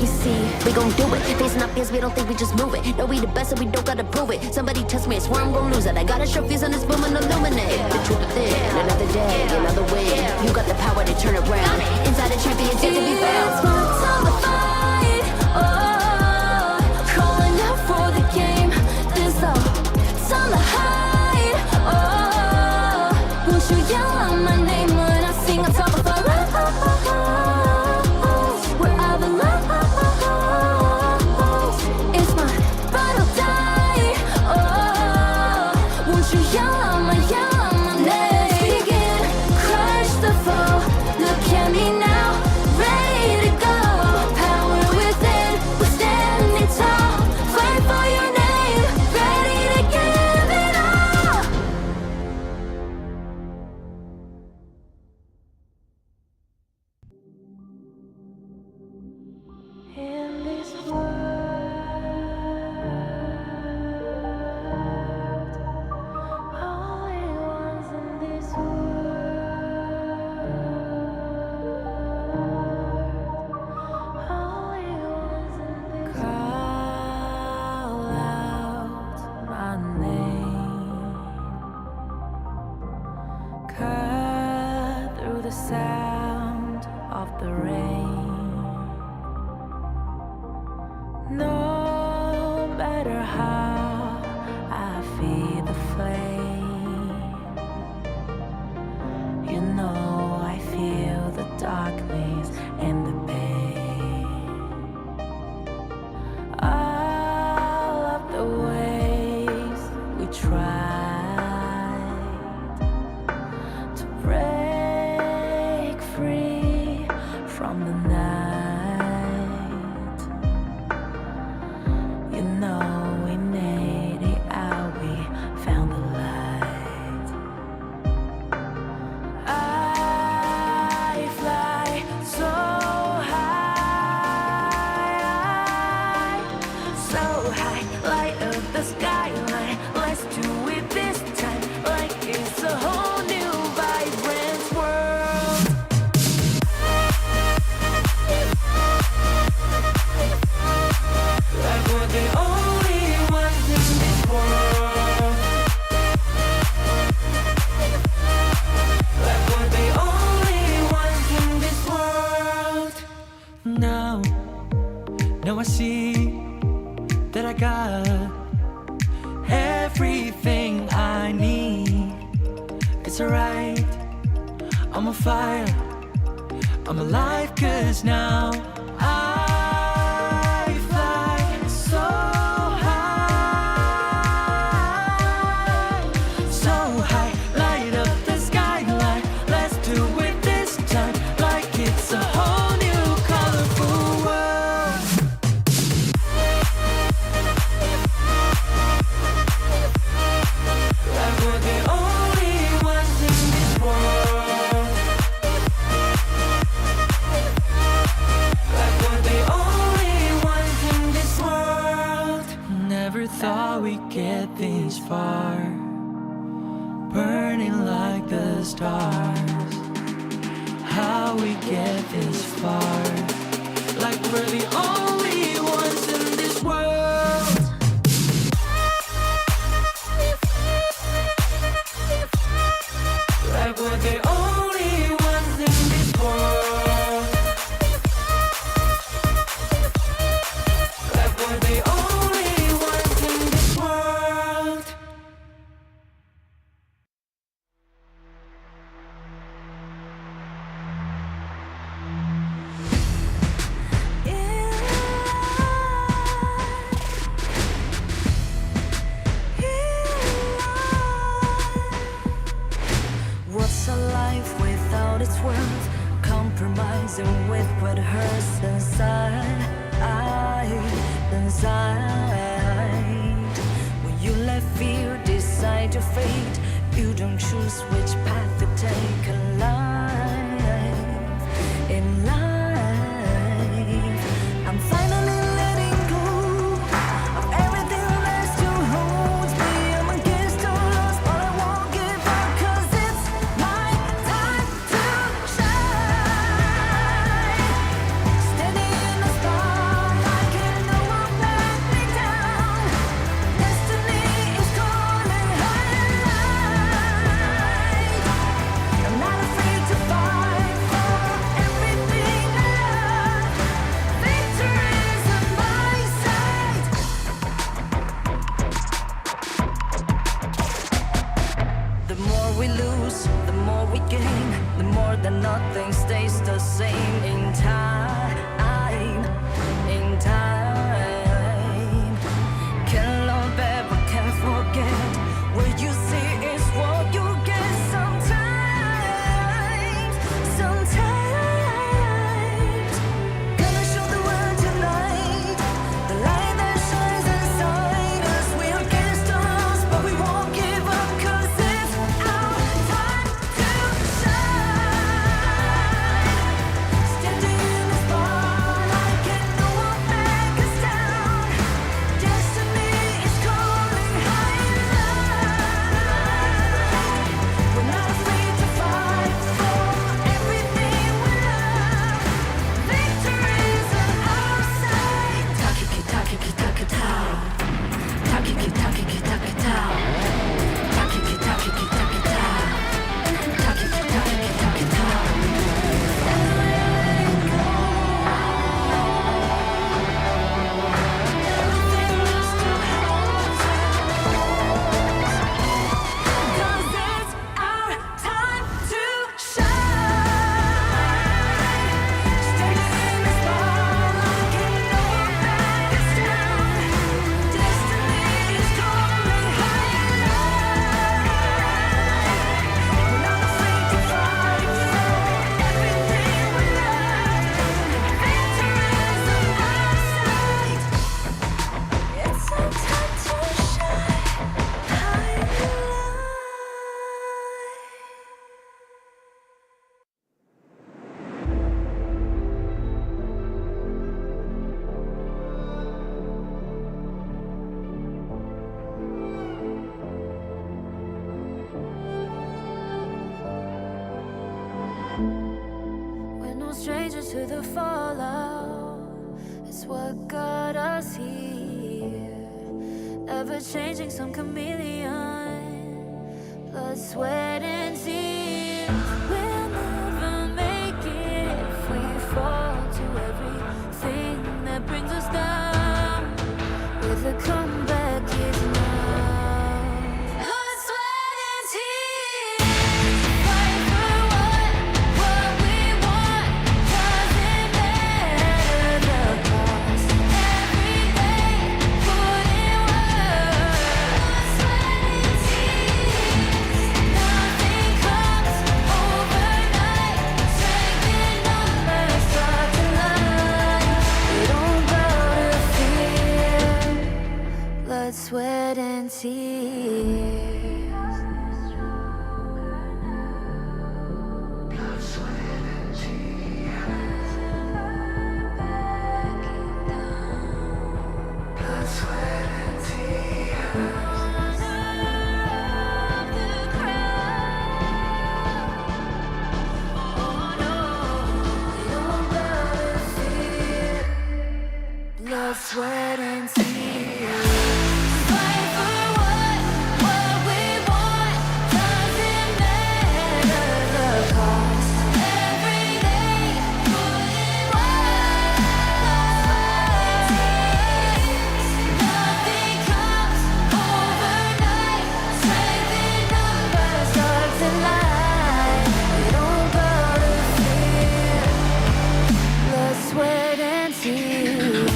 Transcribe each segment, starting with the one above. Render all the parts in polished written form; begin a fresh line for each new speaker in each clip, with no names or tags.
we see, we gon' do it. Facing our fears, we don't think we just move it. No, we the best and we don't gotta prove it. Somebody test me, I swear I'm gon' lose it. I got a trophies on this boom and illuminate. The truth within, another day, another win. You got the power to turn around. Inside a champion's yet to be found.
It's my time to fight. Oh, calling out for the game. There's no time to hide. Oh, won't you yell out my name when I sing on top of our we're out of love. It's my battle die. Oh, won't you yell out my name? Let's begin. Crush the foe. Look at me now, ready to go. Power within, we're standing tall. Fight for your name, ready to give it all. In this sound of the rain. No matter how I feel the flame, you know I feel the darkness and the pain. All of the ways we tried to break free from the night, you know we made it out, we found the light. I fly so high, light up the skyline. Let's do it this time, like it's a whole new vibrant world. Like we're the only ones in this world. Like we're the only ones in this world. Now I see that I got everything I need. It's alright, I'm on fire, I'm alive, 'cause now I fly so high, light up the skyline. Let's do it this time, like it's a whole new colorful world. Like we're the only ones in this world. Like we're the only ones in this world. Never thought we'd get this far, burning like the stars. How we get this far, like we're the only ones in this world. Like we're the only ones in this world. Like we're the only ones in this world. What's a life without its worth? Compromising with what hurts inside. When you let fear decide your fate, you don't choose which path to take in life. I'm finally letting go of everything that still holds me. I'm against all odds, but I won't give up, 'cause it's my time to shine. Standing in the spotlight. to the fallout. It's what got us here. Ever changing, some chameleon. Blood, sweat, and tears. We'll never make it if we fall to everything that brings us down. With a comeback is now. Blood, sweat, and tears. Fight for what we want. Doesn't matter the cost. Every day, put in work. Blood, sweat, and tears. Nothing comes overnight. Strength in numbers start to line. We don't bow to fear. Blood, sweat, and tears. Blood, sweat, and tears. Fight for what we want. Doesn't matter the cost. Every day, put in work. Nothing comes overnight. Strength in numbers start to lie. We don't bow to fear. Blood, sweat, and tears.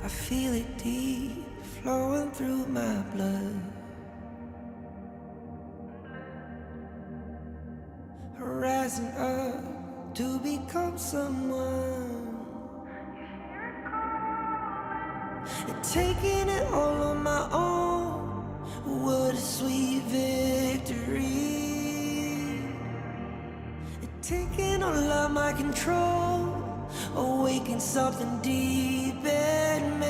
I feel it deep, flowing through my blood. Rising up to become someone. And taking it all on my own. What a sweet victory. And taking all of my control. Awaken something deep in me.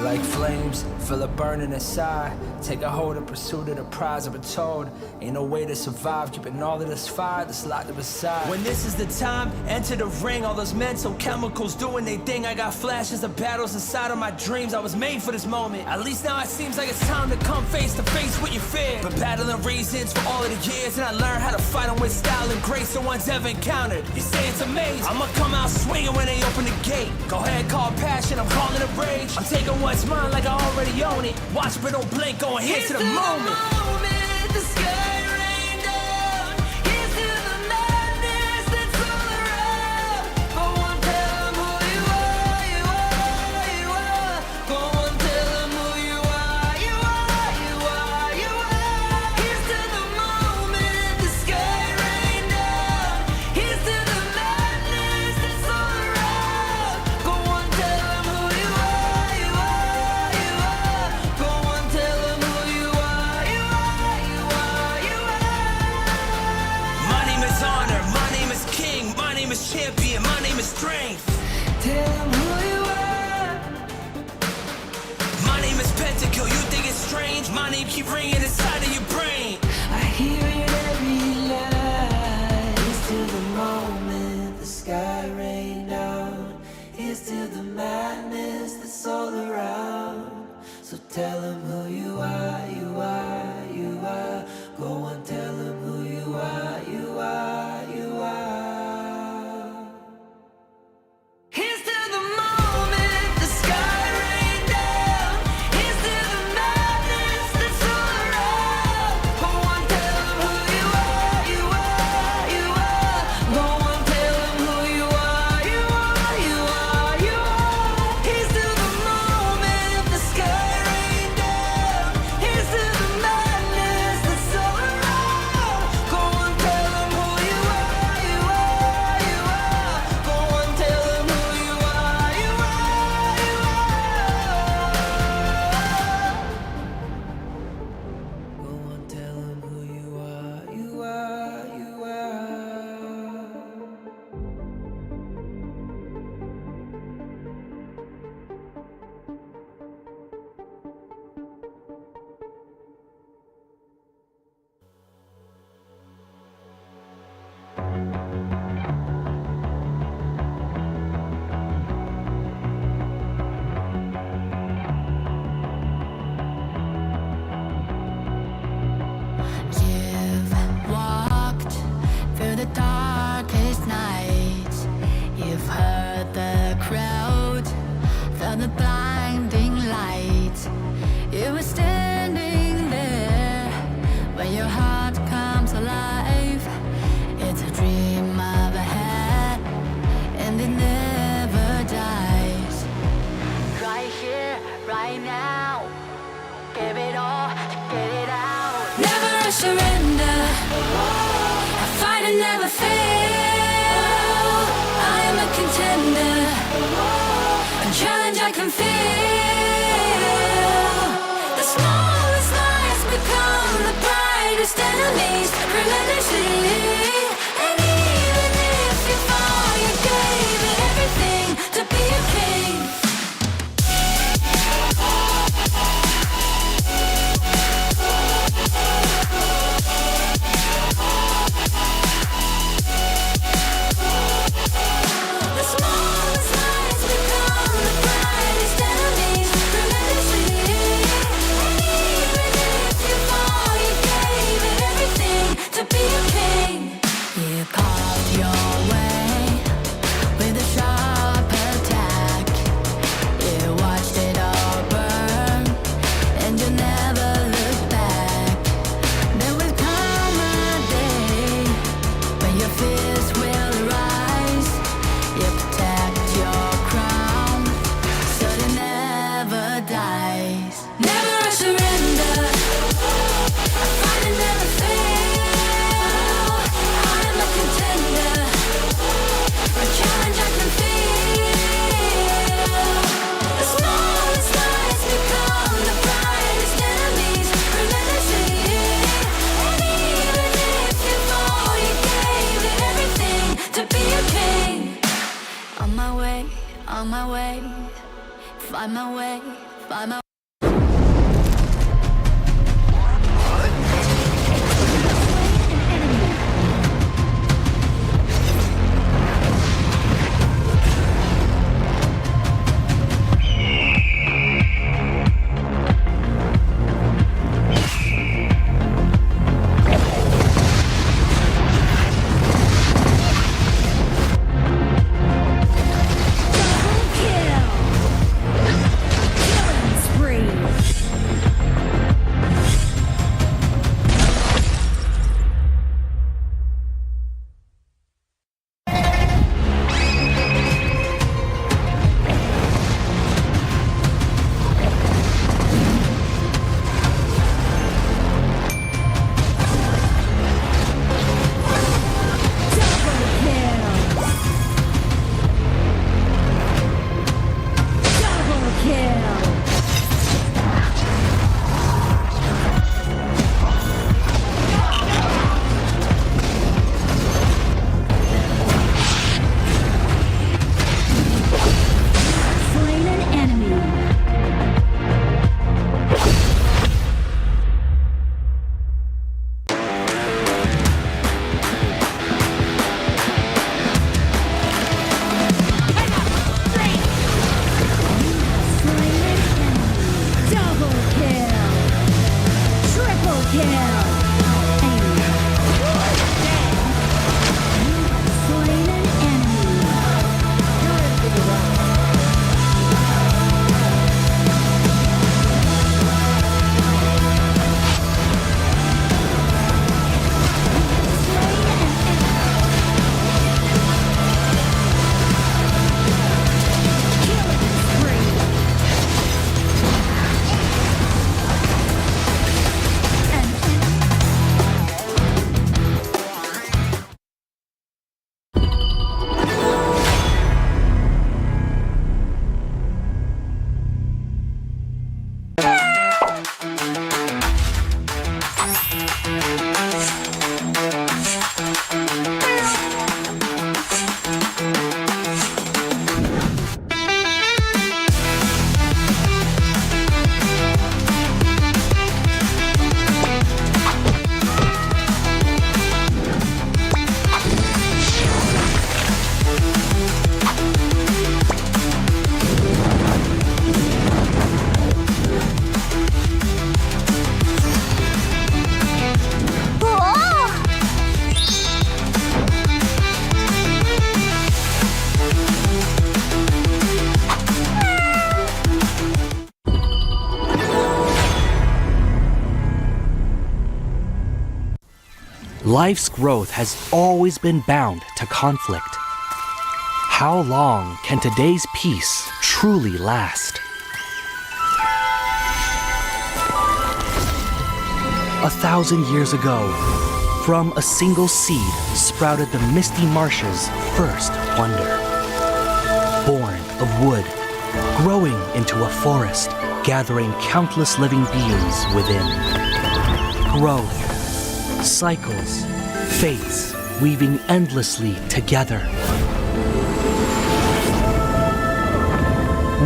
Like flames, feel it burning inside. Take a hold of pursuit of the prize. I've been told ain't no way to survive, keeping all of this fire that's locked up inside. When this is the time, enter the ring. All those mental chemicals doing their thing. I got flashes of battles inside of my dreams. I was made for this moment. At least now it seems like it's time to come face to face with your fear. Been battling reasons for all of the years, and I learned how to fight them with style and grace no one's ever encountered. You say it's amazing, I'ma come out swinging when they open the gate. Go ahead, call passion, I'm calling it rage. I'm taking what's mine like I already own it. Watch but don't blink, going here to the moment.
The sky rained down. Here's to the madness that's all around. Go on, tell 'em who you are, you are, you are. Go on, tell 'em who you are, you are, you are, you are. Here's to the moment, the sky rained down. Here's to the madness that's all around. Go on, tell 'em who you are, you are, you are. Go on, tell 'em who you
strength.
Tell them who you are.
My name is Pentakill, you think it's strange? My name keep ringing inside of your brain.
I hear it every night. Here's to the moment the sky rained down. Here's to the madness that's all around. So tell them who you are, you are, you are. Go on, tell them who you are, you are, you are. Here's to the moment the sky rained down. Here's to the madness that's all around. Go on, tell them who you are, you are, you are. Go on, tell them who you are, you are, you are, you are. Here's to the moment the sky rained down. Here's to the madness that's all around. Go on, tell them who you are, you are, you are. Go on, tell them who you are, you are, you are. Go on, tell them who you are, you are, you are.
You've walked through the darkest nights. You've heard the crowd, felt the blinding light. You were standing there when your heart comes alive. It's a dream of a hat, and it never dies. Right here, right now. Give it all, get it out. Never surrender. I fight and never fail. I am a contender. A challenge I can feel. The smallest lies become the brightest enemies. Relentlessly. And even if you fall, you gave it everything to be a king. The smallest lies become the brightest enemies. Relentlessly. And even if you fall, you gave it everything to be a king. You carved your way with a sharp attack. You watched it all burn, and you never looked back. There will come a day when your fears will rise. You protect your crown, so it never dies. Never surrender. I fight and never fail. I am a contender. A challenge I can feel. The smallest lies become the brightest enemies. Relentlessly. And even if you fall, you gave it everything to be a king. On my way, on my way. Find my way, find my
Killing spree. Life's growth has always been bound to conflict. How long can today's peace truly last? 1,000 years ago, from a single seed sprouted the misty marshes' first wonder. Born of wood, growing into a forest, gathering countless living beings within. Growth, cycles, fates, weaving endlessly together.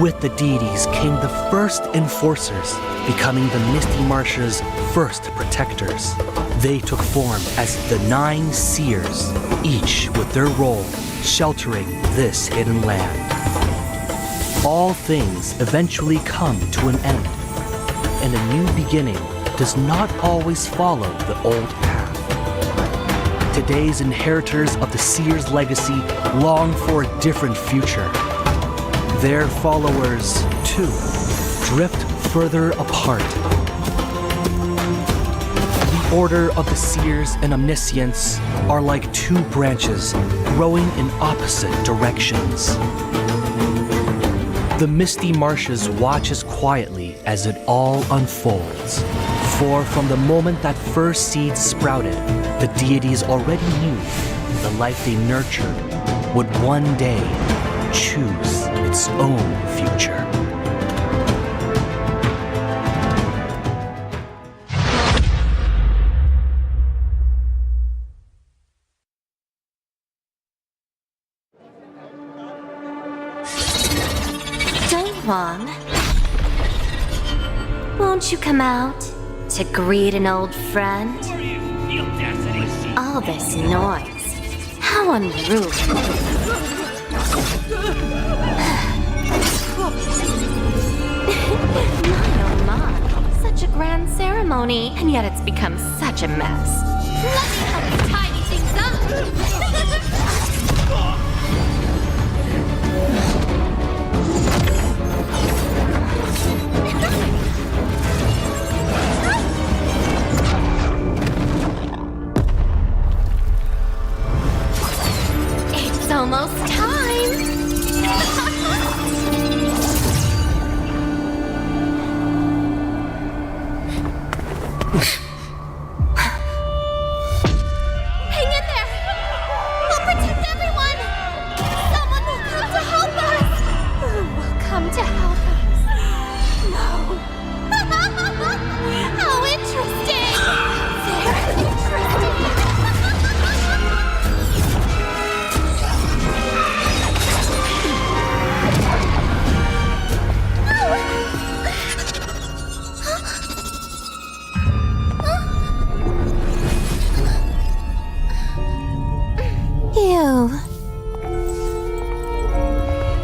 With the deities came the first enforcers, becoming the Misty Marshes' first protectors. They took form as the 9 seers, each with their role sheltering this hidden land. All things eventually come to an end, and a new beginning does not always follow the old path. Today's inheritors of the seers' legacy long for a different future. Their followers, too, drift further apart. The Order of the Seers and Omniscients are like 2 branches growing in opposite directions. The Misty Marshes watches quietly as it all unfolds. For from the moment that first seed sprouted, the deities already knew the life they nurtured would one day choose its own future.
Wong, won't you come out to greet an old friend? All this noise, how unruly. My, such a grand ceremony, and yet it's become such a mess.
Let me help you tidy things up.
It's almost time!
Hang in there. We'll protect everyone. Someone will come to help us.
Who will come to help us? No.
How interesting.
Very interesting. You.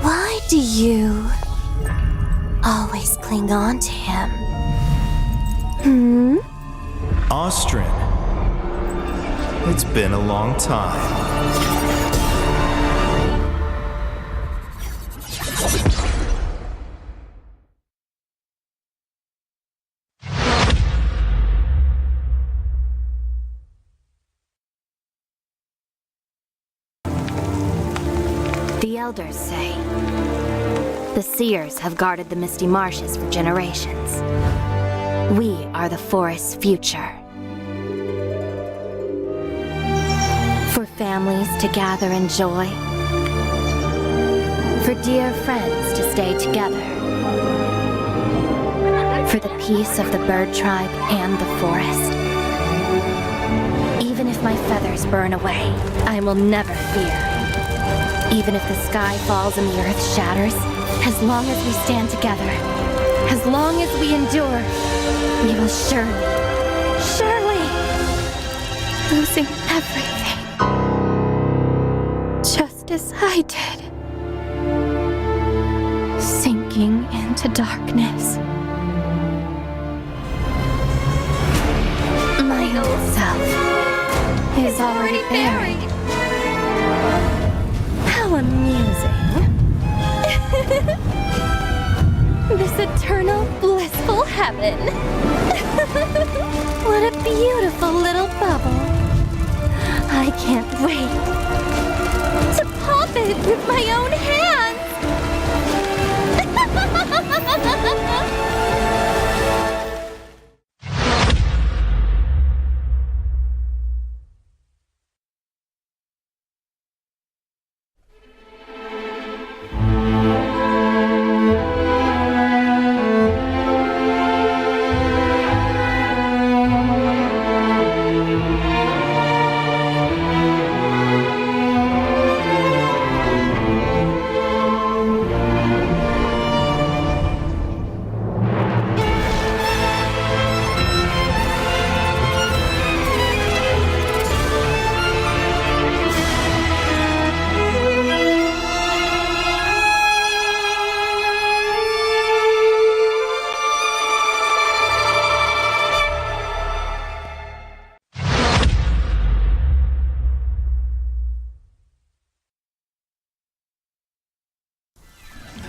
Why do you always cling on to him?
Austrin. It's been a long time.
The elders say the seers have guarded the Misty Marshes for generations. We are the forest's future. For families to gather in joy. For dear friends to stay together. For the peace of the bird tribe and the forest. Even if my feathers burn away, I will never fear. Even if the sky falls and the earth shatters, as long as we stand together, as long as we endure, we will surely, losing everything. Just as I did. Sinking into darkness. My old self is already buried. How amusing. This eternal, blissful heaven. What a beautiful little bubble.
Wait. To pop it with my own hands!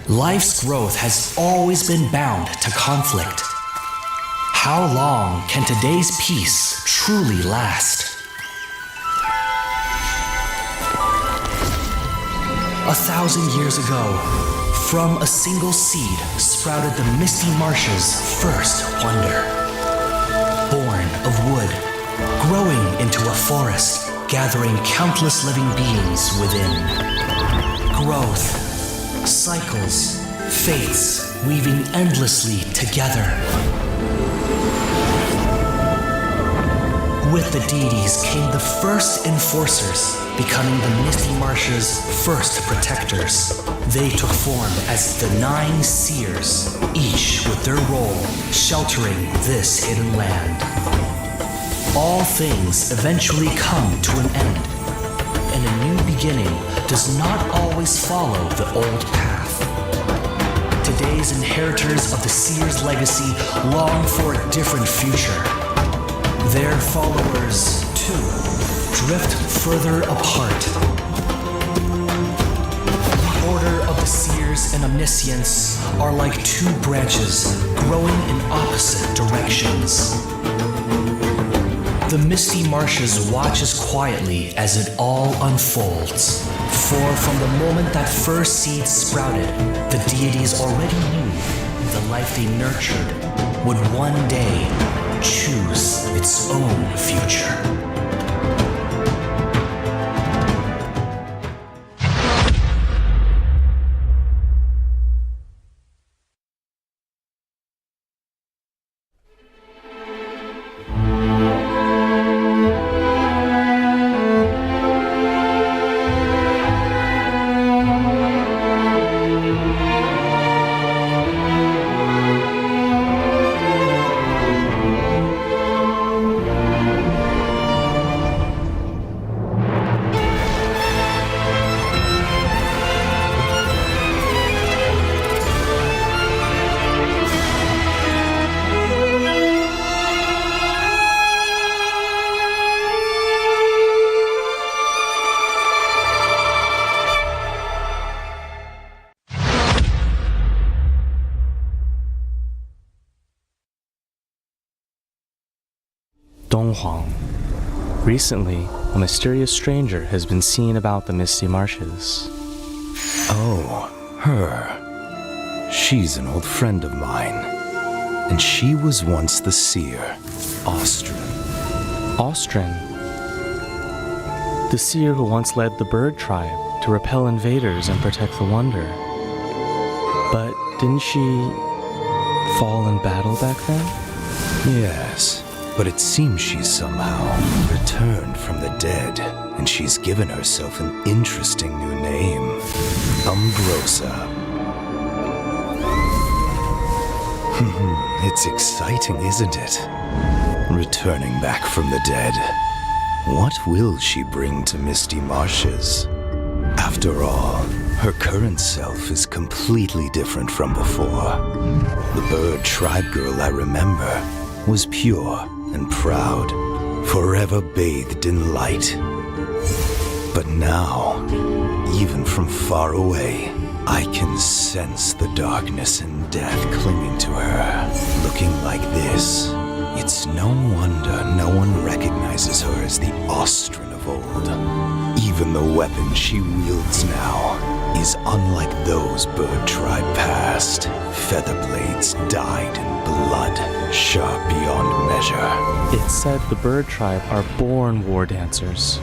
Life's growth has always been bound to conflict. How long can today's peace truly last? 1,000 years ago, from a single seed sprouted the Misty Marsh's first wonder. Born of wood, growing into a forest, gathering countless living beings within. Growth, cycles, fates weaving endlessly together. With the deities came the first enforcers, becoming the Misty Marsh's first protectors. They took form as the 9 seers, each with their role sheltering this hidden land. All things eventually come to an end, and a new beginning does not always follow the old path. Today's inheritors of the Seer's legacy long for a different future. Their followers, too, drift further apart. The Order of the Seers and Omniscience are like 2 branches growing in opposite directions. The Misty Marshes watches quietly as it all unfolds. For from the moment that first seed sprouted, the deities already knew the life they nurtured would one day choose its own future.
Recently, a mysterious stranger has been seen about the Misty Marshes.
Oh, her. She's an old friend of mine. And she was once the seer, Austrin.
Austrin? The seer who once led the bird tribe to repel invaders and protect the Wonder. But didn't she fall in battle back then?
Yes. But it seems she's somehow returned from the dead, and she's given herself an interesting new name, Umbrosa. It's exciting, isn't it? Returning back from the dead. What will she bring to Misty Marshes? After all, her current self is completely different from before. The bird tribe girl I remember was pure and proud, forever bathed in light. But now, even from far away, I can sense the darkness and death clinging to her. Looking like this, it's no wonder no one recognizes her as the Austrin of old. Even the weapon she wields now is unlike those bird tribe past. Feather blades dyed in blood, sharp beyond measure.
It's said the bird tribe are born war dancers.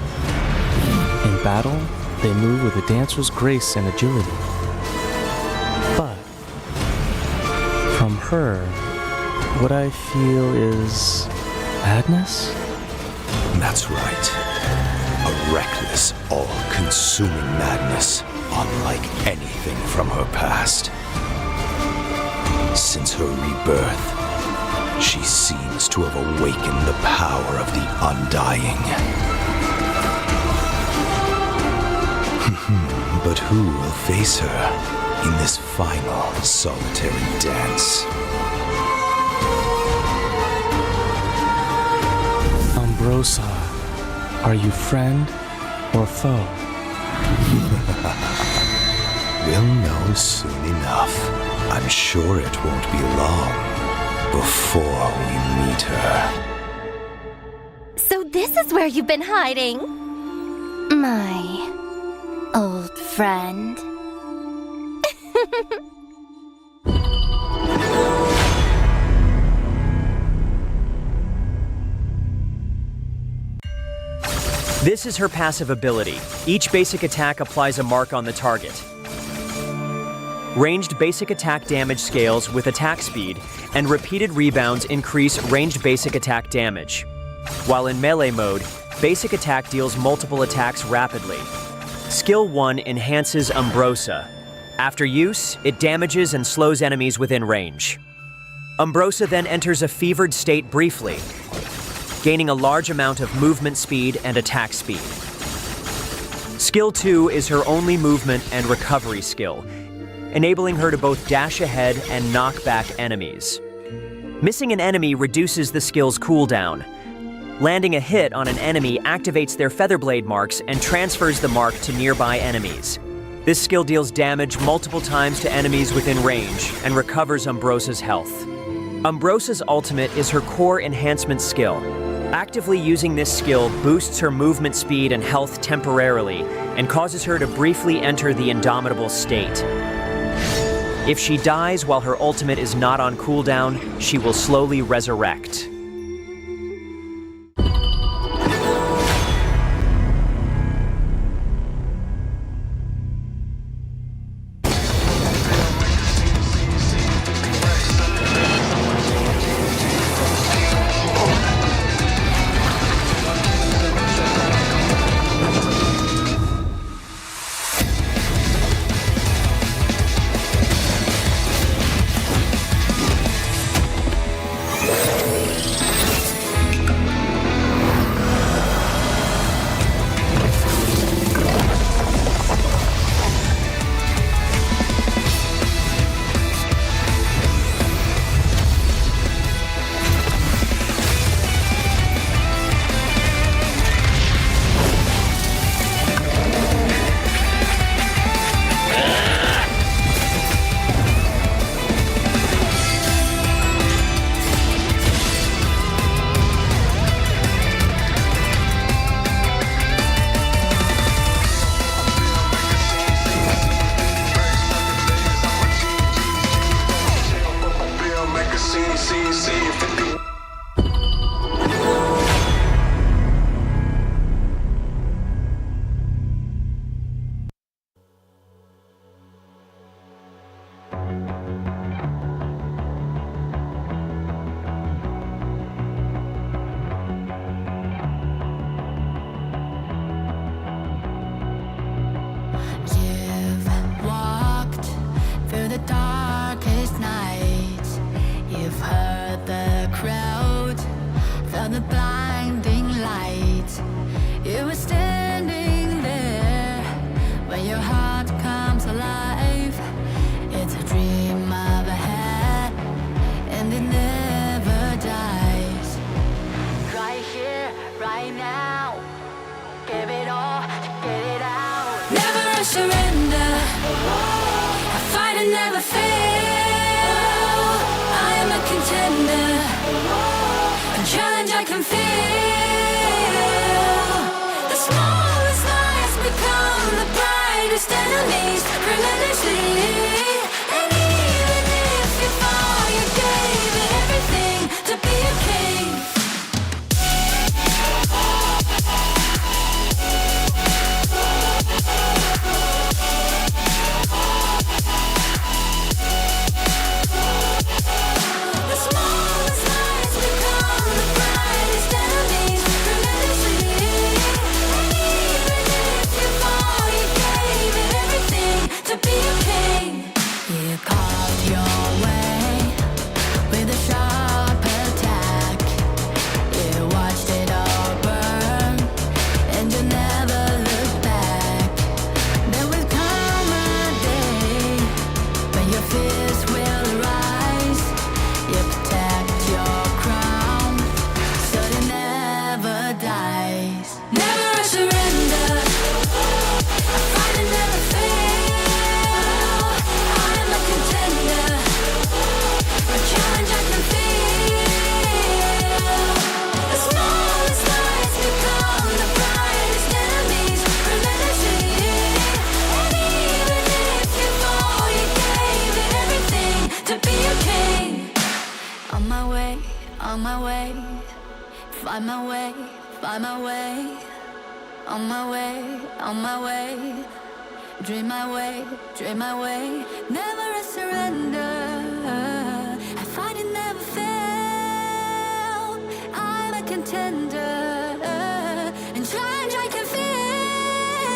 In battle, they move with a dancer's grace and agility. But from her, what I feel is madness?
That's right. A reckless, all-consuming madness, unlike anything from her past. Since her rebirth, she seems to have awakened the power of the Undying. But who will face her in this final solitary dance?
Umbrosa, are you friend or foe?
We'll know soon enough. I'm sure it won't be long before we meet her.
So this is where you've been hiding? My old friend.
This is her passive ability. Each basic attack applies a mark on the target. Ranged basic attack damage scales with attack speed, and repeated rebounds increase ranged basic attack damage. While in melee mode, basic attack deals multiple attacks rapidly. Skill 1 enhances Umbrosa. After use, it damages and slows enemies within range. Umbrosa then enters a fevered state briefly, gaining a large amount of movement speed and attack speed. Skill 2 is her only movement and recovery skill, enabling her to both dash ahead and knock back enemies. Missing an enemy reduces the skill's cooldown. Landing a hit on an enemy activates their featherblade marks and transfers the mark to nearby enemies. This skill deals damage multiple times to enemies within range and recovers Umbrosa's health. Umbrosa's ultimate is her core enhancement skill. Actively using this skill boosts her movement speed and health temporarily and causes her to briefly enter the Indomitable state. If she dies while her ultimate is not on cooldown, she will slowly resurrect.
Challenge I can feel. The smallest lies brightest enemies relentlessly. And even if you fall, you gave it everything to be a king. The smallest lights become the brightest enemies relentlessly. And even if you fall, you gave it everything to be a king. You carved your way with a sharp attack. You watched it all burn, and you never looked back. There will come a day when your fears will rise. You protect your crown, so it never dies. Never surrender. I fight and never fail. I'm a contender. A challenge I can feel. The smallest lights become the brightest enemies relentlessly. And even if you fall, you gave it everything to be a king. On my way, on my way. Find my way, find my way. On my way, on my way. Dream my way, dream my way. Never a surrender. I fight and never fail. I'm a contender. And challenge I can feel.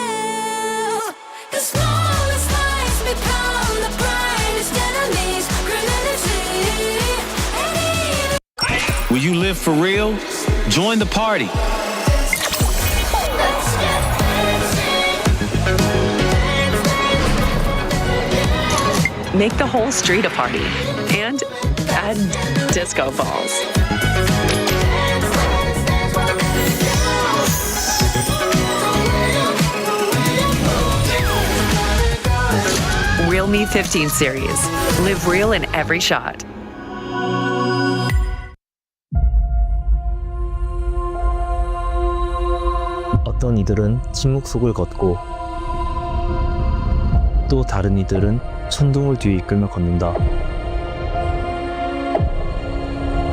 The smallest lights become the brightest enemies relentlessly. And even
Will you live for real? Join the party.
Make the whole street a party and add disco balls. Real Me 15 series. Live real in every shot.
어떤 이들은 침묵 속을 걷고 또 다른 이들은 천둥을 뒤에 이끌며 걷는다.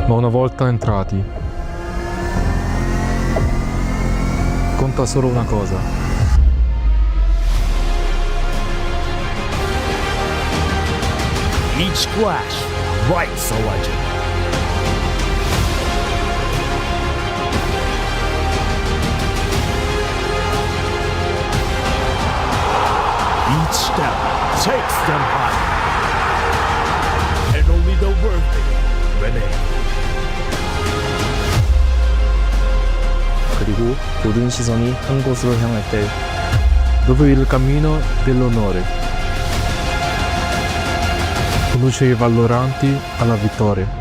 Ma una volta entrati, conta solo una cosa.
Each splash writes a legend. Each step takes them higher. And only the worthy remain.
그리고 모든 시선이 한 곳으로 향할 때
Dove il cammino dell'onore conduce i valloranti alla vittoria.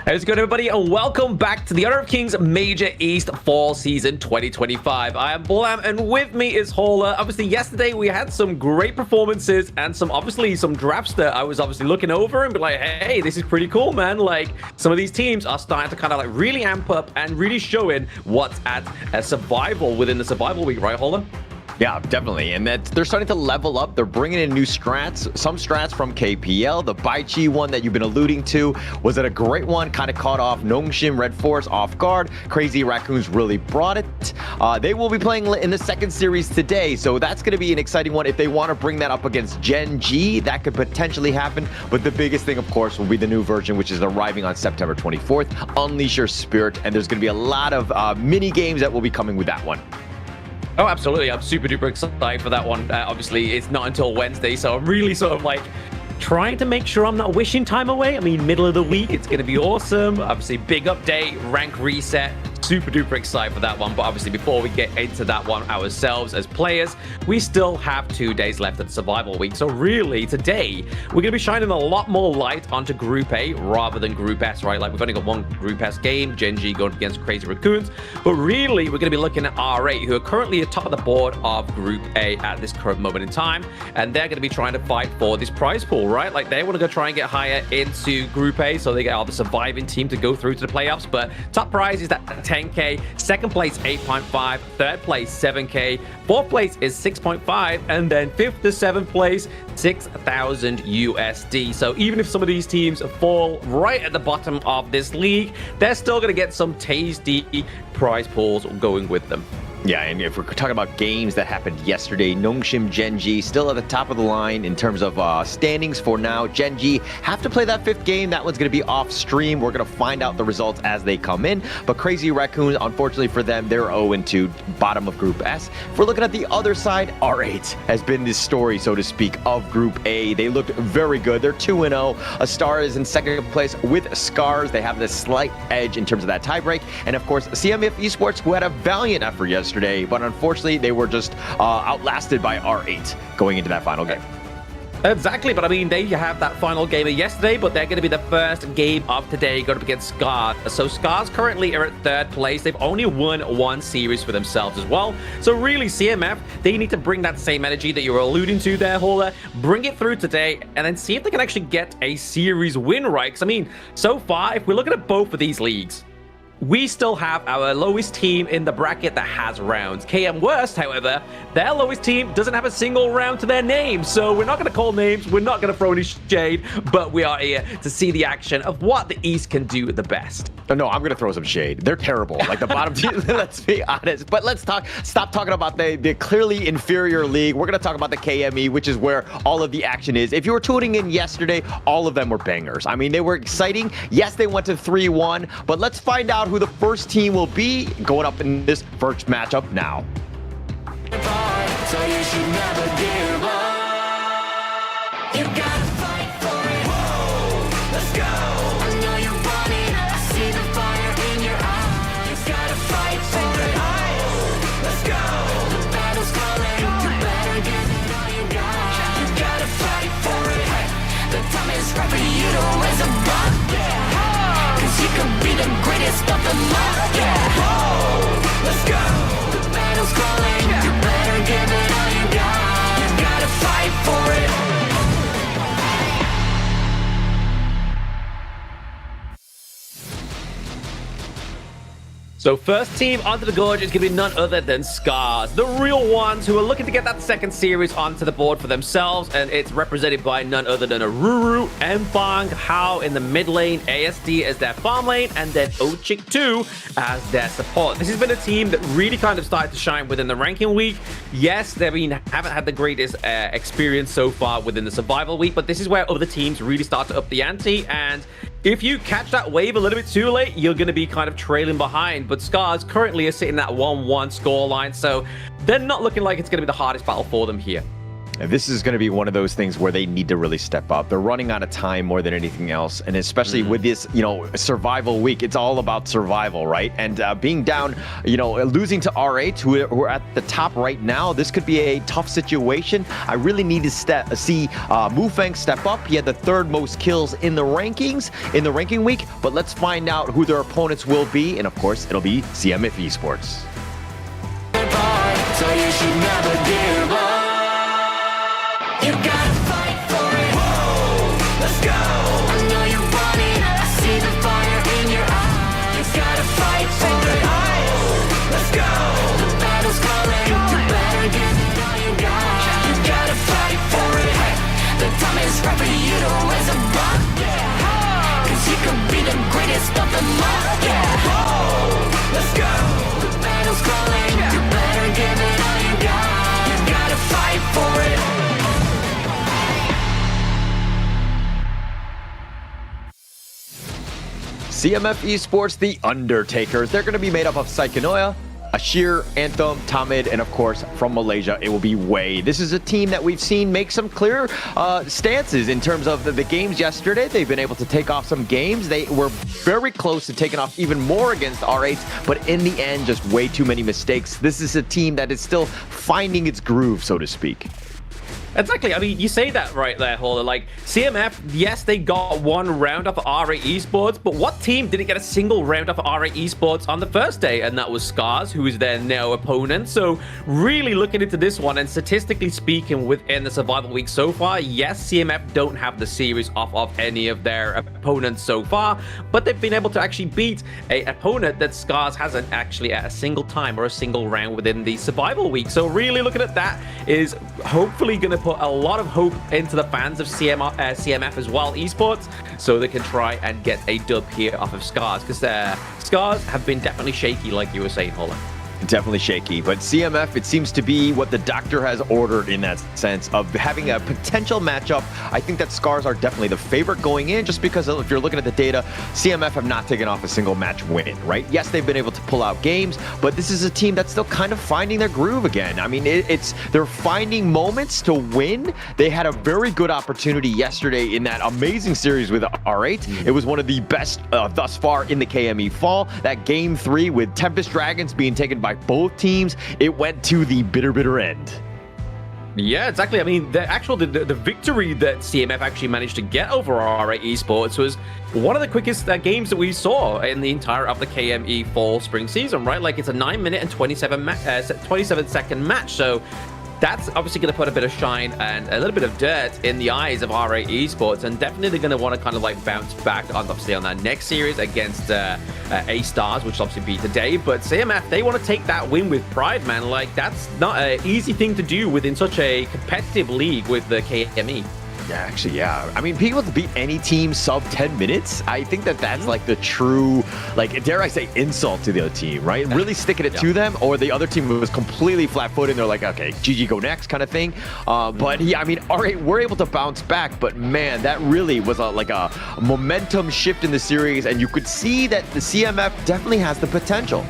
How's it going, everybody, and welcome back to the Honor of Kings Major East Fall Season 2025. I am Blam, and with me is Hauler. Obviously, yesterday we had some great performances and some drafts that I was obviously looking over and be like, hey, this is pretty cool, man. Like, some of these teams are starting to kind of like really amp up and really showing what's at a survival within the survival week, right, Hauler?
Yeah, definitely. And they're starting to level up. They're bringing in new strats, some strats from KPL. The Baichi one that you've been alluding to was a great one, kind of caught off Nongshim Red Force off guard. Crazy Raccoons really brought it. They will be playing in the second series today, so that's going to be an exciting one. If they want to bring that up against Gen.G, that could potentially happen. But the biggest thing, of course, will be the new version, which is arriving on September 24th. Unleash Your Spirit, and there's going to be a lot of mini games that will be coming with that one.
Oh, absolutely. I'm super duper excited for that one. Obviously, it's not until Wednesday, so I'm really sort of like trying to make sure I'm not wishing time away. I mean, middle of the week, it's going to be awesome. Obviously, big update, rank reset. Super duper excited for that one. But obviously, before we get into that one ourselves as players, we still have 2 days left at survival week. So really, today, we're going to be shining a lot more light onto Group A rather than Group S, right? Like, we've only got one Group S game, Gen.G going against Crazy Raccoons. But really, we're going to be looking at R8, who are currently at top of the board of Group A at this current moment in time. And they're going to be trying to fight for this prize pool, right? Like, they want to go try and get higher into Group A so they get all the surviving team to go through to the playoffs. But top prize is that 10K, second place 8.5, third place 7K, fourth place is 6.5, and then fifth to seventh place 6,000 USD. So even if some of these teams fall right at the bottom of this league, they're still going to get some tasty prize pools going with them.
Yeah, and if we're talking about games that happened yesterday, Nongshim Gen.G still at the top of the line in terms of standings for now. Gen.G have to play that 5th game. That one's going to be off stream. We're going to find out the results as they come in. But Crazy Raccoons, unfortunately for them, they're 0-2, bottom of Group S. If we're looking at the other side, R8 has been the story, so to speak, of Group A. They looked very good. They're 2-0. Astar is in second place with Scarz. They have this slight edge in terms of that tiebreak. And of course, CMF Esports, who had a valiant effort yesterday, but unfortunately they were just outlasted by R8 going into that final game.
Exactly, but I mean, they have that final game of yesterday, but they're going to be the first game of today going up against Scarz. So Scarz currently are at 3rd place. They've only won 1 series for themselves as well. So really, CMF, they need to bring that same energy that you were alluding to there, Hauler, bring it through today, and then see if they can actually get a series win, right? Because I mean, so far, if we're looking at both of these leagues, we still have our lowest team in the bracket that has rounds. KM Worst, however, their lowest team doesn't have a single round to their name. So we're not going to call names. We're not going to throw any shade, but we are here to see the action of what the East can do the best.
No, I'm going to throw some shade. They're terrible. Like the bottom team, let's be honest. But let's stop talking about the clearly inferior league. We're going to talk about the KME, which is where all of the action is. If you were tuning in yesterday, all of them were bangers. I mean, they were exciting. Yes, they went to 3-1, but let's find out who the first team will be going up in this first matchup now.
So you should never give up. You gotta fight for it. Whoa, let's go. I know you want it. I see the fire in your eyes. You gotta fight for it. Let's go. The battle's calling. You better give it all you got. You gotta fight for it. The time is right for you to raise a gun. Cause you can be the greatest of them all. Let's go. The battle's calling. You better give it all you got. You gotta fight for it.
So first team onto the gorge is going to be none other than Scarz, the real ones who are looking to get that second series onto the board for themselves, and it's represented by none other than Aruru, Mfang, Hao in the mid lane, ASD as their farm lane, and then Ochik 2 as their support. This has been a team that really kind of started to shine within the ranking week. Yes, they haven't had the greatest experience so far within the survival week, but this is where other teams really start to up the ante, and if you catch that wave a little bit too late, you're going to be kind of trailing behind. But Scarz currently are sitting at 1-1 scoreline, so they're not looking like it's going to be the hardest battle for them here.
And this is going to be one of those things where they need to really step up. They're running out of time more than anything else. And especially with this, survival week, it's all about survival, right? And being down, losing to R8, who are at the top right now, this could be a tough situation. I really need to see Mufang step up. He had the third most kills in the rankings in the ranking week. But let's find out who their opponents will be. And of course, it'll be CMF Esports.
So you should never give up. You gotta fight for it. Whoa, let's go. I know you want it. I see the fire in your eyes. You gotta fight for it. Let's go. The battle's calling. You better give it all you got. You gotta fight for it. The time is right for you to raise a bar. Cause you could be the greatest of them all. Let's go. The battle's calling. You better give it all you got. You gotta fight for it.
CMF Esports, the Undertakers. They're going to be made up of Saikanoya, Ashir, Anthem, Tamid, and of course, from Malaysia, it will be Wei. This is a team that we've seen make some clear stances in terms of the games yesterday. They've been able to take off some games. They were very close to taking off even more against R8, but in the end, just way too many mistakes. This is a team that is still finding its groove, so to speak.
Exactly. I mean, you say that right there, Holler. Like, CMF, yes, they got one round off of R8 Esports, but what team didn't get a single round off of R8 Esports on the first day? And that was Scarz, who is their now opponent. So, really looking into this one, and statistically speaking, within the survival week so far, yes, CMF don't have the series off of any of their opponents so far, but they've been able to actually beat an opponent that Scarz hasn't actually at a single time or a single round within the survival week. So, really looking at that is hopefully going to put a lot of hope into the fans of CMF as well, Esports, so they can try and get a dub here off of Scarz, because Scarz have been definitely shaky, like you were saying, Holler.
Definitely shaky, but CMF, it seems to be what the doctor has ordered in that sense of having a potential matchup. I think that Scarz are definitely the favorite going in, just because if you're looking at the data, CMF have not taken off a single match win, right? Yes, they've been able to pull out games, but this is a team that's still kind of finding their groove again. I mean, they're finding moments to win. They had a very good opportunity yesterday in that amazing series with R8. It was one of the best thus far in the KME fall. That game 3 with Tempest Dragons being taken by both teams, it went to the bitter end.
Yeah, exactly. I mean, the victory that CMF actually managed to get over R8 Esports was one of the quickest games that we saw in the entire of the KME fall spring season, right? Like, it's a 9-minute and 27-second match. So that's obviously going to put a bit of shine and a little bit of dirt in the eyes of R8 Esports, and definitely they're going to want to kind of like bounce back obviously on that next series against Astar, which will obviously be today. But CMF, they want to take that win with pride, man. Like, that's not an easy thing to do within such a competitive league with the KME.
Yeah, actually, yeah. I mean, being able to beat any team sub 10 minutes, I think that that's like the true, like, dare I say, insult to the other team, right? Really sticking it to them, or the other team was completely flat-footed and they're like, okay, GG, go next kind of thing. But yeah, I mean, R8 were able to bounce back, but man, that really was like a momentum shift in the series, and you could see that the CMF definitely has the potential.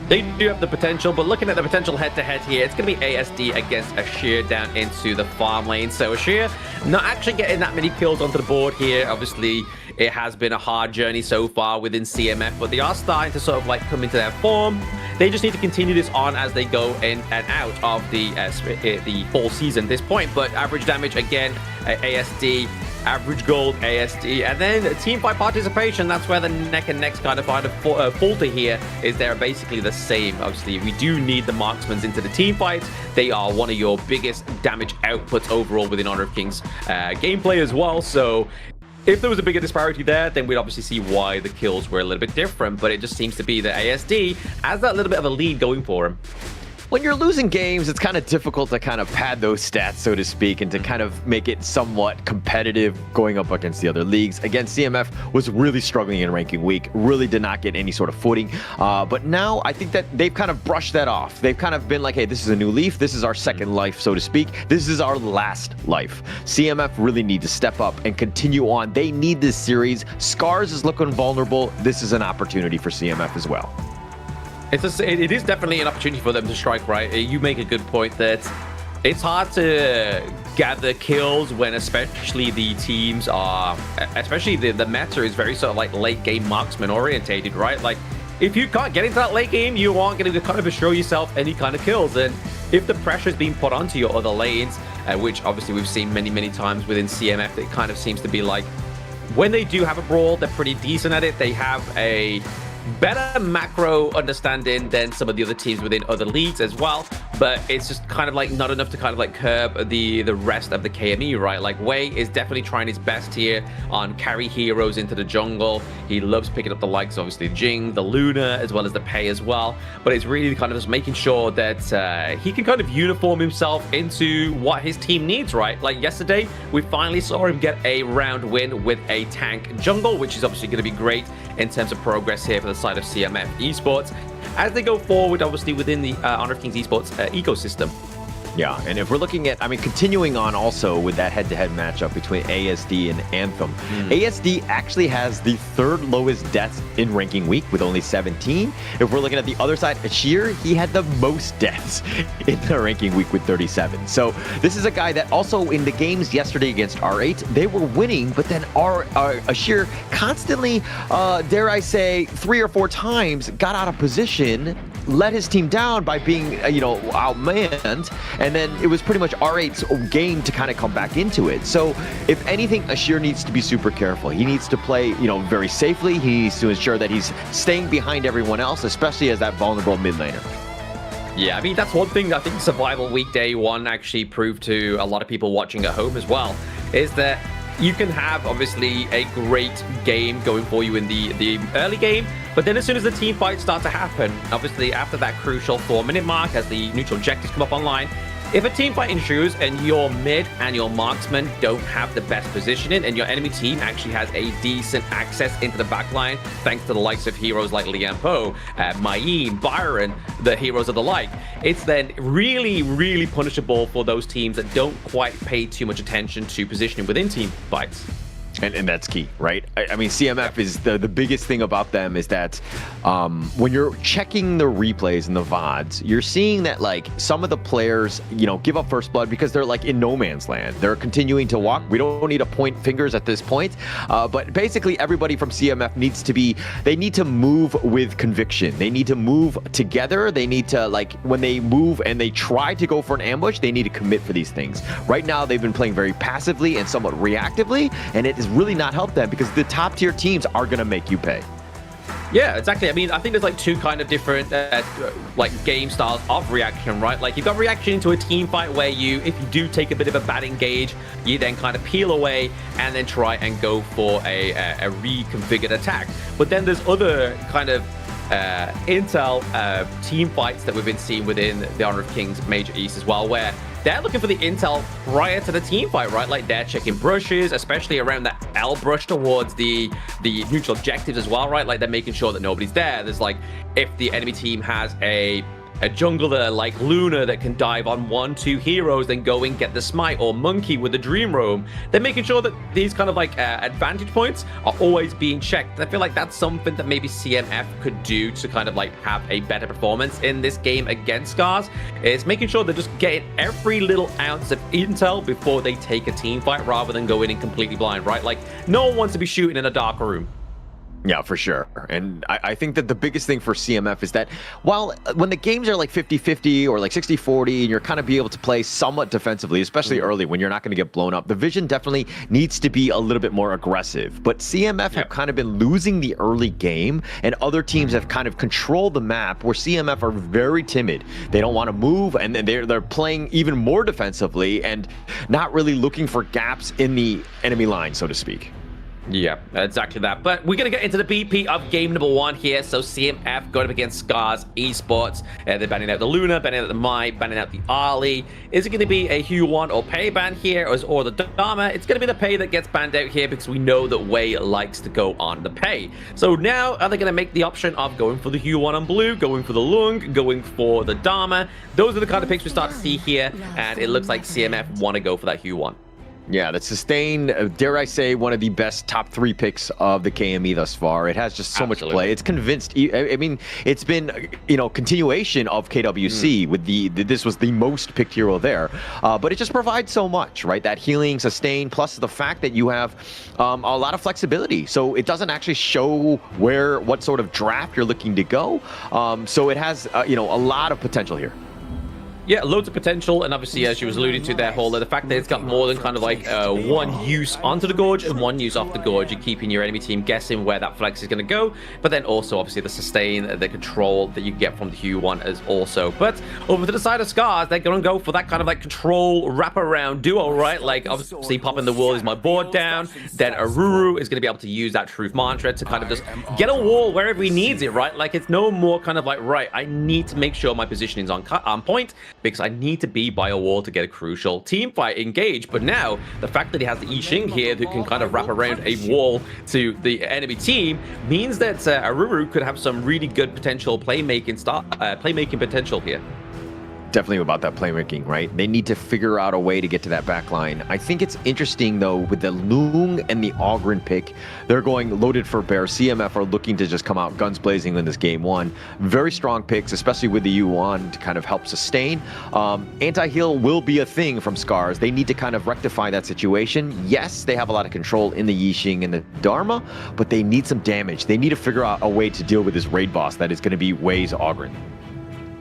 They do have the potential, but looking at the potential head-to-head here, it's going to be ASD against Ashir down into the farm lane. So Ashir not actually getting that many kills onto the board here. Obviously, it has been a hard journey so far within CMF, but they are starting to sort of like come into their form. They just need to continue this on as they go in and out of the fall season at this point. But average damage, again, ASD, average gold, ASD, and then team fight participation. That's where the neck and neck kind of find a falter here, is they're basically the same. Obviously, we do need the marksmans into the team fights. They are one of your biggest damage outputs overall within Honor of Kings gameplay as well. So if there was a bigger disparity there, then we'd obviously see why the kills were a little bit different, but it just seems to be that ASD has that little bit of a lead going for him.
When you're losing games, it's kind of difficult to kind of pad those stats, so to speak, and to kind of make it somewhat competitive going up against the other leagues. Again, CMF was really struggling in ranking week, really did not get any sort of footing. But now I think that they've kind of brushed that off. They've kind of been like, hey, this is a new leaf. This is our second life, so to speak. This is our last life. CMF really need to step up and continue on. They need this series. Scarz is looking vulnerable. This is an opportunity for CMF as well.
It is definitely an opportunity for them to strike, right? You make a good point that It's hard to gather kills when especially the teams are, especially the meta is very sort of like late game marksman orientated, right? Like if you can't get into that late game, you aren't going to kind of assure yourself any kind of kills. And if the pressure is being put onto your other lanes, which obviously we've seen many times within CMF, it kind of seems to be like when they do have a brawl, they're pretty decent at it. They have a better macro understanding than some of the other teams within other leagues as well, but it's just kind of like not enough to kind of like curb the rest of the KME, right? Like Wei is definitely trying his best here on carry heroes into the jungle. He loves picking up the likes, obviously Jing, the Luna, as well as the Pei as well, but it's really kind of just making sure that he can kind of uniform himself into what his team needs, right? Like yesterday, we finally saw him get a round win with a tank jungle, which is obviously going to be great in terms of progress here for the side of CMF Esports as they go forward, obviously within the Honor of Kings Esports ecosystem.
Yeah, and if we're looking at, I mean, continuing on also with that head-to-head matchup between ASD and Anthem, ASD actually has the third lowest deaths in ranking week with only 17. If we're looking at the other side, Ashir, he had the most deaths in the ranking week with 37. So this is a guy that also in the games yesterday against R8, they were winning, but then Ashir constantly, dare I say, 3 or 4 times got out of position, let his team down by being, outmanned, and then it was pretty much R8's game to kind of come back into it. So if anything, Ashir needs to be super careful. He needs to play, very safely. He needs to ensure that he's staying behind everyone else, especially as that vulnerable mid laner.
Yeah, I mean, that's one thing I think Survival Week Day 1 actually proved to a lot of people watching at home as well, is that you can have obviously a great game going for you in the early game, but then as soon as the team fights start to happen, obviously after that crucial 4-minute mark as the neutral objectives come up online, if a team fight ensues and your mid and your marksman don't have the best positioning and your enemy team actually has a decent access into the backline thanks to the likes of heroes like Lian Po, Mayim, Byron, the heroes of the like, it's then really punishable for those teams that don't quite pay too much attention to positioning within team fights.
And that's key, right? I mean, CMF is the biggest thing about them is that when you're checking the replays and the VODs, you're seeing that like some of the players, give up first blood because they're like in no man's land. They're continuing to walk. We don't need to point fingers at this point. But basically everybody from CMF they need to move with conviction. They need to move together. They need to when they move and they try to go for an ambush, they need to commit for these things. Right now, they've been playing very passively and somewhat reactively, and it has really not helped them because the top tier teams are going to make you pay.
Yeah, exactly. I mean, I think there's like two kind of different game styles of reaction, right? Like you've got reaction into a team fight where if you do take a bit of a bad engage, you then kind of peel away and then try and go for a reconfigured attack. But then there's other kind of intel team fights that we've been seeing within the Honor of Kings Major East as well, where they're looking for the intel prior to the team fight, right? Like they're checking brushes, especially around that L brush towards the neutral objectives as well, right? Like they're making sure that nobody's there. There's like, if the enemy team has a jungler like Luna that can dive on 1-2 heroes, then go and get the smite, or Monkey with the Dream Roam, they're making sure that these kind of advantage points are always being checked. I feel like that's something that maybe CMF could do to kind of have a better performance in this game against Scarz, is making sure they're just getting every little ounce of intel before they take a team fight rather than going in completely blind, right? Like no one wants to be shooting in a dark room.
Yeah, for sure. And I think that the biggest thing for CMF is that when the games are like 50-50 or like 60-40 and you're kind of be able to play somewhat defensively, especially early when you're not going to get blown up, the vision definitely needs to be a little bit more aggressive. But CMF have kind of been losing the early game, and other teams have kind of controlled the map where CMF are very timid. They don't want to move, and then they're playing even more defensively and not really looking for gaps in the enemy line, so to speak.
Yeah, exactly that. But we're going to get into the BP of game number 1 here. So CMF going up against Scarz Esports. They're banning out the Luna, banning out the Mai, banning out the Ali. Is it going to be a Hue1 or Pei ban here, or the Dharma? It's going to be the Pei that gets banned out here because we know that Wei likes to go on the Pei. So now are they going to make the option of going for the Hue1 on blue, going for the Lung, going for the Dharma? Those are the kind of picks we start to see here, and it looks like CMF want to go for that Hue1.
Yeah, the sustain, dare I say, one of the best top 3 picks of the KME thus far. It has just so much play. It's convinced. I mean, it's been, continuation of KWC with this was the most picked hero there. But it just provides so much, right? That healing, sustain, plus the fact that you have a lot of flexibility. So it doesn't actually show what sort of draft you're looking to go. So it has, a lot of potential here.
Yeah, loads of potential, and obviously, as you was alluding to there, Holder, the fact that it's got more than kind of like one use onto the Gorge and one use off the Gorge, you're keeping your enemy team guessing where that flex is going to go, but then also, obviously, the sustain, the control that you get from the Hue one as also. But over to the side of Scarz, they're going to go for that kind of like control wraparound duo, right? Like, obviously, popping the wall is my board down, then Aruru is going to be able to use that Truth Mantra to kind of just get a wall wherever he needs it, right? Like, it's no more kind of like, right, I need to make sure my positioning is on point, because I need to be by a wall to get a crucial team fight engaged. But now, the fact that he has the I Ching here that can kind of wrap around a wall to the enemy team means that Aruru could have some really good potential playmaking potential here.
Definitely about that playmaking, right? They need to figure out a way to get to that back line. I think it's interesting, though, with the Loong and the Oghren pick, they're going loaded for bear. CMF are looking to just come out guns blazing in this game 1. Very strong picks, especially with the Yuan to kind of help sustain. Anti-heal will be a thing from Scarz. They need to kind of rectify that situation. Yes, they have a lot of control in the Yixing and the Dharma, but they need some damage. They need to figure out a way to deal with this raid boss that is going to be Wei's Oghren.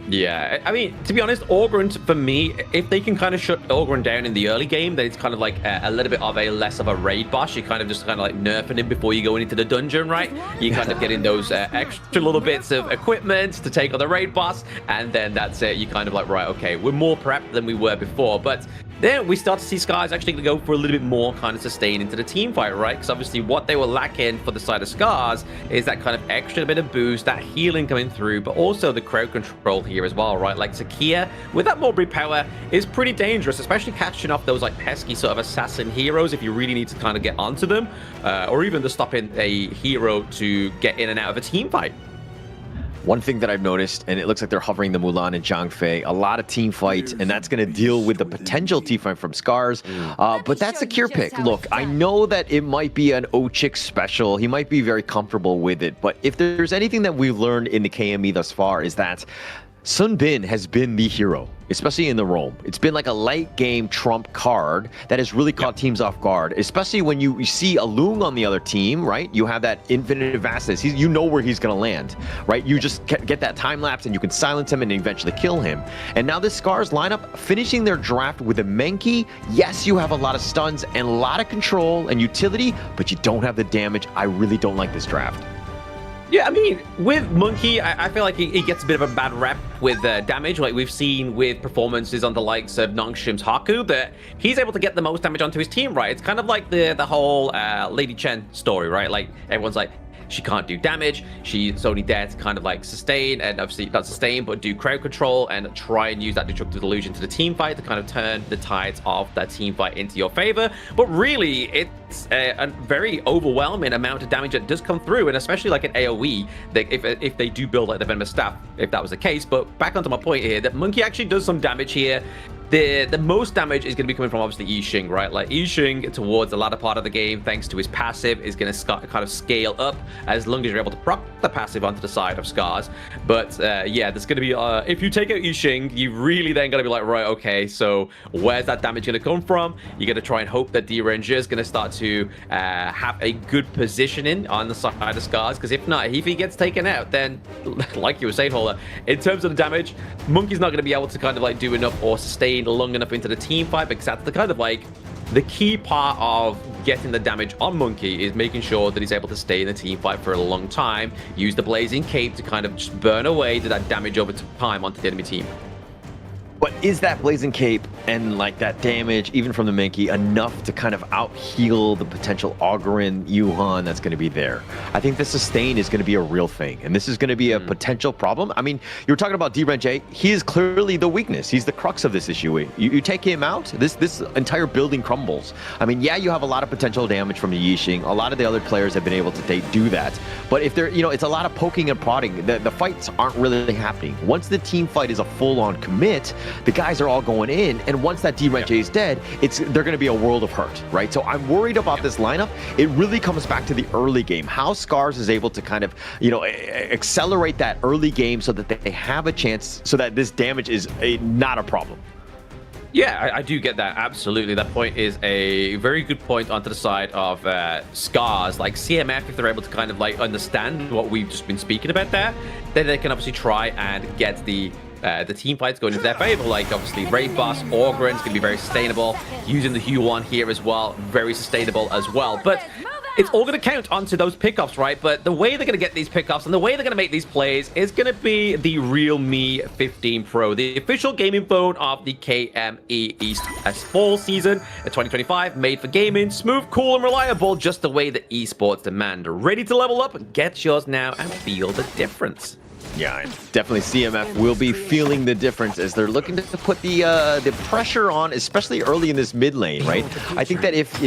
Yeah, I mean, to be honest, Oghren, for me, if they can kind of shut Oghren down in the early game, then it's kind of like a little bit of less of a raid boss. You're kind of just kind of like nerfing him before you go into the dungeon, right? You kind of get in those extra little bits of equipment to take on the raid boss, and then that's it. You kind of like, right, okay, we're more prepped than we were before, but then we start to see Scarz actually go for a little bit more kind of sustain into the team fight, right? Because obviously what they were lacking for the side of Scarz is that kind of extra bit of boost, that healing coming through, but also the crowd control here as well, right? Like Zakia, with that Mulberry power, is pretty dangerous, especially catching off those like pesky sort of assassin heroes if you really need to kind of get onto them, or even just stopping a hero to get in and out of a team fight.
One thing that I've noticed, and it looks like they're hovering the Mulan and Zhang Fei, a lot of team fight, and that's going to deal with the potential team fight from Scarz. But that's a cure pick. Look, I know that it might be an O-Chick special. He might be very comfortable with it. But if there's anything that we've learned in the KME thus far is that Sun Bin has been the hero, especially in the roam. It's been like a late game trump card that has really caught teams off guard, especially when you see a Loong on the other team, right? You have that infinite vastness. You know where he's going to land, right? You just get that time lapse and you can silence him and eventually kill him. And now this Scarz lineup finishing their draft with a Menki. Yes, you have a lot of stuns and a lot of control and utility, but you don't have the damage. I really don't like this draft.
Yeah, I mean, with Monkey, I feel like he gets a bit of a bad rep with damage. Like we've seen with performances on the likes of Nongshim's Haku, that he's able to get the most damage onto his team, right? It's kind of like the whole Lady Chen story, right? Like everyone's like, she can't do damage. She's only there to kind of like sustain, and obviously not sustain, but do crowd control and try and use that destructive illusion to the team fight to kind of turn the tides of that team fight into your favor. But really, it's a very overwhelming amount of damage that does come through, and especially like an AoE, if they do build like the Venomous Staff, if that was the case. But back onto my point here, that Monkey actually does some damage here. The most damage is going to be coming from obviously I Ching, right? Like I Ching towards the latter part of the game, thanks to his passive, is going to kind of scale up as long as you're able to proc the passive onto the side of Scarz. But yeah, there's going to be, if you take out I Ching, you really then got to be like, right, okay, so where's that damage going to come from? You're going to try and hope that D-Ranger is going to start to have a good positioning on the side of Scarz, because if not, if he gets taken out, then like you were saying, Hola, in terms of the damage, Monkey's not going to be able to kind of like do enough or sustain long enough into the team fight, because that's the kind of like the key part of getting the damage on Monkey is making sure that he's able to stay in the team fight for a long time, use the Blazing Cape to kind of just burn away to that damage over time onto the enemy team.
But is that Blazing Cape and like that damage, even from the Menki, enough to kind of out-heal the potential Oghren Yuhan that's going to be there? I think the sustain is going to be a real thing, and this is going to be a potential problem. I mean, you were talking about D-Ranger. He is clearly the weakness. He's the crux of this issue. You take him out, this entire building crumbles. I mean, yeah, you have a lot of potential damage from the I Ching. A lot of the other players have been able to do that. But if they're, it's a lot of poking and prodding. The fights aren't really happening. Once the team fight is a full-on commit, the guys are all going in, and once that D-Wrench is dead, they're going to be a world of hurt, right? So I'm worried about this lineup. It really comes back to the early game. How Scarz is able to kind of, accelerate that early game so that they have a chance, so that this damage is not a problem.
Yeah, I do get that. Absolutely. That point is a very good point onto the side of Scarz. Like CMF, if they're able to kind of like understand what we've just been speaking about there, then they can obviously try and get the team fights going into their favor. Like obviously Wraith Boss, Orgren's going to be very sustainable. Using the Huon here as well, very sustainable as well. But it's all going to count onto those pickups, right? But the way they're going to get these pickups and the way they're going to make these plays is going to be the Realme 15 Pro, the official gaming phone of the KME East fall season of 2025. Made for gaming, smooth, cool, and reliable, just the way that esports demand. Ready to level up? Get yours now and feel the difference.
Yeah, definitely CMF will be feeling the difference as they're looking to put the pressure on, especially early in this mid lane, right? I think that if,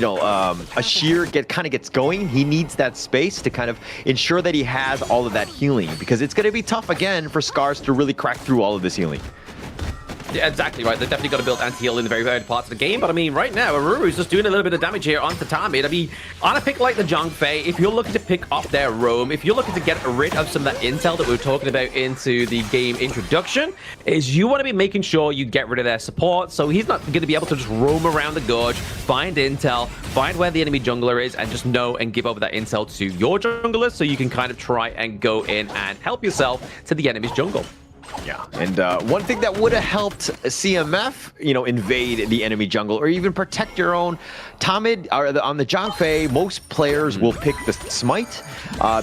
Ashir kind of gets going, he needs that space to kind of ensure that he has all of that healing, because it's going to be tough again for Scarz to really crack through all of this healing.
Yeah, exactly right. They've definitely got to build anti-heal in the very early parts of the game. But I mean, right now, Aruru's just doing a little bit of damage here onto Tamid. I mean, on a pick like the Zhongfei, if you're looking to pick up their roam, if you're looking to get rid of some of that intel that we were talking about into the game introduction, is you want to be making sure you get rid of their support. So he's not going to be able to just roam around the gorge, find intel, find where the enemy jungler is, and just know and give over that intel to your junglers so you can kind of try and go in and help yourself to the enemy's jungle.
Yeah, and one thing that would have helped CMF, invade the enemy jungle or even protect your own, Tamid, on the Zhongfei, most players will pick the Smite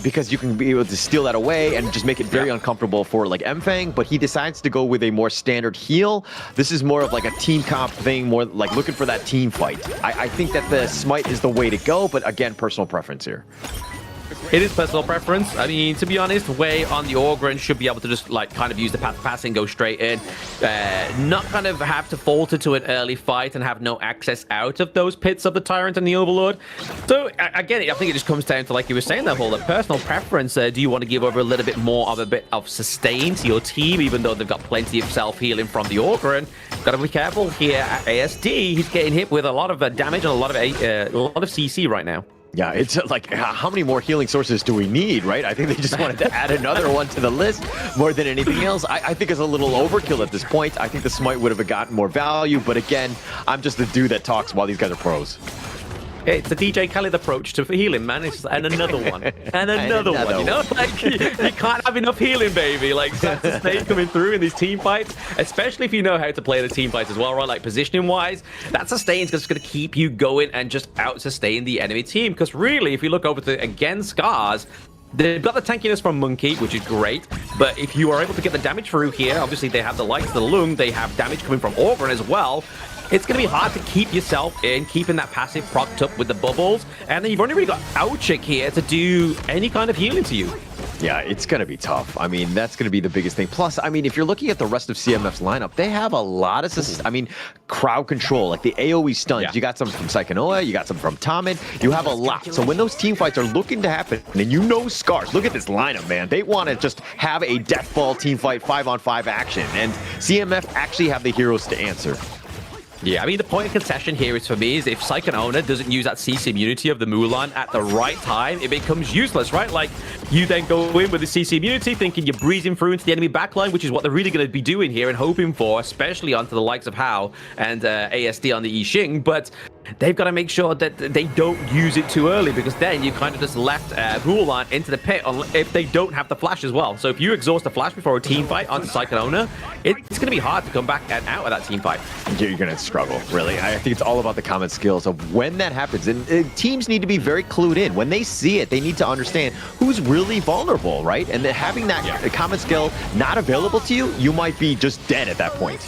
because you can be able to steal that away and just make it very uncomfortable for like Mfang, but he decides to go with a more standard heal. This is more of like a team comp thing, more like looking for that team fight. I think that the Smite is the way to go, but again, personal preference here.
It is personal preference. I mean, to be honest, Wei on the Orgren should be able to just like kind of use the path passing, go straight in, not kind of have to falter to an early fight and have no access out of those pits of the Tyrant and the Overlord. So again, I think it just comes down to, like you were saying, that whole personal preference. Do you want to give over a little bit more of a bit of sustain to your team, even though they've got plenty of self-healing from the Orgren? Got to be careful here at ASD. He's getting hit with a lot of damage and a lot of CC right now.
Yeah, it's like, how many more healing sources do we need, right? I think they just wanted to add another one to the list more than anything else. I think it's a little overkill at this point. I think the Smite would have gotten more value, but again, I'm just the dude that talks while these guys are pros.
It's the DJ Khaled approach to healing, man. And another one. And another one, Like, you can't have enough healing, baby. Like, that's the state coming through in these team fights, especially if you know how to play the team fights as well, right? Like, positioning-wise, that sustain's just going to keep you going and just out-sustain the enemy team. Because really, if you look over to, again, Scarz, they've got the tankiness from Monkey, which is great, but if you are able to get the damage through here, obviously they have the likes of the Lung, they have damage coming from Orgren as well. It's going to be hard to keep yourself in, keeping that passive procced up with the bubbles, and then you've only really got Ouchik here to do any kind of healing to you.
Yeah, it's going to be tough. I mean, that's going to be the biggest thing. Plus, I mean, if you're looking at the rest of CMF's lineup, they have a lot of, crowd control, like the AoE stuns. Yeah. You got some from Psychonoa, you got some from Tamid, you have a lot. So when those team fights are looking to happen, and Scarz, look at this lineup, man. They want to just have a deathball team fight 5-on-5 action, and CMF actually have the heroes to answer.
Yeah, I mean, the point of concession here is, for me, is if Psychonoa doesn't use that CC immunity of the Mulan at the right time, it becomes useless, right? Like, you then go in with the CC immunity, thinking you're breezing through into the enemy backline, which is what they're really going to be doing here and hoping for, especially onto the likes of Hao and ASD on the I Ching, but they've got to make sure that they don't use it too early, because then you kind of just left Mulan into the pit if they don't have the flash as well. So if you exhaust the flash before a team fight onto Psychonoa, it's going to be hard to come back and out of that team fight.
You're going to struggle, really. I think it's all about the common skills of when that happens. And teams need to be very clued in. When they see it, they need to understand who's really vulnerable, right? And then having that common skill not available to you, you might be just dead at that point.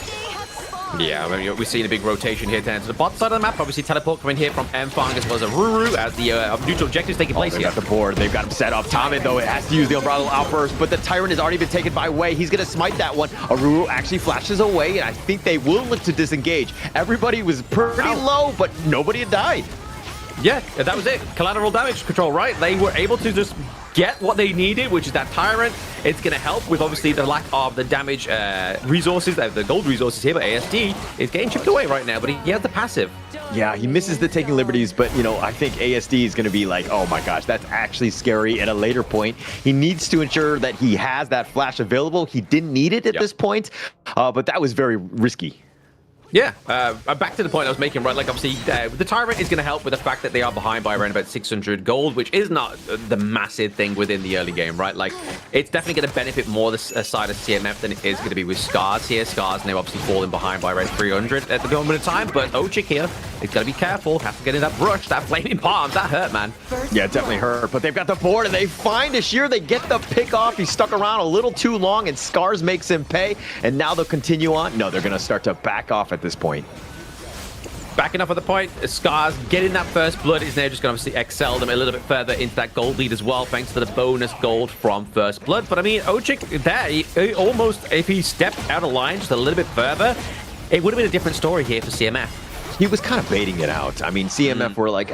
Yeah, I mean, we're seeing a big rotation here down to the bottom side of the map. Obviously, teleport coming here from Mfang as well as Aruru as the neutral objectives taking place here.
They've got the board. They've got him set up. Tamid, though, it has to use the Umbrella outburst, but the Tyrant has already been taken by Wei. He's going to smite that one. Aruru actually flashes away, and I think they will look to disengage. Everybody was pretty low, but nobody had died.
Yeah, that was it. Collateral damage control, right? They were able to just get what they needed, which is that Tyrant. It's going to help with obviously the lack of the damage resources, the gold resources here, but ASD is getting chipped away right now, but he has the passive.
Yeah, he misses the taking liberties, but, you know, I think ASD is going to be like, oh my gosh, that's actually scary at a later point. He needs to ensure that he has that flash available. He didn't need it at this point, but that was very risky.
Yeah, back to the point I was making, right? Like, obviously, the Tyrant is going to help with the fact that they are behind by around about 600 gold, which is not the massive thing within the early game, right? Like, it's definitely going to benefit more the side of CMF than it is going to be with Scarz here. Scarz now obviously falling behind by around 300 at the moment of time, but Ochik here, he's got to be careful, has to get in that brush, that flaming palms, that hurt, man.
Yeah, it definitely hurt, but they've got the board, and they find Ashir. They get the pick off. He stuck around a little too long, and Scarz makes him pay, and now they'll continue on. No, they're going to start to back off at this point.
Backing up at the point, Scarz getting that first blood is now just going to obviously excel them a little bit further into that gold lead as well, thanks to the bonus gold from first blood. But I mean, Ochik there, he almost, if he stepped out of line just a little bit further, it would have been a different story here for CMF.
He was kind of baiting it out. I mean, CMF were like,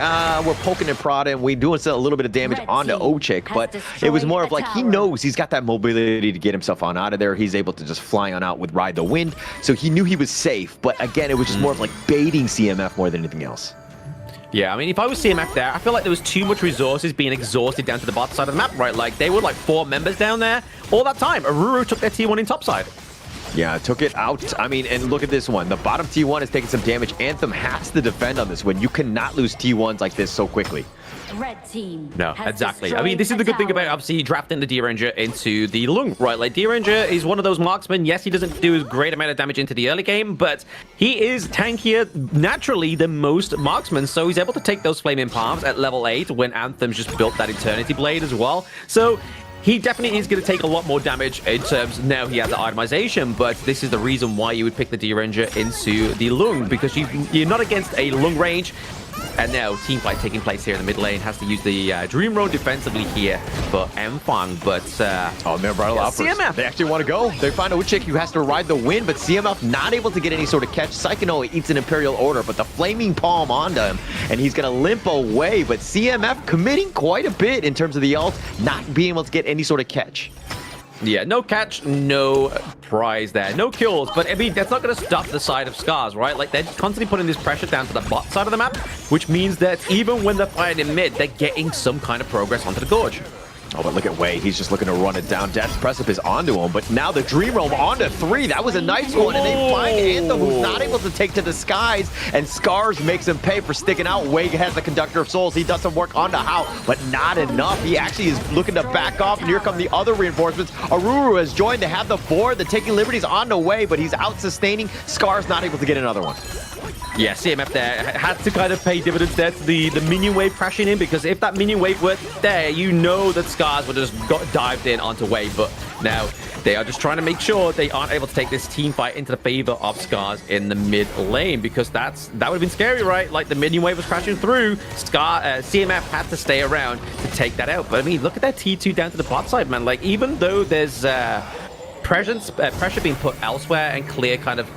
we're poking and prodding. We're doing a little bit of damage onto Ochik, but it was more of like, he knows he's got that mobility to get himself on out of there. He's able to just fly on out with Ride the Wind. So he knew he was safe. But again, it was just more of like baiting CMF more than anything else.
Yeah, I mean, if I was CMF there, I feel like there was too much resources being exhausted down to the bot side of the map, right? Like, they were like 4 members down there. All that time, Aruru took their T1 in topside.
Yeah, took it out. I mean, and look at this one. The bottom T1 is taking some damage. Anthem has to defend on this one. You cannot lose T1s like this so quickly.
Red team.
No, exactly. I mean, this is the good thing about obviously drafting the D-Ranger into the Lung, right? Like, D-Ranger is one of those marksmen. Yes, he doesn't do a great amount of damage into the early game, but he is tankier naturally than most marksmen, so he's able to take those flaming palms at level 8 when Anthem's just built that Eternity Blade as well. So he definitely is going to take a lot more damage in terms now he has the itemization, but this is the reason why you would pick the D-Ranger into the Lung, because you're not against a Lung range. And now teamfight taking place here in the mid lane, has to use the Dream Road defensively here for Mfang, but
oh, they're bridal outburst.
CMF.
They actually want to go. They find Ochik who has to ride the wind, but CMF not able to get any sort of catch. Psychonoa eats an Imperial Order, but the Flaming Palm onto him, and he's going to limp away, but CMF committing quite a bit in terms of the ult, not being able to get any sort of catch.
Yeah, no catch, no prize there. No kills, but I mean, that's not going to stop the side of Scarz, right? Like, they're constantly putting this pressure down to the bot side of the map, which means that even when they're fighting in mid, they're getting some kind of progress onto the Gorge.
Oh, but look at Wei. He's just looking to run it down. Death's Precipice onto him, but now the Dream Realm onto 3. That was a nice one, and they find Anthem, who's not able to take to the skies, and Scarz makes him pay for sticking out. Wei has the Conductor of Souls. He does some work onto Hao, but not enough. He actually is looking to back off, and here come the other reinforcements. Aruru has joined to have the board. The Taking Liberties onto Wei, but he's out-sustaining. Scarz not able to get another one.
Yeah, CMF there had to kind of pay dividends there to the minion wave crashing in, because if that minion wave were there, you know that Scarz would have just got dived in onto Wave, but now they are just trying to make sure they aren't able to take this team fight into the favor of Scarz in the mid lane, because that would have been scary, right? Like, the minion wave was crashing through, CMF had to stay around to take that out. But I mean, look at that T2 down to the bot side, man. Like, even though there's pressure being put elsewhere and clear kind of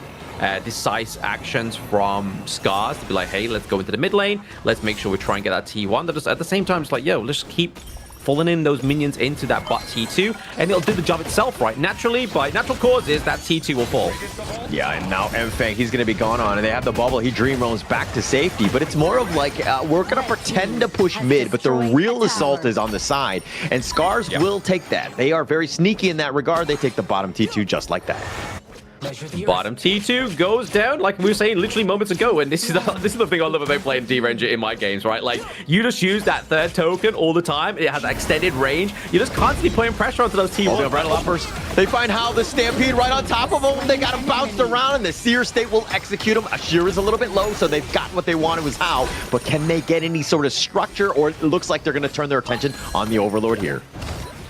decisive actions from Scarz to be like, hey, let's go into the mid lane, let's make sure we try and get that T1. They're just at the same time, it's like, yo, let's keep falling in those minions into that bot T2, and it'll do the job itself, right? Naturally, by natural causes, that T2 will fall.
Yeah, and now Mfang, he's going to be gone on, and they have the bubble. He Dream Roams back to safety, but it's more of like, we're going to pretend to push mid, but the real assault is on the side, and Scarz will take that. They are very sneaky in that regard. They take the bottom T2 just like that.
Bottom T2 goes down, like we were saying literally moments ago, and this is the thing I love about playing D-Ranger in my games, right? Like, you just use that third token all the time. It has extended range. You're just constantly putting pressure onto those T1s.
Rattle uppers. They find Hao, the Stampede, right on top of him. They got him bounced around, and the Seer State will execute him. Ashir is a little bit low, so they've got what they wanted was Hao, but can they get any sort of structure, or it looks like they're going to turn their attention on the Overlord here?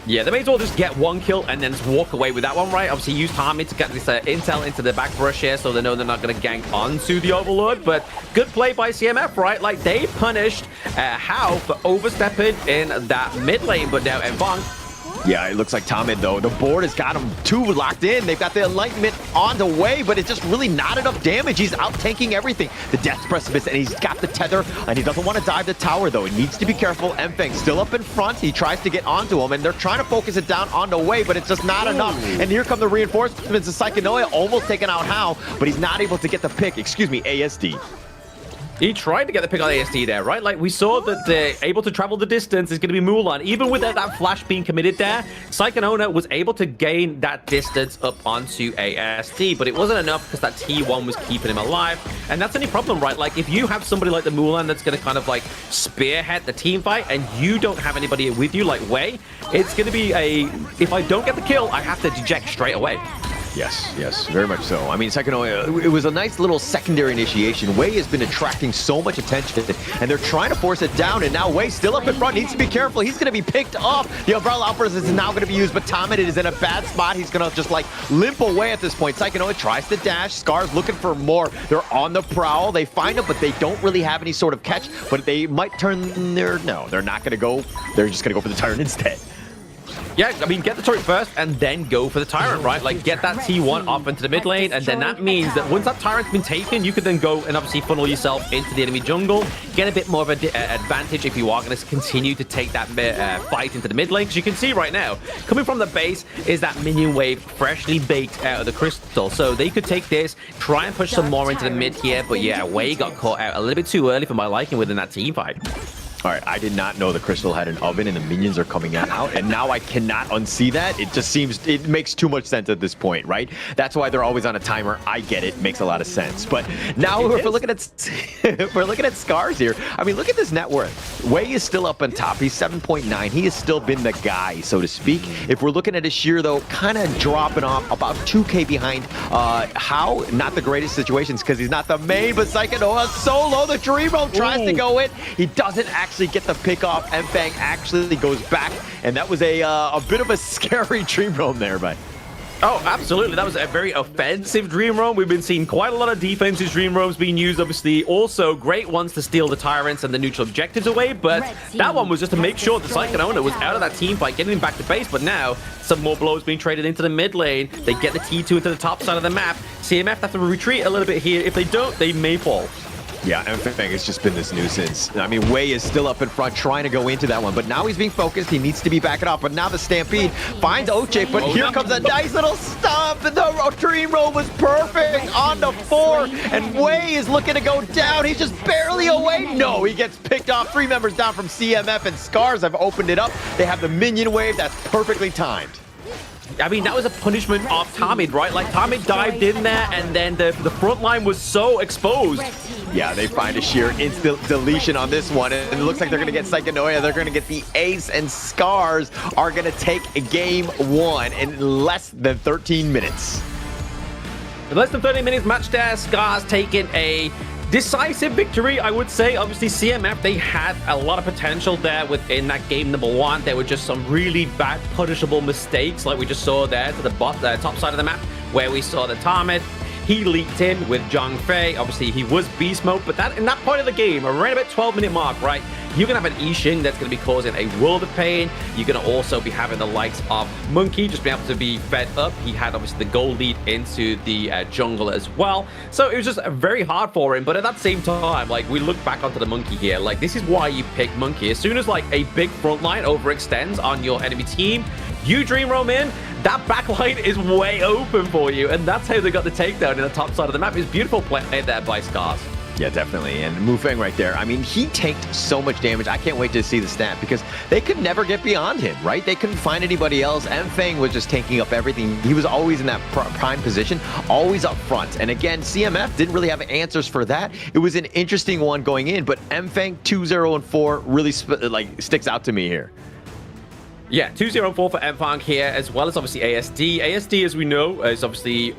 Yeah, they may as well just get one kill and then just walk away with that one, right? Obviously, use Harmony to get this intel into the back brush here, so they know they're not going to gank onto the Overlord. But good play by CMF, right? Like, they punished Hao for overstepping in that mid lane, but now Mfang
Yeah, it looks like Tomid, though. The board has got him 2 locked in. They've got the Enlightenment on the way, but it's just really not enough damage. He's out-tanking everything. The Death's Precipice, and he's got the Tether, and he doesn't want to dive the tower, though. He needs to be careful. Mfang still up in front. He tries to get onto him, and they're trying to focus it down on the way, but it's just not enough. And here come the reinforcements. The Psychonoia almost taking out How, but he's not able to get the pick. Excuse me, ASD.
He tried to get the pick on ASD there, right? Like, we saw that they're able to travel the distance is going to be Mulan. Even with that flash being committed there, Psychonoia was able to gain that distance up onto ASD, but it wasn't enough because that T1 was keeping him alive. And that's any problem, right? Like, if you have somebody like the Mulan that's going to kind of, like, spearhead the team fight, and you don't have anybody with you like Wei, it's going to be a, if I don't get the kill, I have to deject straight away.
Yes, very much so. I mean, Psychonoia, it was a nice little secondary initiation. Wei has been attracting so much attention, and they're trying to force it down, and now Wei still up in front, needs to be careful. He's going to be picked up. The Umbrella Outburst is now going to be used, but Tomid is in a bad spot. He's going to just, like, limp away at this point. Psychonoia tries to dash. Scarz looking for more. They're on the prowl. They find him, but they don't really have any sort of catch, but they might turn their... No, they're not going to go. They're just going to go for the Tyrant instead.
Yeah, I mean, get the turret first and then go for the Tyrant, right? Like, get that T1 off into the mid lane, and then that means that once that Tyrant's been taken, you could then go and obviously funnel yourself into the enemy jungle, get a bit more of an advantage if you are going to continue to take that fight into the mid lane, because you can see right now, coming from the base is that minion wave freshly baked out of the crystal, so they could take this, try and push some more into the mid here, but yeah, Wei got caught out a little bit too early for my liking within that team fight.
All right, I did not know the crystal had an oven and the minions are coming out, and now I cannot unsee that. It just seems, it makes too much sense at this point, right? That's why they're always on a timer. I get it, makes a lot of sense. But now if we're looking at Scarz here, I mean, look at this net worth. Wei is still up on top. He's 7.9. He has still been the guy, so to speak. If we're looking at his sheer, though, kind of dropping off about 2K behind. How? Not the greatest situations because he's not the main, but Psychonoia solo. The Dream Roam tries to go in. He doesn't actually get the pick off. Mfang actually goes back, and that was a bit of a scary Dream Roam there, but...
Oh, absolutely. That was a very offensive Dream Roam. We've been seeing quite a lot of defensive Dream Roams being used, obviously. Also, great ones to steal the Tyrants and the neutral objectives away, but that one was just to make sure the Psychonoia was out of that team fight, getting him back to base, but now some more blows being traded into the mid lane. They get the T2 into the top side of the map. CMF have to retreat a little bit here. If they don't, they may fall.
Yeah, Mfang has just been this nuisance. I mean, Wei is still up in front trying to go into that one, but now he's being focused. He needs to be backing up, but now the Stampede finds Oche, but here comes a nice little stomp, and the Dream Roam was perfect on the 4, and Wei is looking to go down. He's just barely away. No, he gets picked off. 3 members down from CMF, and Scarz have opened it up. They have the minion wave. That's perfectly timed.
I mean, that was a punishment of Tomid, right? Like, Tomid dived in there, and then the front line was so exposed.
Yeah, they find a sheer instant deletion on this one, and it looks like they're going to get Psychonoia. They're going to get the ace, and Scarz are going to take game 1 in less than 13 minutes.
In less than 30 minutes, match there, Scarz taking a decisive victory, I would say. Obviously, CMF, they had a lot of potential there within that game number 1. There were just some really bad, punishable mistakes, like we just saw there to the top side of the map, where we saw the Tomid. He leaked in with Zhang Fei. Obviously, he was beast mode, but that in that point of the game, around about 12-minute mark, right, you're going to have an Yixing that's going to be causing a world of pain. You're going to also be having the likes of Monkey just being able to be fed up. He had, obviously, the gold lead into the jungle as well. So it was just very hard for him. But at that same time, like, we look back onto the Monkey here. Like, this is why you pick Monkey. As soon as, like, a big front line overextends on your enemy team, you Dream Roam in, that backline is way open for you, and that's how they got the takedown in the top side of the map. It's beautiful play there by Scarz.
Yeah, definitely. And Mufeng right there, I mean, he tanked so much damage. I can't wait to see the stat because they could never get beyond him, right? They couldn't find anybody else. Mfeng was just tanking up everything. He was always in that prime position, always up front. And again, CMF didn't really have answers for that. It was an interesting one going in, but Mfeng 2-0-4 really sticks out to me here.
Yeah, 2-0-4 for Mfang here, as well as obviously ASD. ASD, as we know, is obviously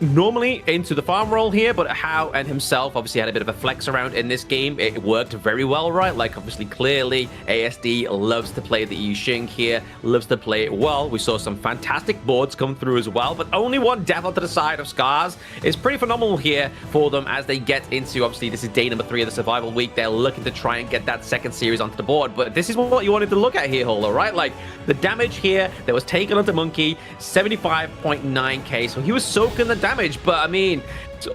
normally into the farm role here, but How and himself obviously had a bit of a flex around in this game. It worked very well, right? Like, obviously, clearly, ASD loves to play the Yixing here, loves to play it well. We saw some fantastic boards come through as well, but only one death onto the side of Scarz is pretty phenomenal here for them as they get into, obviously, this is day number 3 of the survival week. They're looking to try and get that second series onto the board, but this is what you wanted to look at here, Holo, right? Like, the damage here that was taken onto Monkey, 75.9k, so he was soaking the damage, but I mean,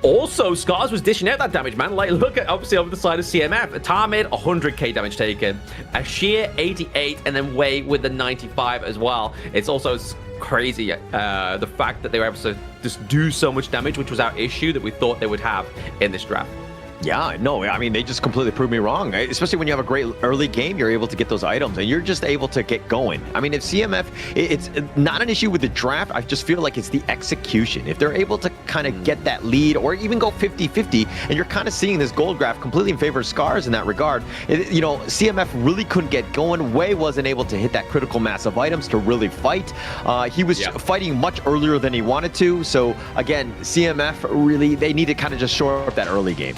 also Scarz was dishing out that damage, man. Like, look at obviously over the side of CMF, Tamid 100k damage taken, Ashir 88, and then Wei with the 95 as well. It's also crazy the fact that they were able to just do so much damage, which was our issue that we thought they would have in this draft.
Yeah, no, I mean, they just completely proved me wrong. Especially when you have a great early game, you're able to get those items, and you're just able to get going. I mean, if CMF, it's not an issue with the draft. I just feel like it's the execution. If they're able to kind of get that lead, or even go 50-50, and you're kind of seeing this gold graph completely in favor of Scarz in that regard, you know, CMF really couldn't get going. Wei wasn't able to hit that critical mass of items to really fight. He was fighting much earlier than he wanted to. So, again, CMF really, they need to kind of just shore up that early game.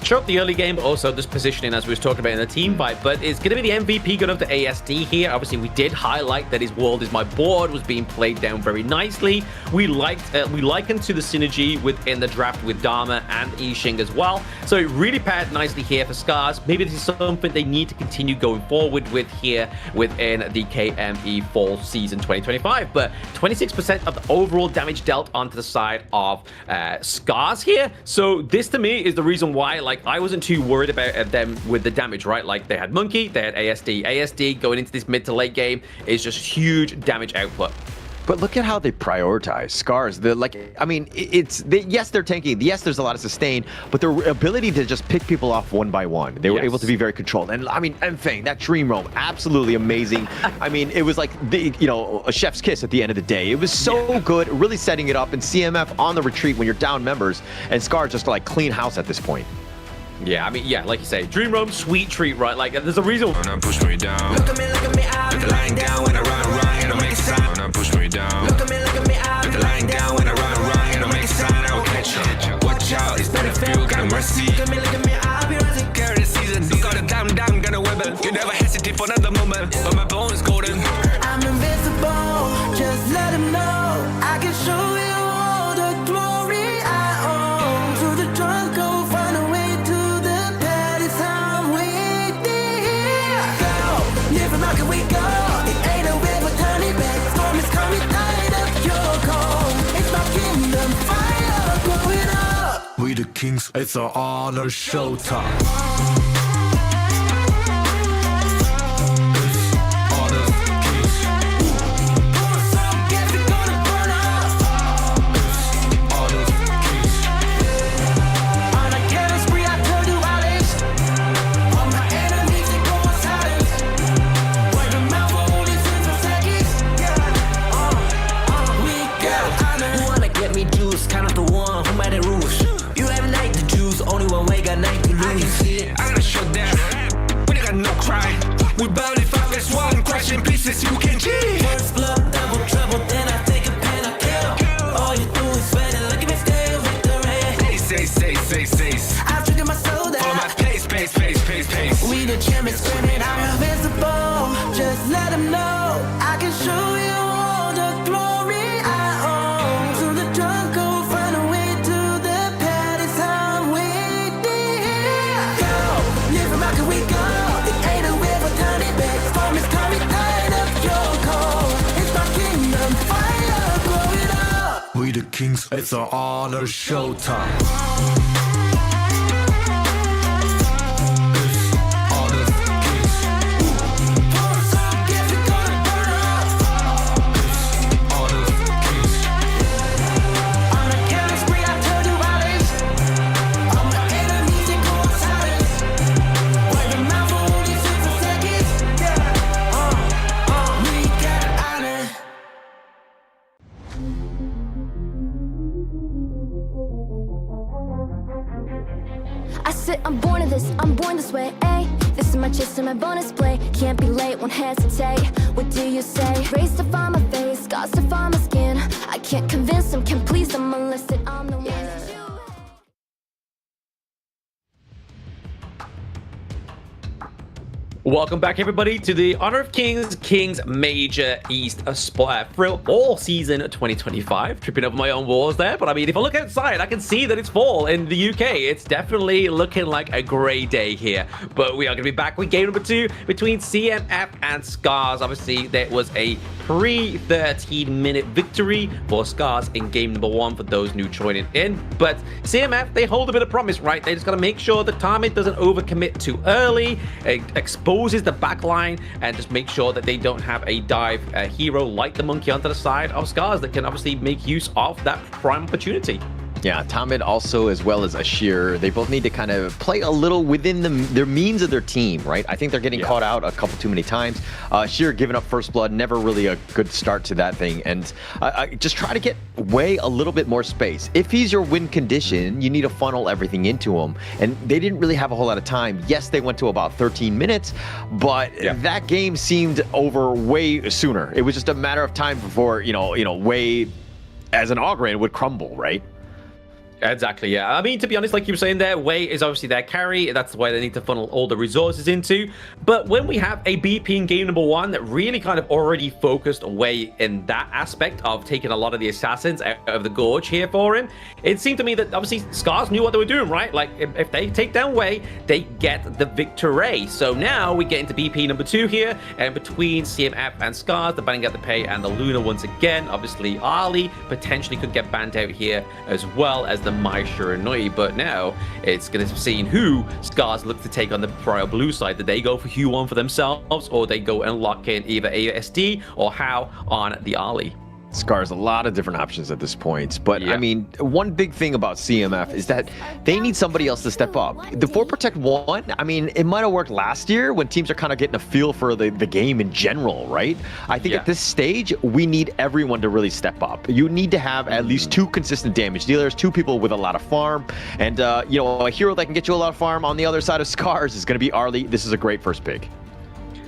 Show up the early game, but also this positioning as we was talking about in the team fight, but it's going to be the MVP going up to ASD here. Obviously, we did highlight that his World Is My Board was being played down very nicely. We likened to the synergy within the draft with Dharma and Yixing as well. So it really paired nicely here for Scarz. Maybe this is something they need to continue going forward with here within the KME Fall Season 2025. But 26% of the overall damage dealt onto the side of Scarz here. So this to me is the reason why, like, I wasn't too worried about them with the damage, right? Like, they had Monkey, they had ASD. ASD going into this mid to late game is just huge damage output.
But look at how they prioritize Scarz. I mean, yes, they're tanking. Yes, there's a lot of sustain, but their ability to just pick people off one by one, they were able to be very controlled. And I mean, Fang, that Dream Roam, absolutely amazing. I mean, it was like a chef's kiss at the end of the day. It was so good, really setting it up. And CMF on the retreat when you're down members, and Scarz just like clean house at this point.
Yeah, I mean, yeah, like you say, Dream Roam, sweet treat, right? Like, there's a reason.
Push me down. Look at me, I be lying down when I run, and I make a sign. Push me down. Look at me, I be lying down when I run, and I make a sign. I will catch you. Watch out, it's better feel, got a mercy. Look at me, I be rising. Carry the season. You got a damn, gonna wibble. You never hesitate for another moment, but my bone is golden. I'm invincible, just let him know. I can show you all the glory I own. To the drunk, go find a way to the pad. It's time we live and rock and we go. It ain't a river turning back. Storm is coming, tired of your cold. It's my kingdom, fire growing up.
We the kings, it's our honor, showtime.
We barely fuck this one, crashing pieces, you can cheat. First blood, double trouble, then I take a pen, I kill. All you do is sweat and look at me stay with the rain. Say. I've triggered my soul down. Follow my pace. We the champions screaming, I'm invincible. Just let them know, I can show you all the glory I own. To the drunk, go find a way to the pad. It's time we go. Live and rock and we go.
We the kings, it's our honor, showtime.
I'm born of this, I'm born this way, ayy. This is my chest and my bonus play. Can't be late, won't hesitate. What do you say? Race to find my face, scars to find my skin. I can't convince them, can't please them unless that I'm the one that you.
Welcome back, everybody, to the Honor of Kings Major East Split for all season 2025. Tripping over my own walls there, but I mean, if I look outside, I can see that it's fall in the UK. It's definitely looking like a grey day here, but we are going to be back with game number 2 between CMF and Scarz. Obviously, there was a pre-13-minute victory for Scarz in game number 1 for those new joining in, but CMF, they hold a bit of promise, right? They just got to make sure that Tarmit doesn't overcommit too early, exposes the back line, and just make sure that they don't have a dive hero like the monkey onto the side of Scarz that can obviously make use of that prime opportunity.
Yeah, Tamid also, as well as Ashir, they both need to kind of play a little within their means of their team, right? I think they're getting caught out a couple too many times. Ashir giving up first blood, never really a good start to that thing. And just try to get Wei a little bit more space. If he's your win condition, you need to funnel everything into him. And they didn't really have a whole lot of time. Yes, they went to about 13 minutes, but that game seemed over way sooner. It was just a matter of time before, Wei as an Ogren would crumble, right?
Exactly, yeah. I mean, to be honest, like you were saying there, Wei is obviously their carry. That's why they need to funnel all the resources into. But when we have a BP in game number 1 that really kind of already focused Wei in that aspect of taking a lot of the assassins out of the gorge here for him, it seemed to me that obviously Scarz knew what they were doing, right? Like, if they take down Wei, they get the victory. So now we get into BP number 2 here, and between CMF and Scarz, the banning out the pay and the Luna once again. Obviously, Ali potentially could get banned out here, as well as the My Shiranui, but now it's going to be seen who Scarz look to take on the Royal Blue side. Did they go for Huon for themselves, or they go and lock in either ASD or How on the Ali?
Scarz, a lot of different options at this point. But, I mean, one big thing about CMF is that they need somebody else to step up. The 4 Protect 1, I mean, it might have worked last year when teams are kind of getting a feel for the game in general, right? I think at this stage, we need everyone to really step up. You need to have at least 2 consistent damage dealers, 2 people with a lot of farm, and, a hero that can get you a lot of farm on the other side of Scarz is going to be Arlie. This is a great first pick.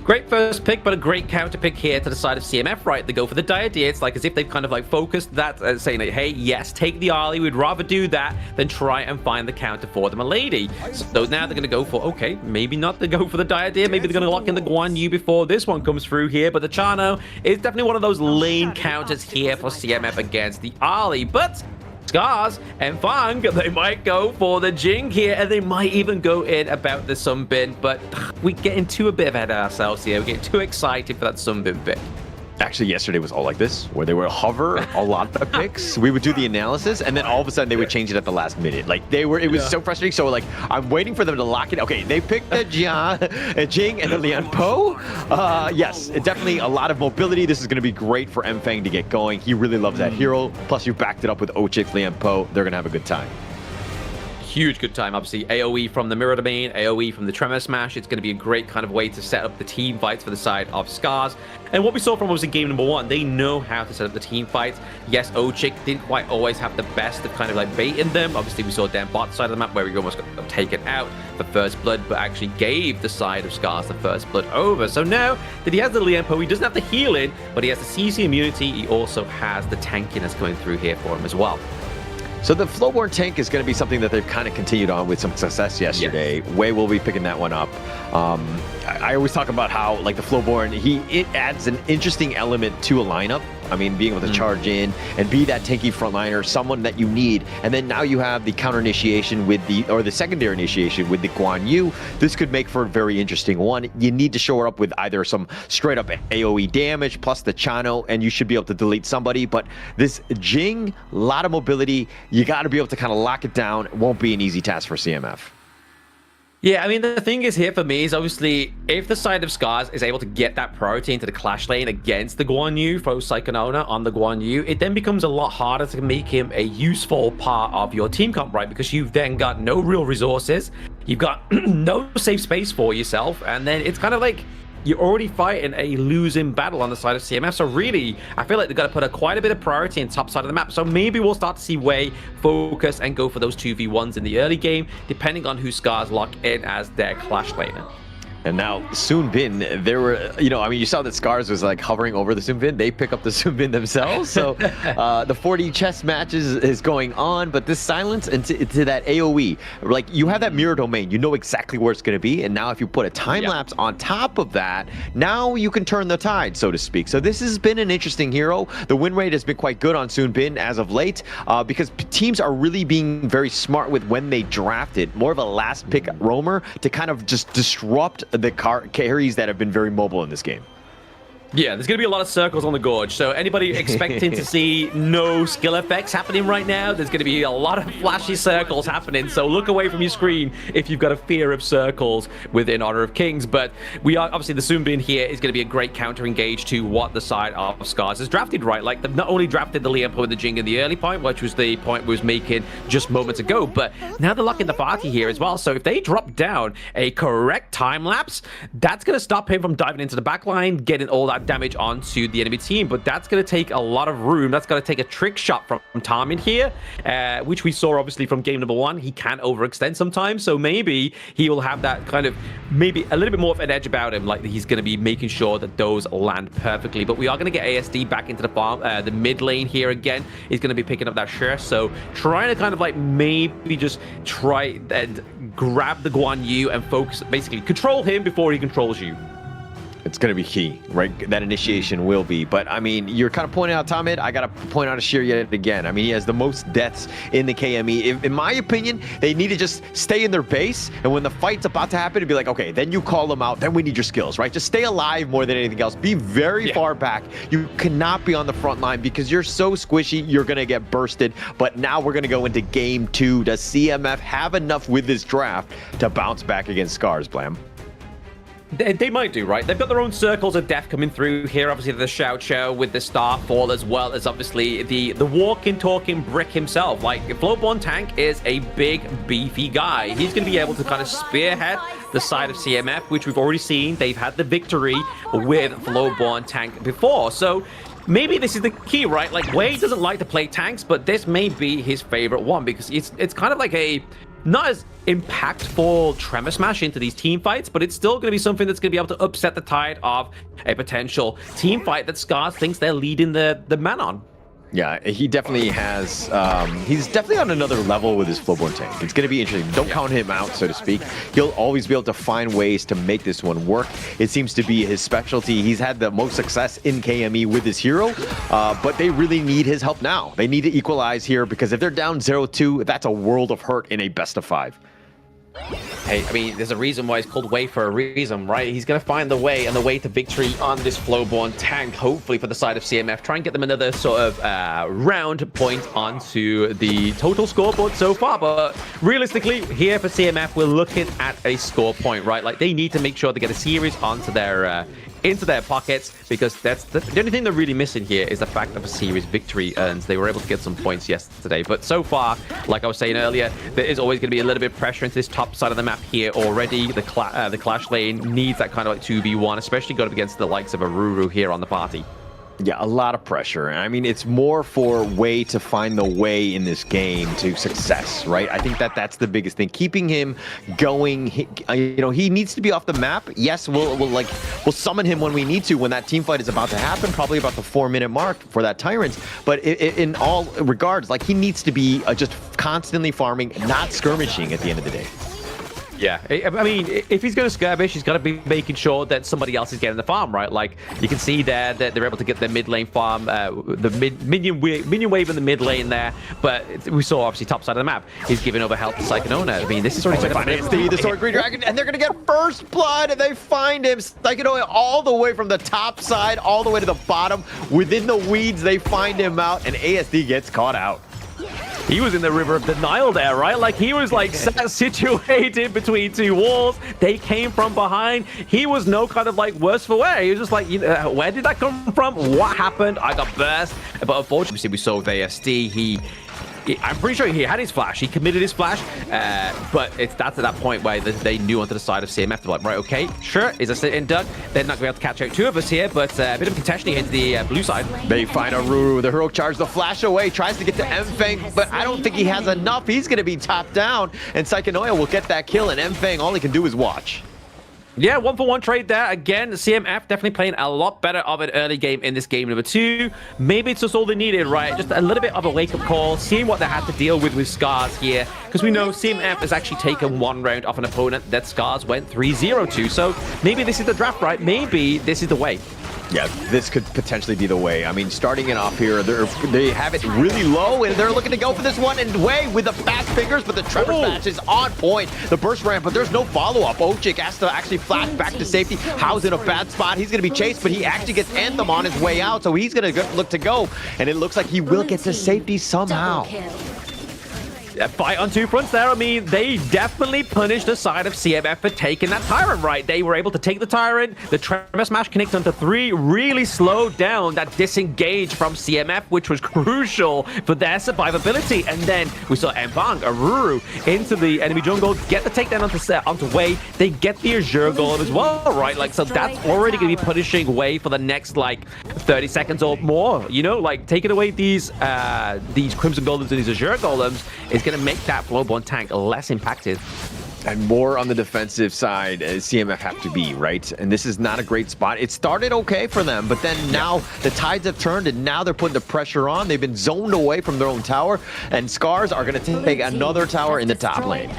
Great first pick, but a great counter pick here to the side of CMF, right? They go for the Diadea. It's like as if they've kind of like focused that, saying like, hey, yes, take the Ali. We'd rather do that than try and find the counter for the Milady. So now they're going to go for, okay, maybe not to go for the Diadea. Maybe they're going to lock in the Guan Yu before this one comes through here. But the Chano is definitely one of those lane counters here for CMF against the Ali. But Scarz and Fang, they might go for the Jing here, and they might even go in about the Sunbin, but we're getting too a bit ahead of ourselves here. We're getting too excited for that Sunbin pick.
Actually, yesterday was all like this, where they would hover a lot of picks. We would do the analysis, and then all of a sudden they would change it at the last minute. Like it was so frustrating. So like, I'm waiting for them to lock it. Okay, they picked the Jing and the Lian Po. Yes, definitely a lot of mobility. This is going to be great for Mfang to get going. He really loves that hero. Plus, you backed it up with Ochik, Lian Po. They're going to have a good time.
Huge good time. Obviously, AoE from the Mirror Domain, AoE from the Tremor Smash. It's going to be a great kind of way to set up the team fights for the side of Scarz. And what we saw from was in game number 1, they know how to set up the team fights. Yes, Ochik didn't quite always have the best of kind of like baiting them. Obviously, we saw down bot side of the map where he almost got taken out for first blood, but actually gave the side of Scarz the first blood over. So now that he has the Lianpo, he doesn't have the healing, but he has the CC immunity. He also has the tankiness going through here for him as well.
So the Flowborn tank is going to be something that they've kind of continued on with some success yesterday. Wei will be picking that one up. I always talk about how, like, the Flowborn, it adds an interesting element to a lineup. I mean, being able to charge in and be that tanky frontliner, someone that you need. And then now you have the counter initiation with the secondary initiation with the Guan Yu. This could make for a very interesting one. You need to show her up with either some straight up AoE damage plus the Chano, and you should be able to delete somebody. But this Jing, a lot of mobility. You got to be able to kind of lock it down. It won't be an easy task for CMF.
Yeah, I mean, the thing is here for me is obviously if the side of Scarz is able to get that priority into the clash lane against the Guan Yu, for Psychonona on the Guan Yu, it then becomes a lot harder to make him a useful part of your team comp, right? Because you've then got no real resources, you've got no safe space for yourself, and then it's kind of like you're already fighting a losing battle on the side of CMF. So really, I feel like they've got to put quite a bit of priority in top side of the map. So maybe we'll start to see Wei focus and go for those 2v1s in the early game, depending on who Scarz lock in as their clash laner.
And now Soon Bin, there were, I mean, you saw that Scarz was like hovering over the Soon Bin. They pick up the Soon Bin themselves. So the 40 chess matches is going on, but this silence into that AoE, like you have that mirror domain, you know exactly where it's going to be. And now if you put a time lapse on top of that, now you can turn the tide, so to speak. So this has been an interesting hero. The win rate has been quite good on Soon Bin as of late because teams are really being very smart with when they draft it. More of a last pick roamer to kind of just disrupt the carries that have been very mobile in this game.
Yeah, there's going to be a lot of circles on the gorge, so anybody expecting to see no skill effects happening right now, there's going to be a lot of flashy circles happening, so look away from your screen if you've got a fear of circles within Honor of Kings. But we are, obviously, the Soon Bin here is going to be a great counter-engage to what the side of Scarz has drafted, right? Like, they've not only drafted the Liempo and the Jing in the early point, which was the point we was making just moments ago, but now they're locking the party here as well, so if they drop down a correct time lapse, that's going to stop him from diving into the backline, getting all that damage onto the enemy team. But that's going to take a lot of room. That's going to take a trick shot from Tarmin here, which we saw obviously from game number 1. He can overextend sometimes, so maybe he will have that kind of maybe a little bit more of an edge about him, like he's going to be making sure that those land perfectly. But we are going to get ASD back into the farm, the mid lane here again. He's going to be picking up that share, so trying to kind of like maybe just try and grab the Guan Yu and focus, basically control him before he controls you.
It's going to be key, right? That initiation will be. But, I mean, you're kind of pointing out Tamid. I got to point out Ashir yet again. I mean, he has the most deaths in the KME. In my opinion, they need to just stay in their base. And when the fight's about to happen, it'd be like, okay, then you call them out. Then we need your skills, right? Just stay alive more than anything else. Be very far back. You cannot be on the front line because you're so squishy, you're going to get bursted. But now we're going to go into game 2. Does CMF have enough with this draft to bounce back against Scarz, Blam?
They might do, right? They've got their own circles of death coming through here. Obviously, the Xiao Qiao with the Starfall, as well as obviously the walking, talking brick himself. Like, Flowborn Tank is a big, beefy guy. He's going to be able to kind of spearhead the side of CMF, which we've already seen. They've had the victory with Flowborn Tank before. So maybe this is the key, right? Like, Wade doesn't like to play tanks, but this may be his favorite one because it's kind of like a not as impactful Tremor Smash into these team fights, but it's still going to be something that's going to be able to upset the tide of a potential team fight that Scarz thinks they're leading the man on.
Yeah, he definitely has, he's definitely on another level with his Flowborn Tank. It's going to be interesting. Don't count him out, so to speak. He'll always be able to find ways to make this one work. It seems to be his specialty. He's had the most success in KME with his hero, but they really need his help now. They need to equalize here because if they're down 0-2, that's a world of hurt in a best of 5.
Hey, I mean, there's a reason why it's called Way for a reason, right? He's going to find the way and the way to victory on this Flowborn Tank, hopefully for the side of CMF. Try and get them another sort of round point onto the total scoreboard so far. But realistically, here for CMF, we're looking at a score point, right? Like, they need to make sure they get a series onto their into their pockets, because that's the only thing they're really missing here is the fact of a series victory earns. They were able to get some points yesterday, but so far, like I was saying earlier, there is always going to be a little bit of pressure into this top side of the map here already. The Clash lane needs that kind of like 2v1, especially going up against the likes of Aruru here on the party.
Yeah, a lot of pressure. I mean, it's more for Wei to find the way in this game to success, right? I think that's the biggest thing. Keeping him going, he needs to be off the map. Yes, we'll summon him when we need to, when that team fight is about to happen, probably about the 4-minute mark for that Tyrant. But in all regards, like, he needs to be just constantly farming, not skirmishing at the end of the day.
Yeah, I mean, if he's going to skirmish, he's got to be making sure that somebody else is getting the farm, right? Like, you can see there that they're able to get their mid lane farm, the minion wave in the mid lane there. But we saw, obviously, top side of the map, he's giving over health to Psychonona. I mean, this is already
the Sword Green Dragon, and they're going to get first blood, and they find him. Psychonona all the way from the top side, all the way to the bottom. Within the weeds, they find him out, and ASD gets caught out.
He was in the River of the Nile there, right? Like, he was like situated between two walls. They came from behind. He was no kind of like worse for wear. He was just like, where did that come from? What happened? I got burst. But unfortunately, we saw with ASD, I'm pretty sure he had his flash. He committed his flash, but that's at that point where they knew onto the side of CMF. They're like, right, okay, sure, is a sit-in duck. They're not going to be able to catch out two of us here, but a bit of contention here into the blue side.
They find Aruru. The hero charges the flash away, tries to get to M-Fang, but I don't think he has enough. He's going to be top down, and Psychonoia will get that kill, and M-Fang, all he can do is watch.
Yeah, 1-for-1 trade there. Again, CMF definitely playing a lot better of an early game in this game number 2. Maybe it's just all they needed, right? Just a little bit of a wake-up call, seeing what they had to deal with Scarz here. Because we know CMF has actually taken 1 round off an opponent that Scarz went 3-0 to. So maybe this is the draft, right? Maybe this is the way.
Yeah, this could potentially be the way. I mean, starting it off here, they have it really low, and they're looking to go for this one, and Way with the fast fingers, but the Trevor Smash is on point. The burst ramp, but there's no follow-up. Ochik has to actually flash back to safety. How's in a bad spot. He's going to be chased, but he actually gets Anthem on his way out, so he's going to look to go, and it looks like he will get to safety somehow.
A fight on 2 fronts there. I mean, they definitely punished the side of CMF for taking that Tyrant, right? They were able to take the Tyrant. The Tremor Smash connects onto 3, really slowed down that disengage from CMF, which was crucial for their survivability. And then we saw Mfang, Aruru, into the enemy jungle, get the takedown onto Wei. They get the Azure Golem as well, right? Like, so that's already going to be punishing Wei for the next, like, 30 seconds or more. You know, like, taking away these Crimson Golems and these Azure Golems is going to make that Flowborn tank less impacted.
And more on the defensive side, as CMF have to be, right? And this is not a great spot. It started okay for them, but then now the tides have turned, and now they're putting the pressure on. They've been zoned away from their own tower, and Scarz are going to take another tower in the top lane.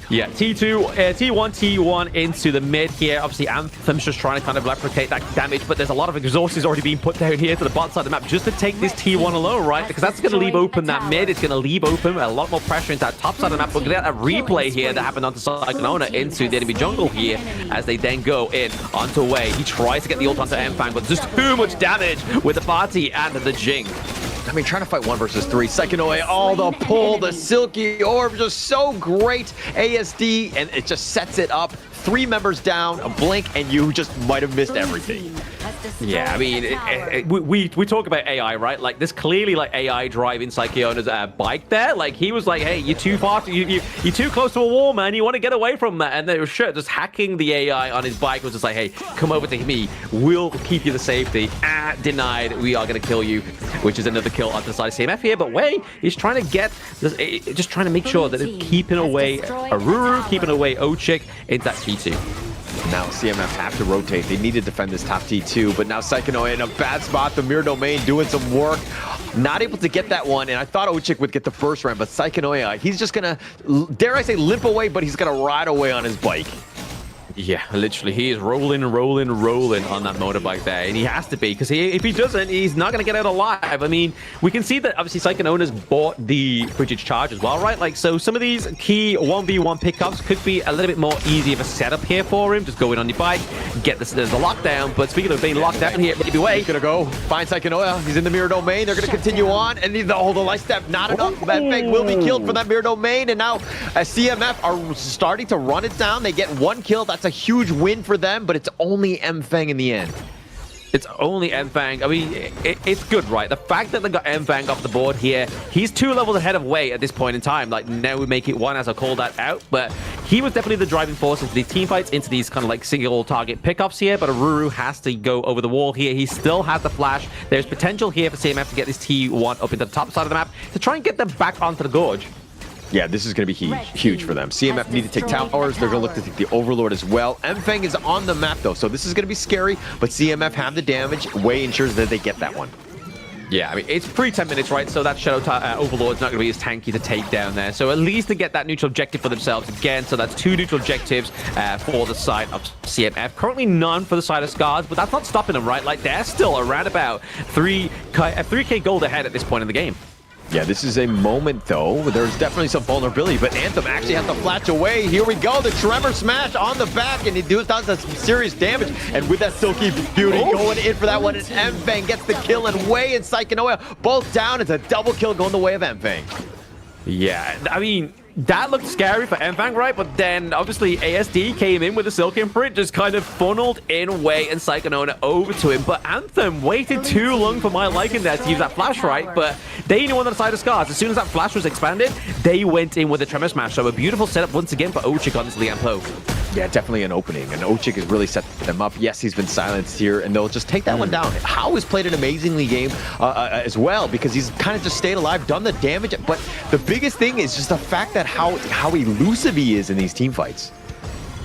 Yeah, T2, T1 into the mid here. Obviously, Anthem's just trying to kind of replicate that damage, but there's a lot of exhaustions already being put down here to the bottom side of the map just to take this T1 alone, right? Because that's going to leave open that mid. It's going to leave open a lot more pressure into that top side of the map. We're going to get a replay here that happened onto Cyclona into the enemy jungle here as they then go in onto Wei. He tries to get the ult onto Mfang, but just too much damage with the party and the Jing.
I mean, trying to fight 1 versus 3. Second away, all the pull, the Silky Orb, just so great. ASD, and it just sets it up. 3 members down, a blink, and you just might have missed everything.
Yeah, I mean, we talk about AI, right? Like, there's clearly, like, AI driving Psychona's bike there. Like, he was like, hey, you're too far, you're too close to a wall, man. You want to get away from that. And they were sure just hacking the AI on his bike was just like, hey, come over to me. We'll keep you the safety. Denied. We are going to kill you, which is another kill on the side of CMF here. But Wei is trying to get, just trying to make sure that they're keeping away Aruru, keeping away Ochik into that T2.
Now CMF have to rotate. They need to defend this top T2, but now Psychonoia in a bad spot. The Mirror Domain doing some work. Not able to get that one, and I thought Ochik would get the first round, but Psychonoia, he's just gonna, dare I say, limp away, but he's gonna ride away on his bike.
Yeah, literally, he is rolling on that motorbike there, and he has to be, because if he doesn't, he's not going to get out alive. I mean, we can see that, obviously, Psychonona's bought the Frigid Charge as well, right? Like, so some of these key 1v1 pickups could be a little bit more easy of a setup here for him. Just go in on your bike, get there's the lockdown, but speaking of being locked down here, maybe Wei.
He's going to go find Psychonoia. He's in the Mirror Domain. They're going to continue on, and the light step, not enough. That Fang will be killed from that Mirror Domain, and now CMF are starting to run it down. They get 1 kill. That's a huge win for them, but it's only Mfang in the end.
It's only Mfang. I mean, it's good, right? The fact that they got Mfang off the board here, he's 2 levels ahead of Wei at this point in time. Like, now we make it 1 as I call that out, but he was definitely the driving force into these team fights, into these kind of like single target pickups here, but Aruru has to go over the wall here. He still has the flash. There's potential here for CMF to get this T1 up into the top side of the map to try and get them back onto the gorge.
Yeah, this is going to be huge for them. CMF need to take towers. They're going to look to take the Overlord as well. Mfang is on the map, though, so this is going to be scary, but CMF have the damage. Wei ensures that they get that one.
Yeah, I mean, it's pre-10 minutes, right? So that Shadow Overlord's not going to be as tanky to take down there. So at least to get that neutral objective for themselves again. So that's 2 neutral objectives for the side of CMF. Currently none for the side of Scarz, but that's not stopping them, right? Like, they're still around about 3K gold ahead at this point in the game.
Yeah, this is a moment, though. There's definitely some vulnerability, but Anthem actually has to flash away. Here we go. The Tremor Smash on the back, and he does some serious damage. And with that Silky Beauty going in for that one, and Mfang gets the kill, and Wei and Psychonoia both down. It's a double kill going the way of Mfang.
Yeah, I mean, that looked scary for Mfang, right? But then, obviously, ASD came in with a Silk Imprint, just kind of funneled in Wei and Psychonoia over to him. But Anthem waited too long for my liking there to use that flash, right? But they knew on the side of Scarz. As soon as that flash was expanded, they went in with a Tremor Smash. So a beautiful setup once again for Ochik onto the Ampo.
Yeah, definitely an opening, and Ochik has really set them up. Yes, he's been silenced here, and they'll just take that one down. How has played an amazingly game as well, because he's kind of just stayed alive, done the damage, but the biggest thing is just the fact that how elusive he is in these team fights.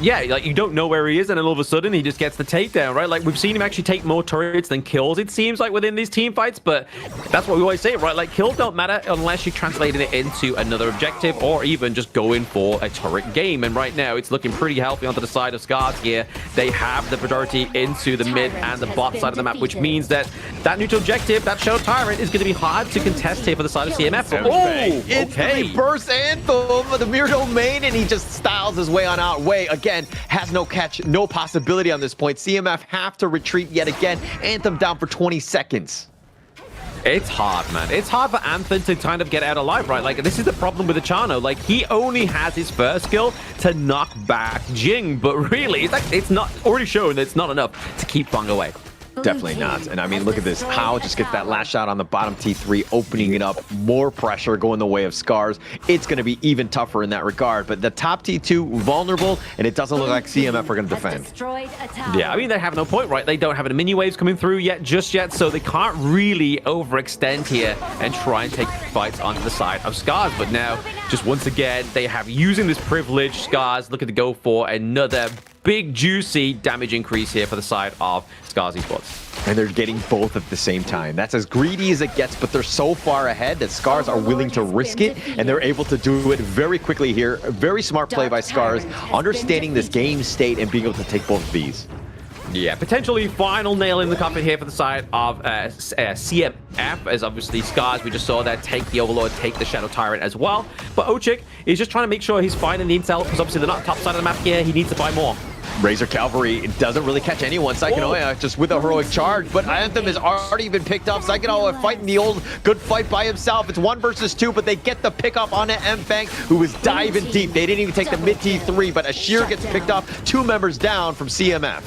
yeah, like you don't know where he is, and then all of a sudden he just gets the takedown, right? Like we've seen him actually take more turrets than kills, it seems like, within these team fights, but that's what we always say, right? Like kills don't matter unless you translated it into another objective or even just going for a turret game. And right now it's looking pretty healthy onto the side of Scarz here. They have the majority into the mid and the bot side of the map, which means that that neutral objective, that Shadow Tyrant, is going to be hard to contest here for the side of CMF.
Instantly bursts Anthem, the mirror domain, and he just styles his way on out. Way again, has no catch, no possibility on this point. CMF have to retreat yet again. Anthem down for 20 seconds.
It's hard, man. It's hard for Anthem to kind of get out alive, right? Like, this is the problem with the Chano. Like, he only has his first skill to knock back Jing, but really, it's like, it's not already shown that it's not enough to keep Fang away.
Definitely not. And I mean, look at this. How just gets that last shot on the bottom T3, opening it up. More pressure going the way of Scarz. It's going to be even tougher in that regard. But the top T2 vulnerable, and it doesn't look like CMF are going to defend.
Yeah, I mean, they have no point, right? They don't have any mini waves coming through just yet, so they can't really overextend here and try and take fights onto the side of Scarz. But now, just once again, they have using this privilege. Scarz looking to go for another big, juicy damage increase here for the side of Scarz Esports.
And they're getting both at the same time. That's as greedy as it gets, but they're so far ahead that Scarz are willing to risk it, and they're able to do it very quickly here. A very smart play by Scarz, understanding this game state and being able to take both of these.
Yeah, potentially final nail in the coffin here for the side of CMF, as obviously Scarz, we just saw that take the Overlord, take the Shadow Tyrant as well. But Ochik is just trying to make sure he's finding the intel, because obviously they're not top side of the map here. He needs to buy more.
Razor Cavalry doesn't really catch anyone. Psychonoia just with a heroic charge, but Anthem has already been picked up. Psychonoia fighting the old good fight by himself. It's 1 versus 2, but they get the pick up on Mfang, who was diving deep. They didn't even take the mid T3, but Ashir gets picked up. 2 members down from CMF.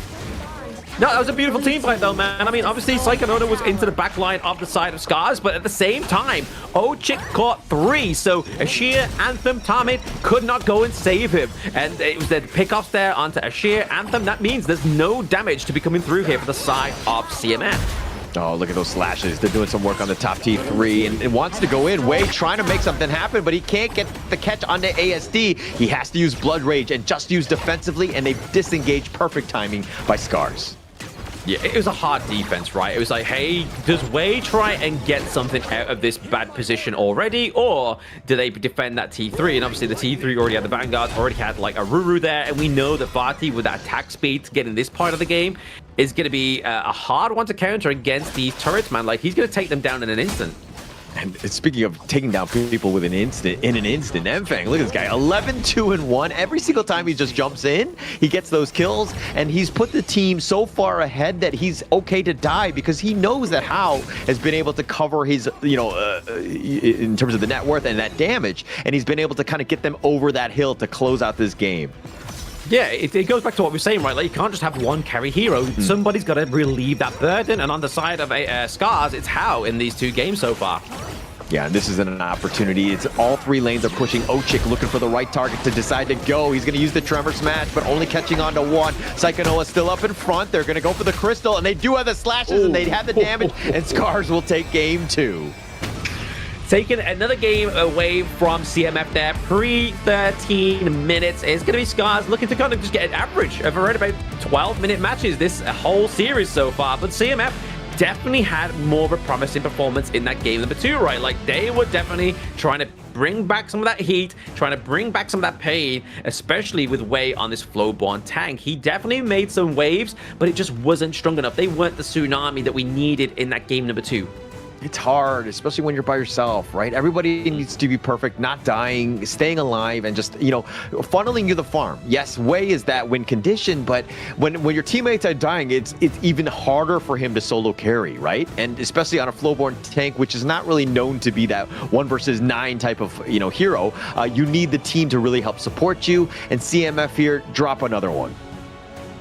No, that was a beautiful team fight, though, man. I mean, obviously, Psychonoia was into the back line of the side of Scarz, but at the same time, Ochik caught 3, so Ashir, Anthem, Tamid could not go and save him. And it was the pickups there onto Ashir, Anthem. That means there's no damage to be coming through here for the side of CMF.
Oh, look at those slashes. They're doing some work on the top T3 and wants to go in. Wei trying to make something happen, but he can't get the catch onto ASD. He has to use Blood Rage and just use defensively, and they disengage. Perfect timing by Scarz.
Yeah, it was a hard defense, right? It was like, hey, does Wei try and get something out of this bad position already, or do they defend that T3? And obviously the T3 already had the Vanguards, already had like a Ruru there, and we know that Vati with that attack speed to get in this part of the game is going to be a hard one to counter against these turrets, man. Like, he's going to take them down in an instant.
And speaking of taking down people with an instant, Mfang, look at this guy, 11-2-1. Every single time he just jumps in, he gets those kills, and he's put the team so far ahead that he's okay to die because he knows that Hao has been able to cover his, in terms of the net worth and that damage, and he's been able to kind of get them over that hill to close out this game.
Yeah, it goes back to what we were saying, right? Like, you can't just have one carry hero. Somebody's got to relieve that burden, and on the side of Scarz, it's Hao in these 2 games so far.
Yeah, and this is an opportunity. It's all 3 lanes are pushing. Ochik looking for the right target to decide to go. He's going to use the Tremor Smash, but only catching on to 1. Psychonoia still up in front. They're going to go for the Crystal, and they do have the slashes, and they have the damage, and Scarz will take game 2.
Taking another game away from CMF there, pre-13 minutes. It's going to be Scarz looking to kind of just get an average of around about 12-minute matches this whole series so far. But CMF definitely had more of a promising performance in that game number 2, right? Like, they were definitely trying to bring back some of that heat, trying to bring back some of that pain, especially with Wei on this Flowborn tank. He definitely made some waves, but it just wasn't strong enough. They weren't the tsunami that we needed in that game number 2.
It's hard, especially when you're by yourself, right? Everybody needs to be perfect, not dying, staying alive, and just, funneling you the farm. Yes, Wei is that win condition, but when your teammates are dying, it's even harder for him to solo carry, right? And especially on a Flowborn tank, which is not really known to be that 1 versus 9 type of, hero, you need the team to really help support you, and CMF here, drop another one.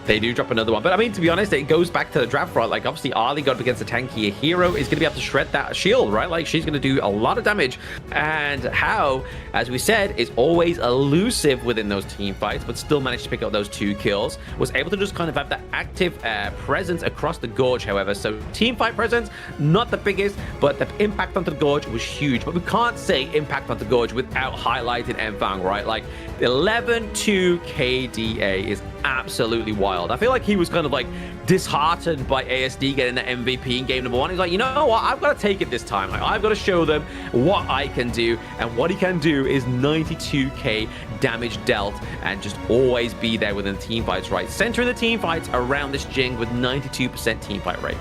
They do drop another one. But I mean, to be honest, it goes back to the draft, right? Like, obviously, Ali got up against a tankier hero is going to be able to shred that shield, right? Like, she's going to do a lot of damage. And How, as we said, is always elusive within those team fights, but still managed to pick up those 2 kills. Was able to just kind of have that active presence across the gorge, however. So, team fight presence, not the biggest, but the impact onto the gorge was huge. But we can't say impact onto the gorge without highlighting Enfang, right? Like, 11-2 KDA is absolutely wild. I feel like he was kind of like disheartened by ASD getting the MVP in game number 1. He's like, you know what? I've got to take it this time. Like, I've got to show them what I can do. And what he can do is 92k damage dealt and just always be there within the team fights, right? Centering the team fights around this Jing with 92% team fight rate.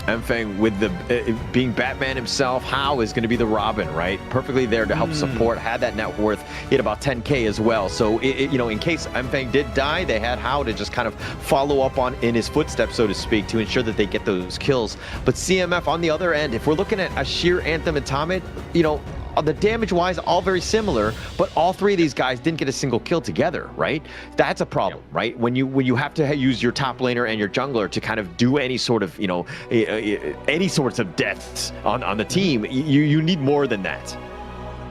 Enfang with the being Batman himself, How is going to be the Robin, right? Perfectly there to help support. Had that net worth hit about 10k as well. So you know, in case Enfang did die, they had How to just kind of follow up on in his footsteps, so to speak, to ensure that they get those kills. But CMF on the other end, if we're looking at Ashir, Anthem, and Tomit, you know, the damage-wise, all very similar, but all 3 of these guys didn't get a single kill together, right? That's a problem, right? When you have to use your top laner and your jungler to kind of do any sort of, you know, any sorts of deaths on the team, you need more than that.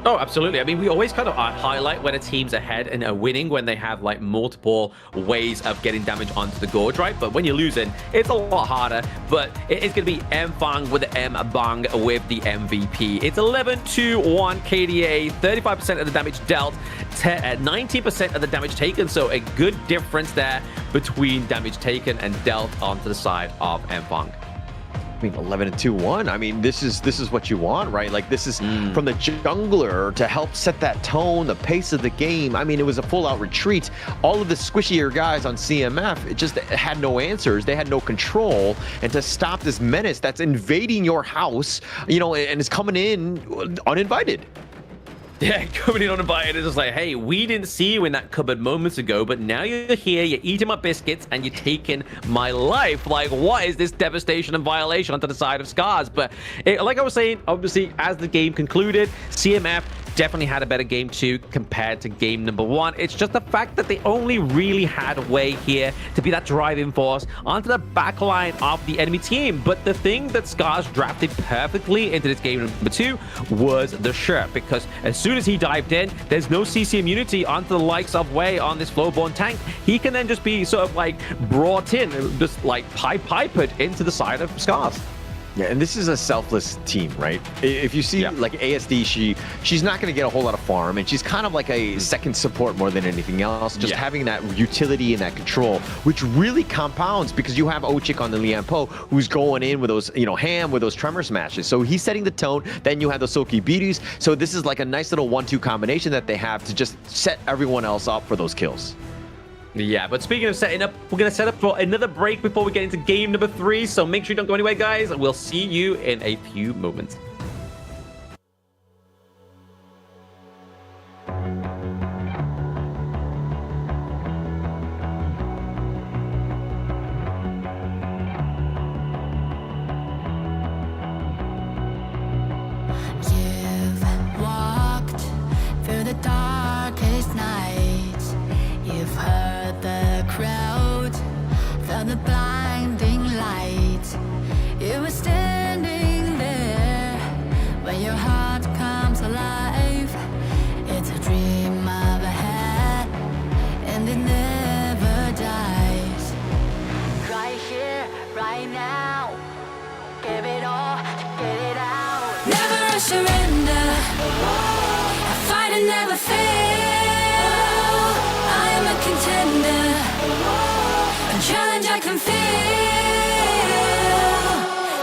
Oh, absolutely. I mean, we always kind of highlight when a team's ahead and are winning when they have like multiple ways of getting damage onto the gorge, right? But when you're losing, it's a lot harder. But it's going to be Enfang with the M-Bang with the MVP. It's 11-2-1 KDA, 35% of the damage dealt, 19% of the damage taken. So a good difference there between damage taken and dealt onto the side of Enfang.
I mean, 11-2-1. I mean, this is what you want, right? Like, this is from the jungler to help set that tone, the pace of the game. I mean, it was a full-out retreat. All of the squishier guys on CMF, it just had no answers. They had no control. And to stop this menace that's invading your house, you know, and is coming in uninvited.
Yeah, coming in on a bite, it's just like, hey, we didn't see you in that cupboard moments ago, but now you're here, you're eating my biscuits, and you're taking my life. Like, what is this devastation and violation onto the side of Scarz? But like I was saying, obviously, as the game concluded, CMF definitely had a better game 2 compared to game number 1. It's just the fact that they only really had a way here to be that driving force onto the back line of the enemy team. But the thing that Scarz drafted perfectly into this game number 2 was the shirt, because as soon as he dived in, there's no CC immunity onto the likes of Wei on this Flowborn tank. He can then just be sort of like brought in, just like pipered into the side of Scarz.
Yeah, and this is a selfless team, right? If you see like ASD, she's not going to get a whole lot of farm, and she's kind of like a second support more than anything else. Just having that utility and that control, which really compounds because you have Ochik on the Lianpo, who's going in with those, you know, Ham with those tremor smashes. So he's setting the tone. Then you have the Soki Beauties. So this is like a nice little 1-2 combination that they have to just set everyone else up for those kills.
Yeah, but speaking of setting up, we're going to set up for another break before we get into game number 3. So make sure you don't go anywhere, guys. We'll see you in a few moments.
You've walked through the darkest nights. You've heard the crowd, felt the blinding light. You were standing there when your heart comes alive. It's a dream of a hat, and it never dies. Right here, right now, give it all, get it out. Never a surrender, I fight and never fail. I am a contender, a challenge I can feel.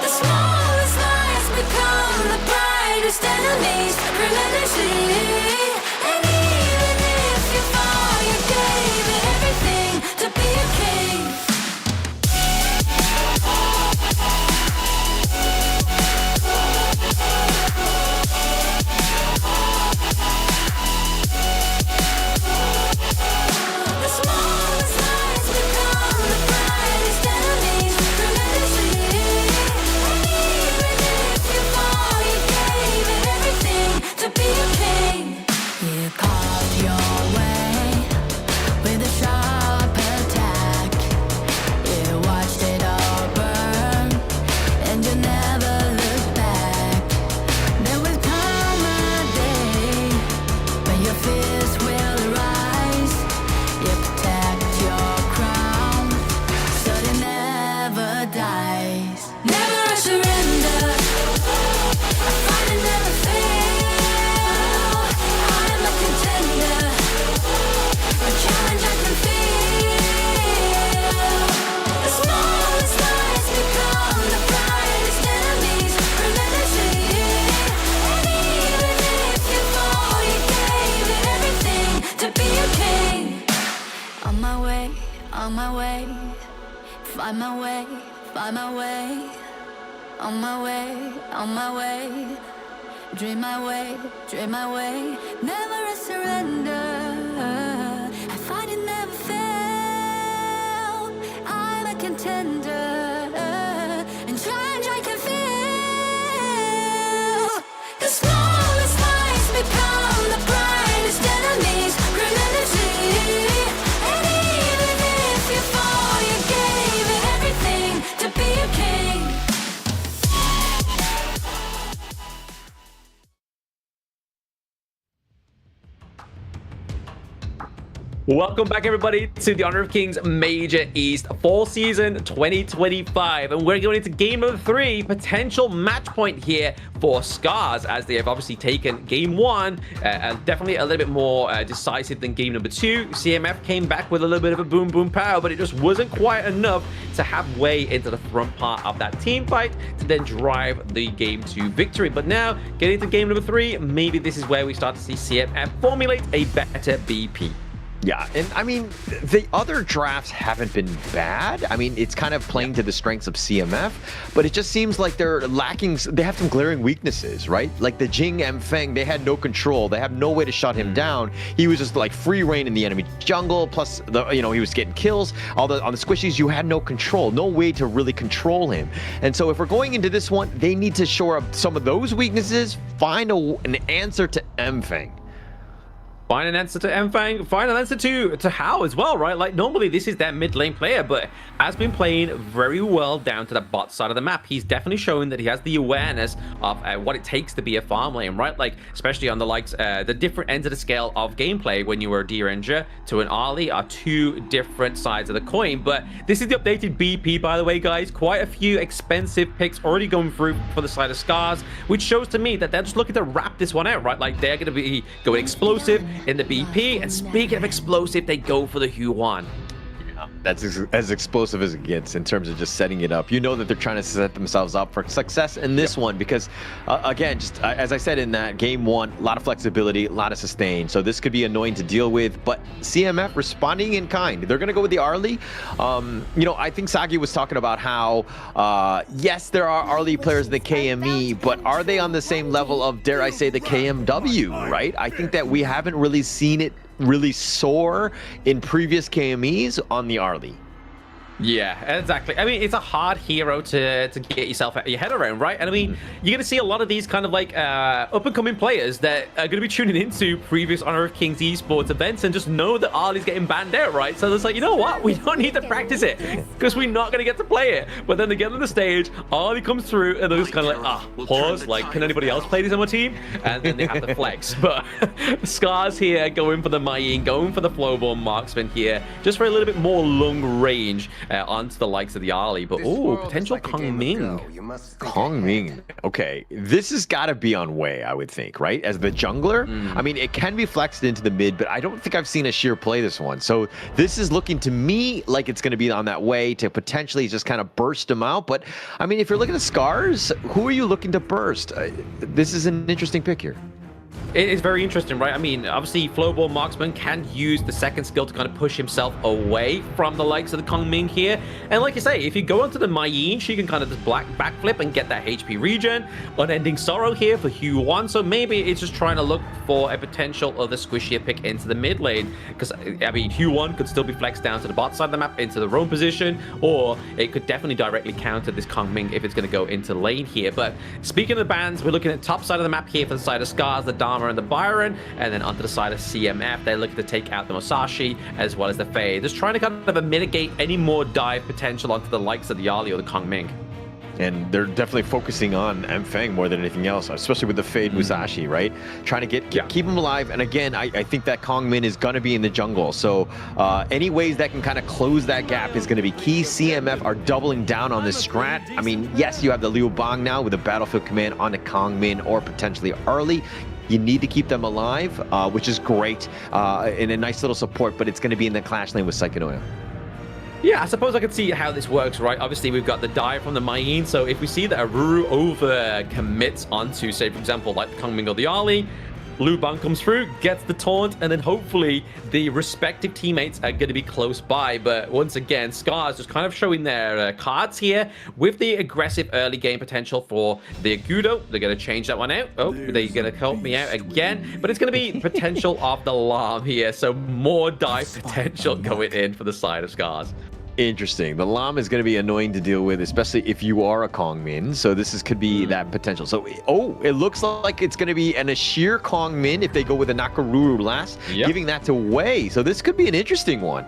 The smallest lies become the brightest enemies, relentlessly. And even if you fall, you gave it everything to be a king. The smallest lies become the brightest enemies, relentlessly. And even if you fall, you gave it everything to be a king. find my way, find my way. On my way, on my way. Dream my way, dream my way. Never a surrender. I find it never fail. I'm a contender. And try can feel. The smallest lies become the brightest enemies. Remember see. And even if you fall, you gave it everything to be a king.
Welcome back, everybody, to the Honor of Kings Major East Fall Season 2025. And we're going into game number 3, potential match point here for Scarz, as they have obviously taken game 1, definitely a little bit more decisive than game number 2. CMF came back with a little bit of a boom boom power, but it just wasn't quite enough to have way into the front part of that team fight to then drive the game to victory. But now, getting into game number 3, maybe this is where we start to see CMF formulate a better BP.
Yeah, and I mean, the other drafts haven't been bad. I mean, it's kind of playing to the strengths of CMF, but it just seems like they're lacking, they have some glaring weaknesses, right? Like the Jing and Feng, they had no control. They have no way to shut him down. He was just like free reign in the enemy jungle, plus, he was getting kills. On the squishies, you had no control, no way to really control him. And so if we're going into this one, they need to shore up some of those weaknesses, find an answer to M-Feng.
Find an answer to M-Fang, find an answer to Hao as well, right? Like, normally this is their mid lane player, but has been playing very well down to the bot side of the map. He's definitely showing that he has the awareness of what it takes to be a farm lane, right? Like, especially on the likes, the different ends of the scale of gameplay when you were a D-Ranger to an Arlie are two different sides of the coin. But this is the updated BP, by the way, guys. Quite a few expensive picks already going through for the side of Scarz, which shows to me that they're just looking to wrap this one out, right? Like, they're going to be going explosive in the BP, and speaking of explosive, they go for the Huan.
That's as explosive as it gets in terms of just setting it up. You know that they're trying to set themselves up for success in this one because, again, just as I said in that game 1, a lot of flexibility, a lot of sustain. So this could be annoying to deal with, but CMF responding in kind. They're going to go with the Arlie. I think Sagi was talking about how, yes, there are Arlie players in the KME, but are they on the same level of, dare I say, the KMW, right? I think that we haven't really seen it really soar in previous KMEs on the Arlie.
Yeah, exactly. I mean, it's a hard hero to get yourself your head around, right? And I mean, you're going to see a lot of these kind of like up-and-coming players that are going to be tuning into previous Honor of Kings esports events and just know that Arlie's getting banned out, right? So it's like, you know what? We don't need to practice it because we're not going to get to play it. But then they get on the stage, Arlie comes through, and they're just kind of like, pause, like, can anybody else play this on my team? And then they have to flex. But Scarz here going for the Mayin, going for the Flowborn Marksman here, just for a little bit more long range. Onto the likes of the Arlie, but potential Kong Ming.
Kong Ming. Okay, this has got to be on Wei, I would think, right? As the jungler, I mean, it can be flexed into the mid, but I don't think I've seen a sheer play this one. So this is looking to me like it's going to be on that Wei to potentially just kind of burst him out. But I mean, if you're looking at Scarz, who are you looking to burst? This is an interesting pick here.
It is very interesting, right? I mean, obviously, Flowborn Marksman can use the second skill to kind of push himself away from the likes of the Kong Ming here. And like you say, if you go onto the Mayin, she can kind of just backflip and get that HP regen. Unending Sorrow here for Huan. So maybe it's just trying to look for a potential other squishier pick into the mid lane. Because, I mean, Huan could still be flexed down to the bot side of the map into the roam position. Or it could definitely directly counter this Kong Ming if it's going to go into lane here. But speaking of the bans, we're looking at top side of the map here for the side of Scarz, the Dharma, and the Byron, and then onto the side of CMF, they're looking to take out the Musashi as well as the Faye. Just trying to kind of mitigate any more dive potential onto the likes of the Arlie or the Kong Ming.
And they're definitely focusing on M-Feng more than anything else, especially with the Fade Musashi, right? Trying to keep him alive. And again, I think that Kong Min is going to be in the jungle. So any ways that can kind of close that gap is going to be key. CMF are doubling down on this strat. I mean, yes, you have the Liu Bang now with a battlefield command on the Kong Min or potentially Arlie. You need to keep them alive, which is great, and a nice little support, but it's going to be in the clash lane with Psychonoia.
Yeah, I suppose I could see how this works, right? Obviously, we've got the dive from the Mayin, so if we see that Aruru over commits onto, say, for example, like the Kong Ming or the Arlie, Luban comes through, gets the taunt, and then hopefully the respective teammates are going to be close by. But once again, Scarz just kind of showing their cards here with the aggressive early game potential for the Agudo. They're going to change that one out. Oh, they're going to help me out again. But it's going to be potential of the Lam here. So more dive potential going in for the side of Scarz.
Interesting. The Lam is going to be annoying to deal with, especially if you are a Kong Min. So this could be that potential. So, it looks like it's going to be an Ashir Kong Min if they go with a Nakaruru last, giving that to Wei. So this could be an interesting one.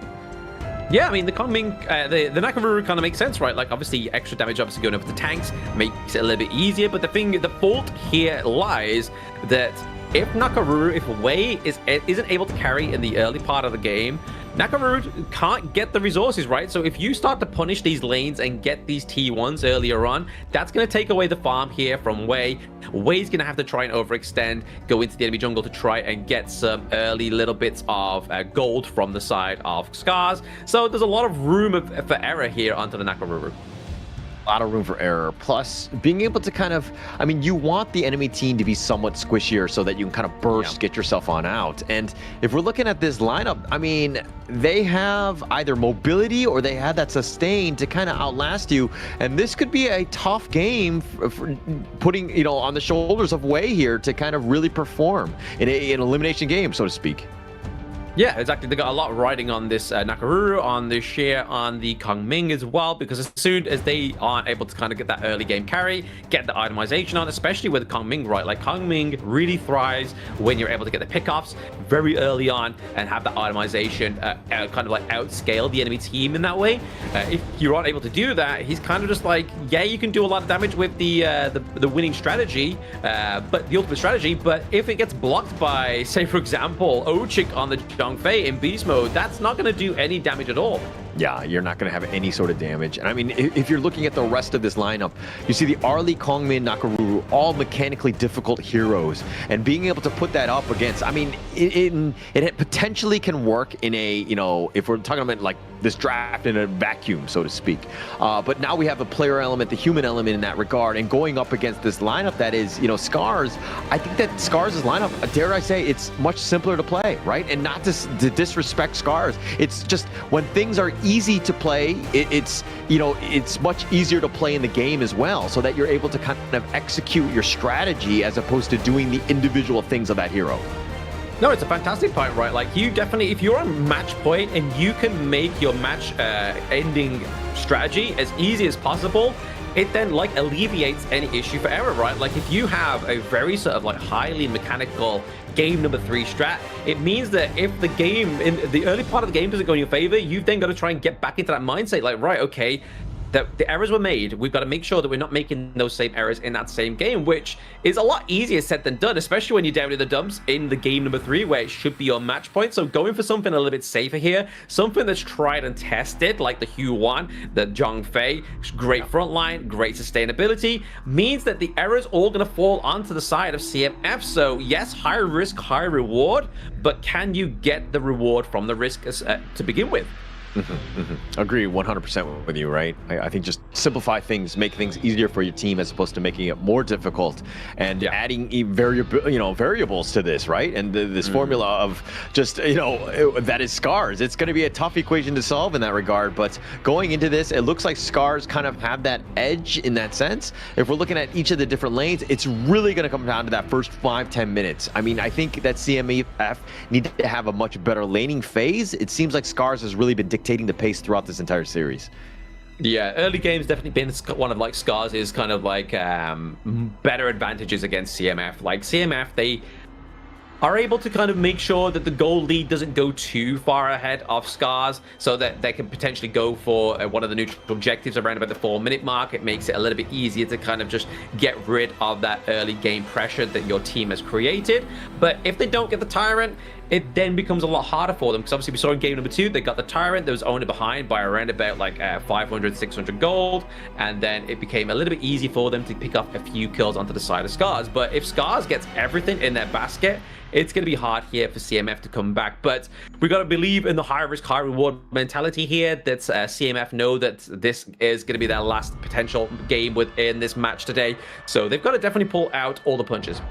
Yeah, I mean, the Kong Ming, the Nakamura kind of makes sense, right? Like, obviously, extra damage, obviously, going over the tanks makes it a little bit easier. But the fault here lies that if Nakamura, if Wei isn't able to carry in the early part of the game, Nakamura can't get the resources, right? So if you start to punish these lanes and get these T1s earlier on, that's going to take away the farm here from Wei. Wei's going to have to try and overextend, go into the enemy jungle to try and get some early little bits of gold from the side of Scarz. So there's a lot of room for error here onto the Nakamura.
A lot of room for error. Plus, being able to kind of, I mean, you want the enemy team to be somewhat squishier so that you can kind of burst, get yourself on out. And if we're looking at this lineup, I mean, they have either mobility or they have that sustain to kind of outlast you. And this could be a tough game for putting, you know, on the shoulders of Wei here to kind of really perform in an elimination game, so to speak.
Yeah, exactly. They got a lot riding on this Nakaruru, on the Sheer, on the Kong Ming as well, because as soon as they aren't able to kind of get that early game carry, get the itemization on, especially with Kong Ming, right? Like, Kong Ming really thrives when you're able to get the pickoffs very early on and have that itemization kind of like outscale the enemy team in that way. If you aren't able to do that, he's kind of just like, yeah, you can do a lot of damage with the winning strategy, but the ultimate strategy, but if it gets blocked by, say, for example, Ochik on the Zhongfei in beast mode, that's not going to do any damage at all.
Yeah, you're not going to have any sort of damage. And I mean, if you're looking at the rest of this lineup, you see the Arlie, Kongmin, Nakaruru, all mechanically difficult heroes. And being able to put that up against, I mean, it potentially can work in a, you know, if we're talking about like this draft in a vacuum, so to speak. But now we have the player element, the human element in that regard, and going up against this lineup that is, you know, Scarz. I think that Scarz's lineup, dare I say, it's much simpler to play, right? And not to disrespect Scarz. It's just when things are easy to play, it's, you know, it's much easier to play in the game as well, so that you're able to kind of execute your strategy as opposed to doing the individual things of that hero.
No, it's a fantastic point, right? Like, you definitely, if you're on match point and you can make your match ending strategy as easy as possible, it then like alleviates any issue for error, right? Like, if you have a very sort of like highly mechanical game number 3 strat, it means that if the game in the early part of the game doesn't go in your favor, you've then got to try and get back into that mindset, like, right, okay, that the errors were made, we've got to make sure that we're not making those same errors in that same game, which is a lot easier said than done, especially when you're down in the dumps in the game number 3 where it should be your match point. So going for something a little bit safer here, something that's tried and tested, like the Q1, the Zhongfei, great front line, great sustainability, means that the errors all going to fall onto the side of CMF. So yes, high risk, high reward, but can you get the reward from the risk to begin with?
Agree 100% with you, right? I think just simplify things, make things easier for your team as opposed to making it more difficult, and adding variables to this, right? And this formula of just, you know, that is Scarz. It's going to be a tough equation to solve in that regard, but going into this, it looks like Scarz kind of have that edge in that sense. If we're looking at each of the different lanes, it's really going to come down to that first 5-10 minutes. I mean, I think that CMEF need to have a much better laning phase. It seems like Scarz has really been dictating the pace throughout this entire series.
Yeah, early game's definitely been one of like Scarz's kind of like better advantages against CMF. Like, CMF, they are able to kind of make sure that the gold lead doesn't go too far ahead of Scarz, so that they can potentially go for one of the neutral objectives around about the 4-minute mark. It makes it a little bit easier to kind of just get rid of that early game pressure that your team has created. But if they don't get the Tyrant, it then becomes a lot harder for them, because obviously we saw in game number 2, they got the Tyrant that was only behind by around about like 500, 600 gold, and then it became a little bit easy for them to pick up a few kills onto the side of Scarz. But if Scarz gets everything in their basket, it's going to be hard here for CMF to come back. But we got to believe in the high risk, high reward mentality here, that CMF know that this is going to be their last potential game within this match today. So they've got to definitely pull out all the punches.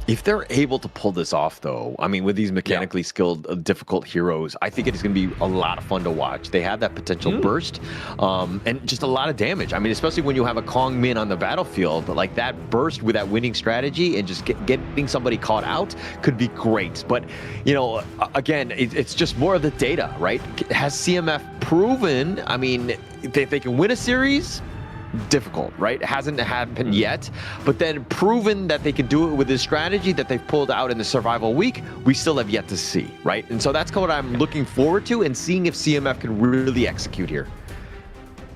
If they're able to pull this off, though, I mean, with these mechanically skilled, difficult heroes, I think it is going to be a lot of fun to watch. They have that potential burst and just a lot of damage. I mean, especially when you have a Kong Min on the battlefield, but like that burst with that winning strategy and just getting somebody caught out could be great. But, you know, again, it's just more of the data, right? Has CMF proven, I mean, they can win a series? Difficult, right? It hasn't happened yet, but then proven that they can do it with this strategy that they've pulled out in the survival week, we still have yet to see, right? And so that's what I'm looking forward to and seeing if CMF can really execute here.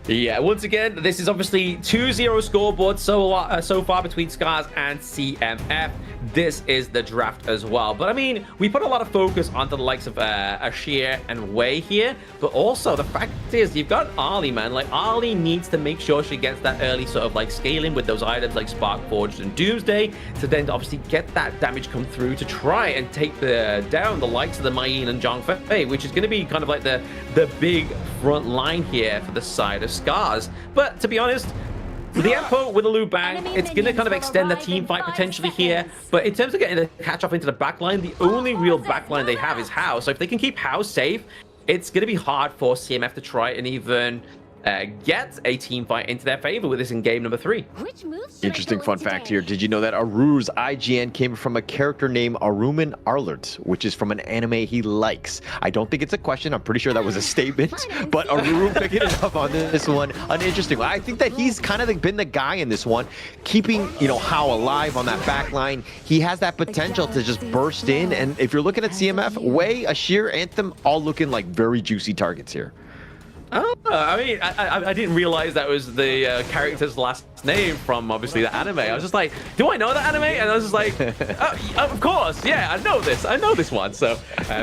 Yeah, once again, this is obviously 2-0 scoreboard so far between Scarz and CMF. This is the draft as well. But I mean, we put a lot of focus onto the likes of Ashir and Wei here, but also the fact is you've got Ali, man. Like, Ali needs to make sure she gets that early sort of like scaling with those items like Spark Forged and Doomsday to then obviously get that damage come through to try and take down the likes of the Mayin and Zhang Fei, which is going to be kind of like the big front line here for the side of Scarz. But to be honest, the Empo with a Lu Bang, it's going to kind of extend the team fight potentially here. But in terms of getting the catch off into the backline, the only real backline they have is Hao. So if they can keep Hao safe, it's going to be hard for CMF to try and even get a team fight into their favor with this in game number 3.
Interesting fun fact here. Did you know that Aru's IGN came from a character named Aruman Arlert, which is from an anime he likes? I don't think it's a question. I'm pretty sure that was a statement, but Aru picking it up on this one. An interesting one. I think that he's kind of been the guy in this one, keeping, you know, Hao alive on that back line. He has that potential to just burst in. And if you're looking at CMF, Wei, Ashir, Anthem, all looking like very juicy targets here.
Oh, I mean, I didn't realize that was the character's last name from obviously the anime. I was just like, do I know that anime? And I was just like, oh, of course, yeah, I know this one. So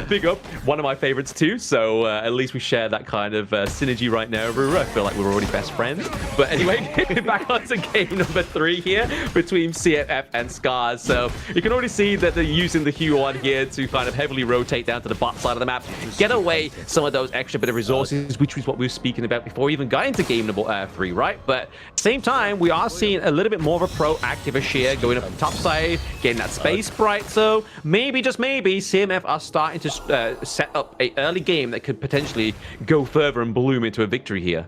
big up, one of my favorites too. So at least we share that kind of synergy right now. I feel like we're already best friends. But anyway, back on to game number 3 here between CMF and Scarz. So you can already see that they're using the Huon here to kind of heavily rotate down to the bot side of the map, get away some of those extra bit of resources, which was what we were speaking about before we even got into game number 3, right? But same time, we are seeing a little bit more of a proactive Ashir going up the top side, getting that space sprite. So maybe, just maybe, CMF are starting to set up an early game that could potentially go further and bloom into a victory here.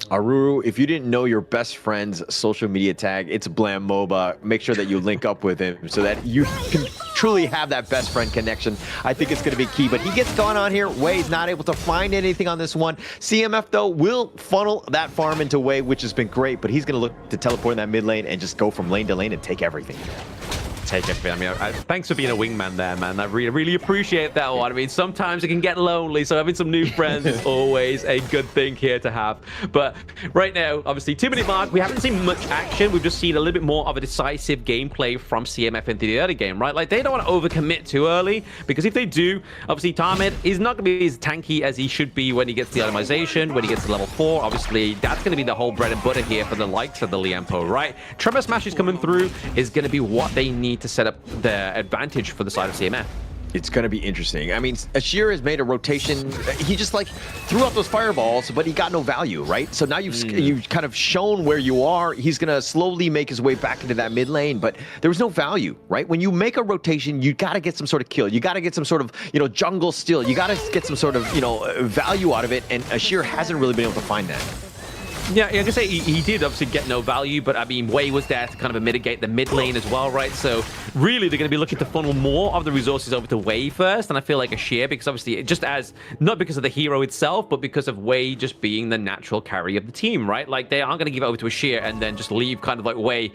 Aru, if you didn't know your best friend's social media tag, it's Blam MOBA. Make sure that you link up with him so that you can truly have that best friend connection. I think it's going to be key, but he gets gone on here. Wei's not able to find anything on this one. CMF, though, will funnel that farm into Wei, which has been great, but he's going to look to teleport in that mid lane and just go from lane to lane and take everything.
Take everything. I mean, thanks for being a wingman there, man. I really appreciate that one. I mean, sometimes it can get lonely, so having some new friends is always a good thing here to have. But right now, obviously, 2-minute mark, we haven't seen much action. We've just seen a little bit more of a decisive gameplay from CMF into the early game, right? Like, they don't want to overcommit too early, because if they do, obviously, Tarmid is not going to be as tanky as he should be when he gets the itemization, when he gets to level 4. Obviously, that's going to be the whole bread and butter here for the likes of the Liempo, right? Tremor Smash is coming through, is going to be what they need to set up the advantage for the side of CMF.
It's going to be interesting. I mean, Ashir has made a rotation. He just like threw out those fireballs, but he got no value, right? So now you've kind of shown where you are. He's going to slowly make his way back into that mid lane, but there was no value, right? When you make a rotation, you got to get some sort of kill. You got to get some sort of, you know, jungle steal. You got to get some sort of, you know, value out of it, and Ashir hasn't really been able to find that.
Yeah, I can say he did obviously get no value, but I mean, Wei was there to kind of mitigate the mid lane as well, right? So really, they're going to be looking to funnel more of the resources over to Wei first, and I feel like Ashir, because obviously, just as, not because of the hero itself, but because of Wei just being the natural carry of the team, right? Like, they aren't going to give it over to Ashir and then just leave kind of like Wei,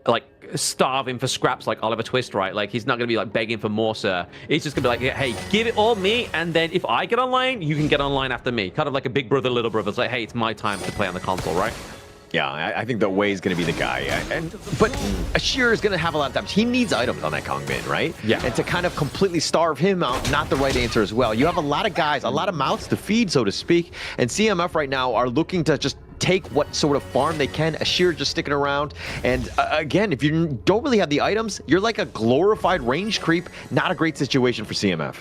like, starving for scraps like Oliver Twist, right? Like, he's not going to be like begging for more, sir. He's just going to be like, hey, give it all me, and then if I get online, you can get online after me. Kind of like a big brother, little brother. It's like, hey, it's my time to play on the console, right?
Yeah, I think that Wei is going to be the guy. But Ashir is going to have a lot of times. He needs items on that Kong Min, right?
Yeah.
And to kind of completely starve him out, not the right answer as well. You have a lot of guys, a lot of mouths to feed, so to speak. And CMF right now are looking to just take what sort of farm they can. Ashir just sticking around. And again, if you don't really have the items, you're like a glorified range creep. Not a great situation for CMF.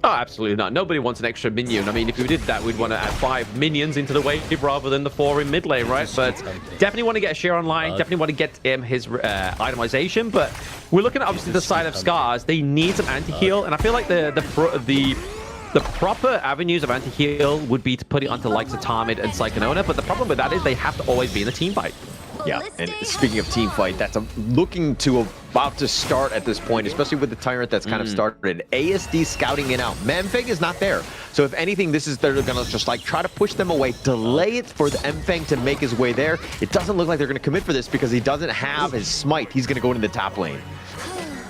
Oh, absolutely not. Nobody wants an extra minion. I mean, if we did that, we'd want to add 5 minions into the wave rather than the 4 in mid lane, right? But definitely want to get a share online. Definitely want to get him his itemization. But we're looking at obviously the side of Scarz. They need some anti-heal, and I feel like the proper avenues of anti-heal would be to put it onto likes of Tarmid and Psychonona. But the problem with that is they have to always be in a team fight.
Yeah, and speaking of team fight, that's about to start at this point, especially with the Tyrant that's kind of started. ASD scouting it out. Mfang is not there. So if anything, they're going to just like try to push them away, delay it for the Mfang to make his way there. It doesn't look like they're going to commit for this because he doesn't have his smite. He's going to go into the top lane.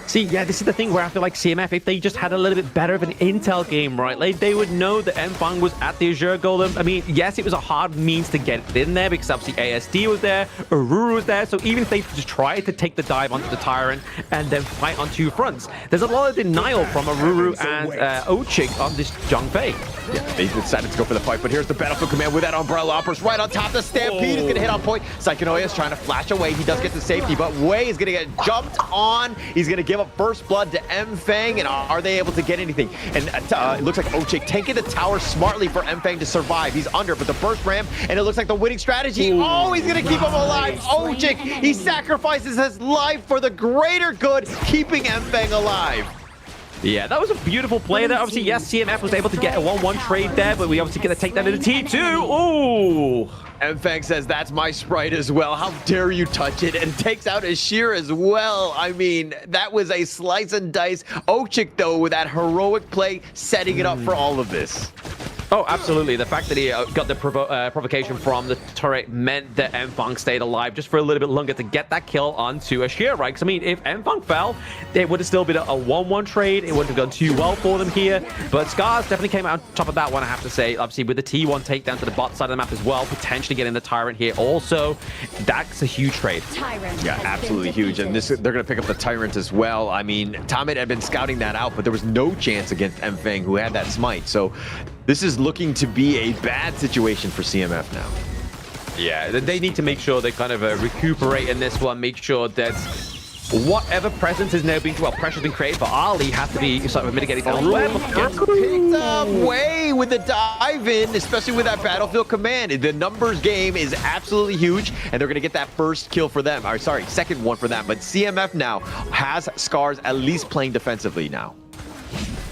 See, yeah, this is the thing where I feel like CMF, if they just had a little bit better of an intel game, right, like they would know that Mfang was at the Azure Golem. I mean, yes, it was a hard means to get it in there because obviously ASD was there, Ururu was there, so even if they just tried to take the dive onto the Tyrant and then fight on 2 fronts, there's a lot of denial from Ururu and Ochik on this Zhongfei.
Yeah, they decided to go for the fight, but here's the Battlefield Command with that Umbrella Uppers right on top. The Stampede is going to hit on point. Psychonoia is trying to flash away. He does get the safety, but Wei is going to get jumped on. He's going to give up first blood to Mfang, and are they able to get anything? And it looks like Ochik tanking the tower smartly for Mfang to survive. He's under, but the burst ram, and it looks like the winning strategy. Oh, he's going to keep him alive. Ochik, he sacrifices his life for the greater good, keeping Mfang alive.
Yeah, that was a beautiful play there. Obviously, yes, CMF was able to get a 1-1 trade there, but we obviously get to take that into T2. Ooh!
Mfang says, that's my sprite as well. How dare you touch it? And takes out Ashir as well. I mean, that was a slice and dice. Ochik, though, with that heroic play, setting it up for all of this.
Oh, absolutely. The fact that he got the provocation from the turret meant that Mfang stayed alive just for a little bit longer to get that kill onto Ashir, right? Because, I mean, if Mfang fell, it would have still been a 1-1 trade. It wouldn't have gone too well for them here. But Scarz definitely came out on top of that one, I have to say. Obviously, with the T1 takedown to the bot side of the map as well, potentially getting the Tyrant here also. That's a huge trade.
Yeah, absolutely huge. And they're going to pick up the Tyrant as well. I mean, Tarmid had been scouting that out, but there was no chance against Mfang, who had that smite. So this is looking to be a bad situation for CMF now.
Yeah, they need to make sure they kind of recuperate in this one, make sure that whatever presence is now being, well, pressure's been created for Ali has to be sort of mitigated elsewhere.
Gets picked up way with the dive in, especially with that Battlefield Command. The numbers game is absolutely huge, and they're going to get that first kill for them. Or sorry, second one for them. But CMF now has Scarz at least playing defensively now.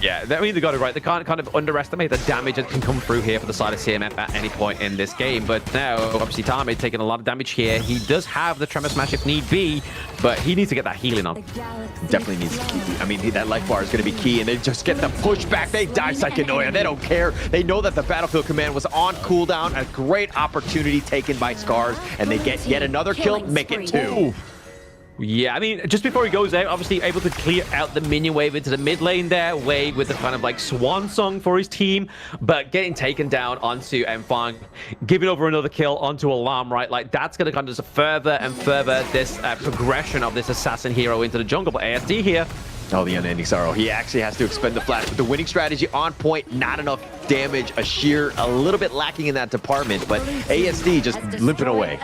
Yeah, I mean, they got it right. They can't kind of underestimate the damage that can come through here for the side of CMF at any point in this game. But now, obviously, Tarmid taking a lot of damage here. He does have the Tremor Smash if need be, but he needs to get that healing on.
Definitely needs to keep. I mean, that life bar is going to be key, and they just get the pushback. They die Psychonoia. They don't care. They know that the Battlefield Command was on cooldown. A great opportunity taken by Scarz, and they get yet another kill, make it 2.
Yeah, I mean, just before he goes out, obviously able to clear out the minion wave into the mid lane there, Wade with the kind of like swan song for his team, but getting taken down onto Mfang, giving over another kill onto Alarm, right? Like, that's going to kind of just further and further this progression of this assassin hero into the jungle. But ASD here.
Oh, the unending sorrow. He actually has to expend the flash, but the winning strategy on point, not enough damage. Ashir a little bit lacking in that department, but ASD just limping away.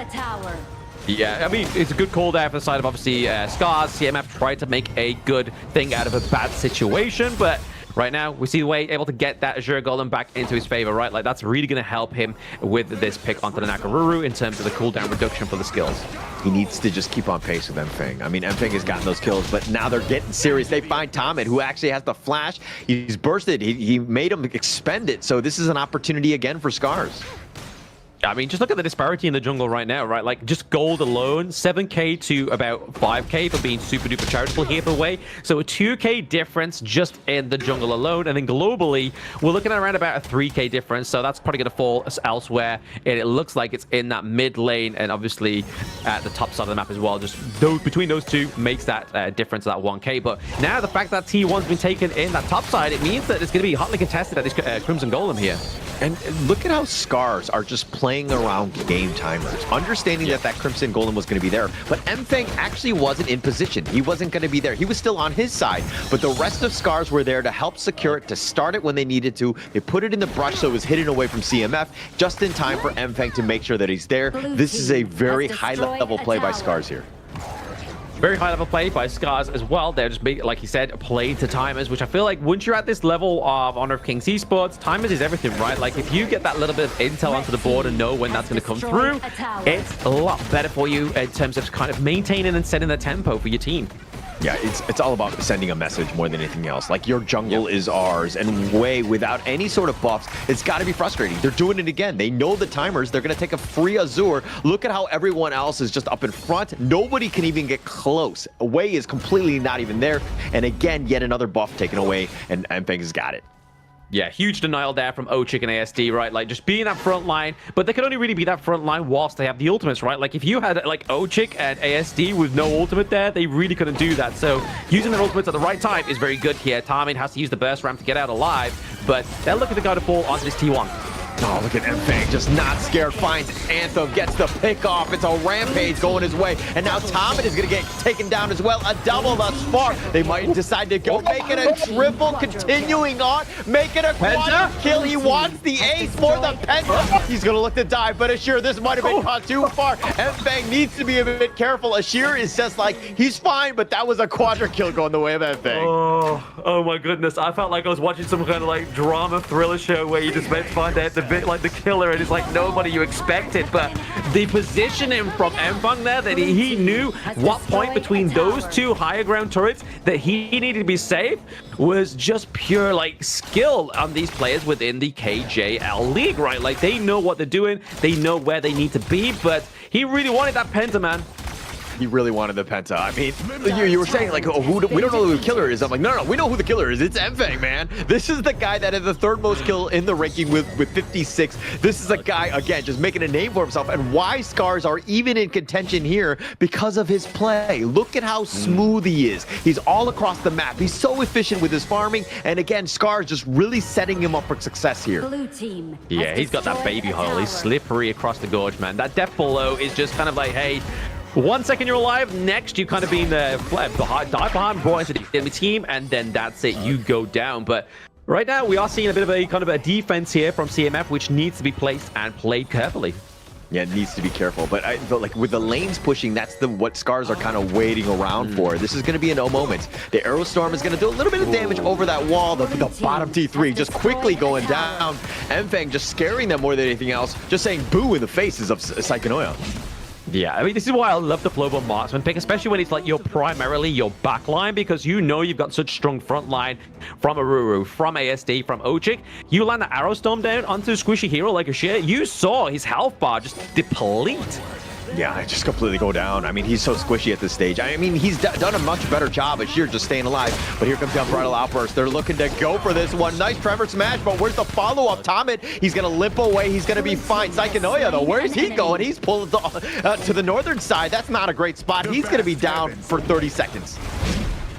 Yeah, I mean, it's a good call there for the side of, obviously, Scarz. CMF tried to make a good thing out of a bad situation, but right now, we see the way able to get that Azure Golem back into his favor, right? Like, that's really going to help him with this pick onto the Nakaruru in terms of the cooldown reduction for the skills.
He needs to just keep on pace with Mfang. I mean, Mfang has gotten those kills, but now they're getting serious. They find Tarmid, who actually has the flash. He's bursted. He made him expend it, so this is an opportunity again for Scarz.
I mean, just look at the disparity in the jungle right now, right? Like, just gold alone, 7k to about 5k for being super duper charitable here for Wei. So a 2k difference just in the jungle alone. And then globally, we're looking at around about a 3k difference. So that's probably going to fall elsewhere. And it looks like it's in that mid lane and obviously at the top side of the map as well. Just between those two makes that difference of that 1k. But now the fact that T1's been taken in that top side, it means that it's going to be hotly contested at this Crimson Golem here.
And look at how Scarz are just playing around game timers, understanding that Crimson Golem was going to be there. But Mfang actually wasn't in position. He wasn't going to be there. He was still on his side. But the rest of Scarz were there to help secure it, to start it when they needed to. They put it in the brush so it was hidden away from CMF, just in time for Mfang to make sure that he's there. This is a very high-level play by Scarz here.
Very high level play by Scarz as well. They're just big, like you said, play to timers, which I feel like once you're at this level of Honor of Kings Esports, timers is everything, right? Like if you get that little bit of intel onto the board and know when that's going to come through, it's a lot better for you in terms of kind of maintaining and setting the tempo for your team.
Yeah, it's all about sending a message more than anything else. Like, your jungle is ours, and Wei, without any sort of buffs, it's got to be frustrating. They're doing it again. They know the timers. They're going to take a free Azure. Look at how everyone else is just up in front. Nobody can even get close. Wei is completely not even there. And again, yet another buff taken away, and Fangs has got it.
Yeah, huge denial there from Ochik and ASD, right? Like, just being that front line, but they can only really be that front line whilst they have the ultimates, right? Like, if you had, like, Ochik and ASD with no ultimate there, they really couldn't do that. So, using their ultimates at the right time is very good here. Tarmin has to use the burst ramp to get out alive, but they're looking to go to fall onto this T1.
Oh, look at Fang, just not scared, finds Anthem, gets the pick off. It's a rampage going his way. And now Tommen is going to get taken down as well. A double thus far. They might decide to go, make it a triple, continuing on, make it a quad kill. He wants the ace for the penta. He's going to look to dive, but Ashir, this might have been caught too far. Fang needs to be a bit careful. Ashir is just like, he's fine, but that was a quadra kill going the way of Fang.
Oh my goodness. I felt like I was watching some kind of like drama thriller show where you just meant to find out the bit like the killer, and it's like nobody you expected, but the positioning from Mfang there, that he knew what point between those two higher ground turrets that he needed to be safe, was just pure like skill on these players within the KJL league, right? Like, they know what they're doing, they know where they need to be, but he really wanted that penta, man.
He really wanted the penta. I mean, you were saying, like, oh, we don't know who the killer is. I'm like, no, we know who the killer is. It's Mfang, man. This is the guy that had the third most kill in the ranking with 56. This is a guy, again, just making a name for himself. And why Scarz are even in contention here? Because of his play. Look at how smooth he is. He's all across the map. He's so efficient with his farming. And again, Scarz just really setting him up for success here.
Blue team.
Yeah, he's got that baby hole. He's slippery across the gorge, man. That death below is just kind of like, hey, 1 second you're alive, next you kind of being dive behind, brought into the enemy team, and then that's it, you go down. But right now we are seeing a bit of a kind of a defense here from CMF, which needs to be placed and played carefully.
Yeah, it needs to be careful, but like with the lanes pushing, that's what Scarz are kind of waiting around for. This is going to be a no moment. The Aerostorm is going to do a little bit of damage over that wall. The bottom T3 just quickly going down. Mfang just scaring them more than anything else, just saying boo in the faces of Psychonoia.
Yeah, I mean, this is why I love the Flowball Marksman pick, especially when it's like you're primarily your backline, because you know you've got such strong front line from Aruru, from ASD, from Ochik. You land the Arrow Storm down onto a squishy hero like Ashir, you saw his health bar just deplete.
Yeah, just completely go down. I mean, he's so squishy at this stage. I mean, he's done a much better job as Sheer just staying alive. But here comes the Unbridled Outburst. They're looking to go for this one. Nice Trevor smash, but where's the follow-up? Tommen, he's going to limp away. He's going to be fine. Psychonoia, though, where's he going? He's pulled to the northern side. That's not a great spot. He's going to be down for 30 seconds.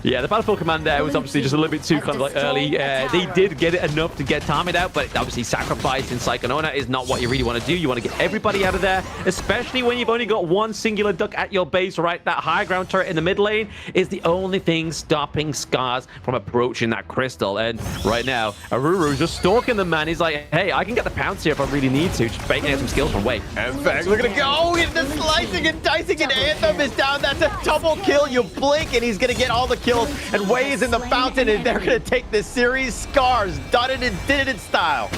Yeah, the Battlefield Command there was obviously just a little bit too kind of like early. They did get it enough to get Tarmin out, but obviously sacrificing Psychonoia is not what you really want to do. You want to get everybody out of there, especially when you've only got one singular duck at your base, right? That high ground turret in the mid lane is the only thing stopping Scarz from approaching that crystal. And right now, Aruru's just stalking the man. He's like, hey, I can get the pounce here if I really need to. Just baking out some skills from Wei.
And Fang, look at it go! He's the slicing and dicing, and Anthem is down. That's a double kill. You blink, and he's going to get all the kills. And Wei is in the fountain, and they're going to take this series. Scarz done it and did it in style.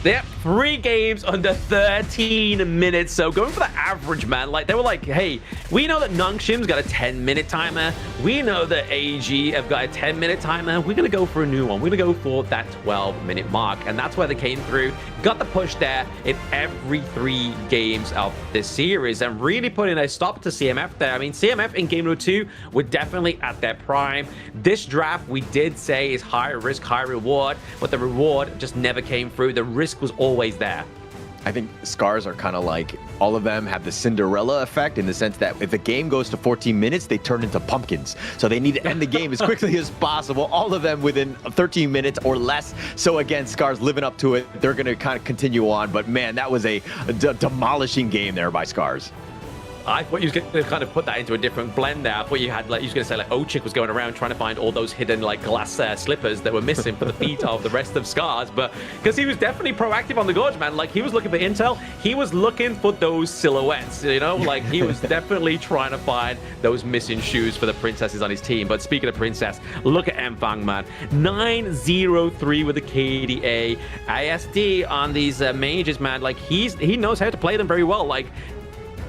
Yep, 3 games under 13 minutes. So going for the average, man. Like, they were like, hey, we know that Nongshim's got a 10-minute timer. We know that AG have got a 10-minute timer. We're going to go for a new one. We're going to go for that 12-minute mark. And that's where they came through. Got the push there in every 3 games of this series and really putting a stop to CMF there. I mean, CMF in Game Mode 2 were definitely at their prime. This draft, we did say, is high risk, high reward, but the reward just never came through. The risk was always there.
I think Scarz are kind of like, all of them have the Cinderella effect in the sense that if the game goes to 14 minutes, they turn into pumpkins. So they need to end the game as quickly as possible. All of them within 13 minutes or less. So again, Scarz living up to it. They're going to kind of continue on. But man, that was a demolishing game there by Scarz.
I thought you was going to kind of put that into a different blend there. I thought you had like you was going to say like Ochik was going around trying to find all those hidden like glass slippers that were missing for the feet of the rest of Scarz, but because he was definitely proactive on the gorge, man. Like he was looking for intel, he was looking for those silhouettes, you know, like he was definitely trying to find those missing shoes for the princesses on his team. But speaking of princess, look at Mfang, man. 9-0-3 with the KDA. ISD on these mages, man. Like he knows how to play them very well. Like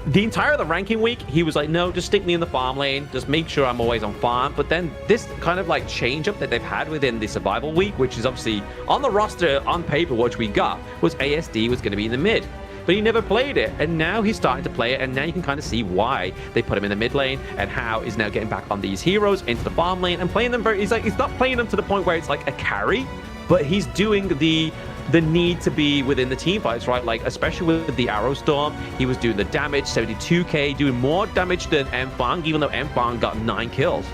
the entire of the ranking week, he was like, no, just stick me in the farm lane. Just make sure I'm always on farm. But then this kind of like change up that they've had within the survival week, which is obviously on the roster on paper, which we got, was ASD was going to be in the mid. But he never played it, and now he's starting to play it, and now you can kind of see why they put him in the mid lane, and how he's now getting back on these heroes into the farm lane and playing them very. He's not playing them to the point where it's like a carry, but he's doing the need to be within the team fights, right? Like, especially with the Arrow Storm, he was doing the damage, 72k, doing more damage than Mfang, even though Mfang got 9 kills.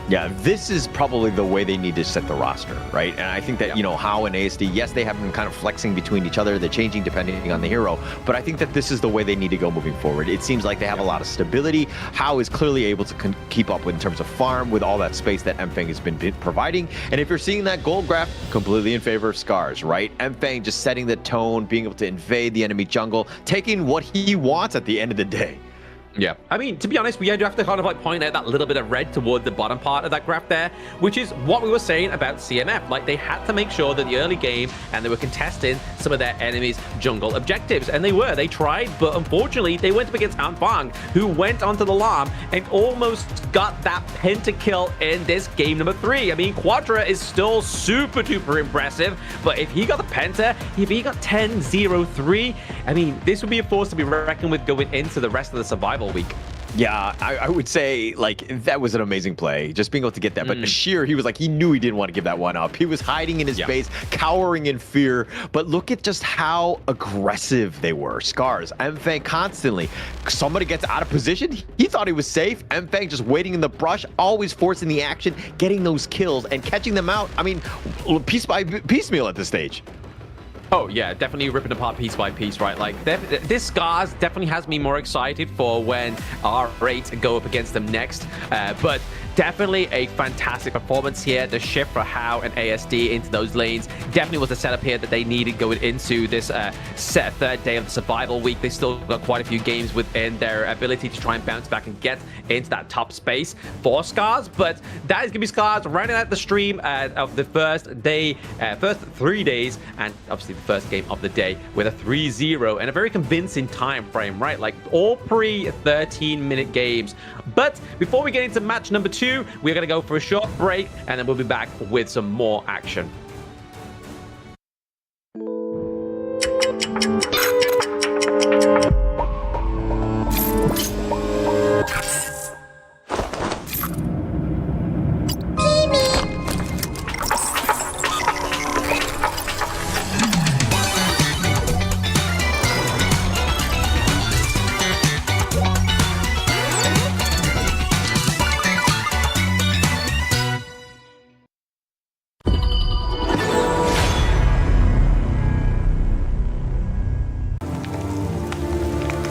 Yeah, this is probably the way they need to set the roster, right? And I think that, you know, How and ASD, yes, they have been kind of flexing between each other. They're changing depending on the hero. But I think that this is the way they need to go moving forward. It seems like they have a lot of stability. How is clearly able to keep up with in terms of farm with all that space that Mfang has been providing. And if you're seeing that gold graph, completely in favor of Scarz, right? Mfang just setting the tone, being able to invade the enemy jungle, taking what he wants at the end of the day.
Yeah, I mean, to be honest, we do have to kind of like point out that little bit of red toward the bottom part of that graph there, which is what we were saying about CMF. Like, they had to make sure that the early game and they were contesting some of their enemies' jungle objectives, and they tried, but unfortunately, they went up against Mfang, who went onto the Lam and almost got that pentakill in this game number 3. I mean, Quadra is still super duper impressive, but if he got the penta, if he got 10-0-3, I mean, this would be a force to be reckoned with going into the rest of the survival week.
Yeah, I would say, like, that was an amazing play, just being able to get that. But Bashir, he was like, he knew he didn't want to give that one up. He was hiding in his base, cowering in fear. But look at just how aggressive they were. Scarz, Mfang constantly. Somebody gets out of position. He thought he was safe. Mfang just waiting in the brush, always forcing the action, getting those kills and catching them out. I mean, piecemeal at this stage.
Oh, yeah, definitely ripping apart piece by piece, right? Like, this Scarz definitely has me more excited for when R8 go up against them next. But definitely a fantastic performance here. The shift for How and ASD into those lanes definitely was the setup here that they needed going into this third day of the survival week. They still got quite a few games within their ability to try and bounce back and get into that top space for Scarz. But that is going to be Scarz rounding out the stream of the first day, first 3 days, and obviously the first game of the day with a 3-0 and a very convincing time frame, right? Like all pre 13-minute games. But before we get into match number 2, we're going to go for a short break, and then we'll be back with some more action.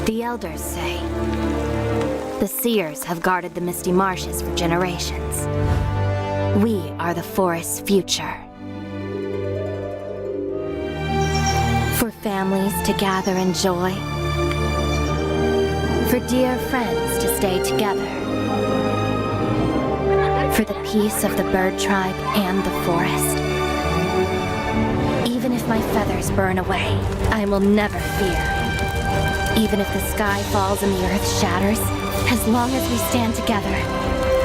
The elders say the seers have guarded the misty marshes for generations. We are the forest's future. For families to gather in joy. For dear friends to stay together. For the peace of the bird tribe and the forest. Even if my feathers burn away, I will never fear. Even if the sky falls and the earth shatters, as long as we stand together,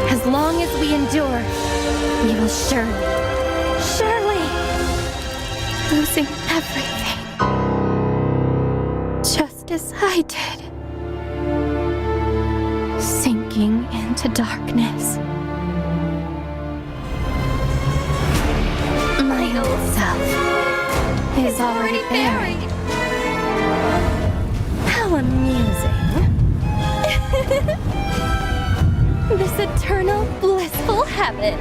as long as we endure, we will surely, losing everything. Just as I did. Sinking into darkness. My old self is already buried. How amusing. This eternal, blissful heaven.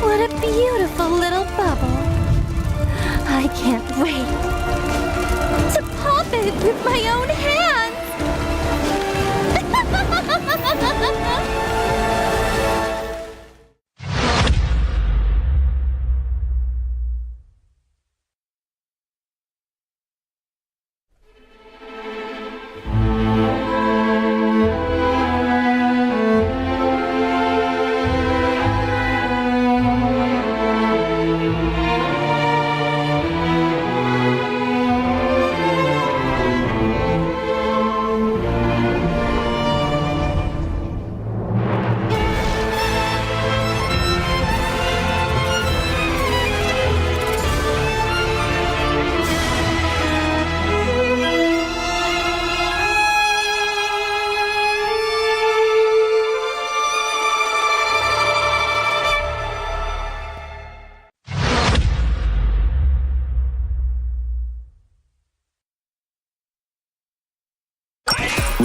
What a beautiful little bubble. I can't wait to pop it with my own hands.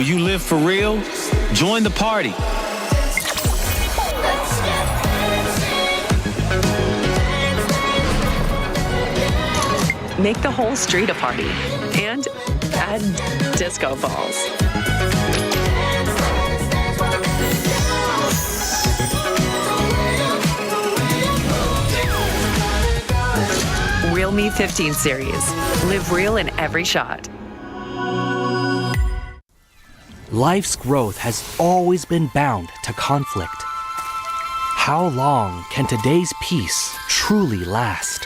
Will you live for real? Join the party.
Make the whole street a party and add disco balls. Real Me 15 series. Live real in every shot.
Life's growth has always been bound to conflict. How long can today's peace truly last?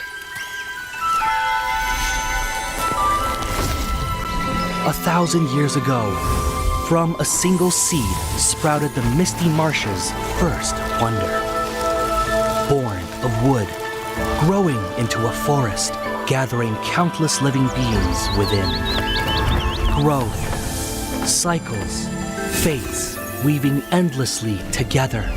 1,000 years ago, from a single seed sprouted the Misty Marsh's first wonder. Born of wood, growing into a forest, gathering countless living beings within. Growth, cycles, fates weaving endlessly together.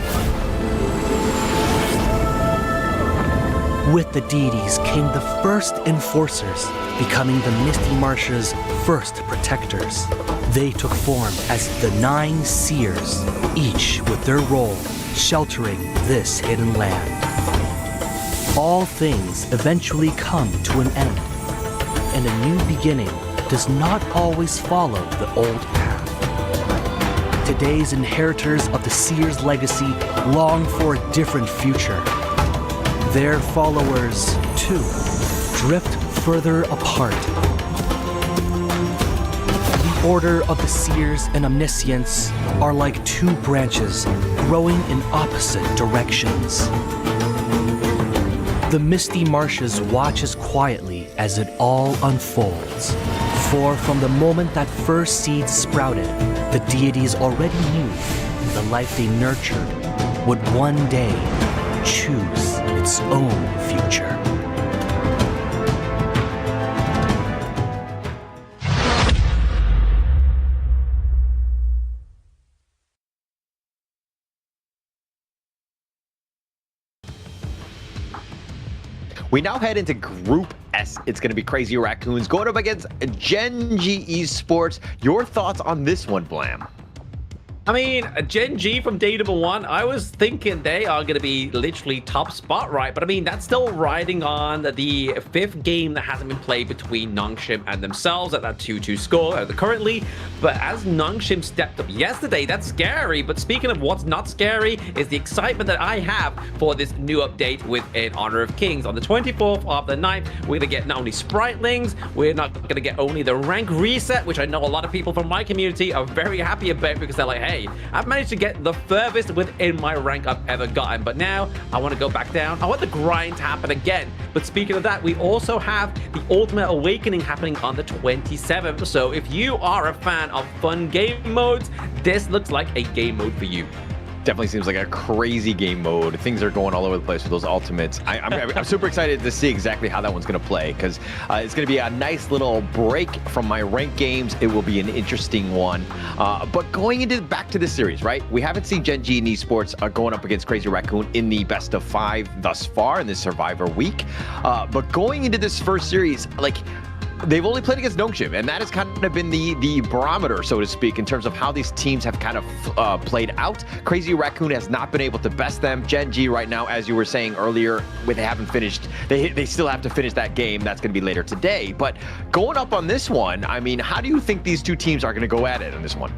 With the deities came the first enforcers, becoming the Misty Marsh's first protectors. They took form as the 9 seers, each with their role sheltering this hidden land. All things eventually come to an end, and a new beginning does not always follow the old path. Today's inheritors of the seer's legacy long for a different future. Their followers, too, drift further apart. The Order of the Seers and Omniscients are like 2 branches growing in opposite directions. The Misty Marshes watches quietly as it all unfolds. For from the moment that first seed sprouted, the deities already knew the life they nurtured would one day choose its own future.
We now head into Group S. It's going to be Crazy Raccoons going up against Gen.G Esports. Your thoughts on this one, Blam?
I mean, Gen.G from day number 1, I was thinking they are going to be literally top spot, right? But I mean, that's still riding on the 5th game that hasn't been played between Nongshim and themselves at that 2-2 score currently. But as Nongshim stepped up yesterday, that's scary. But speaking of what's not scary is the excitement that I have for this new update with In Honor of Kings. On the 24th of the 9th, we're going to get not only Spritlings, we're not going to get only the rank reset, which I know a lot of people from my community are very happy about because they're like, hey, I've managed to get the furthest within my rank I've ever gotten, but now I want to go back down. I want the grind to happen again. But speaking of that, we also have the Ultimate Awakening happening on the 27th. So if you are a fan of fun game modes, this looks like a game mode for you.
Definitely seems like a crazy game mode. Things are going all over the place with those ultimates. I'm super excited to see exactly how that one's going to play because it's going to be a nice little break from my ranked games. It will be an interesting one. But going into back to this series, right? We haven't seen Gen.G and Esports going up against Crazy Raccoon in the best of 5 thus far in this Survivor week. But going into this first series, like, they've only played against Nongshim, and that has kind of been the barometer, so to speak, in terms of how these teams have kind of played out. Crazy Raccoon has not been able to best them. Gen.G right now, as you were saying earlier, they haven't finished. They still have to finish that game. That's going to be later today. But going up on this one, I mean, how do you think these two teams are going to go at it on this one?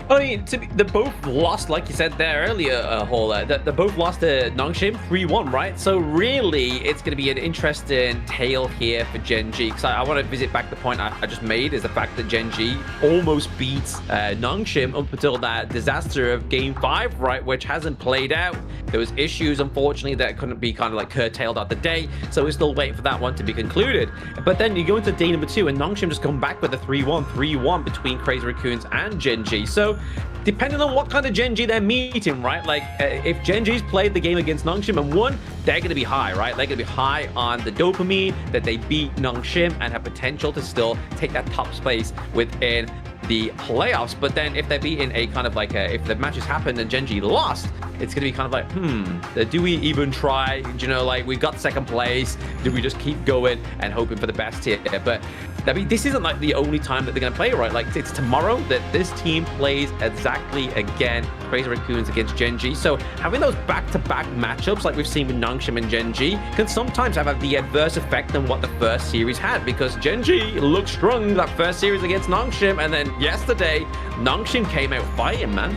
I mean, they both lost, like you said there earlier, Hall. They both lost to Nongshim 3-1, right? So really, it's going to be an interesting tale here for Gen.G. Because I want to visit back the point I just made, is the fact that Gen.G almost beats Nongshim up until that disaster of Game 5, right? Which hasn't played out. There was issues, unfortunately, that couldn't be kind of like curtailed out the day. So we're still waiting for that one to be concluded. But then you go into day number 2, and Nongshim just come back with a 3-1 between Crazy Raccoons and Gen.G. So depending on what kind of Gen.G they're meeting, right? Like, if Gen.G's played the game against Nongshim and won, they're going to be high, right? They're going to be high on the dopamine that they beat Nongshim and have potential to still take that top space within the playoffs. But then if they're beating a kind of like if the matches happened and Gen.G lost, it's going to be kind of like, do we even try? You know, like, we got second place. Do we just keep going and hoping for the best here? But I mean, this isn't like the only time that they're going to play, right? Like, it's tomorrow that this team plays exactly again, Crazy Raccoons against Gen.G. So having those back-to-back matchups like we've seen with Nongshim and Gen.G can sometimes have the adverse effect on what the first series had, because Gen.G looked strong that first series against Nongshim, and then yesterday, Nongshim came out fighting, man.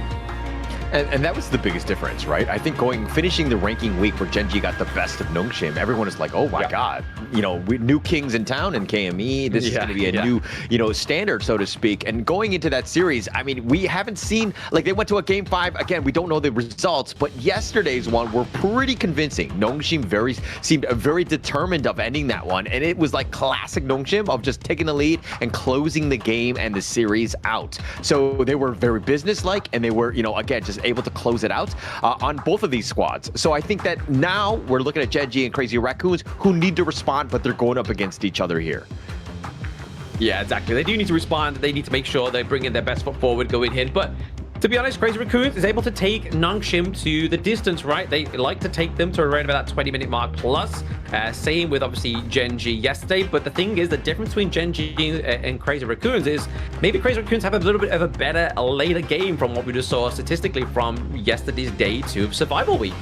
And that was the biggest difference, right? I think finishing the ranking week where Gen.G got the best of Nongshim, everyone is like, oh my God, you know, new kings in town in KME. This is going to be a new, you know, standard, so to speak. And going into that series, I mean, we haven't seen, like, they went to a game 5. Again, we don't know the results, but yesterday's one were pretty convincing. Nongshim seemed very determined of ending that one. And it was like classic Nongshim of just taking the lead and closing the game and the series out. So they were very businesslike, and they were, you know, again, just able to close it out on both of these squads. So I think that now we're looking at Gen.G and Crazy Raccoons who need to respond, but they're going up against each other here.
Yeah, exactly. They do need to respond. They need to make sure they're bringing their best foot forward going in. But to be honest, Crazy Raccoons is able to take Nongshim to the distance, right? They like to take them to around about that 20-minute mark plus. Same with, obviously, Gen.G yesterday. But the thing is, the difference between Gen.G and Crazy Raccoons is maybe Crazy Raccoons have a little bit of a better later game from what we just saw statistically from yesterday's day 2 of Survival Week.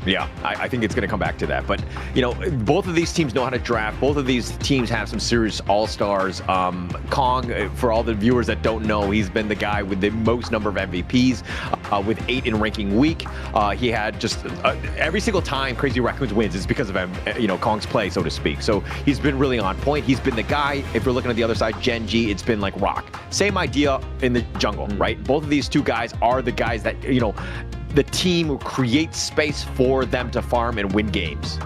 Yeah, I think it's going to come back to that. But, you know, both of these teams know how to draft. Both of these teams have some serious all-stars. Kong, for all the viewers that don't know, he's been the guy with the most number of MVPs, with 8 in ranking week. He had just every single time Crazy Raccoons wins is because of him, you know, Kong's play, so to speak. So he's been really on point. He's been the guy. If you're looking at the other side, Gen.G, it's been like Rock. Same idea in the jungle, right? Both of these two guys are the guys that, you know, the team creates space for them to farm and win games.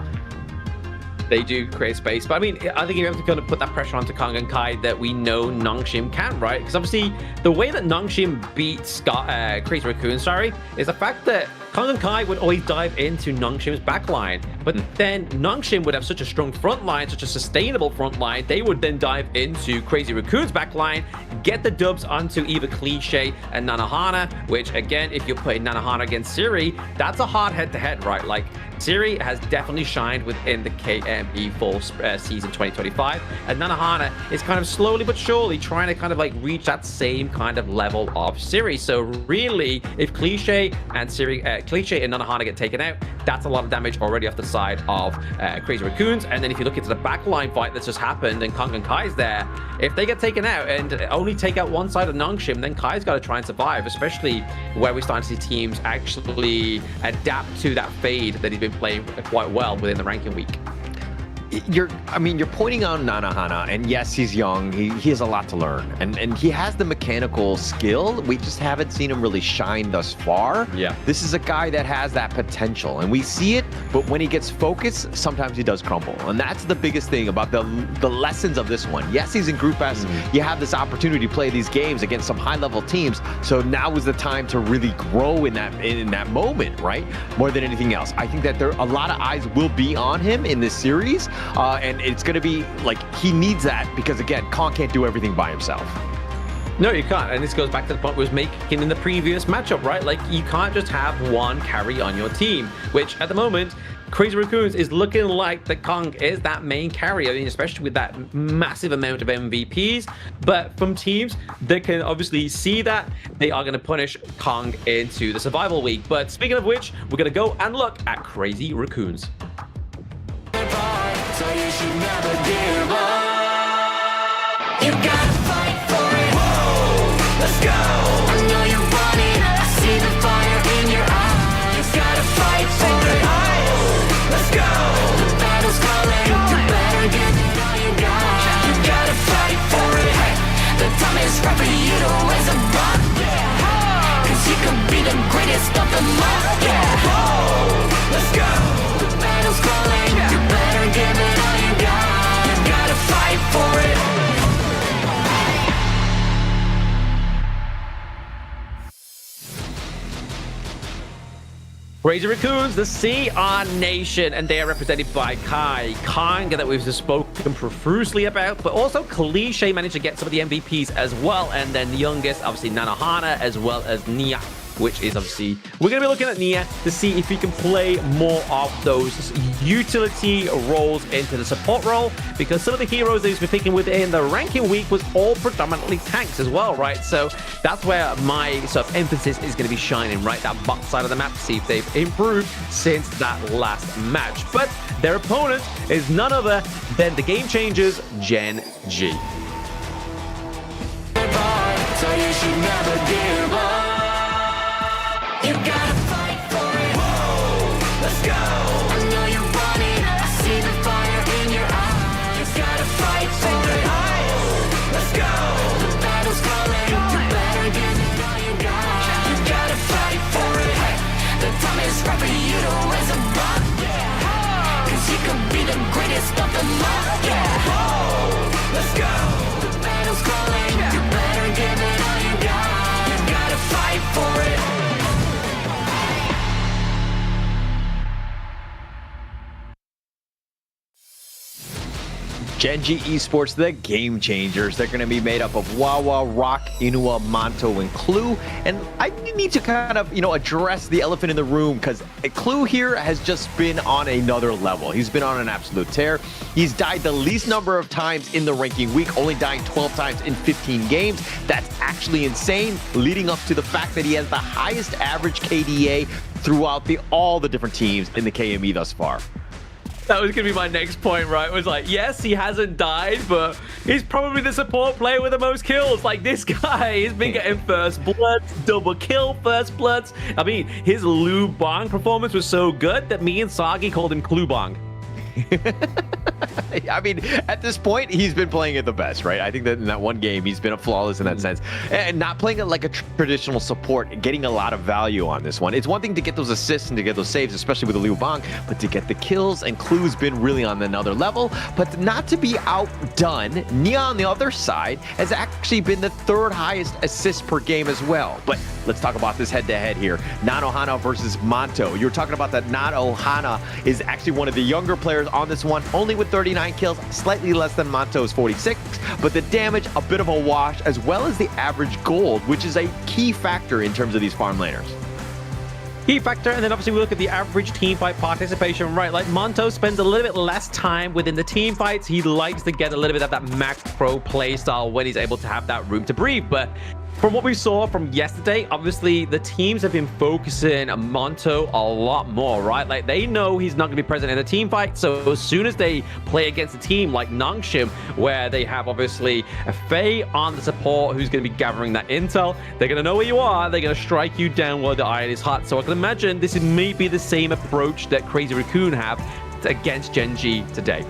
They do create space, but I mean, I think you have to kind of put that pressure onto Kong and Kai that we know Nongshim can, right? Because obviously, the way that Nongshim beats Crazy Raccoon, is the fact that Kong and Kai would always dive into Nongshim's backline, but then Nongshim would have such a strong front line, such a sustainable front line, they would then dive into Crazy Raccoon's backline, get the dubs onto either Cliche and Nanohana, which again, if you're putting Nanohana against Siri, that's a hard head-to-head, right? Like, Siri has definitely shined within the KME Fall Season 2025, and Nanohana is kind of slowly but surely trying to kind of like reach that same kind of level of Siri. So really, if Cliche and Nanohana get taken out, that's a lot of damage already off the side of Crazy Raccoons. And then if you look into the backline fight that's just happened and Kong and Kai's there, if they get taken out and only take out one side of Nongshim, then Kai's got to try and survive, especially where we're starting to see teams actually adapt to that fade that he's been playing quite well within the ranking week.
You're pointing out Nanohana, and yes, he's young. He has a lot to learn, and he has the mechanical skill. We just haven't seen him really shine thus far.
Yeah,
this is a guy that has that potential, and we see it. But when he gets focused, sometimes he does crumble, and that's the biggest thing about the lessons of this one. Yes, he's in Group S. You have this opportunity to play these games against some high-level teams. So now is the time to really grow in that moment, right? More than anything else, I think that a lot of eyes will be on him in this series. And it's going to be like he needs that because, again, Kong can't do everything by himself.
No, you can't. And this goes back to the point we was making in the previous matchup, right? Like, you can't just have one carry on your team, which at the moment, Crazy Raccoons is looking like that Kong is that main carry. I mean, especially with that massive amount of MVPs. But from teams that can obviously see that, they are going to punish Kong into the survival week. But speaking of which, we're going to go and look at Crazy Raccoons.
So you should never give up. You gotta fight for it. Whoa, let's go. I know you want it. I see the fire in your eyes. You gotta fight for it. Oh, let's go. The battle's calling. You better give it all you got. You gotta fight for it. The time is right for you to raise a bar. Cause you could be the greatest of them all. Yeah. Whoa, let's go. The battle's calling. You better give it all you got. You gotta fight for it.
Crazy Raccoons, the CR Nation, and they are represented by Kai, Kang, that we've just spoken profusely about, but also Cliche managed to get some of the MVPs as well, and then the youngest, obviously Nanohana, as well as Nia, which is obviously, we're going to be looking at Nia to see if he can play more of those utility roles into the support role, because some of the heroes that he's been picking within the ranking week was all predominantly tanks as well, right? So that's where my sort of emphasis is going to be shining, right? That bot side of the map to see if they've improved since that last match. But their opponent is none other than the Game Changers, Gen.G.
So you should never give up. You gotta fight for it. Whoa, let's go. I know you're running. I see the fire in your eyes. You gotta fight for it. Let's go. The battle's calling. You better give it all you got. You gotta fight for it. The time is right for you to raise a bar. Cause you could be the greatest of them all. Yeah. Whoa, let's go. The battle's calling. You better give it all you got. You gotta fight for it.
Gen.G Esports, the Game Changers. They're going to be made up of Wawa, Rock, Inua, Manto, and Clue. And I need to kind of, address the elephant in the room, because Clue here has just been on another level. He's been on an absolute tear. He's died the least number of times in the ranking week, only dying 12 times in 15 games. That's actually insane, leading up to the fact that he has the highest average KDA throughout all the different teams in the KME thus far.
That was going to be my next point, right? It was like, yes, he hasn't died, but he's probably the support player with the most kills. Like, this guy has been getting first bloods, double kill first bloods. I mean, his Lu Bang performance was so good that me and Sagi called him Clue Bang.
I mean, at this point, he's been playing it the best, right? I think that in that one game, he's been flawless in that sense. And not playing it like a traditional support, getting a lot of value on this one. It's one thing to get those assists and to get those saves, especially with the Liu Bang, but to get the kills, and Clue's been really on another level. But not to be outdone, Nia on the other side has actually been the third highest assist per game as well. But let's talk about this head-to-head here. Nanohana versus Manto. You were talking about that Nanohana is actually one of the younger players on this one, only with 39 kills, slightly less than Manto's 46, but the damage a bit of a wash, as well as the average gold, which is a key factor in terms of these farm laners.
Key factor, and then obviously we look at the average team fight participation, right? Like, Manto spends a little bit less time within the team fights. He likes to get a little bit of that max pro play style when he's able to have that room to breathe, but from what we saw from yesterday, obviously the teams have been focusing on Manto a lot more, right? Like, they know he's not going to be present in the team fight, so as soon as they play against a team like Nongshim, where they have obviously a Faye on the support who's going to be gathering that intel, they're going to know where you are, they're going to strike you down where the iron is hot. So I can imagine this may be the same approach that Crazy Raccoon have against Gen.G today.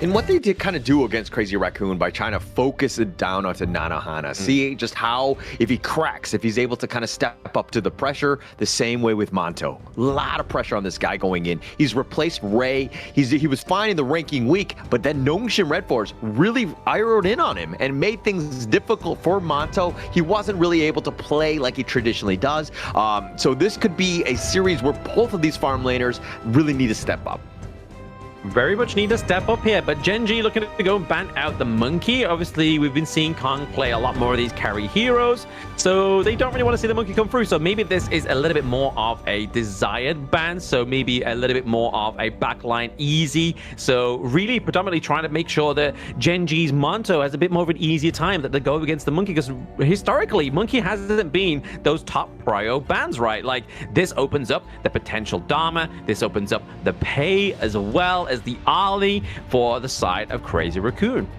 And what they did kind of do against Crazy Raccoon by trying to focus it down onto Nanohana, see just how, if he cracks, if he's able to kind of step up to the pressure, the same way with Manto. A lot of pressure on this guy going in. He's replaced Ray. He was fine in the ranking week, but then Nongshim Red Force really ironed in on him and made things difficult for Manto. He wasn't really able to play like he traditionally does. So this could be a series where both of these farm laners really need to step up.
Very much need to step up here, but Gen.G looking to go and ban out the monkey. Obviously, we've been seeing Kong play a lot more of these carry heroes, so they don't really want to see the monkey come through. So maybe this is a little bit more of a desired ban, so maybe a little bit more of a backline easy. So really predominantly trying to make sure that Gen.G's Manto has a bit more of an easier time that they go against the monkey, because historically, monkey hasn't been those top prio bans, right? Like, this opens up the potential Dharma, this opens up the pay as well as the Ali for the side of Crazy Raccoon.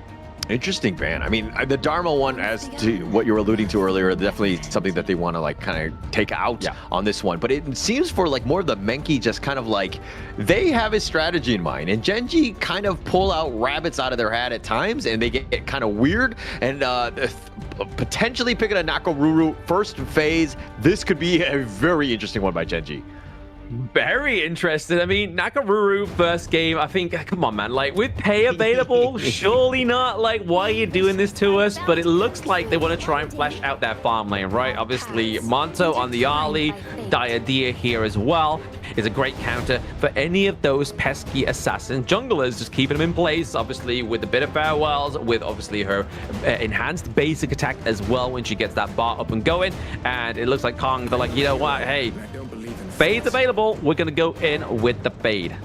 Interesting ban. I mean, the Dharma one, as to what you were alluding to earlier, definitely something that they want to like kind of take out on this one. But it seems for like more of the Menki, just kind of like they have a strategy in mind, and Gen.G kind of pull out rabbits out of their hat at times, and they get kind of weird. And potentially picking a Nakoruru first phase, this could be a very interesting one by Gen.G.
Very interested. I mean, Nakaruru first game, I think, come on, man. Like, with pay available, surely not. Like, why are you doing this to us? But it looks like they want to try and flesh out their farm lane, right? Obviously, Monto on the Arlie, Diadia here as well is a great counter for any of those pesky assassin junglers. Just keeping them in place, obviously, with a bit of farewells, with obviously her enhanced basic attack as well when she gets that bar up and going. And it looks like Kong, they're like, you know what? Hey, Fade's available. We're going to go in with the Fade.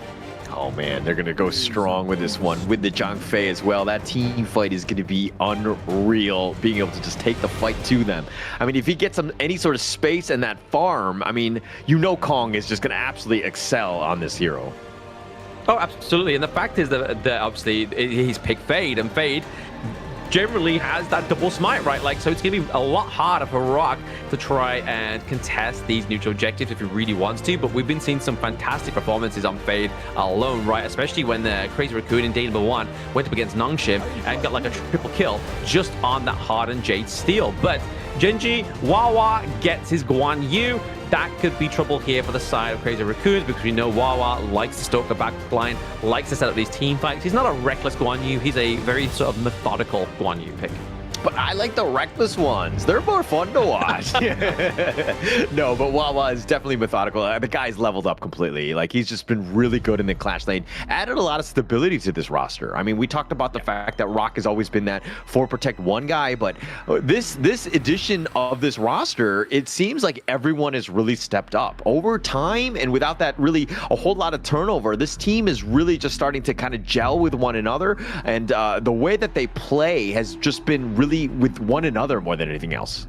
Oh man, they're going to go strong with this one, with the Zhang Fei as well. That team fight is going to be unreal, being able to just take the fight to them. I mean, if he gets any sort of space in that farm, I mean, you know Kong is just going to absolutely excel on this hero.
Oh, absolutely. And the fact is that obviously he's picked Fade, and Fade generally has that double smite, right? Like, so it's gonna be a lot harder for Rock to try and contest these neutral objectives if he really wants to. But we've been seeing some fantastic performances on Fade alone, right? Especially when the Crazy Raccoon in day number 1 went up against Nongshim and got like a triple kill just on that hardened Jade Steel. But Gen.G, Wawa gets his Guan Yu. That could be trouble here for the side of Crazy Raccoons, because we know Wawa likes to stalk the back line, likes to set up these team fights. He's not a reckless Guan Yu. He's a very sort of methodical Guan Yu pick.
But I like the reckless ones. They're more fun to watch. No, but Wawa is definitely methodical. The guy's leveled up completely. Like, he's just been really good in the Clash lane. Added a lot of stability to this roster. I mean, we talked about the fact that Rock has always been that 4 protect 1 guy, but this edition of this roster, it seems like everyone has really stepped up. Over time, and without that really a whole lot of turnover, this team is really just starting to kind of gel with one another, and the way that they play has just been really with one another more than anything else.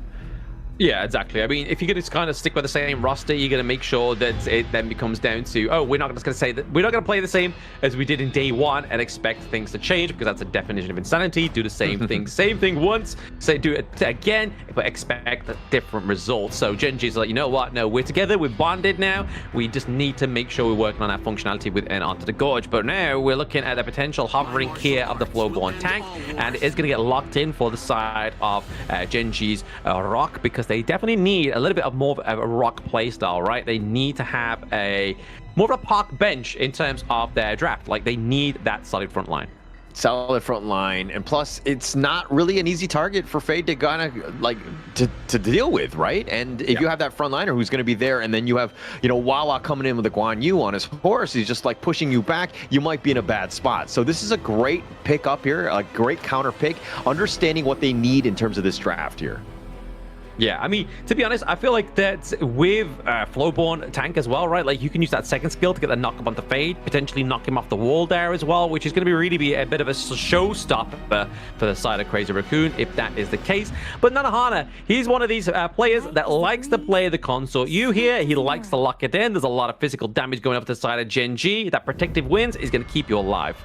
Yeah, exactly. I mean, if you're going to kind of stick with the same roster, you're going to make sure that it then becomes down to, oh, we're not just going to say that we're not going to play the same as we did in day 1 and expect things to change, because that's a definition of insanity. Do the same thing, same thing once, say do it again, but expect different results. So Gen.G's like, you know what? No, we're together. We're bonded now. We just need to make sure we're working on that functionality within Onto the Gorge. But now we're looking at a potential hovering Kia of the Flowborn tank, and it's going to get locked in for the side of Gen.G's Rock, because they definitely need a little bit of more of a Rock playstyle, right? They need to have a more of a park bench in terms of their draft. Like, they need that solid front line.
Solid front line, and plus it's not really an easy target for Fade to kind of like to deal with, right? And if you have that front liner who's going to be there, and then you have, you know, Wawa coming in with a Guan Yu on his horse, he's just like pushing you back, you might be in a bad spot. So this is a great pick up here, a great counter pick, understanding what they need in terms of this draft here.
Yeah, I mean, to be honest, I feel like that with Flowborn tank as well, right? Like, you can use that second skill to get the knock up onto Fade, potentially knock him off the wall there as well, which is going to really be a bit of a showstopper for the side of Crazy Raccoon, if that is the case. But Nanohana, he's one of these players that likes to play the consort Yu here. He likes to lock it in. There's a lot of physical damage going up to the side of Gen.G. That protective wins is going to keep you alive.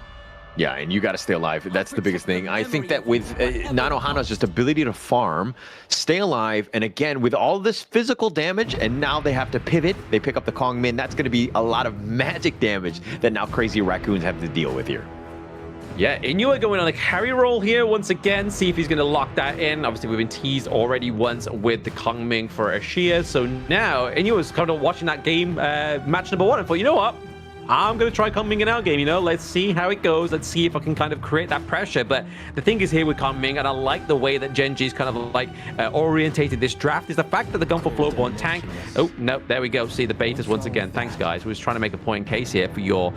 Yeah, and you got to stay alive. That's the biggest thing. I think that with Nanohana's just ability to farm, stay alive, and again, with all this physical damage, and now they have to pivot, they pick up the Kong Min, that's going to be a lot of magic damage that now Crazy Raccoons have to deal with here.
Yeah, Inua going on a carry roll here once again, see if he's going to lock that in. Obviously, we've been teased already once with the Kong Ming for Ashia, so now Inua's kind of watching that game, match number 1, and thought, you know what? I'm going to try Kong Ming in our game, you know? Let's see how it goes. Let's see if I can kind of create that pressure. But the thing is here with Kong Ming, and I like the way that Gen.G's kind of like orientated this draft, is the fact that they've gone for Flowborn tank. Oh, no, there we go. See the betas once again. Thanks, guys. We was trying to make a point in case here for your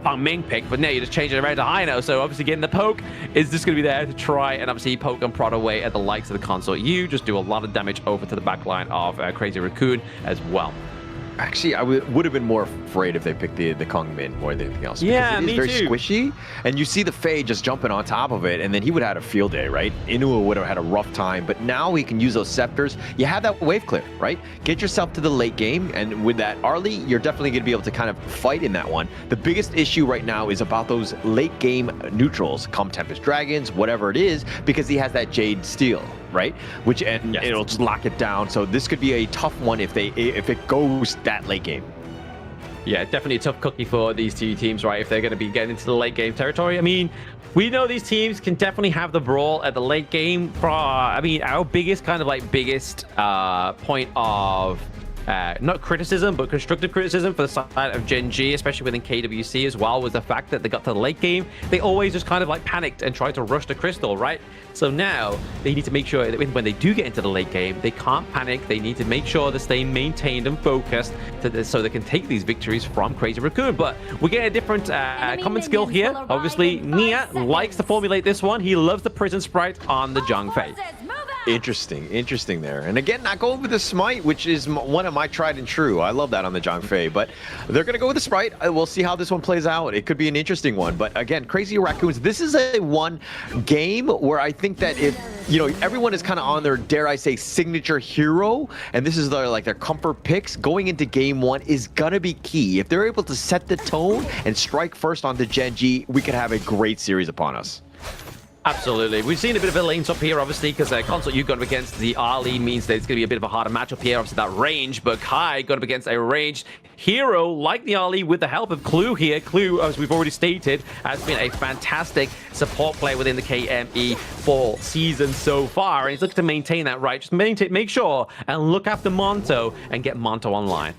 Kong Ming pick, but now you just changed it around to Hino. So obviously getting the poke is just going to be there to try and obviously poke and prod away at the likes of the consort. You just do a lot of damage over to the back line of Crazy Raccoon as well.
Actually, I would have been more afraid if they picked the Kong Min more than anything else.
Yeah,
it is very squishy, and you see the Faye just jumping on top of it, and then he would have had a field day, right? Inua would have had a rough time, but now he can use those scepters. You have that wave clear, right? Get yourself to the late game, and with that Arlie, you're definitely going to be able to kind of fight in that one. The biggest issue right now is about those late game neutrals, come Tempest Dragons, whatever it is, because he has that Jade Steel, right? Which and yes, it'll just lock it down. So this could be a tough one if it goes that late game.
Yeah, definitely a tough cookie for these two teams, right? If they're going to be getting into the late game territory. I mean, we know these teams can definitely have the brawl at the late game. I mean, our biggest point of not criticism, but constructive criticism for the side of Gen.G, especially within KWC as well, was the fact that they got to the late game. They always just kind of like panicked and tried to rush the crystal, right? So now they need to make sure that when they do get into the late game, they can't panic. They need to make sure that they maintained and focused so they can take these victories from Crazy Raccoon. But we get a different common skill here. Obviously, Nia likes to formulate this one. He loves the prison sprite on the Zhongfei.
Interesting there. And again, not going with the smite, which is one of my tried and true. I love that on the Zhongfei, but they're going to go with the sprite. We'll see how this one plays out. It could be an interesting one. But again, Crazy Raccoons, this is a one game where I think that if, you know, everyone is kind of on their, dare I say, signature hero, and this is their comfort picks, going into game one is going to be key. If they're able to set the tone and strike first on the Gen.G, we could have a great series upon us.
Absolutely. We've seen a bit of a lane swap here, obviously, because Consort you going up against the Ali means that it's going to be a bit of a harder matchup here. Obviously, that range, but Kai going up against a ranged hero like the Ali with the help of Clue here. Clue, as we've already stated, has been a fantastic support player within the KME fall season so far, and he's looking to maintain that, right? Just make sure and look after Monto and get Monto online.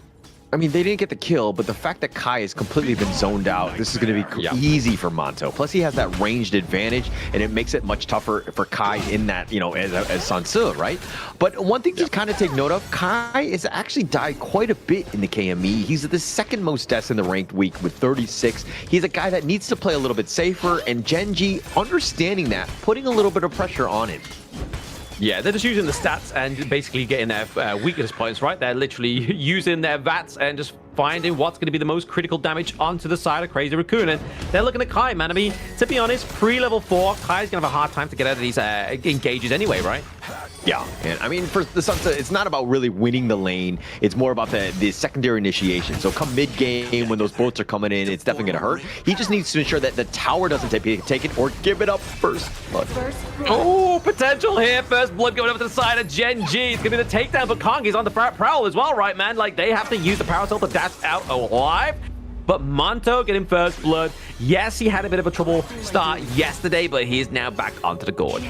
I mean, they didn't get the kill, but the fact that Kai has completely been zoned out, this is going to be easy for Monto. Plus, he has that ranged advantage, and it makes it much tougher for Kai in that, you know, as Sansu, right? But one thing to kind of take note of, Kai has actually died quite a bit in the KME. He's the second most deaths in the ranked week with 36. He's a guy that needs to play a little bit safer, and Gen.G, understanding that, putting a little bit of pressure on him.
Yeah, they're just using the stats and basically getting their weakness points, right? They're literally using their VATs and just finding what's going to be the most critical damage onto the side of Crazy Raccoon. And they're looking at Kai, man. I mean, to be honest, pre-level 4, Kai's going to have a hard time to get out of these engages anyway, right?
Yeah, and I mean, for the Sunset, it's not about really winning the lane. It's more about the secondary initiation. So come mid-game, when those boats are coming in, it's definitely going to hurt. He just needs to ensure that the tower doesn't take it or give it up first blood.
Oh, potential here. First blood going over to the side of Gen.G. It's going to be the takedown, but Kong is on the prowl as well, right, man? Like, they have to use the power cell to dash out alive. But Monto getting first blood. Yes, he had a bit of a trouble start yesterday, but he is now back onto the gorge.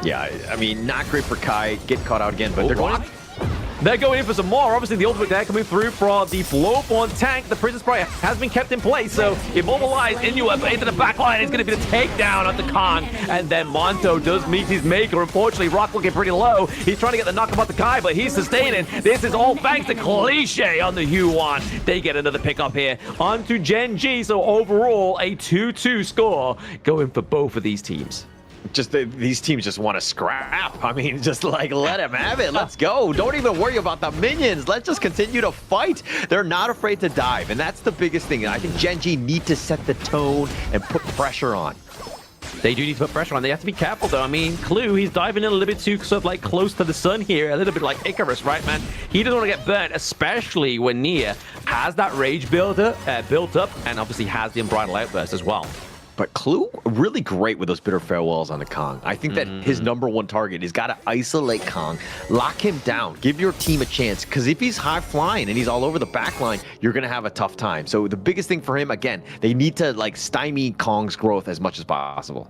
Yeah, I mean, not great for Kai. Get caught out again, but
they're going in for some more. Obviously, the ultimate there coming through from the Blowborn tank. The Prison Sprite has been kept in place, so immobilized Inuit into the back line. It's going to be the takedown of the Kong. And then Monto does meet his maker. Unfortunately, Rock looking pretty low. He's trying to get the knock about the Kai, but he's sustaining. This is all thanks to Cliche on the Huan. They get another pickup here onto Gen.G. So overall, a 2-2 score going for both of these teams.
Just these teams just want to scrap. I mean, just like let him have it. Let's go. Don't even worry about the minions. Let's just continue to fight. They're not afraid to dive, and that's the biggest thing. I think Gen.G need to set the tone and put pressure on.
They do need to put pressure on. They have to be careful, though. I mean, Clue, he's diving in a little bit too sort of like close to the sun here, a little bit like Icarus, right, man? He doesn't want to get burnt, especially when Nia has that rage built up, and obviously has the Unbridled Outburst as well.
But Clue, really great with those bitter farewells on the Kong. I think that his #1 target is got to isolate Kong, lock him down, give your team a chance. Because if he's high flying and he's all over the backline, you're going to have a tough time. So the biggest thing for him, again, they need to like stymie Kong's growth as much as possible.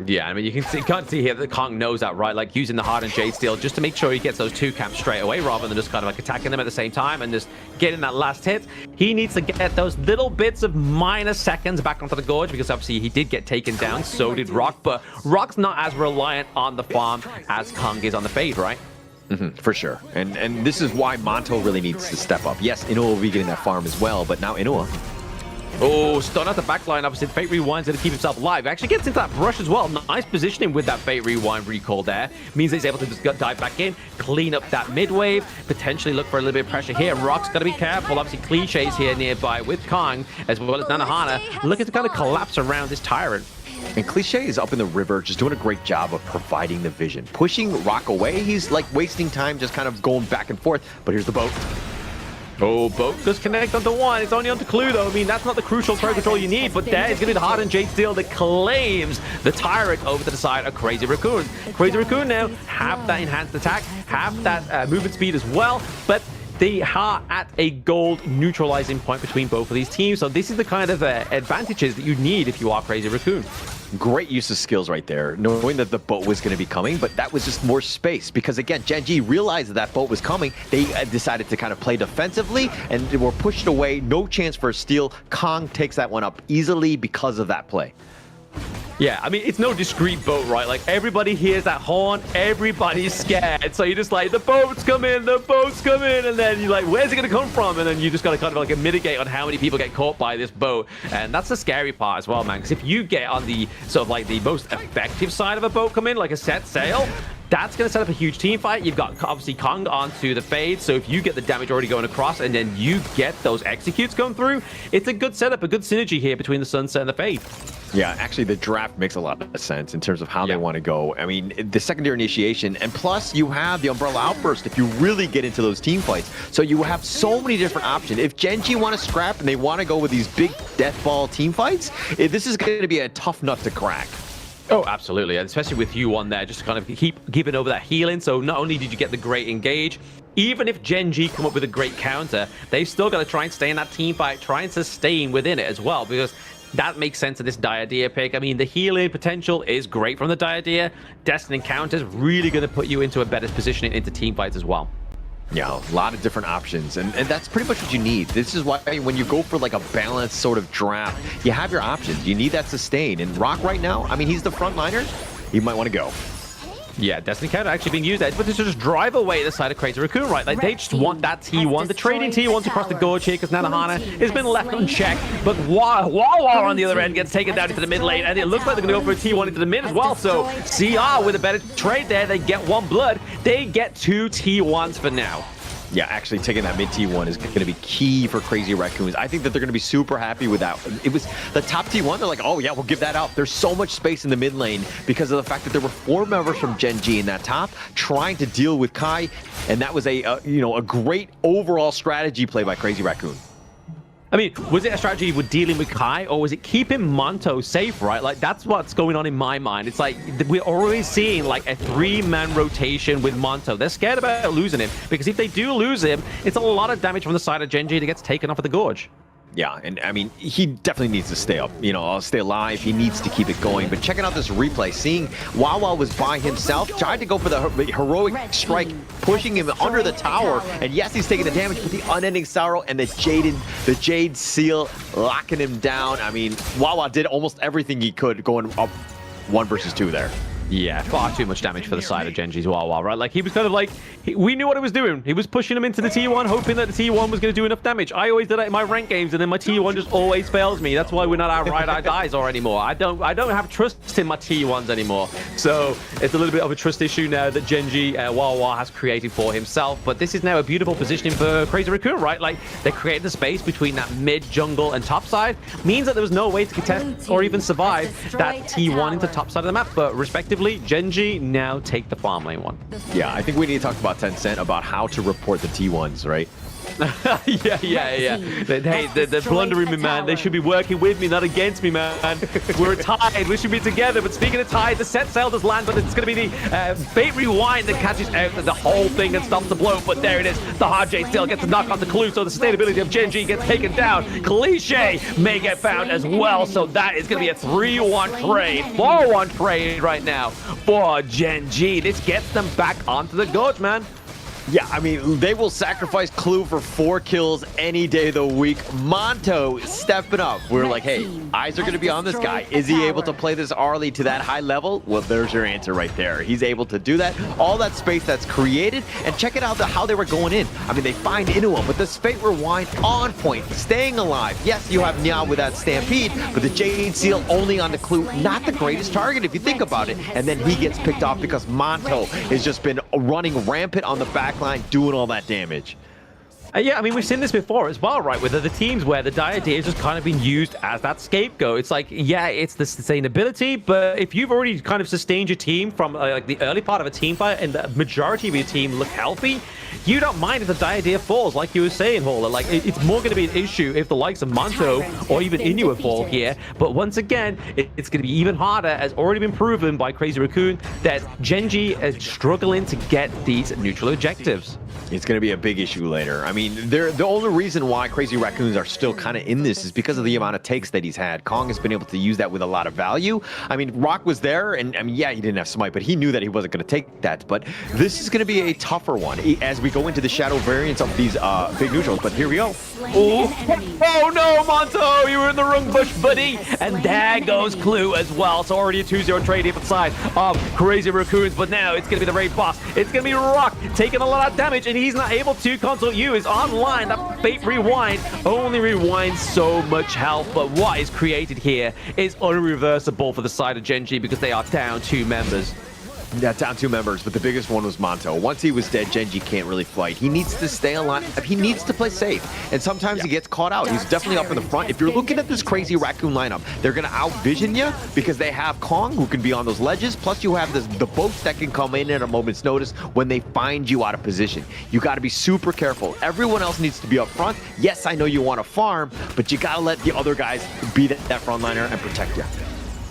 Yeah, I mean, you can't see here that Kong knows that, right? Like, using the Hardened Jade Steel just to make sure he gets those 2 camps straight away rather than just kind of like attacking them at the same time and just getting that last hit. He needs to get those little bits of minor seconds back onto the gorge because obviously he did get taken down, so did Rock, but Rock's not as reliant on the farm as Kong is on the fade, right?
For sure. And this is why Monto really needs to step up. Yes, Inuo will be getting that farm as well, but now Inuo.
Oh, stun at the backline. Obviously, Fate Rewind's going to keep himself alive. Actually gets into that brush as well. Nice positioning with that Fate Rewind recall there. Means he's able to just dive back in, clean up that mid wave, potentially look for a little bit of pressure here. Rock's got to be careful. Obviously, Cliche's here nearby with Kong, as well as Nanohana, looking to kind of collapse around this Tyrant.
And Cliche is up in the river, just doing a great job of providing the vision. Pushing Rock away, he's like wasting time, just kind of going back and forth. But here's the boat.
Oh, boat does connect onto one. It's only onto Clue, though. I mean, that's not the crucial throw control you need, but there is going to be the Hardened Jade Steel that claims the Tyrant over to the side of Crazy Raccoon. Crazy Raccoon now have that enhanced attack, have that movement speed as well, but they are at a gold neutralizing point between both of these teams. So this is the kind of advantages that you need if you are Crazy Raccoon.
Great use of skills right there, knowing that the boat was going to be coming, but that was just more space because, again, Gen.G realized that boat was coming. They decided to kind of play defensively and they were pushed away. No chance for a steal. Kong takes that one up easily because of that play.
Yeah, I mean, it's no discreet boat, right? Like, everybody hears that horn, everybody's scared. So you're just like, the boat's coming, and then you're like, where's it going to come from? And then you just got to kind of like mitigate on how many people get caught by this boat. And that's the scary part as well, man. Because if you get on the sort of like the most effective side of a boat come in, like a set sail, that's going to set up a huge team fight. You've got obviously Kong onto the fade, so if you get the damage already going across and then you get those executes going through, it's a good setup, a good synergy here between the Sunset and the Fade.
Yeah, actually the draft makes a lot of sense in terms of how they want to go. I mean, the secondary initiation, and plus you have the Umbrella Outburst if you really get into those team fights. So you have so many different options. If Gen.G want to scrap and they want to go with these big death ball team fights, this is going to be a tough nut to crack.
Oh, absolutely, and especially with you on there, just to kind of keep giving over that healing. So not only did you get the great engage, even if Gen.G come up with a great counter, they've still got to try and stay in that team fight, try and sustain within it as well, because that makes sense of this Diadea pick. I mean, the healing potential is great from the Diadea. Destined Encounters really going to put you into a better position into team fights as well.
Yeah, a lot of different options, and that's pretty much what you need. This is why when you go for like a balanced sort of draft, you have your options. You need that sustain. And Rock right now, I mean, he's the frontliner. You might want to go.
Yeah, Destiny Counter actually being used there, but to just drive away the side of Crazy Raccoon, right? Like, they just want that T1. The trading T1s across the gorge here because Nanohana has been left unchecked, but Wawa on the other end gets taken down into the mid lane, and it looks like they're going to go for a T1 into the mid as well. So CR with a better trade there, they get one blood. They get two T1s for now.
Yeah, actually taking that mid T1 is going to be key for Crazy Raccoons. I think that they're going to be super happy with that. It was the top T1. They're like, oh yeah, we'll give that out. There's so much space in the mid lane because of the fact that there were 4 members from Gen.G in that top trying to deal with Kai, and that was a great overall strategy play by Crazy Raccoon.
I mean, was it a strategy with dealing with Kai, or was it keeping Monto safe, right? Like, that's what's going on in my mind. It's like, we're already seeing, like, a 3-man rotation with Monto. They're scared about losing him, because if they do lose him, it's a lot of damage from the side of Gen.G that gets taken off of the Gorge.
Yeah, and I mean, he definitely needs to stay up, stay alive. He needs to keep it going. But checking out this replay, seeing Wawa was by himself, tried to go for the heroic strike, pushing him under the tower. And yes, he's taking the damage, but the unending sorrow and the Jade Seal locking him down. I mean, Wawa did almost everything he could going up 1 versus 2 there.
Yeah, far too much damage for the side of Gen.G's Wawa, right? Like, he was kind of like, we knew what he was doing. He was pushing him into the T1, hoping that the T1 was going to do enough damage. I always did that in my rank games, and then my T1 just always fails me. That's why we're not our ride or dies anymore. I don't have trust in my T1s anymore. So it's a little bit of a trust issue now that Gen.G Wawa has created for himself. But this is now a beautiful positioning for Crazy Raccoon, right? Like, they created the space between that mid, jungle, and top side. Means that there was no way to contest or even survive that T1 into top side of the map. But respectively, Gen.G now take the farm lane one.
Yeah, I think we need to talk about Tencent about how to report the T1s, right?
yeah. Hey, they're blundering me, man. They should be working with me, not against me, man. We're tied. We should be together. But speaking of tied, the set sail does land, but it's going to be the Fate Rewind that catches out the whole thing and stops the blow. But there it is. The hard J still gets a knock on the clue, so the sustainability of Gen.G gets taken down. Cliche may get found as well, so that is going to be a 3-1 trade, 4-1 trade right now for Gen.G. This gets them back onto the gorge, man.
Yeah, I mean, they will sacrifice Clue for 4 kills any day of the week. Monto stepping up. We're like, hey, eyes are going to be on this guy. Is he able to play this early to that high level? Well, there's your answer right there. He's able to do that. All that space that's created. And check it out, how they were going in. I mean, they find into him, but this Fate Rewind on point, staying alive. Yes, you have Nya with that Stampede, but the Jade Seal only on the Clue. Not the greatest target if you think about it. And then he gets picked off because Monto has just been running rampant on the back line, doing all that damage.
Yeah, I mean, we've seen this before as well, right? With the teams where the Diadea has just kind of been used as that scapegoat. It's like, yeah, it's the sustainability, but if you've already kind of sustained your team from like the early part of a team fight and the majority of your team look healthy, you don't mind if the Diadea falls, like you were saying, Hauler. Like, it's more going to be an issue if the likes of Monto or even Inua fall here. But once again, it's going to be even harder, as already been proven by Crazy Raccoon, that Gen.G is struggling to get these neutral objectives.
It's going to be a big issue later. I mean, the only reason why Crazy Raccoons are still kind of in this is because of the amount of takes that he's had. Kong has been able to use that with a lot of value. I mean, Rock was there, and I mean, yeah, he didn't have Smite, but he knew that he wasn't going to take that. But this is going to be a tougher one as we go into the shadow variants of these big neutrals. But here we go.
Oh no, Monto, you were in the wrong bush, buddy. And there goes Clue as well. So already a 2-0 trade here for the side of Crazy Raccoons. But now it's going to be the raid boss. It's going to be Rock taking a lot of damage, and he's not able to. Console U is online. That Fate Rewind only rewinds so much health, but what is created here is unreversible for the side of Gen.G because they are down 2 members.
Yeah, down 2 members, but the biggest one was Monto. Once he was dead, Gen.G can't really fight. He needs to stay alive. He needs to play safe, and sometimes he gets caught out. He's definitely up in the front. If you're looking at this Crazy Raccoon lineup, they're going to outvision you because they have Kong, who can be on those ledges, plus you have the boats that can come in at a moment's notice when they find you out of position. You got to be super careful. Everyone else needs to be up front. Yes, I know you want to farm, but you got to let the other guys be that frontliner and protect you.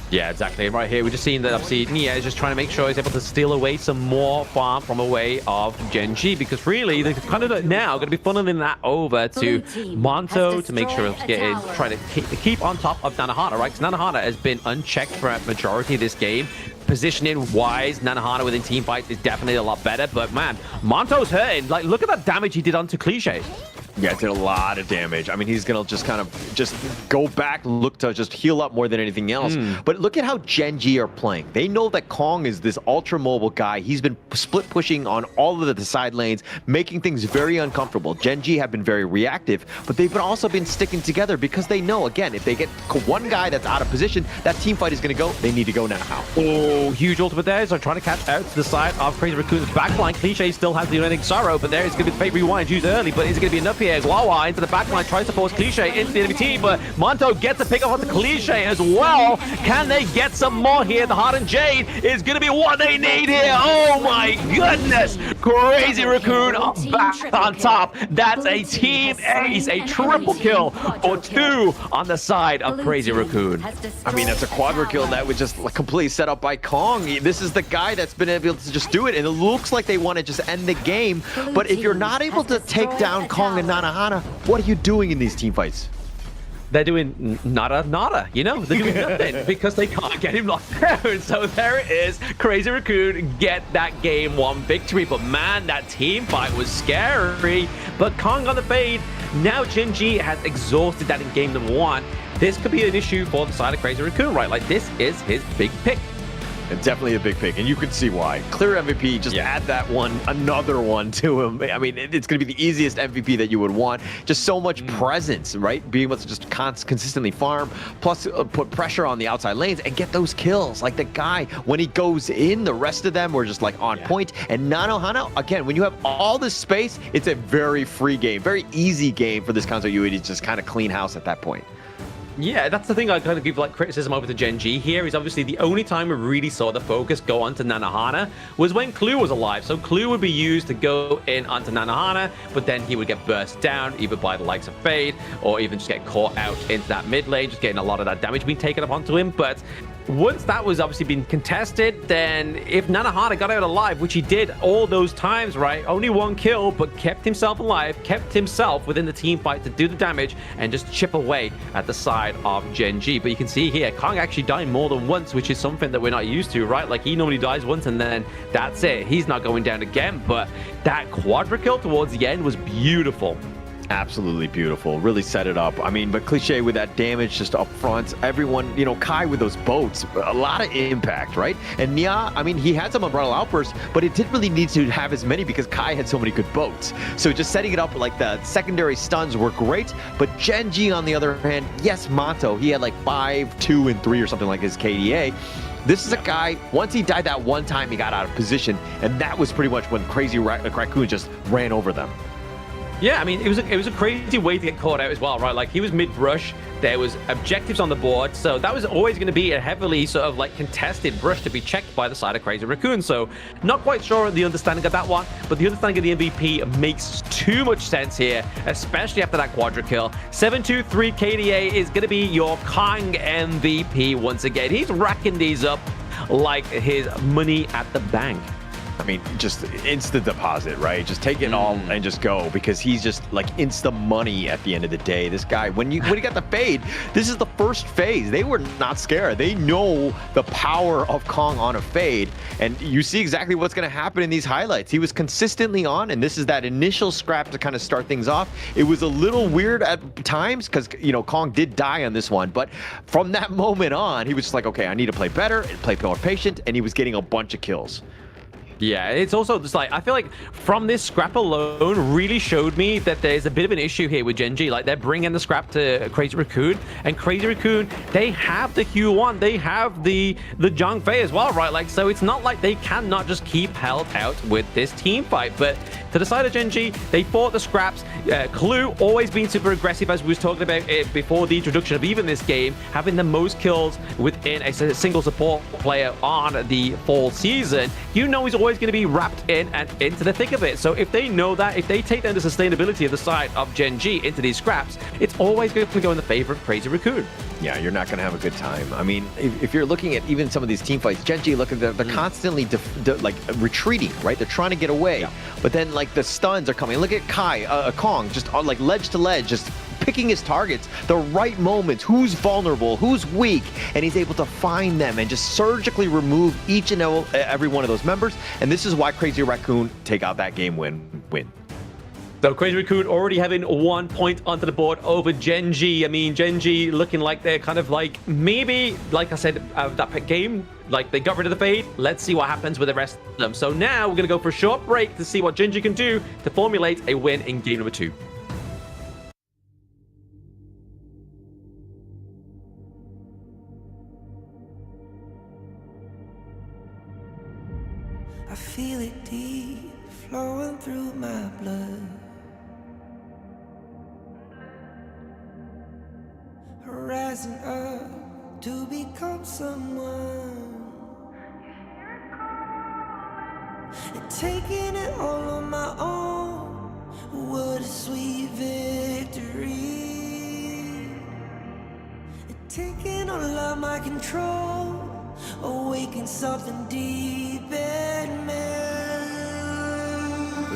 Yeah, exactly. Right here, we're just seeing that obviously Nia is just trying to make sure he's able to steal away some more farm from away of Gen.G because really they're kind of now going to be funneling that over to Monto to make sure to get in, try to keep on top of Nanohana, right? Because Nanohana has been unchecked for a majority of this game. Positioning wise, Nanohana within team fights is definitely a lot better, but man, Monto's hurting. Like, look at that damage he did onto Cliche.
Yeah, it did a lot of damage. I mean, he's going to just kind of go back, look to just heal up more than anything else. But look at how Gen.G are playing. They know that Kong is this ultra-mobile guy. He's been split pushing on all of the side lanes, making things very uncomfortable. Gen.G have been very reactive, but they've also been sticking together because they know, again, if they get one guy that's out of position, that team fight is going to go. They need to go now.
Oh, huge ultimate there. So trying to catch out to the side of Crazy Raccoon's backline. Cliche still has the Unending Sorrow, but there is going to be the Fate Rewind used early, but is it going to be enough here? Wawa into the backline, tries to force Cliche into the enemy team, but Monto gets a pick off the Cliche as well. Can they get some more here? The Hardened Jade is going to be what they need here. Oh my goodness. Crazy Raccoon back on top. That's a team ace, a triple kill for 2 on the side of Crazy Raccoon.
I mean, that's a quadra kill that was just completely set up by Kong. This is the guy that's been able to just do it, and it looks like they want to just end the game. But if you're not able to take down Kong and Nanohana, what are you doing in these team fights?
They're doing nada, you know? They're doing nothing because they can't get him locked down. So there it is. Crazy Raccoon get that game 1 victory. But man, that team fight was scary. But Kong on the fade. Now Gen.G has exhausted that in game number 1. This could be an issue for the side of Crazy Raccoon, right? Like, this is his big pick.
And definitely a big pick, and you can see why. Clear MVP, just add that one, another one to him. I mean, it's going to be the easiest MVP that you would want. Just so much presence, right? Being able to just consistently farm, plus put pressure on the outside lanes and get those kills. Like the guy, when he goes in, the rest of them were just like on point. And Nanohana, again, when you have all this space, it's a very free game, very easy game for this console UE to just kind of clean house at that point.
Yeah, that's the thing I kind of give like criticism over to Gen.G here is obviously the only time we really saw the focus go onto Nanohana was when Clue was alive. So Clue would be used to go in onto Nanohana, but then he would get burst down either by the likes of Fade or even just get caught out into that mid lane, just getting a lot of that damage being taken up onto him. But once that was obviously being contested, then if Nanohana got out alive, which he did all those times, right? Only 1 kill, but kept himself alive, kept himself within the team fight to do the damage and just chip away at the side of Gen.G. But you can see here, Kong actually died more than once, which is something that we're not used to, right? Like, he normally dies once and then that's it. He's not going down again, but that quadra kill towards the end was beautiful.
Absolutely beautiful. Really set it up. I mean, but Cliche with that damage just up front. Everyone, you know, Kai with those boats, a lot of impact, right? And Nia, I mean, he had some Umbrella Outbursts, but it didn't really need to have as many because Kai had so many good boats. So just setting it up, like the secondary stuns were great, but Gen.G on the other hand, yes, Monto, he had like 5, 2, and 3 or something like his KDA. This is a guy, once he died that one time, he got out of position, and that was pretty much when Crazy Raccoon just ran over them.
Yeah, I mean, it was a crazy way to get caught out as well, right? Like, he was mid-brush, there was objectives on the board, so that was always going to be a heavily sort of like contested brush to be checked by the side of Crazy Raccoon. So not quite sure the understanding of that one, but the understanding of the MVP makes too much sense here, especially after that quadra kill. 723 KDA is going to be your Kong MVP once again. He's racking these up like his money at the bank.
mean, just instant deposit, right? Just take it all and just go, because he's just like insta money at the end of the day. This guy, when he got the fade, this is the first phase. They were not scared. They know the power of Kong on a fade, and you see exactly what's going to happen in these highlights. He was consistently on, and this is that initial scrap to kind of start things off. It was a little weird at times because, you know, Kong did die on this one, but from that moment on, he was just like, okay, I need to play better, play more patient, and he was getting a bunch of kills.
Yeah, it's also just like, I feel like from this scrap alone really showed me that there's a bit of an issue here with Gen.G. Like, they're bringing the scrap to Crazy Raccoon, and Crazy Raccoon, they have the Q1, they have the Zhang Fei as well, right? Like, so it's not like they cannot just keep held out with this team fight. But to the side of Gen.G, they fought the scraps. Clue always been super aggressive, as we was talking about it before the introduction of even this game, having the most kills within a single support player on the fall season. You know he's always going to be wrapped in and into the thick of it. So if they know that, if they take down the sustainability of the side of Gen.G into these scraps, it's always going to go in the favor of Crazy Raccoon.
Yeah, you're not going to have a good time. I mean, if you're looking at even some of these team fights, Gen.G, look at they're constantly like retreating, right? They're trying to get away, but then like the stuns are coming. Look at Kong, just on like ledge to ledge, just picking his targets, the right moments, who's vulnerable, who's weak, and he's able to find them and just surgically remove each and every one of those members. And this is why Crazy Raccoon take out that game win.
So Crazy Raccoon already having 1 point onto the board over Gen.G. I mean, Gen.G looking like they're kind of like, maybe, like I said, that game, like they got rid of the fade. Let's see what happens with the rest of them. So now we're going to go for a short break to see what Gen.G can do to formulate a win in game number 2.
I feel it deep flowing through my blood. Rising up to become someone, and taking it all on my own. What a sweet victory. And taking all of my control, awaken something deep in me.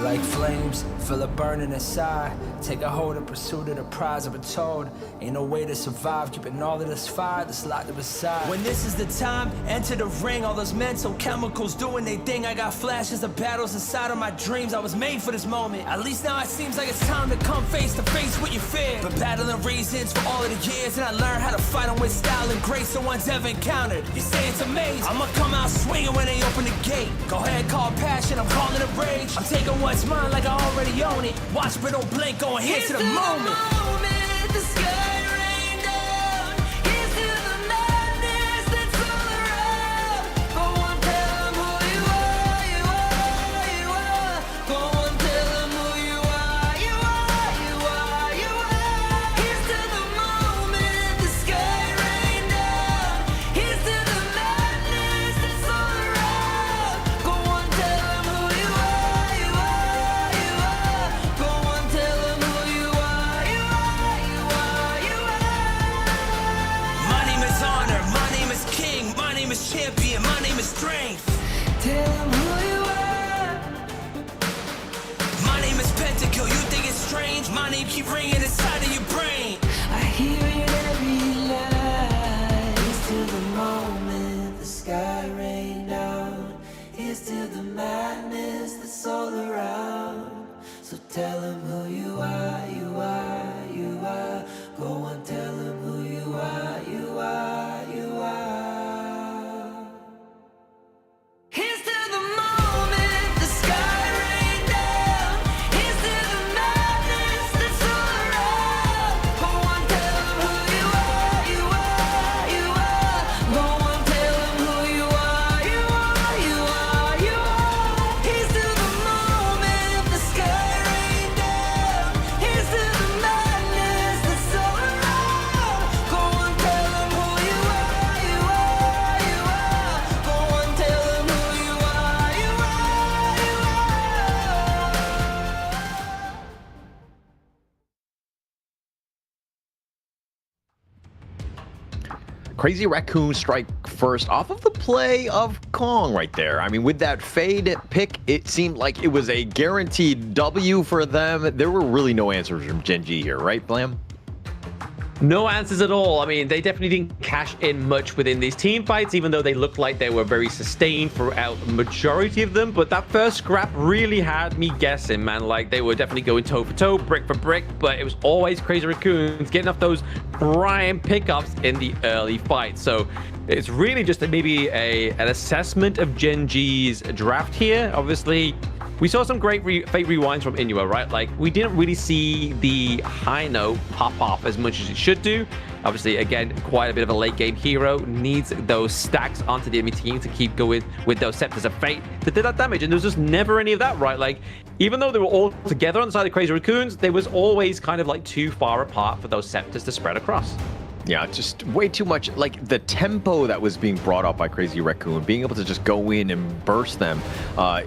Like flames, feel it burning inside. Take a hold of pursuit of the prize. I've been told ain't no way to survive, keeping all of this fire that's locked up aside. When this is the time, enter the ring. All those mental chemicals doing their thing. I got flashes of battles inside of my dreams. I was made for this moment. At least now it seems like it's time to come face to face with your fear. But battling reasons for all of the years, and I learned how to fight them with style and grace no one's ever encountered. You say it's amazing, I'ma come out swinging when they open the gate. Go ahead, call passion, I'm calling it rage. I'm taking what's mine like I already own it. Watch but don't blink, going here to the moment.
The sky rained down. Here's to the madness that's all around. Go on, tell them who you are, you are, you are. Go on, tell them who you are, you are, you are, you are. Here's to the moment. The sky rained down. Here's to the madness that's all around. Go on, tell them who you are, you are, you are. Go on, tell them who you are, you are, you are, you are.
My name is honor, my name is king, my name is champion, my name is strength.
Tell them who you are.
My name is Pentakill, you think it's strange? My name keep ringing inside of your brain.
I hear it every night. Here's to the moment the sky rained down. Here's to the madness that's all around. So tell them who you are, you are, you are. Go on, tell them who you are, you are, you are. Here's to the moment the sky rained down. Here's to the madness that's all around. Go on, tell them who you are, you are, you are. Go on, tell them who you are, you are, you are, you are. Here's to the moment the sky rained down.
Crazy Raccoon strike first off of the play of Kong right there. I mean, with that fade pick, it seemed like it was a guaranteed W for them. There were really no answers from Gen.G here, right, Blam?
No answers at all. I mean, they definitely didn't cash in much within these team fights, even though they looked like they were very sustained throughout the majority of them. But that first scrap really had me guessing, man. Like, they were definitely going toe for toe, brick for brick, but it was always Crazy Raccoons getting off those prime pickups in the early fight. So it's really just maybe an assessment of Gen.G's draft here. Obviously, we saw some great fate rewinds from Inua, right? Like, we didn't really see the high note pop off as much as it should do. Obviously, again, quite a bit of a late game hero. Needs those stacks onto the enemy team to keep going with those Scepters of Fate to do that damage. And there was just never any of that, right? Like, even though they were all together on the side of Crazy Raccoons, there was always kind of like too far apart for those Scepters to spread across.
Yeah, just way too much. Like, the tempo that was being brought up by Crazy Raccoon, being able to just go in and burst them,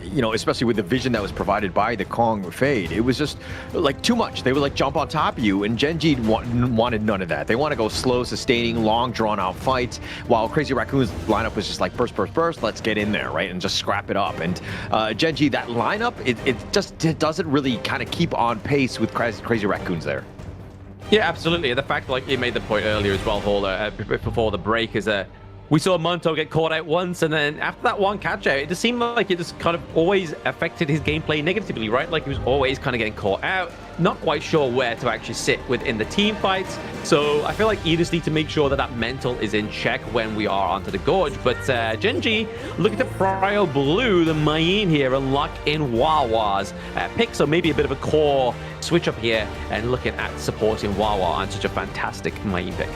you know, especially with the vision that was provided by the Kong Fade, it was just like too much. They would like jump on top of you, and Gen.G wanted none of that. They want to go slow, sustaining, long, drawn-out fights, while Crazy Raccoon's lineup was just like burst, burst, burst, let's get in there, right, and just scrap it up. And Gen.G, that lineup, it doesn't really kind of keep on pace with Crazy Raccoons there.
Yeah, absolutely. The fact, like you made the point earlier as well, Hauler, before the break, is that we saw Monto get caught out once, and then after that one catch out, it just seemed like it just kind of always affected his gameplay negatively, right? Like, he was always kind of getting caught out, not quite sure where to actually sit within the team fights. So I feel like you just need to make sure that that mental is in check when we are onto the Gorge. But Gen.G looking to prio blue the Mayin here and lock in Wawa's pick. So maybe a bit of a core switch up here and looking at supporting Wawa on such a fantastic Mayin pick.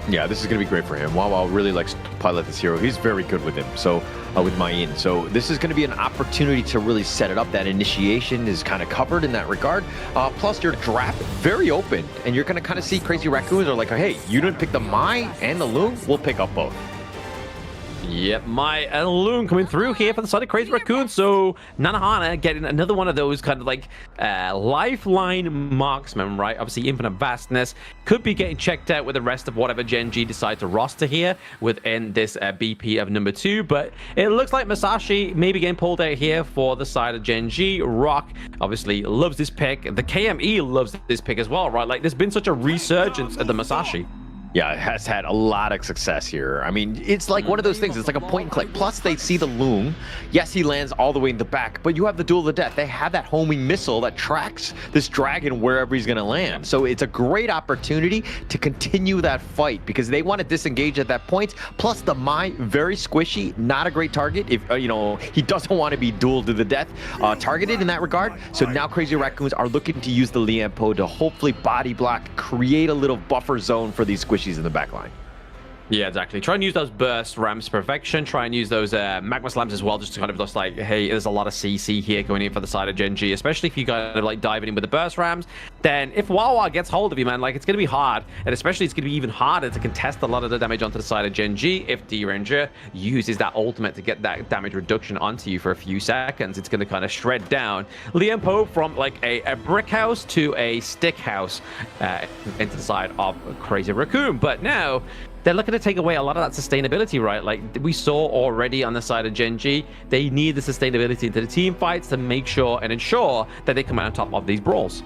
Yeah, this is going to be great for him. Wawa really likes to pilot this hero. He's very good with him, so with Mayin. So this is going to be an opportunity to really set it up. That initiation is kind of covered in that regard. Plus, your draft very open, and you're going to kind of see Crazy Raccoons are like, hey, you didn't pick the Mai and the Loon, we'll pick up both.
Yep, Mai and Loon coming through here for the side of Crazy Raccoon. So Nanahana getting another one of those kind of like lifeline marksmen, right? Obviously, Infinite Vastness could be getting checked out with the rest of whatever Gen.G decide to roster here within this BP of number 2. But it looks like Masashi maybe getting pulled out here for the side of Gen.G. Rock obviously loves this pick. The KME loves this pick as well, right? Like, there's been such a resurgence of the Masashi.
Yeah, it has had a lot of success here. I mean, it's like one of those things. It's like a point and click. Plus, they see the Loom. Yes, he lands all the way in the back, but you have the Duel of the Death. They have that homing missile that tracks this dragon wherever he's going to land. So it's a great opportunity to continue that fight because they want to disengage at that point. Plus, the Mai, very squishy, not a great target. If you know, he doesn't want to be dueled to the death targeted in that regard. So now Crazy Raccoons are looking to use the Lianpo to hopefully body block, create a little buffer zone for these squishies in the back line.
Yeah, exactly. Try and use those burst rams to perfection. Try and use those magma slams as well, just to kind of just like, hey, there's a lot of CC here going in for the side of Gen.G, especially if you kind of like diving in with the burst rams. Then if Wawa gets hold of you, man, like, it's going to be hard, and especially it's going to be even harder to contest a lot of the damage onto the side of Gen.G if D-Ranger uses that ultimate to get that damage reduction onto you for a few seconds. It's going to kind of shred down Lianpo from like a brick house to a stick house into the side of Crazy Raccoon. But now they're looking to take away a lot of that sustainability, right? Like we saw already on the side of Gen.G, they need the sustainability into the team fights to make sure and ensure that they come out on top of these brawls.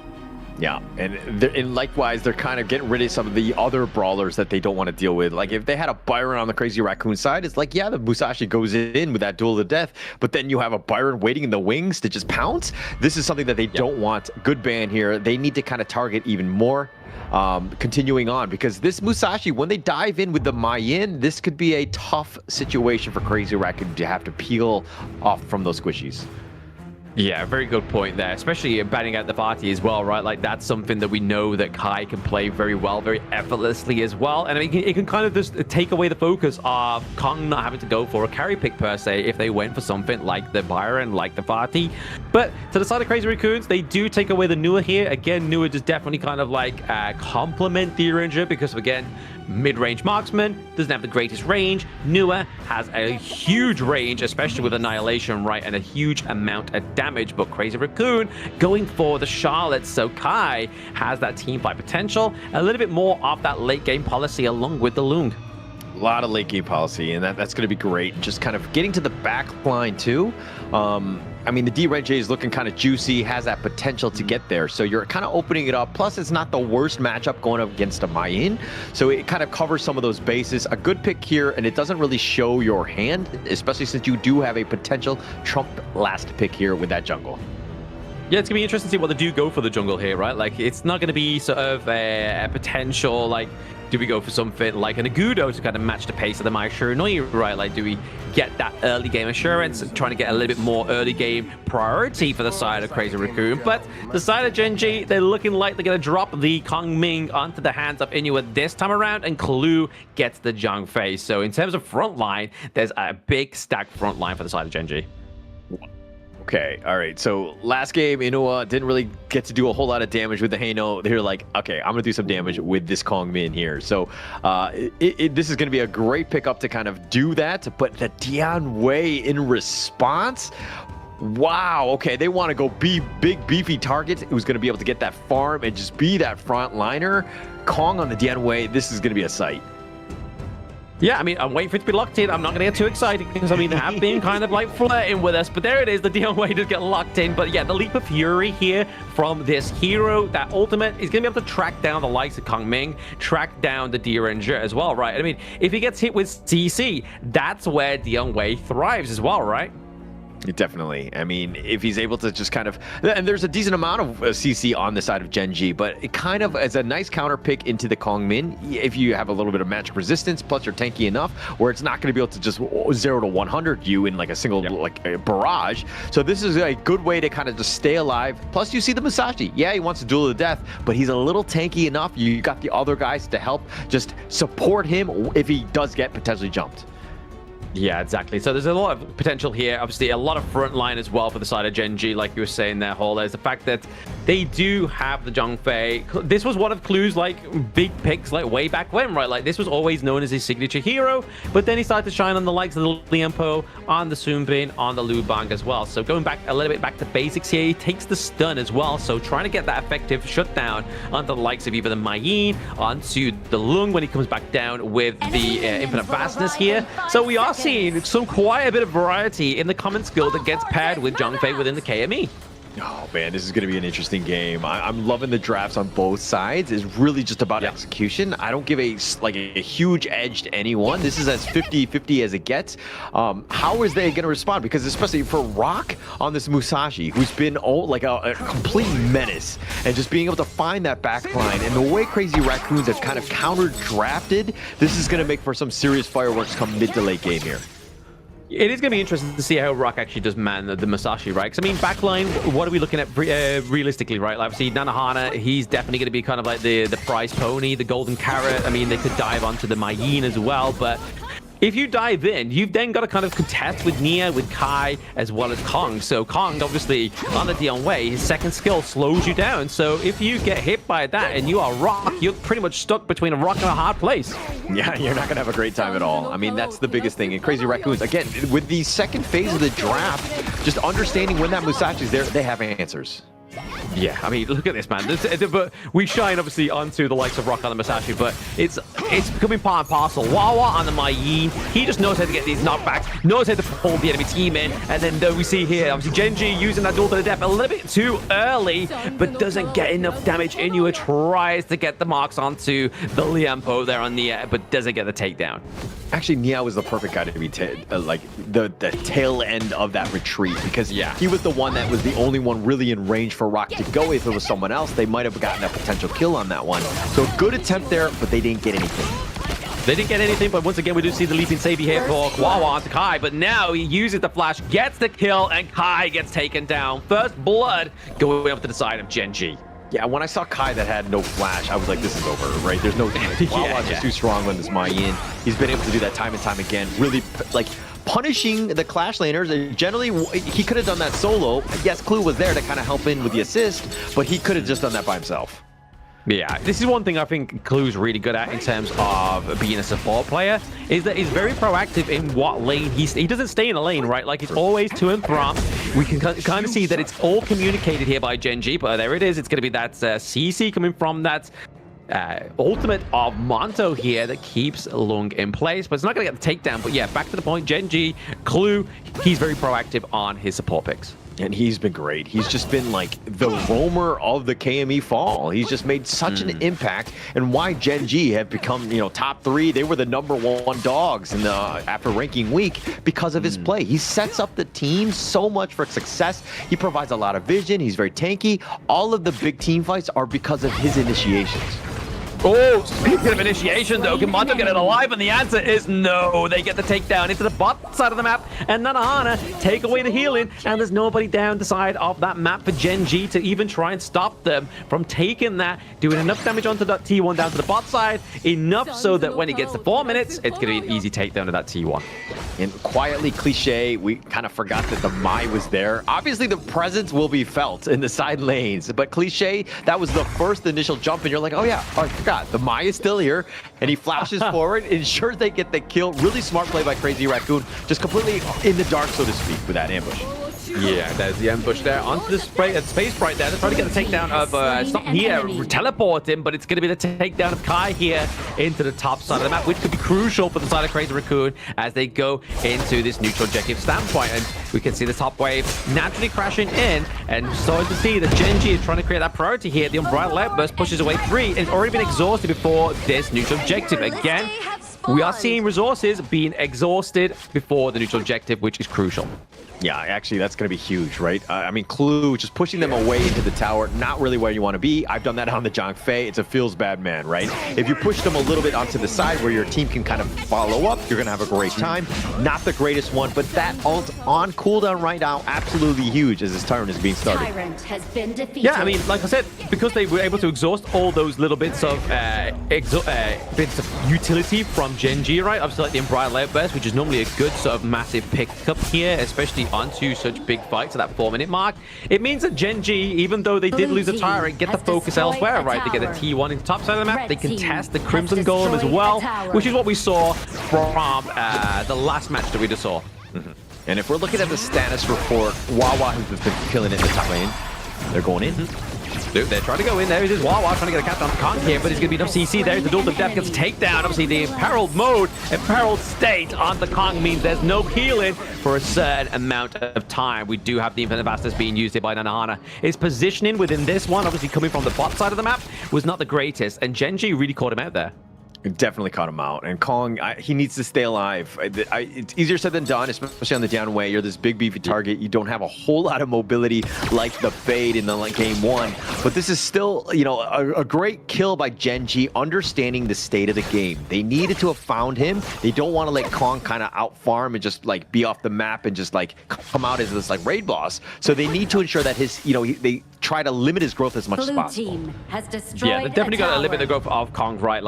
Yeah, and likewise, they're kind of getting rid of some of the other brawlers that they don't want to deal with. Like, if they had a Byron on the Crazy Raccoon side, it's like, yeah, the Musashi goes in with that Duel of the Death, but then you have a Byron waiting in the wings to just pounce. This is something that they don't want. Good ban here. They need to kind of target even more. Continuing on, because this Musashi, when they dive in with the Mayin, this could be a tough situation for Crazy Raccoon to have to peel off from those squishies.
Yeah, very good point there, especially batting out the party as well, right? Like, that's something that we know that Kai can play very well, very effortlessly as well. And I mean, it can kind of just take away the focus of Kong not having to go for a carry pick per se if they went for something like the Byron, like the Vati. But to the side of Crazy Raccoons, they do take away the Nua here. Again, Nua just definitely kind of like complement the Ranger because, again, mid-range marksman, doesn't have the greatest range. Nua has a huge range, especially with Annihilation, right, and a huge amount of damage. But Crazy Raccoon going for the Charlotte, so Kai has that team fight potential, a little bit more of that late game policy along with the Lung.
A lot of late game policy, and that's going to be great. Just kind of getting to the back line too. I mean, the Gen.G is looking kind of juicy, has that potential to get there. So you're kind of opening it up. Plus, it's not the worst matchup going up against a Mayin. So it kind of covers some of those bases. A good pick here, and it doesn't really show your hand, especially since you do have a potential Trump last pick here with that jungle.
Yeah, it's going to be interesting to see what they do go for the jungle here, right? Like, it's not going to be sort of a potential, like, do we go for something like an Agudo to kind of match the pace of the Mai Shiranui, right? Like, do we get that early game assurance and trying to get a little bit more early game priority for the side of Crazy Raccoon? But the side of Gen.G, they're looking like they're going to drop the Kong Ming onto the hands of Inuit this time around, and Clue gets the Zhang Fei. So in terms of front line, there's a big stacked front line for the side of Gen.G.
Okay, all right. So last game, Inuwa didn't really get to do a whole lot of damage with the Heino. They're like, okay, I'm going to do some damage with this Kong Min here. So this is going to be a great pickup to kind of do that. But the Dian Wei in response, wow, okay, they want to go be big, beefy targets. Who's going to be able to get that farm and just be that front liner. Kong on the Dian Wei, this is going to be a sight.
Yeah, I mean, I'm waiting for it to be locked in. I'm not going to get too excited because, I mean, they have been kind of like flirting with us. But there it is. The Dian Wei does get locked in. But yeah, the Leap of Fury here from this hero, that ultimate, is going to be able to track down the likes of Kong Ming, track down the Gen.G as well, right? I mean, if he gets hit with CC, that's where Dian Wei thrives as well, right?
Definitely. I mean, if he's able to just kind of, and there's a decent amount of CC on the side of Gen.G, but it kind of is a nice counter pick into the Kong Min if you have a little bit of magic resistance, plus you're tanky enough where it's not going to be able to just 0 to 100 you in like a single like a barrage. So this is a good way to kind of just stay alive. Plus you see the Musashi. Yeah, he wants to duel to death, but he's a little tanky enough. You got the other guys to help just support him if he does get potentially jumped.
Yeah, exactly. So there's a lot of potential here. Obviously, a lot of front line as well for the side of Gen.G, like you were saying there, Hall. There's the fact that they do have the Zhang Fei. This was one of Clue's, like, big picks, like, way back when, right? Like, this was always known as his signature hero, but then he started to shine on the likes of the Lianpo, on the Sun Bin, on the Lu Bang as well. So going back a little bit back to basics here, he takes the stun as well. So trying to get that effective shutdown onto the likes of either the Mayin, onto the Lung when he comes back down with the Infinite Vastness here. So we are seeing quite a bit of variety in the common skill that gets paired with Zhang Fei within the KME.
Oh man, this is going to be an interesting game. I'm loving the drafts on both sides. It's really just about execution. I don't give a huge edge to anyone. This is as 50-50 as it gets. How is they going to respond? Because especially for Rock on this Musashi, who's been like a complete menace, and just being able to find that back line, and the way Crazy Raccoons have kind of counter-drafted, this is going to make for some serious fireworks come mid to late game here.
It is going to be interesting to see how Rock actually does man the Musashi, right? Because, I mean, backline, what are we looking at realistically, right? Like, obviously, Nanohana, he's definitely going to be kind of like the prize pony, the golden carrot. I mean, they could dive onto the Mayin as well, but if you dive in, you've then got to kind of contest with Nia, with Kai, as well as Kong. So Kong, obviously, on the Dian Wei, his second skill slows you down. So if you get hit by that and you are Rock, you're pretty much stuck between a rock and a hard place.
Yeah, you're not going to have a great time at all. I mean, that's the biggest thing. And Crazy Raccoons, again, with the second phase of the draft, just understanding when that Musashi's there, they have answers.
Yeah, I mean, look at this, man. But we shine, obviously, onto the likes of Rock on the Musashi, but it's becoming part and parcel. Wawa on the Mayin, he just knows how to get these knockbacks, knows how to pull the enemy team in, and then we see here, obviously, Gen.G using that duel to the death a little bit too early, but doesn't get enough damage. Inua tries to get the marks onto the Lianpo there on Nia, but doesn't get the takedown.
Actually, Nia was the perfect guy to be like the tail end of that retreat, because he was the one that was the only one really in range for Rock to go. If it was someone else, they might have gotten a potential kill on that one. So good attempt there, but they didn't get anything.
They didn't get anything, but once again, we do see the leaping Sabi here for Wawa onto Kai, but now he uses the flash, gets the kill, and Kai gets taken down. First blood going up to the side of Gen.G.
Yeah, when I saw Kai that had no flash, I was like, this is over, right? There's no Wawa's just too strong on this Mayin. He's been able to do that time and time again, really, like, punishing the Clash laners. Generally, he could have done that solo. Yes, Clue was there to kind of help in with the assist, but he could have just done that by himself.
Yeah, this is one thing I think Clue's really good at in terms of being a support player, is that he's very proactive in what lane he doesn't stay in a lane, right? Like, he's always to and from. We can kind of see that it's all communicated here by Gen.G, but there it is. It's going to be that CC coming from that ultimate of Monto here that keeps Lung in place, but it's not going to get the takedown. But yeah, back to the point, Gen.G, Clue, he's very proactive on his support picks.
And he's been great. He's just been like the roamer of the KME fall. He's just made such an impact. And why Gen.G have become, top 3. They were the #1 dogs in the after ranking week because of his play. He sets up the team so much for success. He provides a lot of vision. He's very tanky. All of the big team fights are because of his initiations.
Oh, speaking of initiation, though, can Monto get it alive? And the answer is no. They get the takedown into the bot side of the map, and Nanahana take away the healing, and there's nobody down the side of that map for Gen.G to even try and stop them from taking that, doing enough damage onto that T1 down to the bot side, enough so that when he gets to 4 minutes, it's going to be an easy takedown of that T1.
And quietly, Cliché, we kind of forgot that the Mai was there. Obviously, the presence will be felt in the side lanes, but Cliché, that was the first initial jump, and you're like, oh yeah, I forgot. The Mai is still here, and he flashes forward, ensures they get the kill. Really smart play by Crazy Raccoon, just completely in the dark, so to speak, with that ambush.
Yeah, there's the ambush there onto the space sprite there. They're trying to get the takedown of, it's not here, teleport him, but it's going to be the takedown of Kai here into the top side of the map, which could be crucial for the side of Crazy Raccoon as they go into this neutral objective standpoint. And we can see the top wave naturally crashing in, and starting to see that Gen.G is trying to create that priority here. The Unbridled Outburst pushes away 3, and it's already been exhausted before this neutral objective. Again, we are seeing resources being exhausted before the neutral objective, which is crucial.
Yeah, actually, that's going to be huge, right? I mean, Clue just pushing them away into the tower, not really where you want to be. I've done that on the Zhang Fei. It's a feels bad man, right? If you push them a little bit onto the side where your team can kind of follow up, you're going to have a great time. Not the greatest one, but that ult on cooldown right now, absolutely huge as this turn is being started.
Tyrant has been defeated.
Yeah, I mean, like I said, because they were able to exhaust all those little bits of bits of utility from Gen.G, right? Obviously, like the Unbridled Outburst, which is normally a good sort of massive pickup here, especially onto such big fights at that 4-minute mark. It means that Gen.G, even though they did lose a Tyrant, get the focus elsewhere, right? They get a T1 in the top side of the map. They can test the Crimson Golem as well, which is what we saw from the last match that we just saw.
And if we're looking at the status report, Wawa has been killing it in the top lane. They're going in.
They're trying to go in. There is Wawa trying to get a catch on Kong here, but it's going to be enough CC. There's the Duel of Death gets a takedown. Obviously, the imperiled mode, imperiled state on the Kong means there's no healing for a certain amount of time. We do have the Infinite Vastus being used here by Nanahana. His positioning within this one, obviously coming from the bot side of the map, was not the greatest, and Gen.G really caught him out there.
Definitely caught him out. And Kong, he needs to stay alive. It's easier said than done, especially on the downway. You're this big, beefy target. You don't have a whole lot of mobility like the Fade in the game 1. But this is still, a great kill by Gen.G, understanding the state of the game. They needed to have found him. They don't want to let Kong kind of out-farm and just, be off the map and just, come out as this, raid boss. So they need to ensure that his, they try to limit his growth as much as possible.
Team has destroyed
yeah, they definitely got to limit the growth of Kong, right?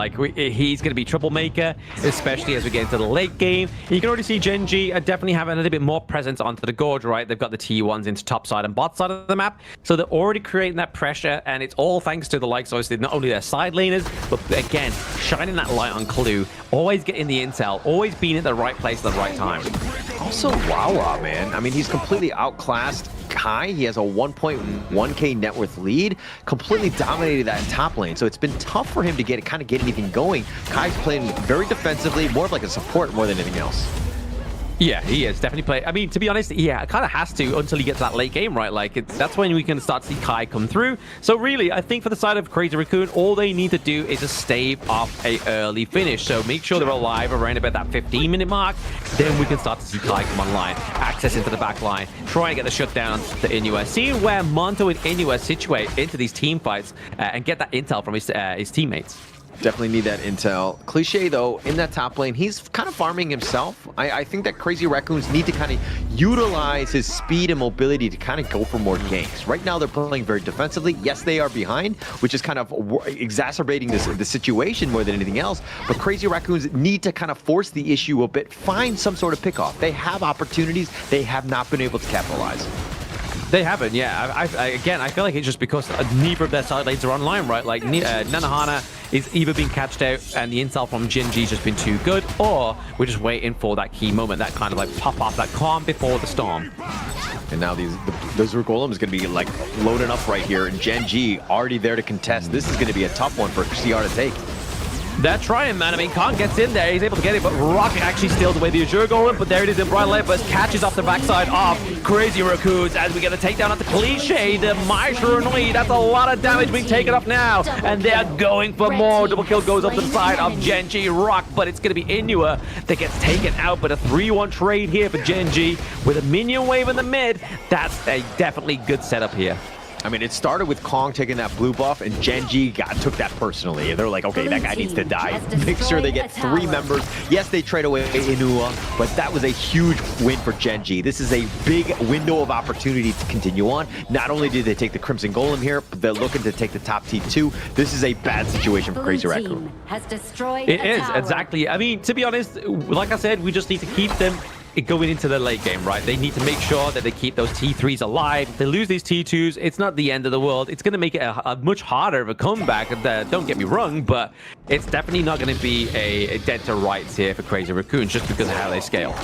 He's going to be triple maker, especially as we get into the late game. You can already see Gen.G definitely having a little bit more presence onto the gorge, right? They've got the T1s into top side and bot side of the map, so they're already creating that pressure, and it's all thanks to the likes, obviously, not only their side laners, but again, shining that light on Clue, always getting the intel, always being at the right place at the right time.
Also, Wawa, man. I mean, he's completely outclassed Kai. He has a 1.1k net worth lead, completely dominated that top lane. So it's been tough for him to get anything going. Kai's playing very defensively, more of like a support more than anything else.
Yeah, he is definitely playing. I mean, to be honest, yeah, it kind of has to until he gets that late game, right? That's when we can start to see Kai come through. So really, I think for the side of Crazy Raccoon, all they need to do is just stave off a early finish. So make sure they're alive around about that 15-minute mark. Then we can start to see Kai come online, access into the back line, try and get the shutdown on the Inuit. Seeing where Monto and Inuit situate into these team fights and get that intel from his teammates.
Definitely need that intel. Cliché, though, in that top lane, he's kind of farming himself. I think that Crazy Raccoons need to kind of utilize his speed and mobility to kind of go for more ganks. Right now, they're playing very defensively. Yes, they are behind, which is kind of exacerbating the situation more than anything else. But Crazy Raccoons need to kind of force the issue a bit, find some sort of pickoff. They have opportunities. They have not been able to capitalize.
They haven't, yeah. Again, I feel like it's just because neither of their side lanes are online, right? Nanahana is either being catched out and the intel from Gen.G's just been too good, or we're just waiting for that key moment, that kind of pop-off, that calm before the storm.
And now the Zerg Golem is going to be like loading up right here, and Gen.G already there to contest. This is going to be a tough one for CR to take.
They're trying, man. I mean, Khan gets in there. He's able to get it, but Rock actually steals away the Azure Golem. But there it is in Bright Light, but catches off the backside of Crazy Raccoons as we get a takedown at the Cliche. The Myshroom lead. That's a lot of damage being taken off now. And they're going for more. Double kill goes up to the side of Gen.G Rock, but it's going to be Inua that gets taken out. But a 3-1 trade here for Gen.G with a minion wave in the mid. That's a definitely good setup here.
I mean, it started with Kong taking that blue buff, and Gen.G took that personally. They're like, okay, that guy needs to die. Make sure they get 3 members. Yes, they trade away Inua, but that was a huge win for Gen.G. This is a big window of opportunity to continue on. Not only did they take the Crimson Golem here, but they're looking to take the top T2. This is a bad situation for Crazy Raccoon.
It is, exactly. I mean, to be honest, like I said, we just need to keep them going into the late game, right? They need to make sure that they keep those T3s alive. If they lose these T2s, it's not the end of the world. It's going to make it a much harder of a comeback. Don't get me wrong, but it's definitely not going to be a dead to rights here for Crazy Raccoon just because of how they scale.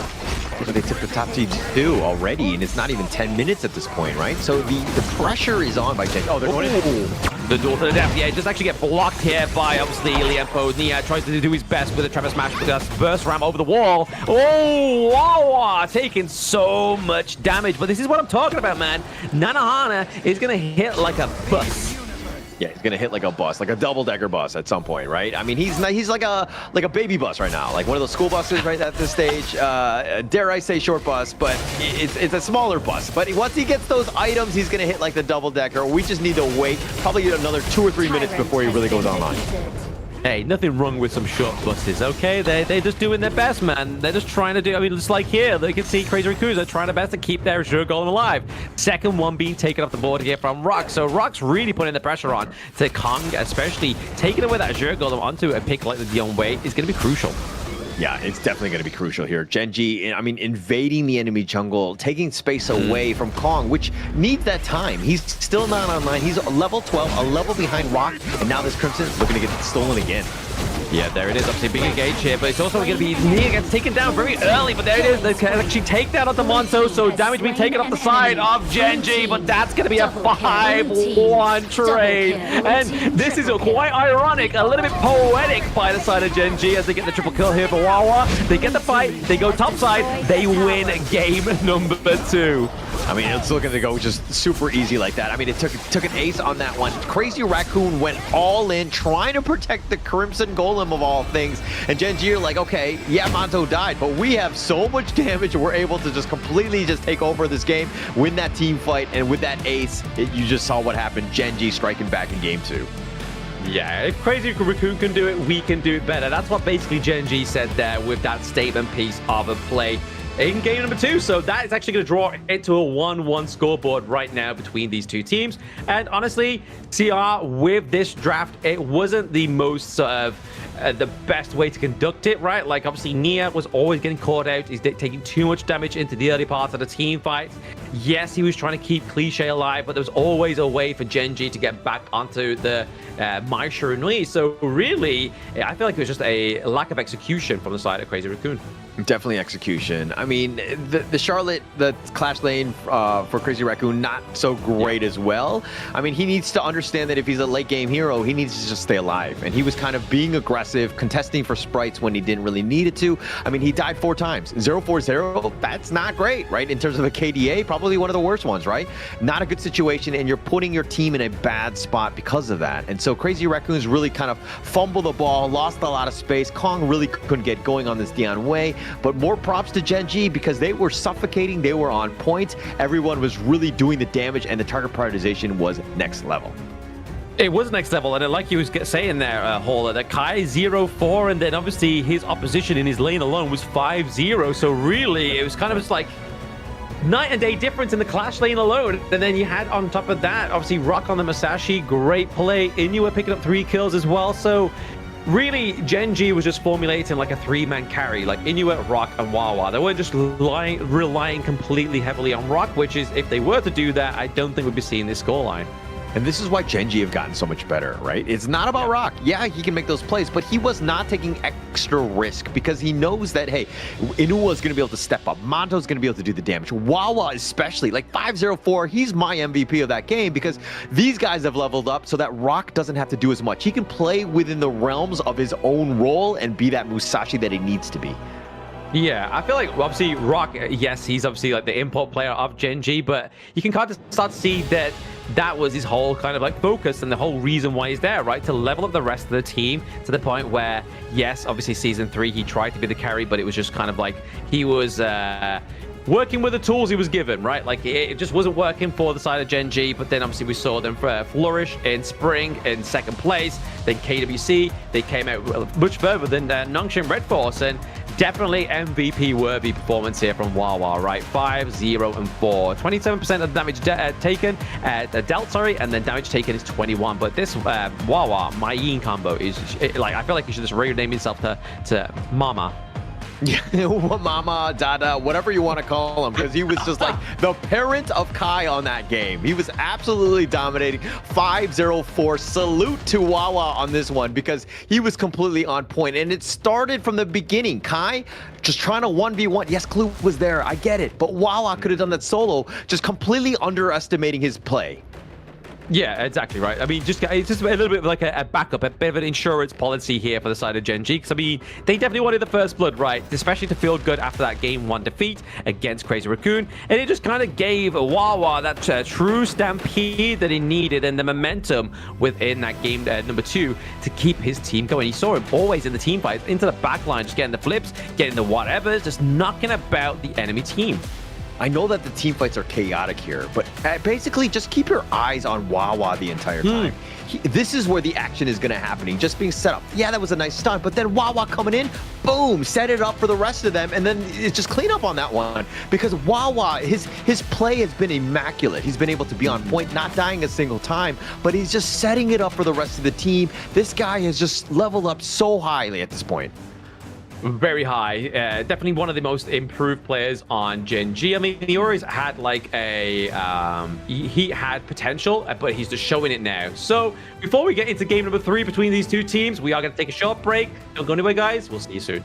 They took the top T2 already, and it's not even 10 minutes at this point, right? So the pressure is on by Gen.G. Oh, they're going in.
The door to the death, yeah, it does actually get blocked here by, obviously, Liempo. Nia tries to do his best with a Tremor Smash, but does burst ram over the wall. Oh, wow, taking so much damage. But this is what I'm talking about, man. Nanahana is going to hit like a bus.
Yeah, he's gonna hit like a bus, like a double-decker bus at some point, right? I mean, he's like a baby bus right now, like one of those school buses right at this stage. Dare I say short bus, but it's a smaller bus. But once he gets those items, he's gonna hit like the double-decker. We just need to wait probably another 2 or 3 minutes before he really goes online.
Hey, nothing wrong with some short buses, okay? They're just doing their best, man. They're just trying to do, I mean, just like here, they can see Crazy Raccoons are trying their best to keep their Azure Golem alive. Second one being taken off the board here from Rock. So Rock's really putting the pressure on to Kong, especially taking away that Azure Golem onto a pick like the Dion Way is going to be crucial.
Yeah, it's definitely going to be crucial here. Gen.G, I mean, invading the enemy jungle, taking space away from Kong, which needs that time. He's still not online. He's a level 12, a level behind Rock, and now this Crimson is looking to get stolen again.
Yeah, there it is. Obviously, big engage here, but it's also going to be Nia gets taken down very early. But there it is. They can actually take that onto Monzo, so damage being taken off the side of Gen.G. But that's going to be a 5-1 trade, and this is quite ironic, a little bit poetic by the side of Gen.G as they get the triple kill here for Wawa. They get the fight. They go top side. They win game number 2.
I mean, it's looking to go just super easy like that. I mean, it took an ace on that one. Crazy Raccoon went all in, trying to protect the Crimson Golem of all things. And Gen.G are like, okay, yeah, Monto died, but we have so much damage, we're able to just completely just take over this game, win that team fight, and with that ace, you just saw what happened. Gen.G striking back in game 2.
Yeah, if Crazy Raccoon can do it, we can do it better. That's what basically Gen.G said there with that statement piece of a play in game number 2. So that is actually going to draw into a 1-1 scoreboard right now between these two teams. And honestly, CR with this draft, it wasn't the most sort of the best way to conduct it, right? Like, obviously, Nia was always getting caught out. He's taking too much damage into the early parts of the team fights. Yes, he was trying to keep Cliche alive, but there was always a way for Gen.G to get back onto the Myshroom Lee. So really, I feel like it was just a lack of execution from the side of Crazy Raccoon.
Definitely execution. I mean, the Charlotte, the Clash lane for Crazy Raccoon, not so great as well. I mean, he needs to understand that if he's a late game hero, he needs to just stay alive. And he was kind of being aggressive, contesting for sprites when he didn't really need it to. I mean, he died 4 times. 0-4-0, that's not great, right? In terms of a KDA, probably one of the worst ones, right? Not a good situation, and you're putting your team in a bad spot because of that. And so Crazy Raccoons really kind of fumbled the ball, lost a lot of space. Kong really couldn't get going on this Dion Way. But more props to Gen.G because they were suffocating, they were on point, everyone was really doing the damage, and the target prioritization was next level.
It was next level, and like you was saying there, Hauler, that Kai 0-4, and then obviously his opposition in his lane alone was 5-0, so really it was kind of just like night and day difference in the Clash lane alone. And then you had on top of that, obviously Rock on the Masashi, great play, Inua picking up 3 kills as well, so really, Gen.G was just formulating like a 3-man carry, like Inuit, Rock, and Wawa. They weren't just relying completely heavily on Rock, which is, if they were to do that, I don't think we'd be seeing this scoreline.
And this is why Gen.G have gotten so much better, right? It's not about Rock. Yeah, he can make those plays, but he was not taking extra risk because he knows that, hey, Inua is going to be able to step up. Monto's going to be able to do the damage. Wawa especially, like 504, he's my MVP of that game because these guys have leveled up so that Rock doesn't have to do as much. He can play within the realms of his own role and be that Musashi that he needs to be.
Yeah, I feel like obviously Rock, yes, he's obviously like the import player of Gen.G, but you can kind of start to see that that was his whole kind of like focus and the whole reason why he's there, right? To level up the rest of the team to the point where, yes, obviously season 3, he tried to be the carry, but it was just kind of like he was working with the tools he was given, right? Like it just wasn't working for the side of Gen.G, but then obviously we saw them flourish in spring in second place. Then KWC, they came out much further than Nongshim Red Force, and definitely MVP worthy performance here from Wawa, right? 5, 0, and 4. 27% of the damage taken, dealt, sorry, and then damage taken is 21. But this Wawa, Mayin combo is like, I feel like he should just rename himself to Mama.
Yeah, Mama, Dada, whatever you want to call him, because he was just like the parent of Kai on that game. He was absolutely dominating. 5-0-4. Salute to Wawa on this one because he was completely on point. And it started from the beginning. Kai just trying to 1v1. Yes, Clue was there. I get it. But Wawa could have done that solo, just completely underestimating his play.
Yeah, exactly right. I mean, it's just a little bit of like a backup, a bit of an insurance policy here for the side of Gen.G. Because I mean, they definitely wanted the first blood, right? Especially to feel good after that game 1 defeat against Crazy Raccoon, and it just kind of gave Wawa that true stampede that he needed and the momentum within that game number 2 to keep his team going. You saw him always in the team fights, into the back line, just getting the flips, getting the whatevers, just knocking about the enemy team.
I know that the team fights are chaotic here, but basically just keep your eyes on Wawa the entire time. This is where the action is going to happen. Just being set up. Yeah, that was a nice stunt, but then Wawa coming in, boom, set it up for the rest of them, and then it's just clean up on that one. Because Wawa, his play has been immaculate. He's been able to be on point, not dying a single time, but he's just setting it up for the rest of the team. This guy has just leveled up so highly at this point.
Very high. Definitely one of the most improved players on Gen.G. I mean, he always had like a he had potential, but he's just showing it now. So before we get into game number 3 between these two teams, we are going to take a short break. Don't go anywhere, guys. We'll see you soon.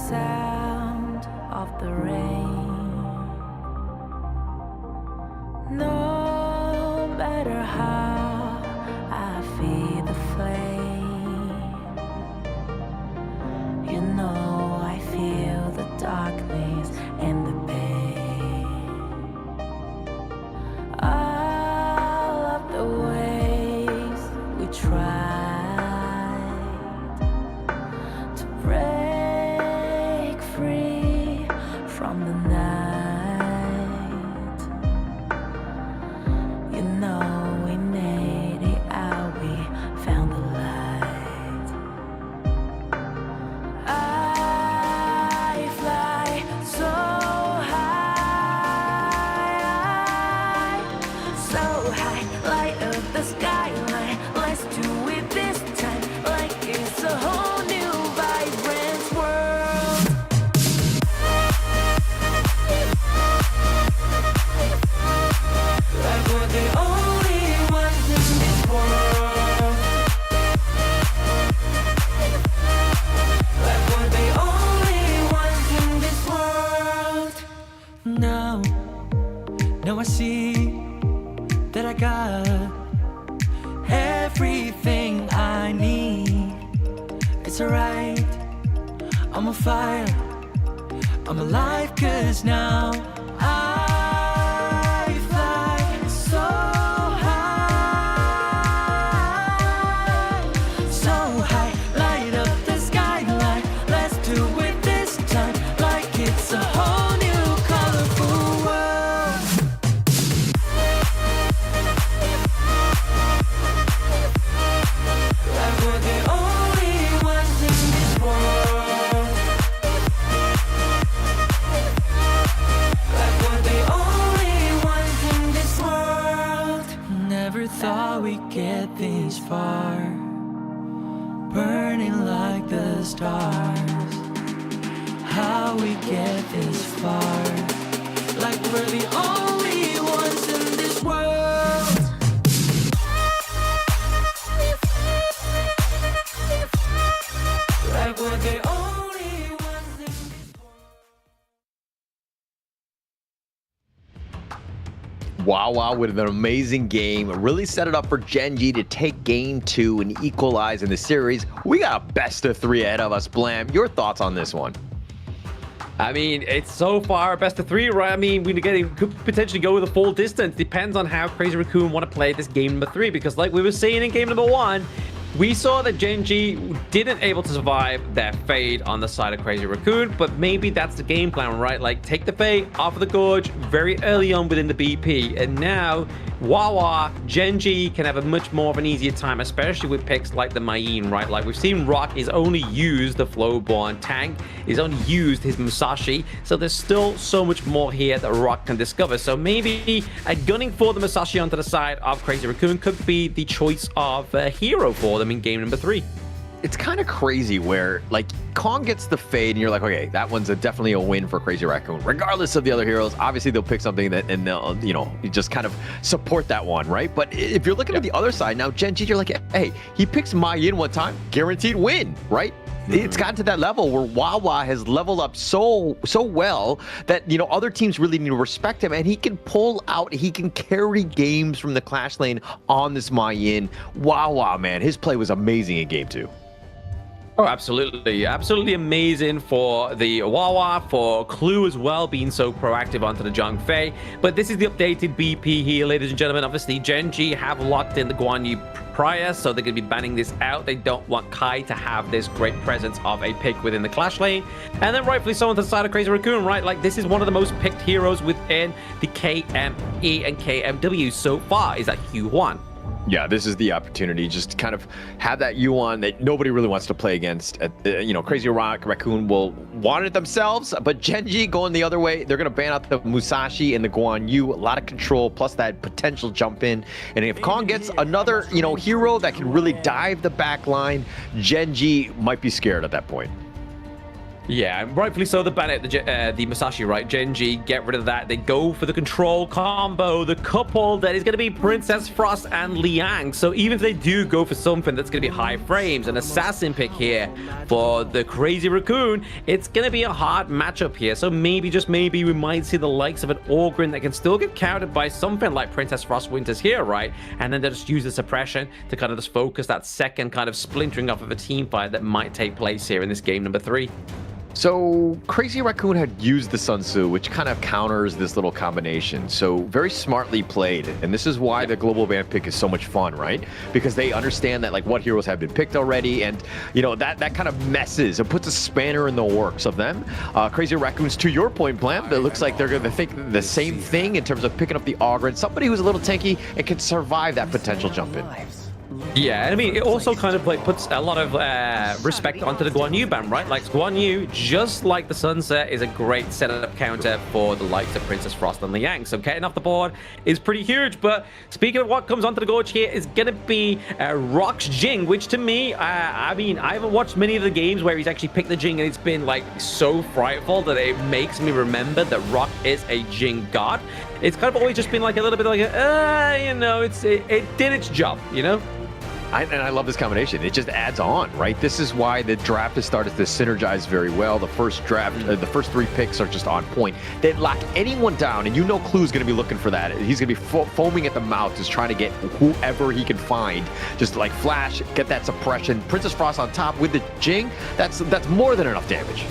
Sound of the rain. No matter how I feed the flame, you know I feel the darkness and the pain. All of the ways we tried to break free from the night, you know we made it out, we found the light. I fly so high, light up the skyline. Let's do it this time, like it's a whole new vibrant world. Like we're the only ones in this world. Like we're the only ones in this world.
Now I see that I got everything I need. It's alright, I'm on fire, I'm alive, 'cause now I fly so high, light up the skyline. Let's do it this time, like it's a whole new colorful world.
the stars. How we get this far, like we're the only ones in this world. Like we're the only ones in this
Wow with an amazing game. Really set it up for Gen.G to take game 2 and equalize in the series. We got a best of 3 ahead of us. Blam, your thoughts on this one?
I mean, it's so far best of 3, right? I mean, we could potentially go with a full distance. Depends on how Crazy Raccoon want to play this game number 3, because like we were saying in game number 1, we saw that Gen.G didn't able to survive their fade on the side of Crazy Raccoon, but maybe that's the game plan, right? Like, take the fade off of the gorge very early on within the BP, and now Wawa, Gen.G can have a much more of an easier time, especially with picks like the Mayin, right? Like, we've seen Rock is only used the Flowborn tank, is only used his Musashi, so there's still so much more here that Rock can discover. So maybe gunning for the Musashi onto the side of Crazy Raccoon could be the choice of a hero for them in game number 3.
It's kind of crazy where, like, Kong gets the fade and you're like, okay, that one's definitely a win for Crazy Raccoon. Regardless of the other heroes, obviously they'll pick something that, and they'll, you know, just kind of support that one, right? But if you're looking at the other side now, Gen.G, you're like, hey, he picks Mayin one time, guaranteed win, right? It's gotten to that level where Wawa has leveled up so well that, you know, other teams really need to respect him, and he can pull out, he can carry games from the Clash lane on this Mayin. Wawa, man, his play was amazing in game 2.
Oh, absolutely. Absolutely amazing for the Wawa, for Clue as well, being so proactive onto the Zhongfei. But this is the updated BP here, ladies and gentlemen. Obviously, Gen.G have locked in the Guan Yu prior, so they're going to be banning this out. They don't want Kai to have this great presence of a pick within the Clash lane. And then rightfully so on the side of Crazy Raccoon, right? Like, this is one of the most picked heroes within the KME and KMW so far, is that Q1.
Yeah, this is the opportunity. Just kind of have that Yuan that nobody really wants to play against. You know, Crazy Raccoon will want it themselves, but Gen.G going the other way. They're going to ban out the Musashi and the Guan Yu. A lot of control, plus that potential jump in. And if Kong gets another, you know, hero that can really dive the back line, Gen.G might be scared at that point.
Yeah, and rightfully so. The ban at the Musashi, right? Gen.G, get rid of that. They go for the control combo, the couple that is going to be Princess Frost and Liang. So even if they do go for something that's going to be high frames, an assassin pick here for the Crazy Raccoon, it's going to be a hard matchup here. So maybe, just maybe, we might see the likes of an Orgrin that can still get countered by something like Princess Frost Winters here, right? And then they'll just use the suppression to kind of just focus that second kind of splintering off of a team fight that might take place here in this game number 3.
So Crazy Raccoon had used the Sun Tzu, which kind of counters this little combination. So very smartly played. And this is why the global ban pick is so much fun, right? Because they understand that, like, what heroes have been picked already. And, you know, that kind of messes, it puts a spanner in the works of them. Crazy Raccoons, to your point, Blam, it looks like they're going to think the same thing in terms of picking up the Ogre, somebody who's a little tanky and can survive that potential jump in.
Yeah, I mean, it also kind of like puts a lot of respect onto the Guan Yu ban, right? Like, Guan Yu, just like the Sunset, is a great setup counter for the likes of Princess Frost and Liang. So getting off the board is pretty huge. But speaking of what comes onto the gorge here, is going to be Rock's Jing, which to me, I mean, I haven't watched many of the games where he's actually picked the Jing, and it's been like so frightful that it makes me remember that Rock is a Jing god. It's kind of always just been like a little bit like, you know, it did its job, you know?
And I love this combination. It just adds on, right? This is why the draft has started to synergize very well. The first draft, the first 3 picks are just on point. They lock anyone down, and you know Clue's going to be looking for that. He's going to be foaming at the mouth, just trying to get whoever he can find. Just like flash, get that suppression. Princess Frost on top with the Jing. That's more than enough damage.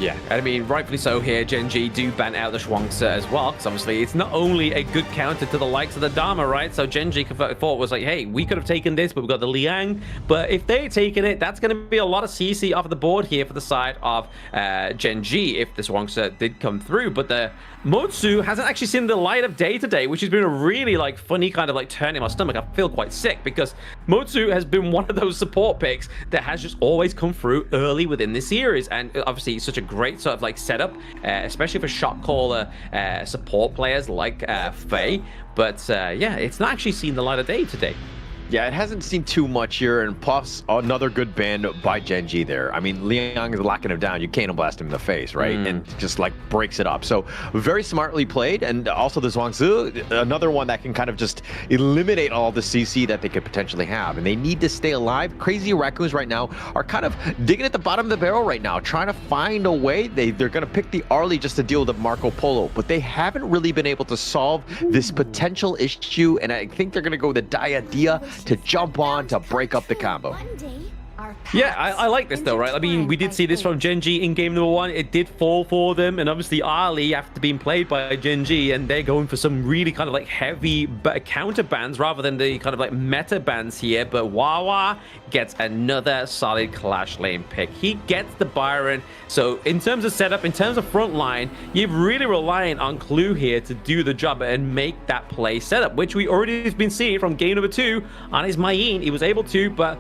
Yeah, I mean, rightfully so here, Gen.G do ban out the Shuangzi as well, because obviously it's not only a good counter to the likes of the Dharma, right? So Gen.G thought was like, hey, we could have taken this, but we've got the Liang. But if they're taking it, that's going to be a lot of CC off the board here for the side of Gen.G if the Shuangzi did come through. But the Motsu hasn't actually seen the light of day today, which has been a really like funny kind of like turn in my stomach. I feel quite sick because Motsu has been one of those support picks that has just always come through early within this series, and obviously it's such a great sort of like setup, especially for shot caller support players like Faye. But yeah, it's not actually seen the light of day today.
Yeah, it hasn't seen too much here, and plus another good ban by Gen.G there. I mean, Liang is locking him down. You can't blast him in the face, right? And just like breaks it up. So very smartly played, and also the Zhuangzi, another one that can kind of just eliminate all the CC that they could potentially have. And they need to stay alive. Crazy Raccoons right now are kind of digging at the bottom of the barrel right now, trying to find a way. They're going to pick the Arlie just to deal with the Marco Polo, but they haven't really been able to solve this potential issue, and I think they're going to go with the Diadea to jump on to break up the combo.
Yeah, I like this though, right? I mean, we did see this from Gen.G in game number 1. It did fall for them, and obviously Ali, after being played by Gen.G, and they're going for some really kind of like heavy counter bans rather than the kind of like meta bans here. But Wawa gets another solid Clash lane pick. He gets the Byron. So in terms of setup, in terms of front line, you're really relying on Clue here to do the job and make that play setup, which we already have been seeing from game number 2 on his Mayin. He was able to, but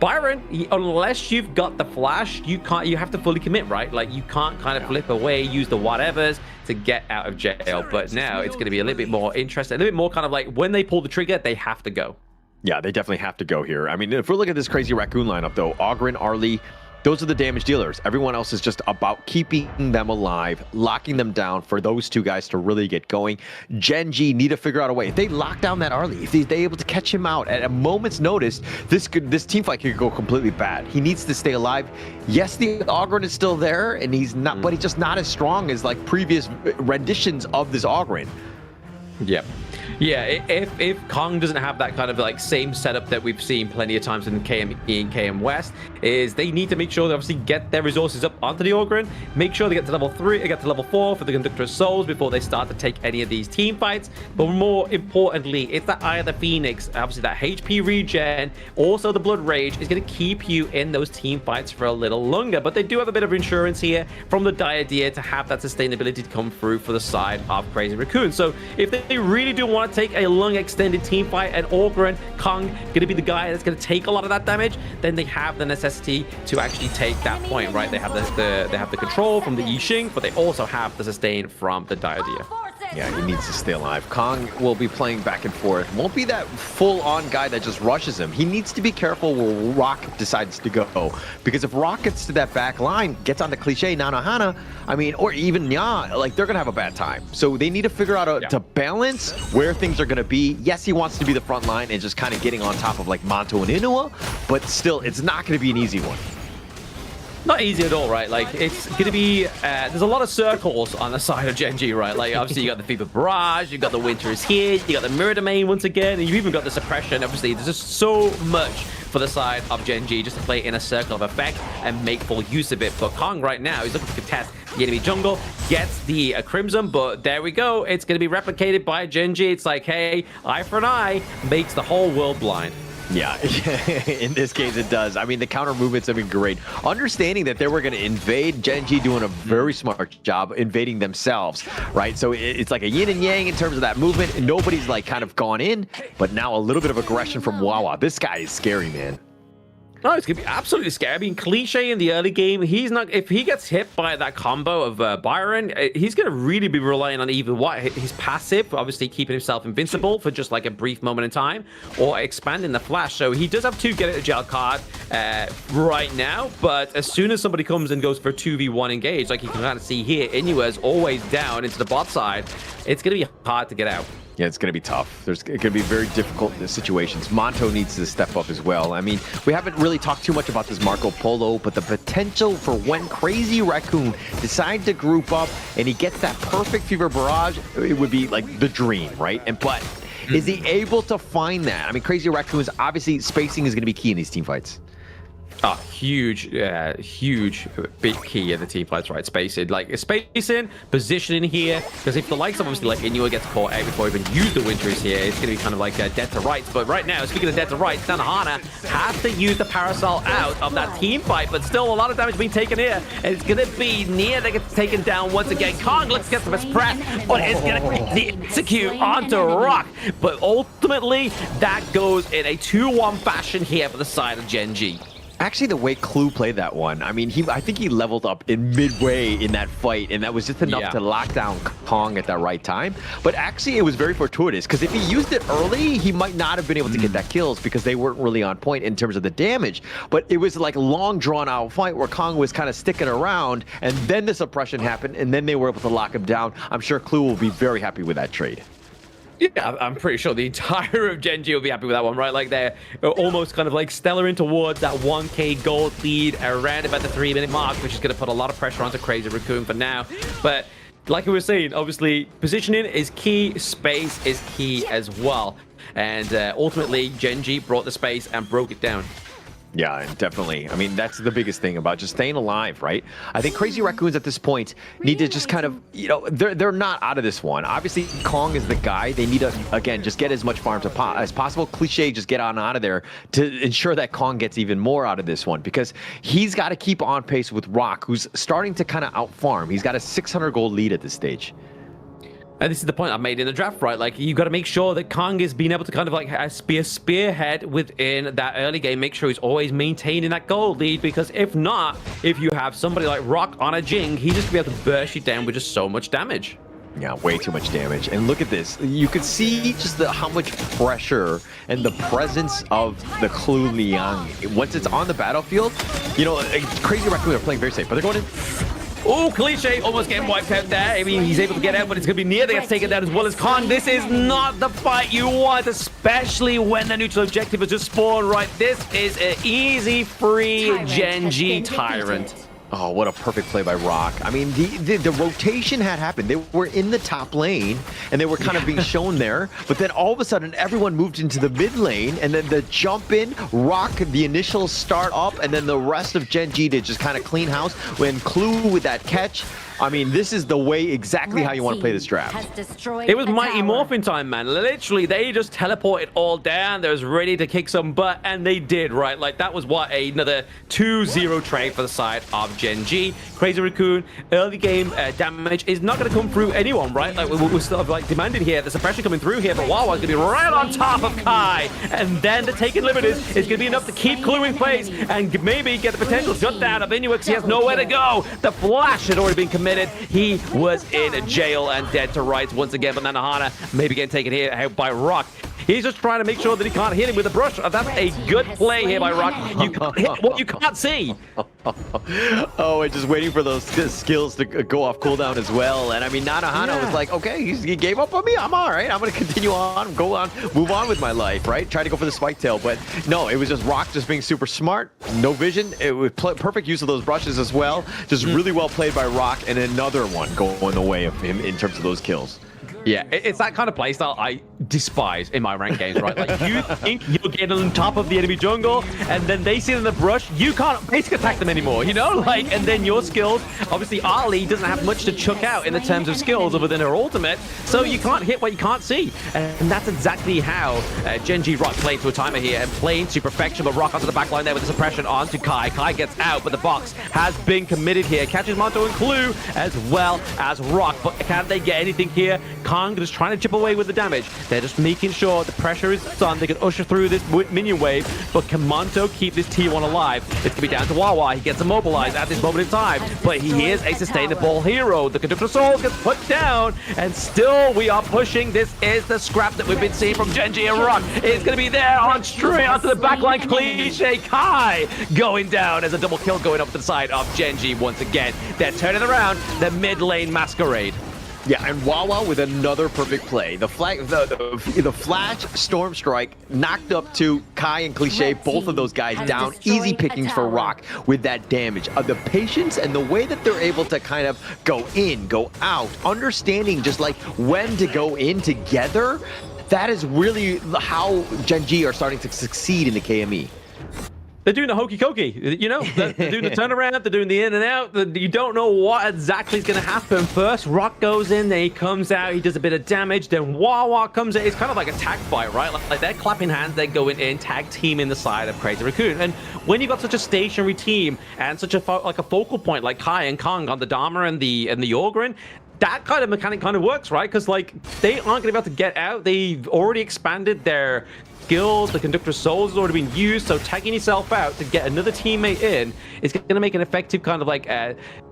Byron, unless you've got the flash, you have to fully commit, right? Like, you can't kind of flip away, use the whatevers to get out of jail. But now it's going to be a little bit more interesting, a little bit more kind of like when they pull the trigger, they have to go.
Yeah, they definitely have to go here. I mean, if we look at this crazy Raccoon lineup, though, Ogren, Arlie, those are the damage dealers. Everyone else is just about keeping them alive, locking them down for those two guys to really get going. Gen.G need to figure out a way. If they lock down that Arlie, if they're able to catch him out at a moment's notice, this team fight could go completely bad. He needs to stay alive. Yes, the Ogren is still there, and he's not, but he's just not as strong as like previous renditions of this Ogren.
Yep. Yeah, if Kong doesn't have that kind of like same setup that we've seen plenty of times in KME and KM West, is they need to make sure they obviously get their resources up onto the Ogren, make sure they get to level 3, get to level 4 for the Conductor of Souls before they start to take any of these team fights. But more importantly, it's that Eye of the Phoenix, obviously that HP regen, also the Blood Rage is going to keep you in those team fights for a little longer. But they do have a bit of insurance here from the Diadea to have that sustainability to come through for the side of Crazy Raccoon. So if they really do want to take a long extended team fight and Ogren, Kong going to be the guy that's going to take a lot of that damage, then they have the necessity to actually take that point, right? They have the control from the Yixing, but they also have the sustain from the Diadea.
Yeah, he needs to stay alive. Kong will be playing back and forth. Won't be that full-on guy that just rushes him. He needs to be careful where Rock decides to go. Because if Rock gets to that back line, gets on the cliche Nanohana, I mean, or even Nya, like, they're going to have a bad time. So they need to figure out to balance where things are going to be. Yes, he wants to be the front line and just kind of getting on top of, like, Manto and Inua, but still, it's not going to be an easy one.
Not easy at all, right? Like, it's going to be... there's a lot of circles on the side of Gen.G, right? Like, obviously, you got the Fever Barrage, you got the Winter is here, you got the Mirror Domain once again, and you've even got the Suppression. Obviously, there's just so much for the side of Gen.G just to play in a circle of effect and make full use of it. But Kong right now, he's looking to contest the enemy jungle, gets the Crimson, but there we go. It's going to be replicated by Gen.G. It's like, hey, eye for an eye makes the whole world blind.
Yeah, in this case it does. I mean, the counter movements have been great. Understanding that they were going to invade, Gen.G doing a very smart job invading themselves, right? So it's like a yin and yang in terms of that movement. Nobody's like kind of gone in, but now a little bit of aggression from Wawa. This guy is scary, man.
No, it's gonna be absolutely scary. I mean, Cliche in the early game, he's not. If he gets hit by that combo of Byron, he's gonna really be relying on either what his passive, obviously keeping himself invincible for just like a brief moment in time, or expanding the flash. So he does have 2 get out of jail card right now. But as soon as somebody comes and goes for a 2v1 engage, like you can kind of see here, Inua's always down into the bot side. It's gonna be hard to get out.
Yeah, it's going to be tough. There's going to be very difficult situations. Monto needs to step up as well. I mean, we haven't really talked too much about this Marco Polo, but the potential for when Crazy Raccoon decides to group up and he gets that perfect Fever Barrage, it would be like the dream, right? But is he able to find that? I mean, Crazy Raccoon's obviously spacing is going to be key in these team fights.
A huge big key in the team fights, right? Spacing, like spacing, positioning here, because if the likes of obviously like Inua gets caught out before even use the Winters here, it's going to be kind of like dead to rights. But right now, speaking of dead to rights, Nanohana has to use the Parasol out of that team fight, but still a lot of damage being taken here, and it's going to be Nia that gets taken down once again. Kong looks to get the press, but it's going to execute onto Rock, but ultimately that goes in a 2-1 fashion here for the side of Gen.G.
Actually, the way Clue played that one, I mean, I think he leveled up in midway in that fight, and that was just enough to lock down Kong at that right time. But actually, it was very fortuitous, because if he used it early, he might not have been able to get that kills, because they weren't really on point in terms of the damage. But it was like a long, drawn-out fight where Kong was kind of sticking around, and then the suppression happened, and then they were able to lock him down. I'm sure Clue will be very happy with that trade.
Yeah, I'm pretty sure the entire of Gen.G will be happy with that one, right? Like, they're almost kind of like stellaring towards that 1k gold lead around about the 3-minute mark, which is going to put a lot of pressure onto Crazy Raccoon for now. But like we were saying, obviously, positioning is key, space is key as well. And ultimately, Gen.G brought the space and broke it down.
Yeah, definitely. I mean, that's the biggest thing about just staying alive, right? I think Crazy Raccoons at this point need to just kind of, you know, they're not out of this one. Obviously, Kong is the guy. They need to, again, just get as much farm as possible. Cliche, just get on out of there to ensure that Kong gets even more out of this one, because he's got to keep on pace with Rock, who's starting to kind of out-farm. He's got a 600 gold lead at this stage.
And this is the point I made in the draft, right? Like, you got to make sure that Kong is being able to kind of like be a spearhead within that early game. Make sure he's always maintaining that gold lead, because if not, if you have somebody like Rock on a Jing, he's just going to be able to burst you down with just so much damage.
Yeah, way too much damage. And look at this. You could see just how much pressure and the presence of the Clue Liang. Once it's on the battlefield, you know, Crazy Raccoon are playing very safe, but they're going in.
Oh, Cliche almost getting wiped out there. I mean, he's able to get out, but it's going to be near that gets taken down as well as Kong. This is not the fight you want, especially when the neutral objective has just spawned, right? This is an easy, free Gen.G Tyrant.
Oh, what a perfect play by Rock. I mean, the rotation had happened. They were in the top lane, and they were kind of being shown there. But then all of a sudden, everyone moved into the mid lane, and then the jump in, Rock, the initial start up, and then the rest of Gen.G did just kind of clean house. When Clue with that catch, I mean, this is the way exactly how you want to play this draft.
It was Mighty Morphin time, man. Literally, they just teleported all down. They was ready to kick some butt, and they did, right? Like, that was what, another 2-0 trade for the side of Gen.G. Crazy Raccoon, early game damage is not going to come through anyone, right? Like, we're sort of like demanding here, the suppression coming through here, but Wawa's going to be right on top of Kai. And then the Taken Liberties is going to be enough to keep Clue in place and maybe get the potential shutdown of Inuit, because he has nowhere to go. The flash had already been committed. He was in jail and dead to rights once again, but Nanahana maybe getting taken here out by Rock. He's just trying to make sure that he can't hit him with a brush. That's a good play here by Rock. You can't hit what you can't see.
Oh, and just waiting for those skills to go off cooldown as well. And I mean, Nanahana was like, okay, he gave up on me. I'm all right. I'm going to continue on, go on, move on with my life, right? Try to go for the spike tail. But no, it was just Rock just being super smart. No vision. It was perfect use of those brushes as well. Just really well played by Rock, and another one going the way of him in terms of those kills.
Yeah, it's that kind of playstyle I despise in my ranked games, right? Like, you think you're getting on top of the enemy jungle, and then they sit in the brush, you can't basically attack them anymore, you know? Like, and then your skills, obviously Ali doesn't have much to chuck out in the terms of skills other than her ultimate, so you can't hit what you can't see. And that's exactly how Gen.G Rock played to a timer here, and playing to perfection, but Rock onto the back line there with the suppression onto Kai. Kai gets out, but the box has been committed here. Catches Monto and Clue, as well as Rock, but can they get anything here? Kong just trying to chip away with the damage. They're just making sure the pressure is on. They can usher through this minion wave, but can Monto keep this T1 alive? It's going to be down to Wawa. He gets immobilized at this moment in time, but he is a sustainable hero. The Conductor Soul gets put down, and still we are pushing. This is the scrap that we've been seeing from Gen.G and Rock. It's going to be there on straight onto the backline. Cliche Kai going down as a double kill going up to the side of Gen.G once again. They're turning around the mid lane masquerade.
Yeah, and Wawa with another perfect play. The flash storm strike knocked up to Kai and Cliche, both of those guys down. Easy pickings for Rock with that damage. The patience and the way that they're able to kind of go in, go out, understanding just like when to go in together, that is really how Gen.G are starting to succeed in the KME.
They're doing the hokey cokey, you know? They're doing the turnaround, they're doing the in and out. You don't know what exactly is going to happen. First, Rock goes in, then he comes out, he does a bit of damage, then Wawa comes in. It's kind of like a tag fight, right? Like they're clapping hands, they're going in, tag team in the side of Crazy Raccoon. And when you've got such a stationary team and such a focal point like Kai and Kong on the Dharma and the Ogryn, that kind of mechanic kind of works, right? Because like they aren't going to be able to get out. They've already expanded their skills. The Conductor's Souls has already been used, so tagging yourself out to get another teammate in is going to make an effective kind of like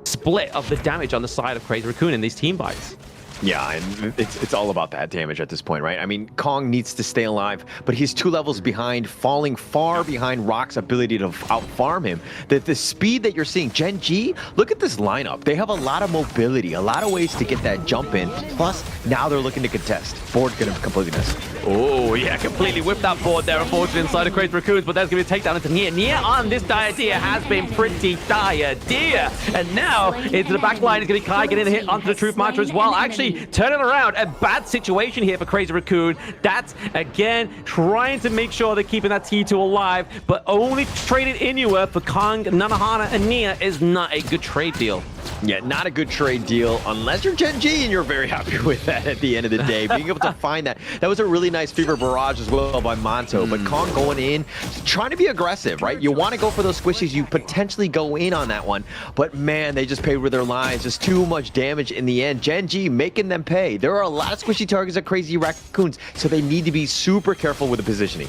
split of the damage on the side of Crazy Raccoon in these team fights.
Yeah, and it's all about that damage at this point, right? I mean, Kong needs to stay alive, but he's 2 levels behind, falling far behind Rock's ability to out-farm him. The speed that you're seeing, Gen.G, look at this lineup. They have a lot of mobility, a lot of ways to get that jump in. Plus, now they're looking to contest. Board's gonna completely miss.
Oh, yeah, completely whipped that board there, unfortunately, inside of Crazy Raccoons, but that's going to be a takedown into Nia. Nia on this Diadea has been pretty Diadea. And now, into the back line is going to be Kai getting a hit onto the Truth Mantra as well. Actually, turning around, a bad situation here for Crazy Raccoon. That's, again, trying to make sure they're keeping that T2 alive, but only trading Inua for Kong, Nanohana, and Nia is not a good trade deal.
Yeah, not a good trade deal unless you're Gen.G and you're very happy with that at the end of the day. Being able to find that. That was a really nice Fever Barrage as well by Monto, but Kong going in, trying to be aggressive, right? You want to go for those squishies, you potentially go in on that one, but man, they just paid with their lives. Just too much damage in the end. Gen.G making them pay. There are a lot of squishy targets at Crazy Raccoons, so they need to be super careful with the positioning.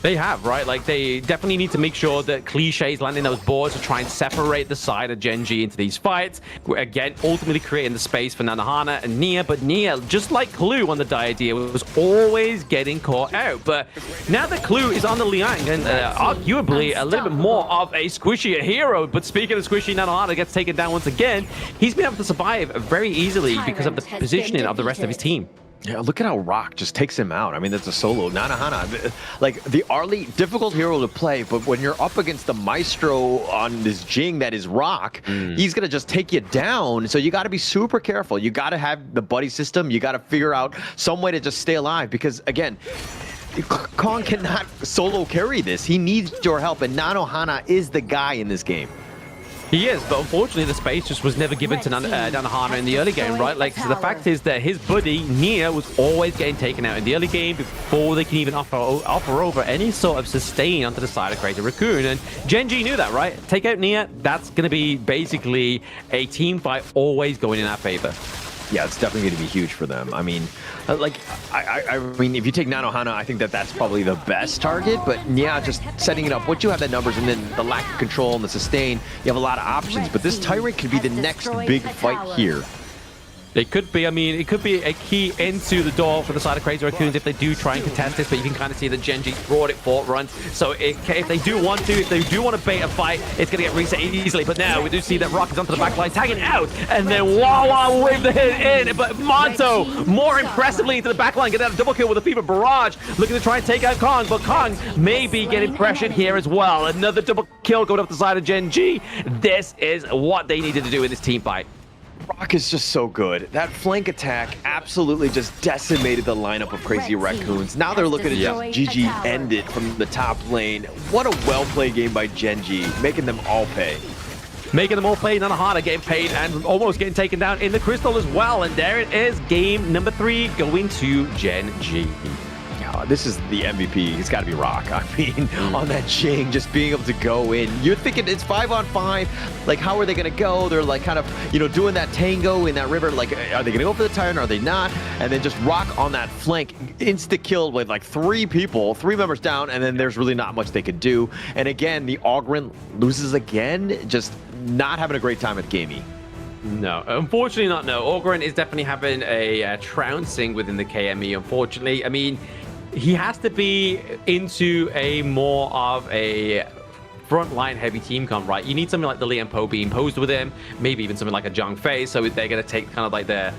They have, right? Like, they definitely need to make sure that Cliche's landing those boards to try and separate the side of Gen.G into these fights. Again, ultimately creating the space for Nanohana and Nia, but Nia, just like Clue on the Diadea, was always getting caught out. But now that Clue is on the Liang, and arguably a little bit more of a squishy hero, but speaking of squishy, Nanohana gets taken down once again. He's been able to survive very easily because of the positioning of the rest of his team.
Yeah, look at how Rock just takes him out. I mean, that's a solo. Nanohana, like the Arlie, difficult hero to play, but when you're up against the Maestro on this Jing that is Rock, he's going to just take you down. So you got to be super careful. You got to have the buddy system. You got to figure out some way to just stay alive because, again, Kong cannot solo carry this. He needs your help, and Nanohana is the guy in this game.
He is, but unfortunately the space just was never given to Nanohana in the early game, right? Like, so the fact is that his buddy, Nia, was always getting taken out in the early game before they can even offer over any sort of sustain onto the side of Crazy Raccoon. And Gen.G knew that, right? Take out Nia, that's going to be basically a team fight always going in our favor.
Yeah, it's definitely going to be huge for them. I mean, like, I mean, if you take Nanohana, I think that that's probably the best target. But yeah, just setting it up. Once you have the numbers and then the lack of control and the sustain, you have a lot of options. But this Tyrant could be the next big fight here.
It could be. I mean, it could be a key into the door for the side of Crazy Raccoons if they do try and contest this, but you can kind of see that Gen.G brought it forefront. So if they do want to bait a fight, it's going to get reset easily. But now we do see that Rock is onto the back line, tagging out, and then Wawa wave the hit in. But Monto, more impressively into the back line, getting out a double kill with a Fever Barrage, looking to try and take out Kong, but Kong may be getting pressured here as well. Another double kill going up the side of Gen.G. This is what they needed to do in this team fight.
Rock is just so good. That flank attack absolutely just decimated the lineup of Crazy Raccoons. Now they're looking to just GG end it from the top lane. What a well-played game by Gen.G, making them all pay.
Making them all play, Nanohana getting paid and almost getting taken down in the Crystal as well. And there it is, game number 3 going to Gen.G.
This is the MVP. He's got to be Rock. I mean, on that Jing, just being able to go in. You're thinking it's 5-on-5. Like, how are they going to go? They're like kind of, you know, doing that tango in that river. Like, are they going to go for the Tyrant? Are they not? And then just Rock on that flank, insta kill with like 3 members down, and then there's really not much they could do. And again, the Ogryn loses again, just not having a great time at KME.
No, unfortunately not. No, Ogryn is definitely having a trouncing within the KME, unfortunately. I mean, he has to be into a more of a frontline heavy team comp, right? You need something like the Lian Po being posed with him, maybe even something like a Zhang Fei, so they're going to take kind of like their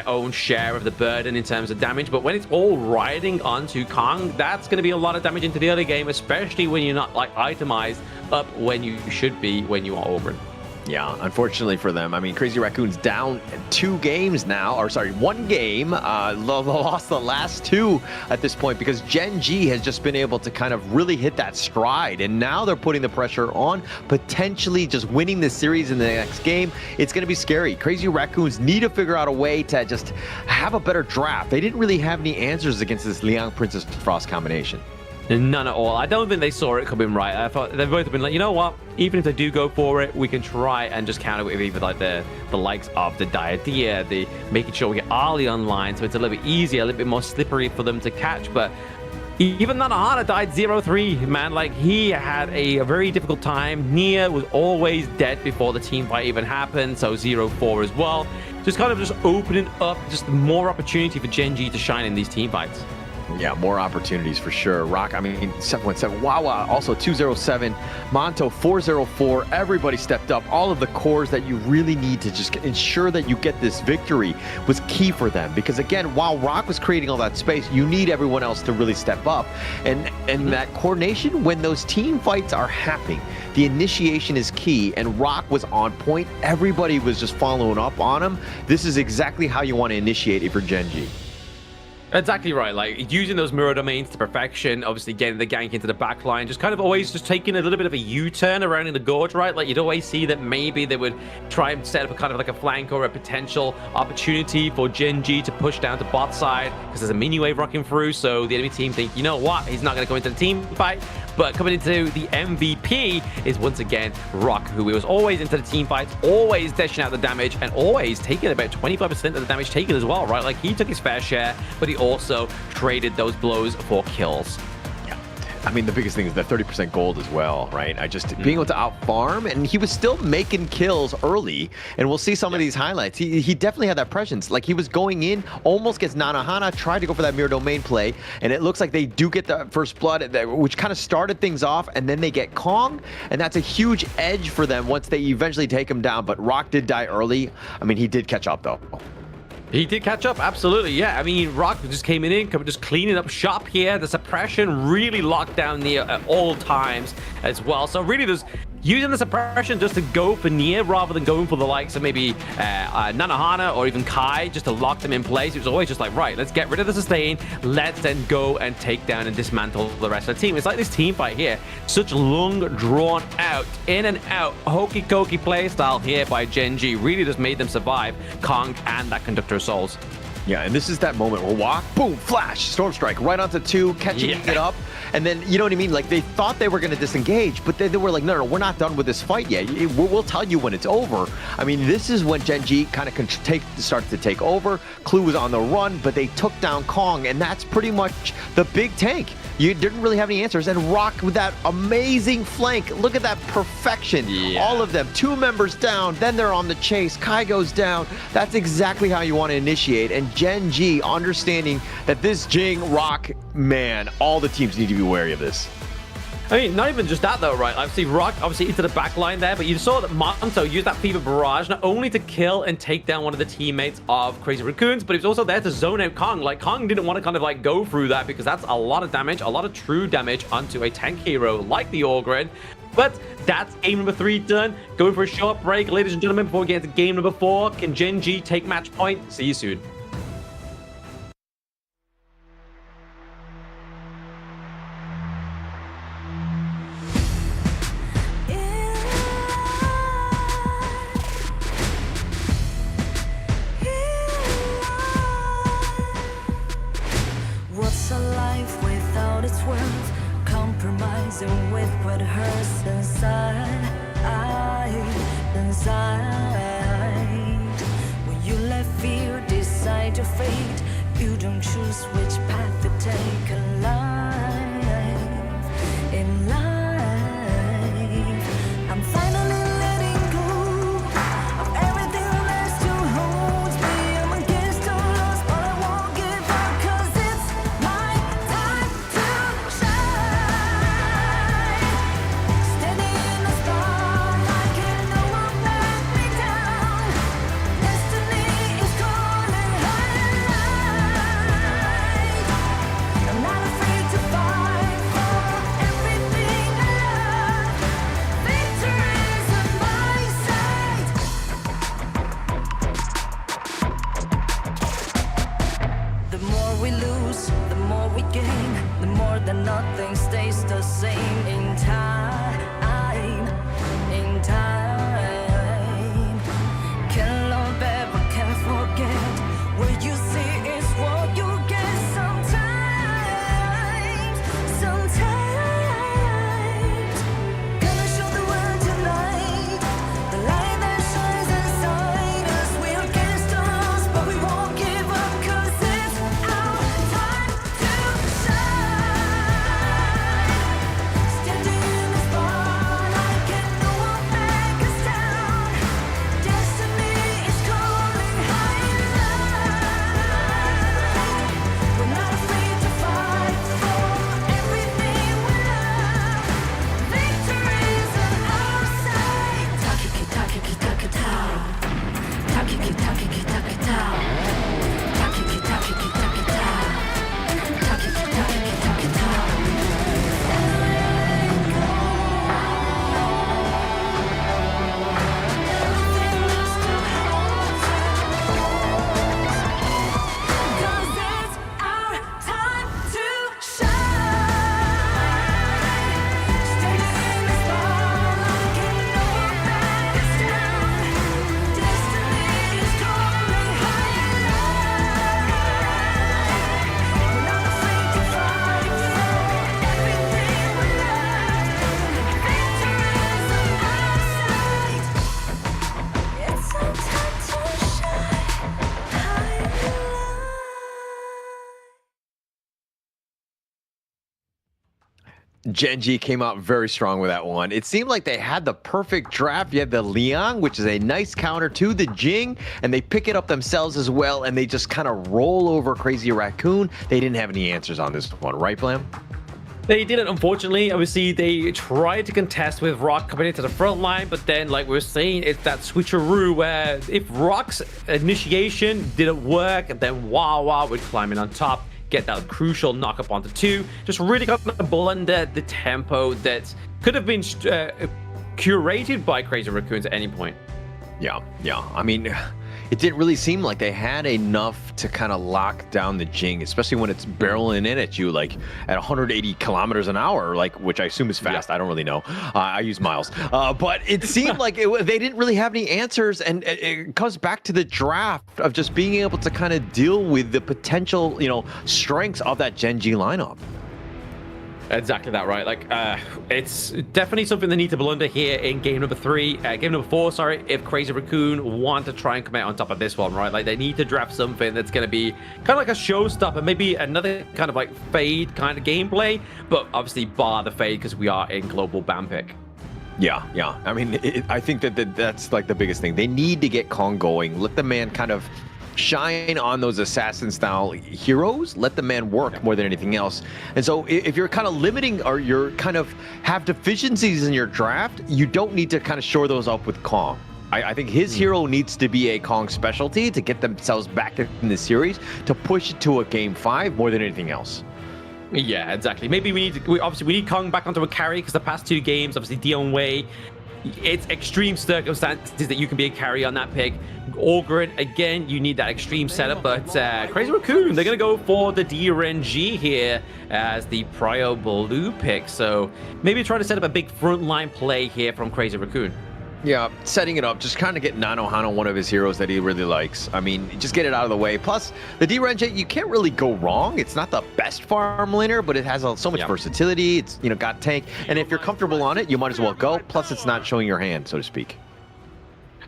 own share of the burden in terms of damage. But when it's all riding onto Kong, that's going to be a lot of damage into the early game, especially when you're not like itemized up when you should be when you are Ogryn.
Yeah, unfortunately for them. I mean, Crazy Raccoon's down 2 games now, or sorry, 1 game. Lost the last 2 at this point because Gen.G has just been able to kind of really hit that stride, and now they're putting the pressure on potentially just winning the series in the next game. It's going to be scary. Crazy Raccoons need to figure out a way to just have a better draft. They didn't really have any answers against this Liang Princess Frost combination.
None at all. I don't think they saw it coming right. I thought they've both been like, you know what? Even if they do go for it, we can try and just counter with either like the likes of the Diadea, the making sure we get Ali online, so it's a little bit easier, a little bit more slippery for them to catch. But even Nanahana died 0-3, man. Like, he had a very difficult time. Nia was always dead before the team fight even happened, so 0-4 as well. Just kind of just opening up just more opportunity for Gen.G to shine in these team fights.
Yeah, more opportunities for sure. Rock, I mean, 717. Wawa also 207. Monto 404. Everybody stepped up. All of the cores that you really need to just ensure that you get this victory was key for them. Because again, while Rock was creating all that space, you need everyone else to really step up. And that coordination, when those team fights are happening, the initiation is key. And Rock was on point. Everybody was just following up on him. This is exactly how you want to initiate it for Gen.G.
Exactly right, like using those mirror domains to perfection, obviously getting the gank into the back line, just kind of always just taking a little bit of a U-turn around in the gorge, right? Like, you'd always see that maybe they would try and set up a kind of like a flank or a potential opportunity for Gen.G to push down to bot side, because there's a mini wave rocking through, so the enemy team think, you know what, he's not going to go into the team fight. But coming into the MVP is once again Rock, who was always into the team fights, always dishing out the damage, and always taking about 25% of the damage taken as well, right? Like, he took his fair share, but he also traded those blows for kills.
I mean, the biggest thing is the 30% gold as well, right? Being able to out-farm, and he was still making kills early, and we'll see some of these highlights. He definitely had that presence. Like, he was going in, almost gets Nanahana, tried to go for that mirror domain play, and it looks like they do get the first blood, which kind of started things off, and then they get Kong, and that's a huge edge for them once they eventually take him down. But Rock did die early. I mean, he did catch up, though.
He did catch up, absolutely, yeah. I mean, Rock just came in, just cleaning up shop here. The suppression really locked down Nia at all times as well. So really, there's using the suppression just to go for Nia rather than going for the likes of maybe Nanahana or even Kai, just to lock them in place. It was always just like, right, let's get rid of the sustain. Let's then go and take down and dismantle the rest of the team. It's like this team fight here. Such long, drawn out, in and out, hokey cokey play style here by Gen.G really just made them survive Kong and that Conductor of Souls.
Yeah, and this is that moment where Walk, boom, flash, Storm Strike, right onto 2, catching it up. And then, you know what I mean? Like, they thought they were going to disengage, but they were like, no, we're not done with this fight yet. We'll tell you when it's over. I mean, this is when Gen.G kind of started to take over. Clue was on the run, but they took down Kong, and that's pretty much the big tank. You didn't really have any answers. And Rock with that amazing flank. Look at that perfection. Yeah. All of them, 2 members down, then they're on the chase. Kai goes down. That's exactly how you want to initiate. And Gen.G understanding that this Jing, Rock, man, all the teams need to be wary of this.
I mean, not even just that though, right? Obviously, Rock obviously into the back line there, but you saw that Monto used that Fever Barrage not only to kill and take down one of the teammates of Crazy Raccoons, but he was also there to zone out Kong. Like, Kong didn't want to kind of like go through that because that's a lot of damage, a lot of true damage onto a tank hero like the Orgrin. But that's game number 3 done. Going for a short break, ladies and gentlemen, before we get into game number 4. Can Gen.G take match point? See you soon.
What's a life without its worth? Compromising with what hurts inside. When you let fear decide your fate, you don't choose which path to take in life. In life, I'm finally letting go of everything that still holds me. I'm against all odds, but I won't give up, 'cause it's my time to shine. Standing in the spotlight, can no one let me down. Destiny is calling high.
Gen.G came out very strong with that one. It seemed like they had the perfect draft. You had the Liang, which is a nice counter to the Jing, and they pick it up themselves as well, and they just kind of roll over Crazy Raccoon. They didn't have any answers on this one, right, Blam?
They didn't, unfortunately. Obviously, they tried to contest with Rock coming into the front line, but then, like we were saying, it's that switcheroo where if Rock's initiation didn't work, and then Wawa would climb in on top, get that crucial knock up onto 2, just really got to blunder the tempo that could have been curated by Crazy Raccoons at any point.
Yeah. I mean, it didn't really seem like they had enough to kind of lock down the Jing, especially when it's barreling in at you like at 180 kilometers an hour, like, which I assume is fast. I don't really know. I use miles. But it seemed like they didn't really have any answers. And it comes back to the draft of just being able to kind of deal with the potential, strengths of that Gen.G lineup.
Exactly that, right? Like, it's definitely something they need to blunder here in game number 4, sorry, if Crazy Raccoon want to try and come out on top of this one, right? Like, they need to draft something that's going to be kind of like a showstopper, maybe another kind of like fade kind of gameplay, but obviously bar the fade because we are in global ban pick.
Yeah. I mean, I think that's like the biggest thing. They need to get Kong going. Let the man kind of shine on those assassin-style heroes. Let the man work more than anything else. And so if you're kind of limiting or you're kind of have deficiencies in your draft, you don't need to kind of shore those up with Kong. I think his hero needs to be a Kong specialty to get themselves back in the series, to push it to a game 5 more than anything else.
Yeah, exactly. Maybe we need Kong back onto a carry because the past 2 games, obviously Dion Wei, it's extreme circumstances that you can be a carry on that pick. Orgrin, again, you need that extreme setup, but Crazy Raccoon, they're going to go for the Gen.G here as the Prio Blue pick. So maybe try to set up a big frontline play here from Crazy Raccoon.
Yeah, setting it up, just kind of get Nanohana, one of his heroes that he really likes. I mean, just get it out of the way. Plus, the Gen.G, you can't really go wrong. It's not the best farm laner, but it has so much versatility. It's, got tank. And if you're comfortable on it, you might as well go. Plus, it's not showing your hand, so to speak.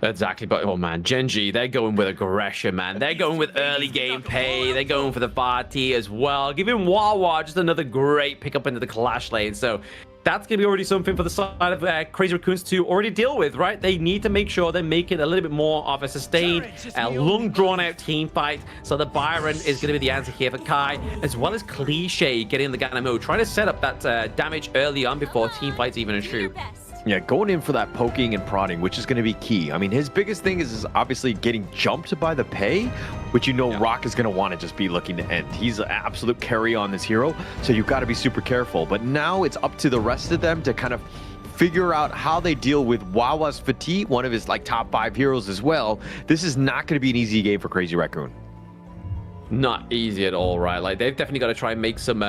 Exactly, but oh man, Gen.G, they're going with aggression, man. They're going with early game pay. They're going for the Vati as well. Giving Wawa just another great pickup into the Clash lane. So that's going to be already something for the side of Crazy Raccoons to already deal with, right? They need to make sure they make it a little bit more of a sustained, long drawn-out team fight. So the Byron is going to be the answer here for Kai, as well as Cliche getting the Ghana mode, trying to set up that damage early on before team fights even ensue.
Yeah, going in for that poking and prodding, which is going to be key. I mean, his biggest thing is obviously getting jumped by the pay, which Rock is going to want to just be looking to end. He's an absolute carry on this hero, so you've got to be super careful. But now it's up to the rest of them to kind of figure out how they deal with Wawa's Fatigue, one of his top 5 heroes as well. This is not going to be an easy game for Crazy Raccoon.
Not easy at all, right? Like, they've definitely got to try and make some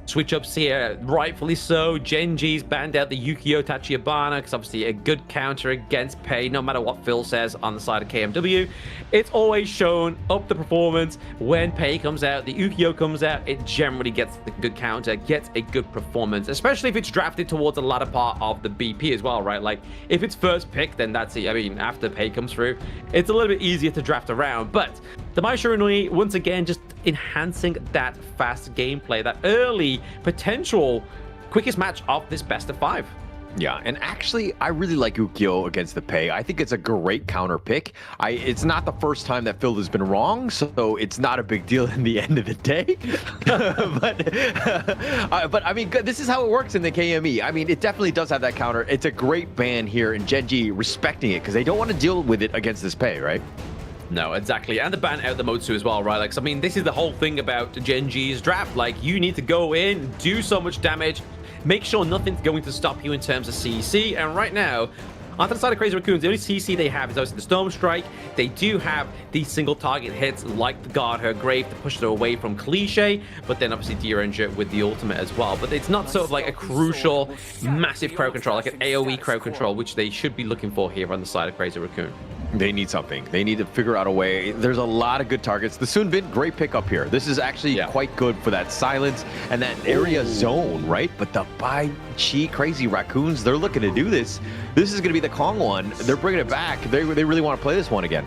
switch ups here, rightfully so. Gen.G's banned out the Yukio Tachibana because obviously a good counter against Pei, no matter what Phil says on the side of KMW. It's always shown up the performance when Pei comes out, the Yukio comes out, it generally gets the good counter, gets a good performance, especially if it's drafted towards the latter part of the BP as well, right? Like, if it's first pick, then that's it. I mean, after Pei comes through, it's a little bit easier to draft around, but the Mai Shiranui, once again, just enhancing that fast gameplay, that early potential quickest match of this best of 5.
Yeah, and actually, I really like Ukyo against the Pei. I think it's a great counter pick. It's not the first time that Phil has been wrong, so it's not a big deal in the end of the day. but I mean, this is how it works in the KME. I mean, it definitely does have that counter. It's a great ban here, and Gen.G respecting it because they don't want to deal with it against this Pei, right?
No, exactly. And the ban out the Motsu as well, right? Like, so, I mean, this is the whole thing about Gen.G's draft. Like, you need to go in, do so much damage, make sure nothing's going to stop you in terms of CC. And right now, on the side of Crazy Raccoons, the only CC they have is obviously the Storm Strike. They do have these single target hits like the Guard Her Grave to push it away from Cliche, but then obviously G with the ultimate as well. But it's not sort of like a crucial, massive crowd control, like an AoE crowd control, which they should be looking for here on the side of Crazy Raccoon.
They need something. They need to figure out a way. There's a lot of good targets. The Sunbin, great pickup here. This is actually quite good for that silence and that area zone, right? But the Bai Chi Crazy Raccoons, they're looking to do this. This is going to be the Kong one. They're bringing it back. They really want to play this one again.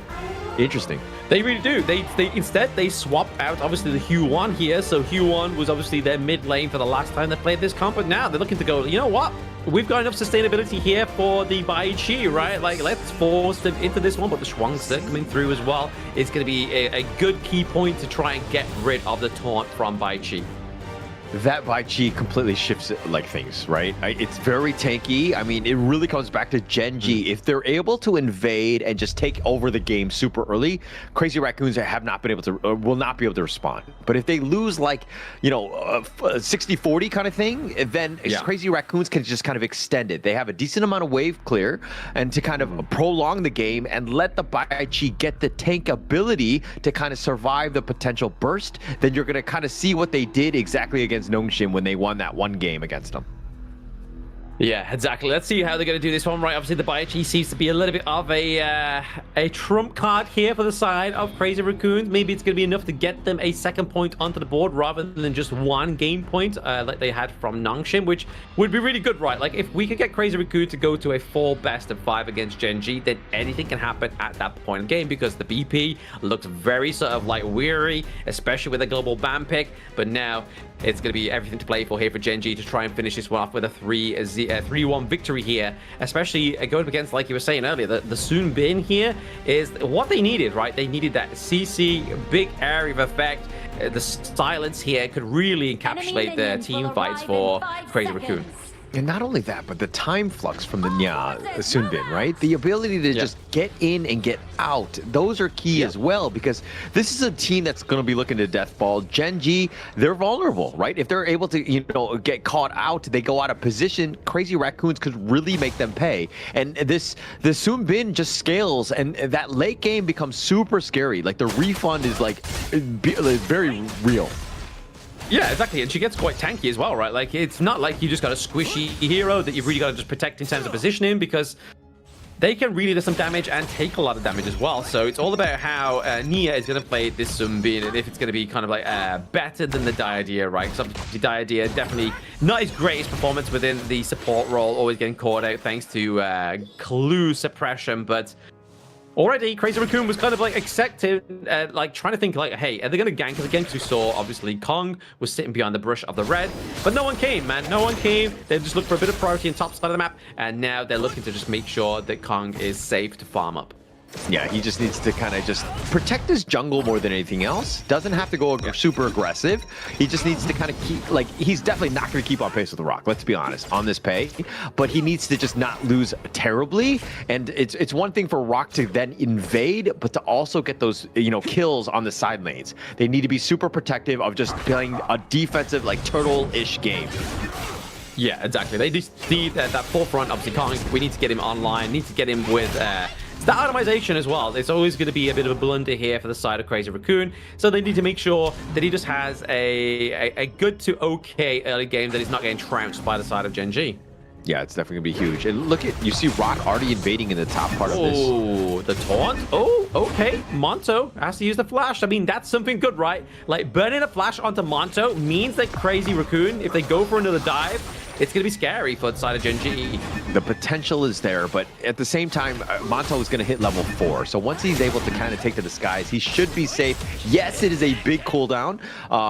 Interesting.
They really do. They instead they swap out obviously the Hue-1 here. So Hue-1 was obviously their mid lane for the last time they played this comp, but now they're looking to go, you know what? We've got enough sustainability here for the Bai Chi, right? Like, let's force them into this one, but the Shuangzi coming through as well. It's going to be a good key point to try and get rid of the taunt from Bai Chi.
That Bai Chi completely shifts like things, right? It's very tanky. I mean, it really comes back to Gen.G. If they're able to invade and just take over the game super early, Crazy Raccoons have not been able to, will not be able to respond. But if they lose like, you know, 60-40 kind of thing, then Crazy Raccoons can just kind of extend it. They have a decent amount of wave clear and to kind of prolong the game and let the Bai Chi get the tank ability to kind of survive the potential burst. Then you're going to kind of see what they did exactly against Nongshim when they won that one game against them.
Yeah, exactly. Let's see how they're going to do this one, right? Obviously, the Bai Chi seems to be a little bit of a trump card here for the side of Crazy Raccoons. Maybe it's going to be enough to get them a second point onto the board rather than just one game point like they had from Nongshim, which would be really good, right? Like, if we could get Crazy Raccoon to go to a 4 best of 5 against Gen.G, then anything can happen at that point in the game because the BP looks very sort of like weary, especially with a global ban pick. But now it's going to be everything to play for here for Gen.G to try and finish this one off with a 3-1 victory here, especially going up against, like you were saying earlier, the Sun Bin here is what they needed, right? They needed that CC, big area of effect. The silence here could really encapsulate the team fights for Crazy Raccoon.
And not only that, but the time flux from the Sun Bin, right? The ability to just get in and get out. Those are key as well, because this is a team that's going to be looking to deathball. Gen.G, they're vulnerable, right? If they're able to, you know, get caught out, they go out of position, Crazy Raccoons could really make them pay. And the Sun Bin just scales, and that late game becomes super scary. Like, the refund is like very real.
Yeah, exactly, and she gets quite tanky as well, right? Like, it's not like you just got a squishy hero that you've really got to just protect in terms of positioning, because they can really do some damage and take a lot of damage as well. So it's all about how Nia is going to play this Sun Bin, and if it's going to be kind of like better than the Diadea, right? Because obviously Diadea definitely not his greatest performance within the support role, always getting caught out thanks to clue suppression, but already, Crazy Raccoon was kind of like accepted, like trying to think like, hey, are they going to gank us again? Because we saw, obviously, Kong was sitting behind the brush of the red, but no one came, man. No one came. They just looked for a bit of priority on top side of the map, and now they're looking to just make sure that Kong is safe to farm up.
Yeah, he just needs to kind of just protect his jungle more than anything else. Doesn't have to go super aggressive. He just needs to kind of keep, like, he's definitely not going to keep on pace with the Rock, let's be honest, on this pay. But he needs to just not lose terribly. And it's one thing for Rock to then invade, but to also get those, you know, kills on the side lanes. They need to be super protective of just playing a defensive, like, turtle-ish game.
Yeah, exactly. They just need that forefront, obviously, Kong. We need to get him online, need to get him with stat itemization as well. It's always going to be a bit of a blunder here for the side of Crazy Raccoon, so they need to make sure that he just has a good to okay early game, that he's not getting trounced by the side of Gen.G.
Yeah, it's definitely gonna be huge. And look at, you see Rock already invading in the top part of this.
Oh, the taunt. Oh, okay. Monto has to use the flash. I mean, that's something good, right? Like, burning a flash onto Monto means that Crazy Raccoon, if they go for another dive, it's going to be scary for the side of Gen.G.
The potential is there, but at the same time, Monto is going to hit level 4. So once he's able to kind of take the disguise, he should be safe. Yes, it is a big cooldown,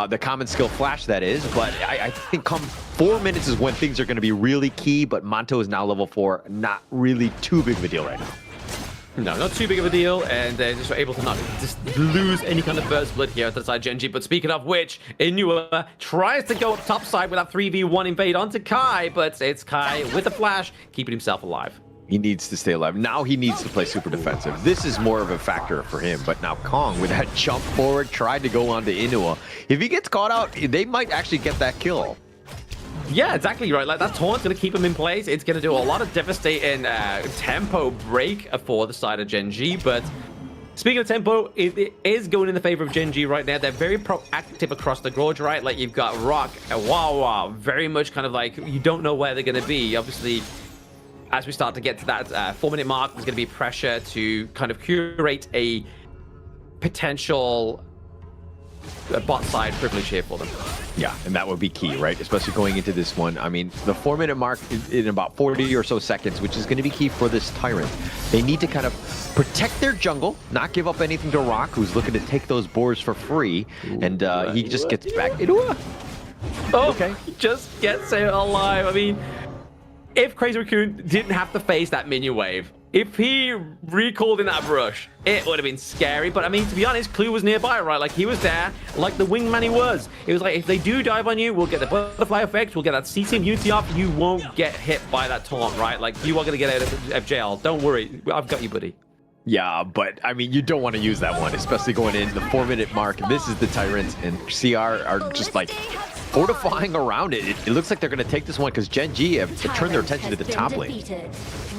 the common skill flash, that is, but I think come 4 minutes is when things are going to be really key, but Monto is now level 4. Not really too big of a deal right now.
No, not too big of a deal, and they're just able to not just lose any kind of first blood here at the side Gen.G. But speaking of which, Inua tries to go up top side with that 3v1 invade onto Kai, but it's Kai with a flash, keeping himself alive.
He needs to stay alive. Now he needs to play super defensive. This is more of a factor for him, but now Kong, with that jump forward, tried to go on to Inua. If he gets caught out, they might actually get that kill.
Yeah, exactly right. Like, that taunt's going to keep him in place. It's going to do a lot of devastating tempo break for the side of Gen.G. But speaking of tempo, it is going in the favor of Gen.G right now. They're very proactive across the gorge, right? Like, you've got Rock and Wawa, very much kind of like, you don't know where they're going to be. Obviously, as we start to get to that 4-minute mark, there's going to be pressure to kind of curate a potential bot side privilege here for them.
Yeah, and that would be key, right? Especially going into this one. I mean, the 4-minute mark is in about 40 or so seconds, which is going to be key for this Tyrant. They need to kind of protect their jungle, not give up anything to Rock, who's looking to take those boars for free, and he just gets back into it.
Oh, okay. Just gets it alive. I mean, if Crazy Raccoon didn't have to face that minion wave, if he recalled in that brush, it would have been scary. But I mean, to be honest, Clue was nearby, right? Like, he was there, like the wingman he was. It was like, if they do dive on you, we'll get the butterfly effect, we'll get that CC immunity off, you won't get hit by that taunt, right? Like, you are going to get out of jail. Don't worry, I've got you, buddy.
Yeah, but I mean, you don't want to use that one, especially going in the 4-minute mark. This is the Tyrant, and CR are just like fortifying around it. It looks like they're going to take this one because Gen.G have turned their attention to the top lane.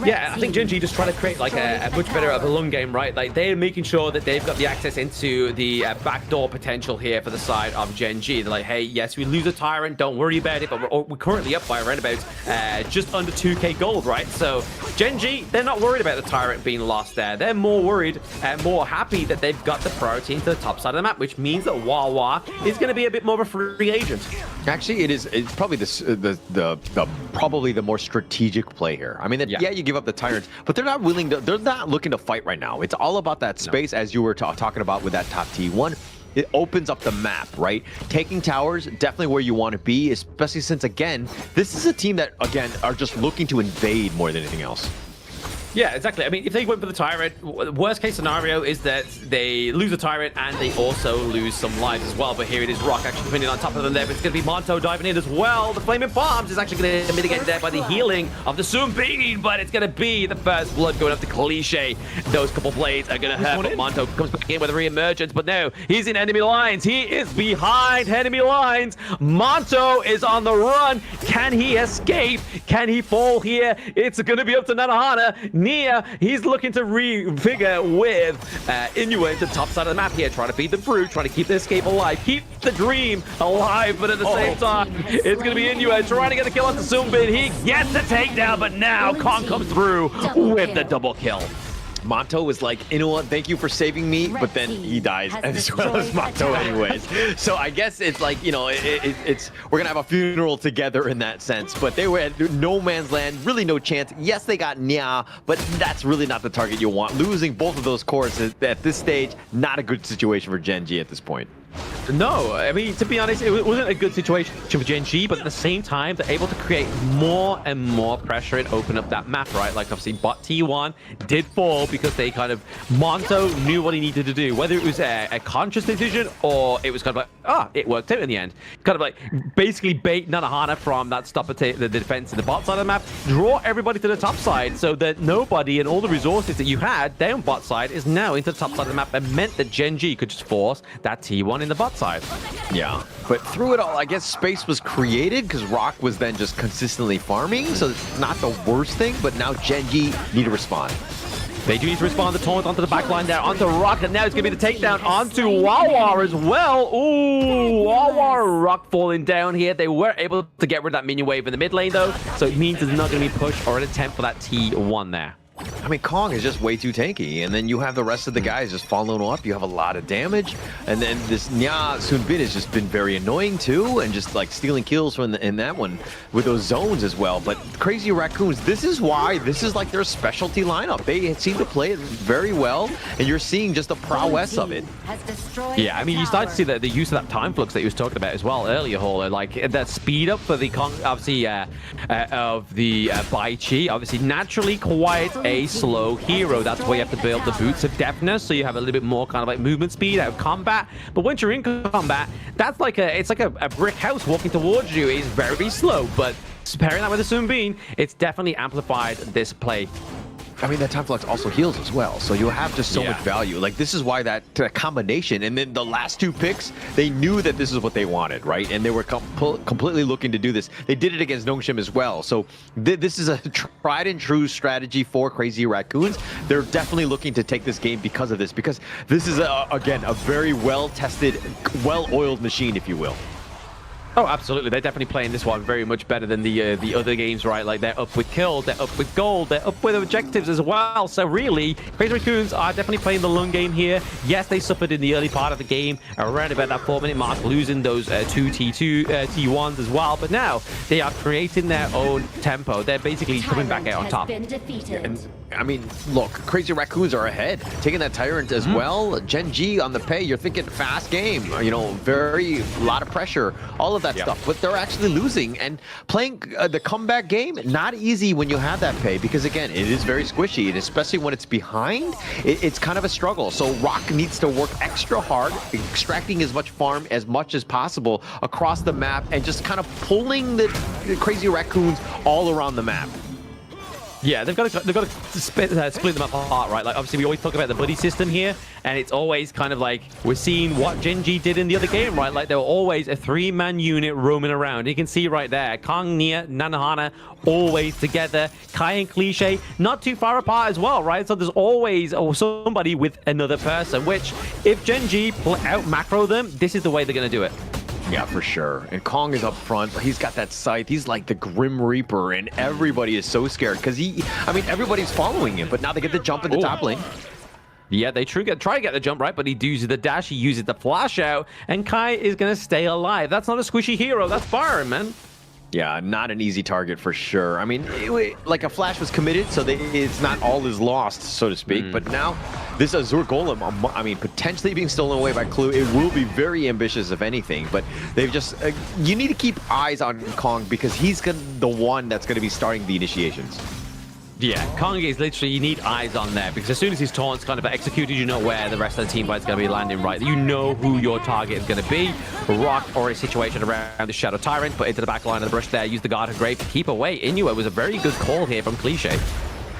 Yeah, I think Gen.G just trying to create like a much better of a lung game, right? Like, they're making sure that they've got the access into the backdoor potential here for the side of Gen.G. They're like, hey, yes, we lose a Tyrant, don't worry about it, but we're currently up by around about just under 2k gold, right? So Gen.G, they're not worried about the Tyrant being lost there. They're more worried and more happy that they've got the priority into the top side of the map, which means that Wawa is going to be a bit more of a free agent.
Actually, it's probably probably the more strategic play here. I mean, yeah, you give up the Tyrants, but they're not looking to fight right now. It's all about that space, as you were talking about with that top T1. It opens up the map, right? Taking towers, definitely where you want to be, especially since, again, this is a team that, again, are just looking to invade more than anything else.
Yeah, exactly. I mean, if they went for the Tyrant, worst case scenario is that they lose a Tyrant and they also lose some lives as well. But here it is, Rock actually coming in on top of them there. But it's going to be Monto diving in as well. The Flaming Bombs is actually going to mitigate there by the healing of the Sunbeam. But it's going to be the first blood going up to Cliche. Those couple blades are going to hurt. But Monto comes back in with a re-emergence. But no, he's in enemy lines. He is behind enemy lines. Monto is on the run. Can he escape? Can he fall here? It's going to be up to Nanahana. Nia, he's looking to refigure with Inuit, the top side of the map here, trying to feed the fruit, trying to keep the escape alive, keep the dream alive, but at the same time, it's going to be Inuit trying to get the kill on the Sunbin. He gets the takedown, but now Kong comes through with the double kill.
Monto was like, you know what, thank you for saving me, but then he dies as well as Monto anyways. So I guess it's like, you know, we're gonna have a funeral together in that sense, but they were at no man's land, really no chance. Yes, they got Nya, but that's really not the target you want. Losing both of those cores at this stage, not a good situation for Gen.G at this point.
No, I mean, to be honest, it wasn't a good situation for Gen.G, but at the same time, they're able to create more and more pressure and open up that map, right? Like, obviously, bot T1 did fall because they kind of... Monto knew what he needed to do, whether it was a conscious decision or it was kind of like, it worked out in the end. Kind of like, basically bait Nanahana from that stop the defense in the bot side of the map, draw everybody to the top side so that nobody and all the resources that you had down bot side is now into the top side of the map, and meant that Gen.G could just force that T1 in the bot side.
Yeah, but through it all, I guess space was created because Rock was then just consistently farming, so it's not the worst thing, but now Gen.G need to respond.
They do need to respond to taunt onto the backline there, onto Rock, and now it's going to be the takedown onto Wawa as well. Ooh, Wawa, Rock falling down here. They were able to get rid of that minion wave in the mid lane, though, so it means there's not going to be push or an attempt for that T1 there.
I mean, Kong is just way too tanky, and then you have the rest of the guys just following up. You have a lot of damage, and then this Nya Sunbin has just been very annoying too, and just like stealing kills from in that one with those zones as well. But Crazy Raccoons, this is why this is like their specialty lineup. They seem to play it very well, and you're seeing just the prowess of it.
Yeah, I mean, you start to see the use of that time flux that he was talking about as well earlier, Hauler. Like that speed up for the Kong, obviously, of the Bai Chi, obviously naturally quite a slow hero. That's why you have to build the boots of deafness, so you have a little bit more kind of like movement speed out of combat. But once you're in combat, that's like it's like a brick house walking towards you. It's very slow, but pairing that with the Sunbeam, it's definitely amplified this play.
I mean, that time flux also heals as well, so you have just so much value. Like, this is why that combination, and then the last two picks, they knew that this is what they wanted, right? And they were completely looking to do this. They did it against Nongshim as well, so this is a tried and true strategy for Crazy Raccoons. They're definitely looking to take this game because of this, because this is, again, a very well-tested, well-oiled machine, if you will.
Oh, absolutely. They're definitely playing this one very much better than the other games, right? Like, they're up with kills, they're up with gold, they're up with objectives as well. So really, Crazy Raccoons are definitely playing the long game here. Yes, they suffered in the early part of the game, around about that 4-minute mark, losing those two T1s as well. But now, they are creating their own tempo. They're basically coming back out on top.
And I mean, look, Crazy Raccoons are ahead, taking that Tyrant as well. Gen.G on the pay, you're thinking fast game, you know, very lot of pressure, all of that stuff. But they're actually losing and playing the comeback game. Not easy when you have that pay because again, it is very squishy, and especially when it's behind, it's kind of a struggle. So Rock needs to work extra hard, extracting as much farm as much as possible across the map, and just kind of pulling the Crazy Raccoons all around the map.
Yeah, they've got to split them apart, right? Like, obviously, we always talk about the buddy system here, and it's always kind of like we're seeing what Gen.G did in the other game, right? Like, they were always a 3-man unit roaming around. You can see right there, Kong, Nia, Nanohana, always together. Kai and Cliche, not too far apart as well, right? So there's always somebody with another person, which, if Gen.G out macro them, this is the way they're going to do it.
Yeah, for sure. And Kong is up front, but he's got that scythe. He's like the Grim Reaper, and everybody is so scared because everybody's following him, but now they get the jump in the top lane.
Yeah, they try to get the jump right, but he uses the dash, he uses the flash out, and Kai is going to stay alive. That's not a squishy hero, that's Byron, man.
Yeah, not an easy target for sure. I mean, like a flash was committed, so it's not all is lost, so to speak. But now, this Azure Golem, I mean, potentially being stolen away by Clue, it will be very ambitious, if anything. But they've just, you need to keep eyes on Kong because he's the one that's going to be starting the initiations.
Yeah, Kong is literally, you need eyes on there because as soon as his taunt's kind of executed, you know where the rest of the team fight's going to be landing, right? You know who your target is going to be. Rock or a situation around the Shadow Tyrant, put into the back line of the brush there, use the Guard of Grave to keep away. Inuit was a very good call here from Cliche.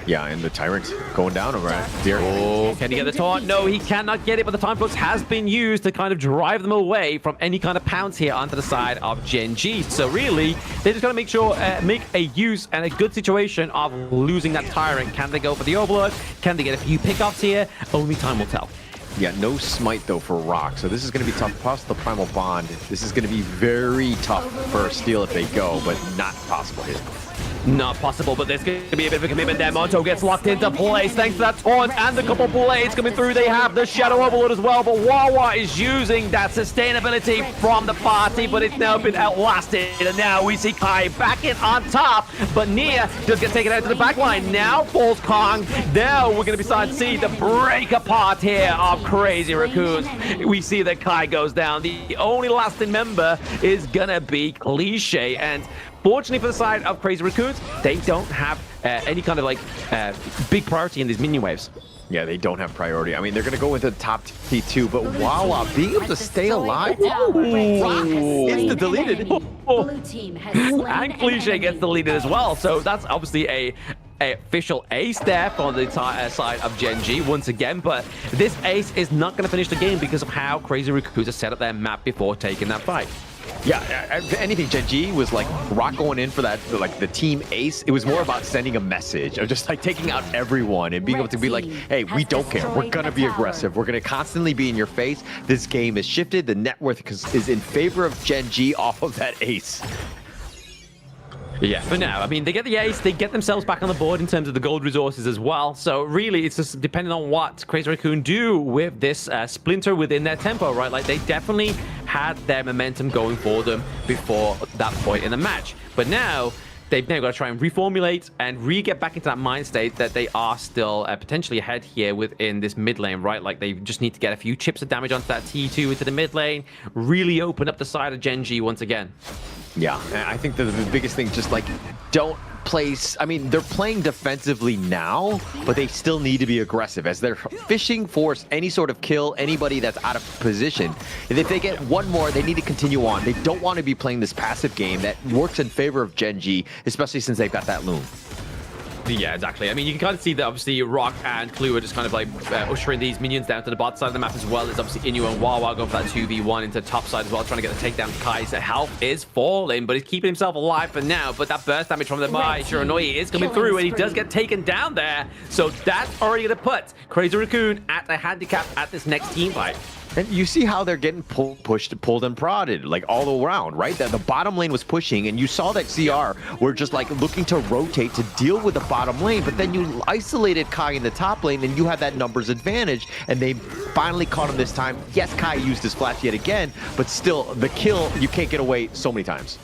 Yeah, and the Tyrant going down over here.
Oh, can he get the taunt? No, he cannot get it, but the time flux has been used to kind of drive them away from any kind of pounce here onto the side of Gen.G. So really, they just got to make sure, make a use and a good situation of losing that Tyrant. Can they go for the Overlord? Can they get a few pickoffs here? Only time will tell.
Yeah, no smite though for Rock, so this is going to be tough. Plus the Primal Bond, this is going to be very tough for a steal if they go, but not possible here.
Not possible, but there's going to be a bit of a commitment there. Monto gets locked into place thanks to that taunt and the couple blades coming through. They have the Shadow Overlord as well, but Wawa is using that sustainability from the party, but it's now been outlasted. And now we see Kai back in on top, but Nia does get taken out to the back line. Now falls Kong. Now we're going to be starting to see the break apart here of Crazy Raccoons. We see that Kai goes down. The only lasting member is going to be Cliche, and fortunately for the side of Crazy Raccoons, they don't have any kind of like big priority in these minion waves.
Yeah, they don't have priority. I mean, they're going to go into the top T2, but Wawa being able to stay alive. It's the deleted.
And Cliche gets deleted as well. So that's obviously a official ace there for the side of Gen.G once again. But this ace is not going to finish the game because of how Crazy Raccoons have set up their map before taking that fight.
Yeah, if anything, Gen.G was like Rock going in for that, like the team ace. It was more about sending a message of just like taking out everyone and being able to be like, hey, we don't care. We're going to be aggressive. We're going to constantly be in your face. This game is shifted. The net worth is in favor of Gen.G off of that ace.
Yeah, for now. I mean, they get the ace, they get themselves back on the board in terms of the gold resources as well. So really, it's just depending on what Crazy Raccoon do with this splinter within their tempo, right? Like, they definitely had their momentum going for them before that point in the match. But now, they've now got to try and reformulate and get back into that mind state that they are still potentially ahead here within this mid lane, right? Like, they just need to get a few chips of damage onto that T2 into the mid lane, really open up the side of Gen.G once again.
Yeah, I think the biggest thing, just like, don't place. I mean, they're playing defensively now, but they still need to be aggressive as they're fishing for any sort of kill, anybody that's out of position. And if they get one more, they need to continue on. They don't want to be playing this passive game that works in favor of Gen.G, especially since they've got that loom.
Yeah, exactly. I mean, you can kind of see that obviously Rock and Clue are just kind of like ushering these minions down to the bot side of the map, as well as obviously Inu and Wawa going for that 2v1 into the top side as well, trying to get the takedown. Kai's health is falling, but he's keeping himself alive for now. But that burst damage from the Mai Shiranui is coming through, and he does get taken down there. So that's already going to put Crazy Raccoon at a handicap at this next team fight.
And you see how they're getting pushed, pulled, and prodded, like all around, right? The bottom lane was pushing, and you saw that CR were just like looking to rotate to deal with the bottom lane, but then you isolated Kai in the top lane, and you had that numbers advantage, and they finally caught him this time. Yes, Kai used his flash yet again, but still, the kill, you can't get away so many times.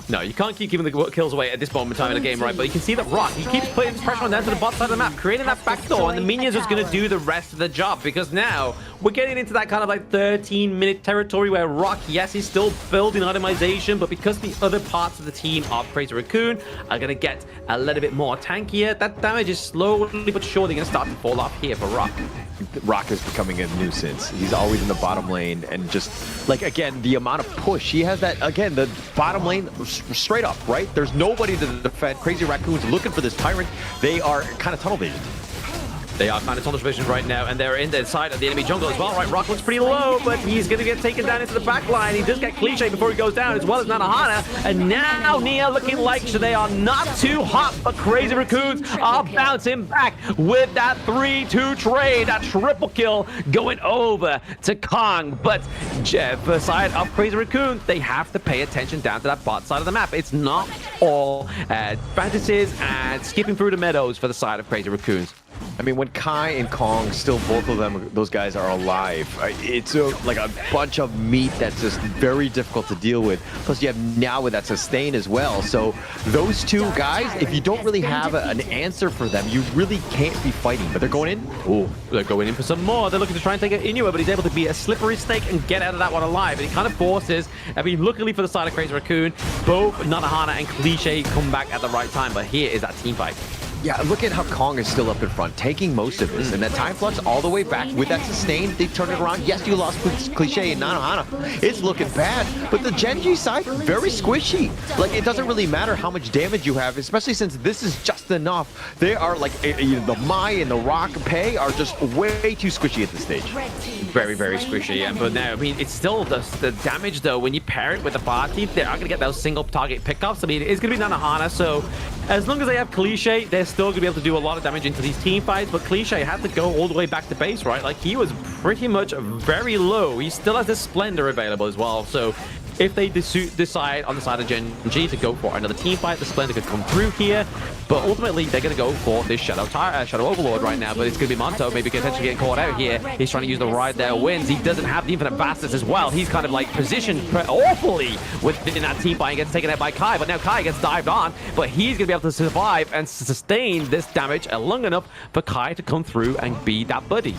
No, you can't keep giving the kills away at this moment in time in the game, right? But you can see that Rock, he keeps putting pressure on down to the bot side of the map, creating that backdoor, and the minions are just going to do the rest of the job, because now we're getting into that kind of like 13-minute territory where Rock, yes, he's still building itemization, but because the other parts of the team of Crazy Raccoon are going to get a little bit more tankier, that damage is slowly but surely going to start to fall off here for Rock.
Rock is becoming a nuisance. He's always in the bottom lane, and just like, again, the amount of push he has, that again, the bottom lane straight up, right? There's nobody to defend. Crazy Raccoon's looking for this Tyrant. They are kind of tunnel vision.
They are kind of tunnel vision right now, and they're in the side of the enemy jungle as well, right? Rock looks pretty low, but he's going to get taken down into the back line. He does get Cliche before he goes down, as well as Nanahana. And now Nia looking like they are not too hot, but Crazy Raccoons are bouncing back with that 3-2 trade, that triple kill going over to Kong. But the side of Crazy Raccoon, they have to pay attention down to that bot side of the map. It's not all fantasies and skipping through the meadows for the side of Crazy Raccoons.
I mean, when Kai and Kong, still both of them, those guys are alive. It's like a bunch of meat that's just very difficult to deal with. Plus, you have now with that sustain as well. So those two guys, if you don't really have an answer for them, you really can't be fighting. But they're going in.
Oh, they're going in for some more. They're looking to try and take it Inua, but he's able to be a slippery snake and get out of that one alive. And he kind of forces, I mean, luckily for the side of Crazy Raccoon, both Nanahana and Cliche come back at the right time. But here is that team fight.
Yeah, look at how Kong is still up in front, taking most of this. And that time flux all the way back with that sustain, they turned it around. Yes, you lost Cliche and Nanahana. It's looking bad, but the Gen.G side, very squishy. Like, it doesn't really matter how much damage you have, especially since this is just enough. They are like, the Mai and the Rock Pei are just way too squishy at this stage.
Very, very squishy. But now, I mean, it's still the damage, though. When you pair it with the party, they are going to get those single target pickups. I mean, it's going to be Nanahana, so as long as they have Cliche, they're still going to be able to do a lot of damage into these team fights. But Cliche had to go all the way back to base, right? Like, he was pretty much very low. He still has this Splendor available as well. So if they decide on the side of Gen.G to go for another team fight, the Splendor could come through here. But ultimately, they're going to go for this Shadow Overlord right now. But it's going to be Monto, maybe potentially getting caught out here. He's trying to use the ride there wins. He doesn't have the infinite fastness as well. He's kind of like positioned awfully within that team fight and gets taken out by Kai. But now Kai gets dived on, but he's going to be able to survive and sustain this damage long enough for Kai to come through and be that buddy.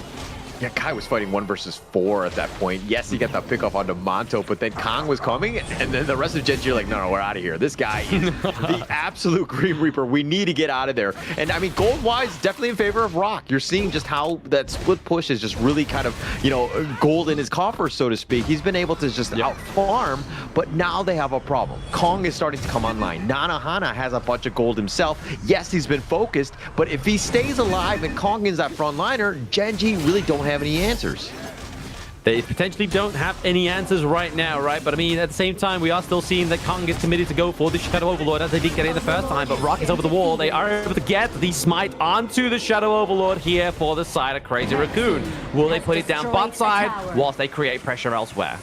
Yeah, Kai was fighting 1 versus 4 at that point. Yes, he got that pick off onto Monto, but then Kong was coming, and then the rest of Gen.G are like, no, we're out of here. This guy is the absolute Grim Reaper. We need to get out of there. And I mean, gold-wise, definitely in favor of Rock. You're seeing just how that split push is just really kind of, you know, gold in his coffers, so to speak. He's been able to just out-farm, but now they have a problem. Kong is starting to come online. Nanahana has a bunch of gold himself. Yes, he's been focused, but if he stays alive and Kong is that frontliner, Gen.G really don't have any answers.
They potentially don't have any answers right now, right? But I mean, at the same time, we are still seeing that Kong is committed to go for the Shadow Overlord, as they did get it the first time. But Rock is over the wall. They are able to get the smite onto the Shadow Overlord here for the side of Crazy Raccoon. Will they put it down bot side whilst they create pressure elsewhere?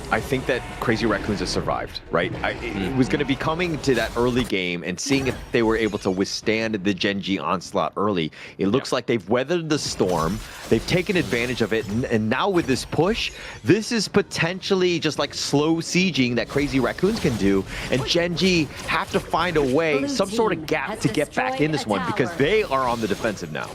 I think that Crazy Raccoons have survived, right? It was going to be coming to that early game and seeing if they were able to withstand the Gen.G onslaught early. It looks like they've weathered the storm. They've taken advantage of it. And now with this push, this is potentially just like slow sieging that Crazy Raccoons can do. And Gen.G have to find a way, some sort of gap to get back in this one because they are on the defensive now.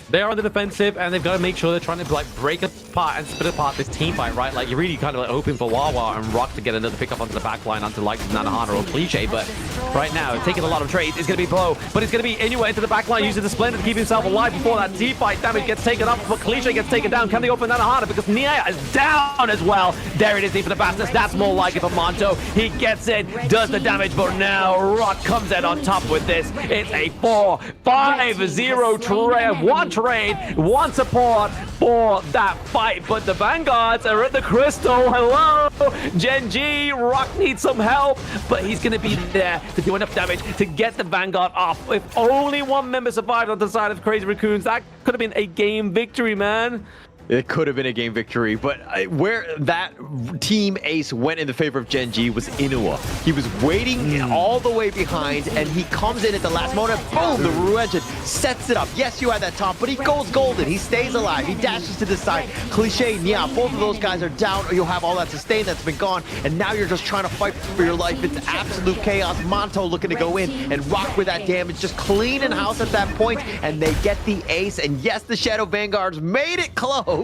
They are on the defensive, and they've got to make sure they're trying to like break apart and split apart this team fight, right? Like, you're really kind of like hoping for Wawa and Rock to get another pickup onto the back line onto like Nanahana or Cliche, but right now, taking a lot of trades is going to be Blow, but it's going to be Inua into the back line using the Splendor to keep himself alive before that team fight damage gets taken up, but Cliche gets taken down. Can they open Nanahana? Because Nia is down as well. There it is, for the fastness. That's more like it for Monto. He gets it, does the damage, but now Rock comes out on top with this. It's a 4-5-0 trade. Trade, one support for that fight, but the Vanguards are at the crystal. Hello, Gen.G. Rock needs some help, but he's going to be there to do enough damage to get the Vanguard off. If only one member survived on the side of Crazy Raccoons, that could have been a game victory, man.
It could have been a game victory, but where that team ace went in the favor of Gen.G was Inua. He was waiting all the way behind, and he comes in at the last moment. Boom! The Rue engine sets it up. Yes, you had that top, but he goes golden. He stays alive. He dashes to the side. Cliche, Nia, both of those guys are down, or you'll have all that sustain that's been gone, and now you're just trying to fight for your life. It's absolute chaos. Monto looking to go in and rock with that damage, just cleaning house at that point, and they get the ace. And yes, the Shadow Vanguards made it close.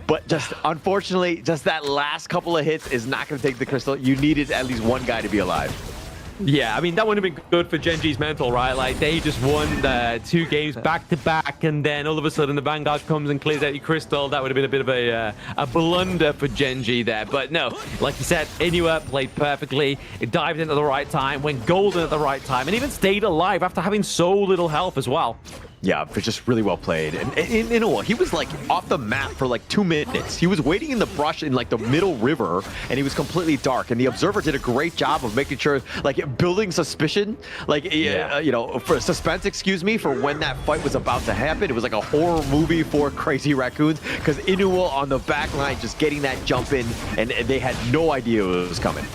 But just unfortunately, just that last couple of hits is not going to take the crystal. You needed at least one guy to be alive.
Yeah, I mean, that wouldn't have been good for Gen.G's mental, right? Like, they just won the 2 games back-to-back, and then all of a sudden the Vanguard comes and clears out your crystal. That would have been a bit of a blunder for Gen.G there. But no, like you said, Inua played perfectly. It dived in at the right time, went golden at the right time, and even stayed alive after having so little health as well.
Yeah, but just really well played. And Inua, he was like off the map for like 2 minutes. He was waiting in the brush in like the middle river, and he was completely dark. And the Observer did a great job of making sure, like, building suspicion, like, you know, for suspense, excuse me, for when that fight was about to happen. It was like a horror movie for Crazy Raccoons, because Inua on the back line just getting that jump in, and they had no idea it was coming.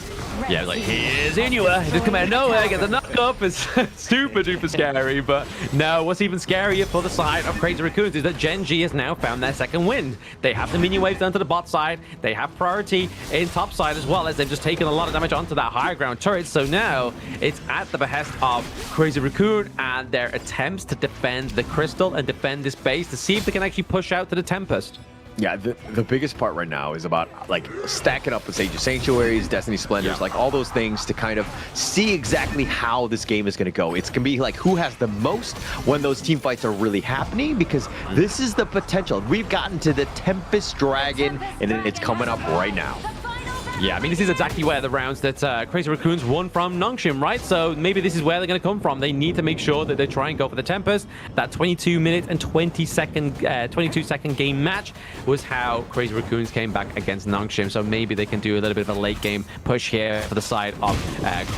Yeah, like, here's Inua. He just come out of nowhere, get the knock up. It's super duper scary. But no, what's even scarier for the side of Crazy Raccoons is that Gen.G has now found their second win. They have the minion waves down to the bot side. They have priority in top side, as well as they've just taken a lot of damage onto that higher ground turret. So now it's at the behest of Crazy Raccoon and their attempts to defend the crystal and defend this base to see if they can actually push out to the Tempest.
Yeah, the biggest part right now is about like stacking up with Sage of Sanctuaries, Destiny Splendors, like all those things to kind of see exactly how this game is going to go. It's going to be like who has the most when those team fights are really happening, because this is the potential. We've gotten to the Tempest Dragon, and it's coming up right now.
Yeah, I mean, this is exactly where the rounds that Crazy Raccoons won from Nongshim, right? So maybe this is where they're going to come from. They need to make sure that they try and go for the Tempest. That 22-minute and 22-second game match was how Crazy Raccoons came back against Nongshim. So maybe they can do a little bit of a late game push here for the side of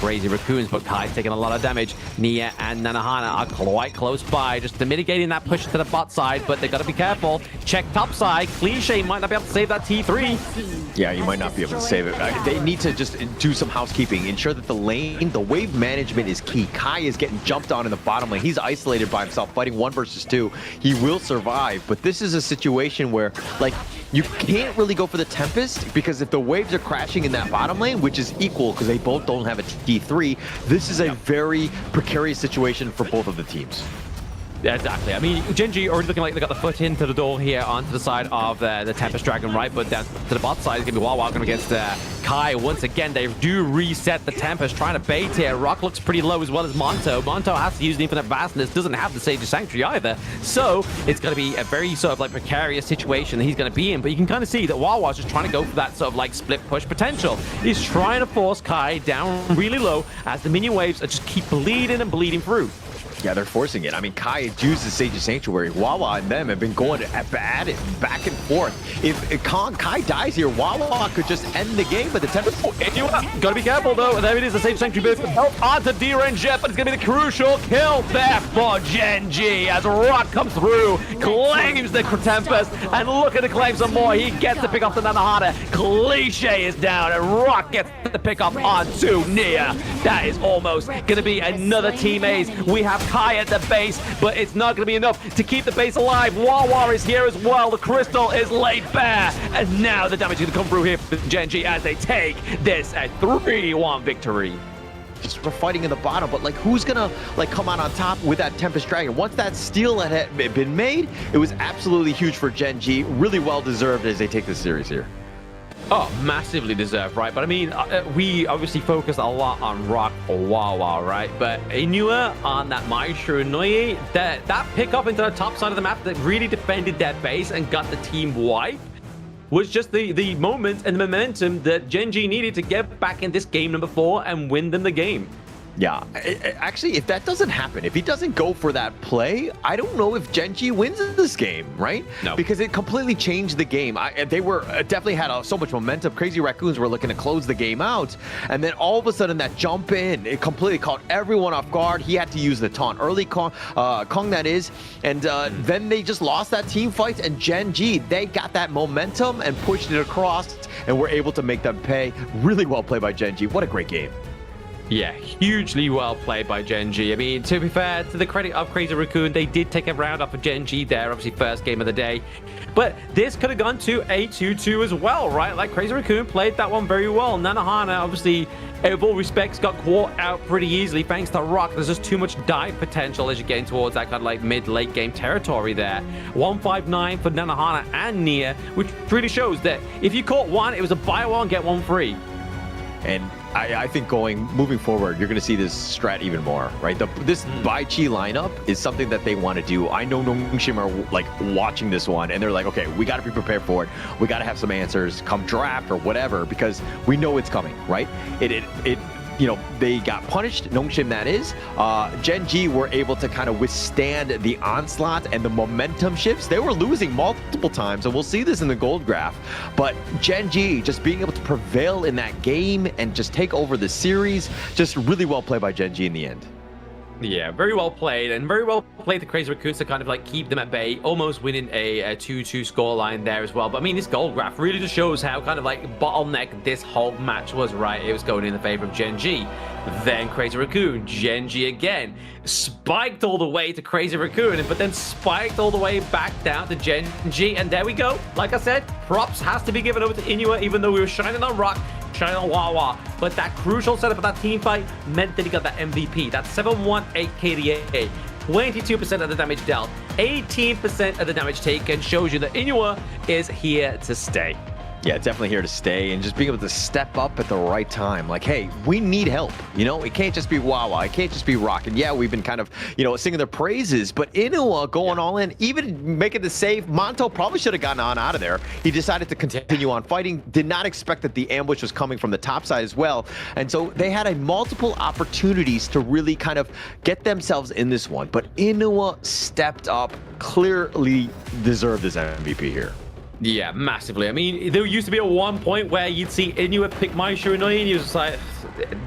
Crazy Raccoons. But Kai's taking a lot of damage. Nia and Nanahana are quite close by, just mitigating that push to the bot side. But they got to be careful. Check top side. Cliche might not be able to save that T3.
Yeah, you might not be able to save it. They need to just do some housekeeping, ensure that the wave management is key. Kai is getting jumped on in the bottom lane. He's isolated by himself, fighting 1 versus 2. He will survive, but this is a situation where, like, you can't really go for the Tempest, because if the waves are crashing in that bottom lane, which is equal because they both don't have a T3, this is a very precarious situation for both of the teams.
Yeah, exactly. I mean, Gen.G already looking like they got the foot into the door here onto the side of the Tempest Dragon, right? But down to the bot side is going to be Wawa going against Kai. Once again, they do reset the Tempest, trying to bait here. Rock looks pretty low, as well as Monto. Monto has to use the Infinite Vastness, doesn't have the Sage of Sanctuary either. So it's going to be a very sort of like precarious situation that he's going to be in. But you can kind of see that Wawa's just trying to go for that sort of like split push potential. He's trying to force Kai down really low as the minion waves just keep bleeding and bleeding through.
Yeah, they're forcing it. I mean, Kai uses Sage of Sanctuary. Wawa and them have been going at it back and forth. If Kai dies here, Wawa could just end the game, but the Tempest...
Gotta be careful, though. There it is, the Sage of Sanctuary boost. Help onto D-Range Jet, but it's gonna be the crucial kill there for Gen.G as Rock comes through, claims the Tempest, and looking to claim some more. He gets to pick off the Nanahana. Cliche is down, and Rock gets to pick up onto Nia. That is almost gonna be another team ace. We have Kai at the base, but it's not going to be enough to keep the base alive. Wawa is here as well. The crystal is laid bare, and now the damage is going to come through here for Gen.G as they take this a 3-1 victory.
Just we're fighting in the bottom, but like who's gonna like come out on top with that Tempest Dragon? Once that steal had been made, it was absolutely huge for Gen.G. Really well deserved as they take this series here.
Oh, massively deserved, right? But I mean, we obviously focused a lot on Rock or Wawa, right? But Inua on that Maestro Noye, that pick up into the top side of the map that really defended that base and got the team wide was just the moment and the momentum that Gen.G needed to get back in this game number 4 and win them the game.
Yeah, actually, if that doesn't happen, if he doesn't go for that play, I don't know if Gen.G wins this game, right?
No.
Because it completely changed the game. They were definitely had so much momentum. Crazy Raccoons were looking to close the game out, and then all of a sudden that jump in, it completely caught everyone off guard. He had to use the taunt early, Kong that is, and then they just lost that team fight, and Gen.G, they got that momentum and pushed it across, and were able to make them pay. Really well played by Gen.G. What a great game.
Yeah, hugely well played by Gen.G. I mean, to be fair, to the credit of Crazy Raccoon, they did take a round off of Gen.G there, obviously first game of the day. But this could have gone to a 2-2 as well, right? Like, Crazy Raccoon played that one very well. Nanohana, obviously, with all respects, got caught out pretty easily thanks to Rock. There's just too much dive potential as you're getting towards that kind of like mid-late game territory there. 159 for Nanohana and Nia, which really shows that if you caught one, it was a buy one, get one free.
And I think moving forward, you're going to see this strat even more, right? This Bai Chi lineup is something that they want to do. I know Nongshim are like watching this one, and they're like, okay, we got to be prepared for it. We got to have some answers come draft or whatever, because we know it's coming, right? You know, they got punished, Nongshim that is. Gen.G were able to kind of withstand the onslaught and the momentum shifts. They were losing multiple times, and we'll see this in the gold graph. But Gen.G just being able to prevail in that game and just take over the series, just really well played by Gen.G in the end.
Yeah, very well played, and very well played the Crazy Raccoons to kind of like keep them at bay, almost winning a 2-2 scoreline there as well. But I mean, this gold graph really just shows how kind of like bottleneck this whole match was, right? It was going in the favor of Gen.G. Then Crazy Raccoon, Gen.G again, spiked all the way to Crazy Raccoon, but then spiked all the way back down to Gen.G. And there we go. Like I said, props has to be given over to Inua, even though we were shining on Rock, shining on Wawa. But that crucial setup of that team fight meant that he got that MVP. That 718 KDA. 22% of the damage dealt, 18% of the damage taken, shows you that Inua is here to stay.
Yeah, definitely here to stay, and just being able to step up at the right time. Like, hey, we need help. You know, it can't just be Wawa. It can't just be Rock. And yeah, we've been kind of, you know, singing their praises, but Inua going all in, even making the save. Monto probably should have gotten on out of there. He decided to continue on fighting. Did not expect that the ambush was coming from the top side as well. And so they had multiple opportunities to really kind of get themselves in this one. But Inua stepped up, clearly deserved this MVP here.
Yeah, massively. I mean, there used to be a one point where you'd see Inua pick my Shiranui, and he was just like,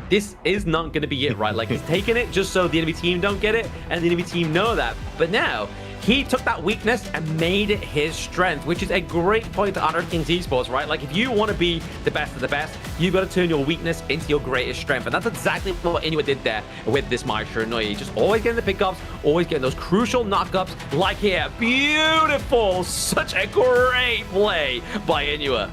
this is not going to be it, right? Like, he's taking it just so the enemy team don't get it, and the enemy team know that. But now, he took that weakness and made it his strength, which is a great point to honor King's Esports, right? Like, if you want to be the best of the best, you've got to turn your weakness into your greatest strength. And that's exactly what Inua did there with this Mai Shiranui. Just always getting the pickups, always getting those crucial knockups, like here. Beautiful! Such a great play by Inua.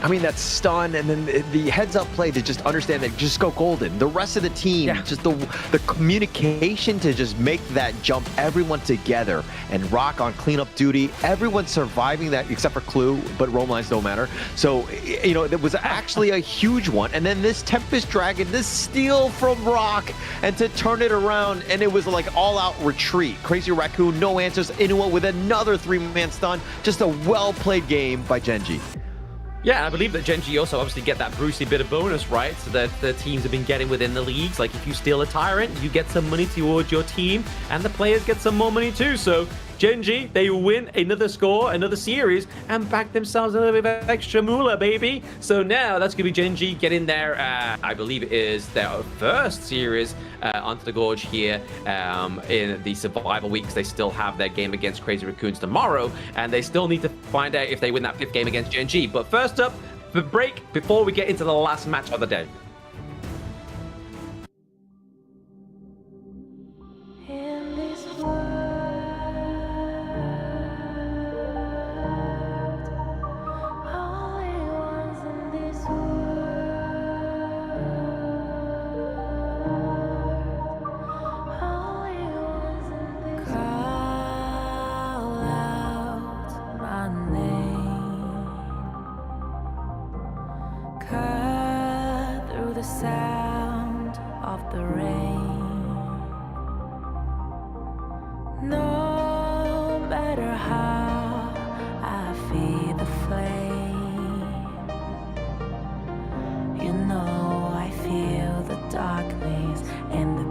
I mean, that stun and then the heads-up play to just understand that just go golden. The rest of the team, just the communication to just make that jump, everyone together, and Rock on cleanup duty. Everyone surviving that except for Clue, but roam lines don't matter. So, you know, it was actually a huge one. And then this Tempest Dragon, this steal from Rock, and to turn it around, and it was like all-out retreat. Crazy Raccoon, no answers. Inua with another 3-man stun. Just a well-played game by Gen.G.
Yeah, I believe that Gen.G also obviously get that Brucey bit of bonus, right? So that the teams have been getting within the leagues. Like, if you steal a Tyrant, you get some money towards your team, and the players get some more money too. So Gen.G, they win another score, another series, and back themselves a little bit of extra moolah, baby. So now that's going to be Gen.G getting their, I believe it is their first series onto the Gorge here in the survival weeks. They still have their game against Crazy Raccoons tomorrow, and they still need to find out if they win that 5th game against Gen.G. But first up, the break before we get into the last match of the day.
Darkness and the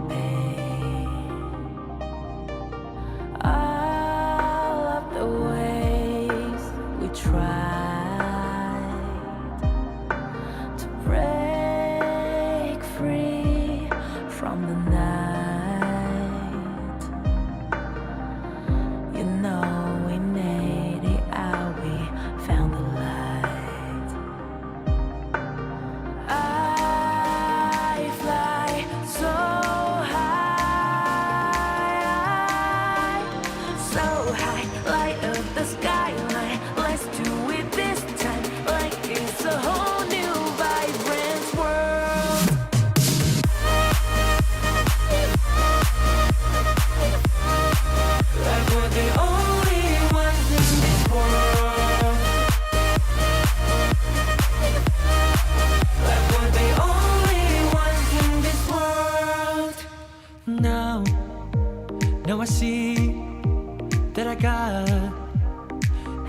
high, light up the skyline. Let's do it this time, like it's a whole new vibrant world. Like we're the only ones in this world. Like we're the only ones in this world.
Now I see that I got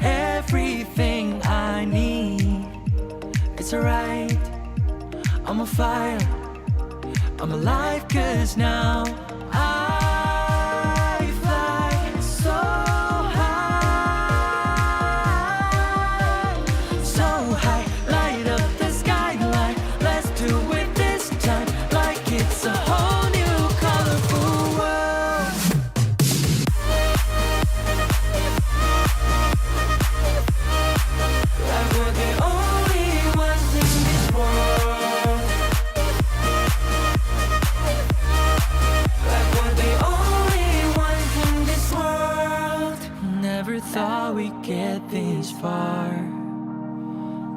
everything I need. It's alright, I'm on fire, I'm alive, cause now I fly so high, so high, light up the skyline. Let's do it this time, like it's a whole new colorful world. Like we're the only ones in this world. Like we're the only ones in this world. Never thought we'd get this far,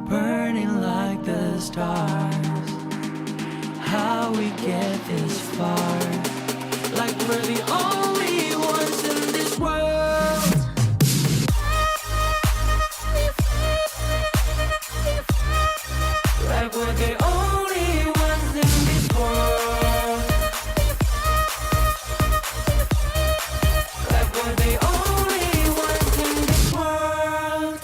burning like the stars. How we get this far, like we're the only ones in this world. Like we're the only ones in this world. Like we're the only ones in this world.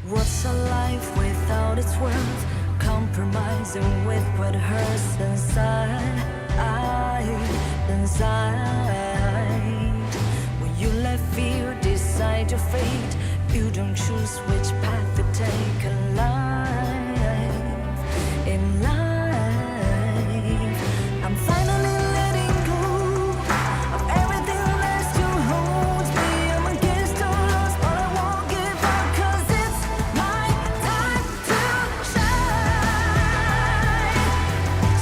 What's a life without its worth? Compromising with what hurts inside. When you let fear decide your fate, you don't choose which path to take in life. In life, I'm finally letting go of everything that still holds me. I'm against all odds, but I won't give up, 'cause it's my time to shine.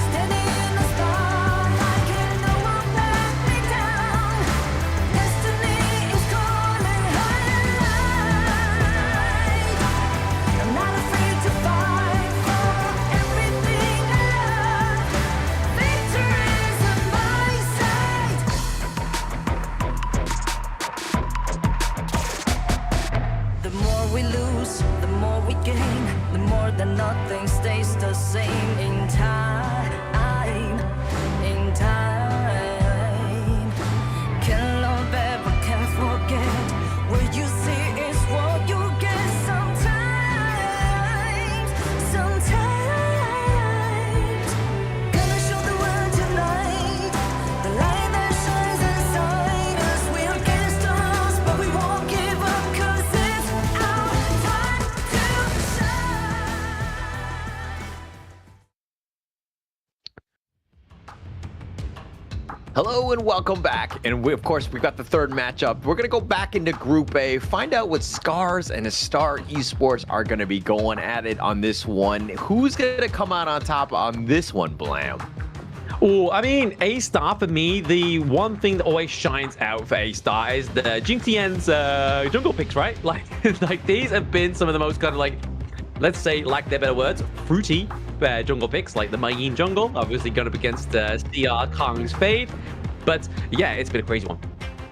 Standing in the spotlight, and no one let me down. Destiny is calling high. I'm not afraid to fight for everything I love. Victory's on my side. The more we lose, the more we gain. The more that nothing stays the same in time. In time. Can love ever, can't forget. What you see is what you get sometimes. Sometimes. Gonna show the world tonight. The light that shines inside us. We're against the odds, but we won't give up, 'cause it's our time to shine.
Hello and welcome back. And of course, we've got the third matchup. We're going to go back into Group A, find out what Scarz and Astar Esports are going to be going at it on this one. Who's going to come out on top on this one, Blam?
Oh, I mean, Astar for me, the one thing that always shines out for Astar is the Jinxian's jungle picks, right? Like these have been some of the most kind of like, let's say, like their better words, fruity jungle picks, like the Mayin jungle, obviously going up against CR Kong's Fade. But yeah, it's been a crazy one.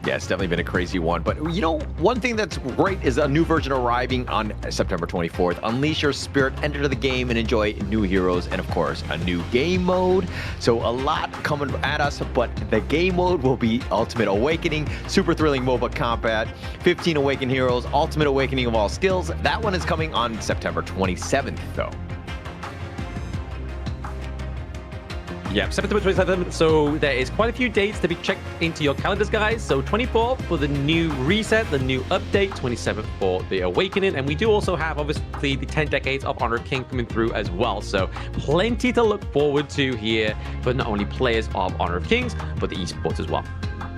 Yeah, it's definitely been a crazy one. But you know, one thing that's great is a new version arriving on September 24th. Unleash your spirit, enter the game, and enjoy new heroes, and of course, a new game mode. So a lot coming at us, but the game mode will be Ultimate Awakening, super thrilling MOBA combat, 15 awakened heroes, Ultimate Awakening of all skills. That one is coming on September 27th, though.
Yeah, September 27th, so there is quite a few dates to be checked into your calendars, guys. So 24th for the new reset, the new update, 27th for the Awakening, and we do also have, obviously, the 10 Decades of Honor of King coming through as well. So plenty to look forward to here for not only players of Honor of Kings, but the esports as well.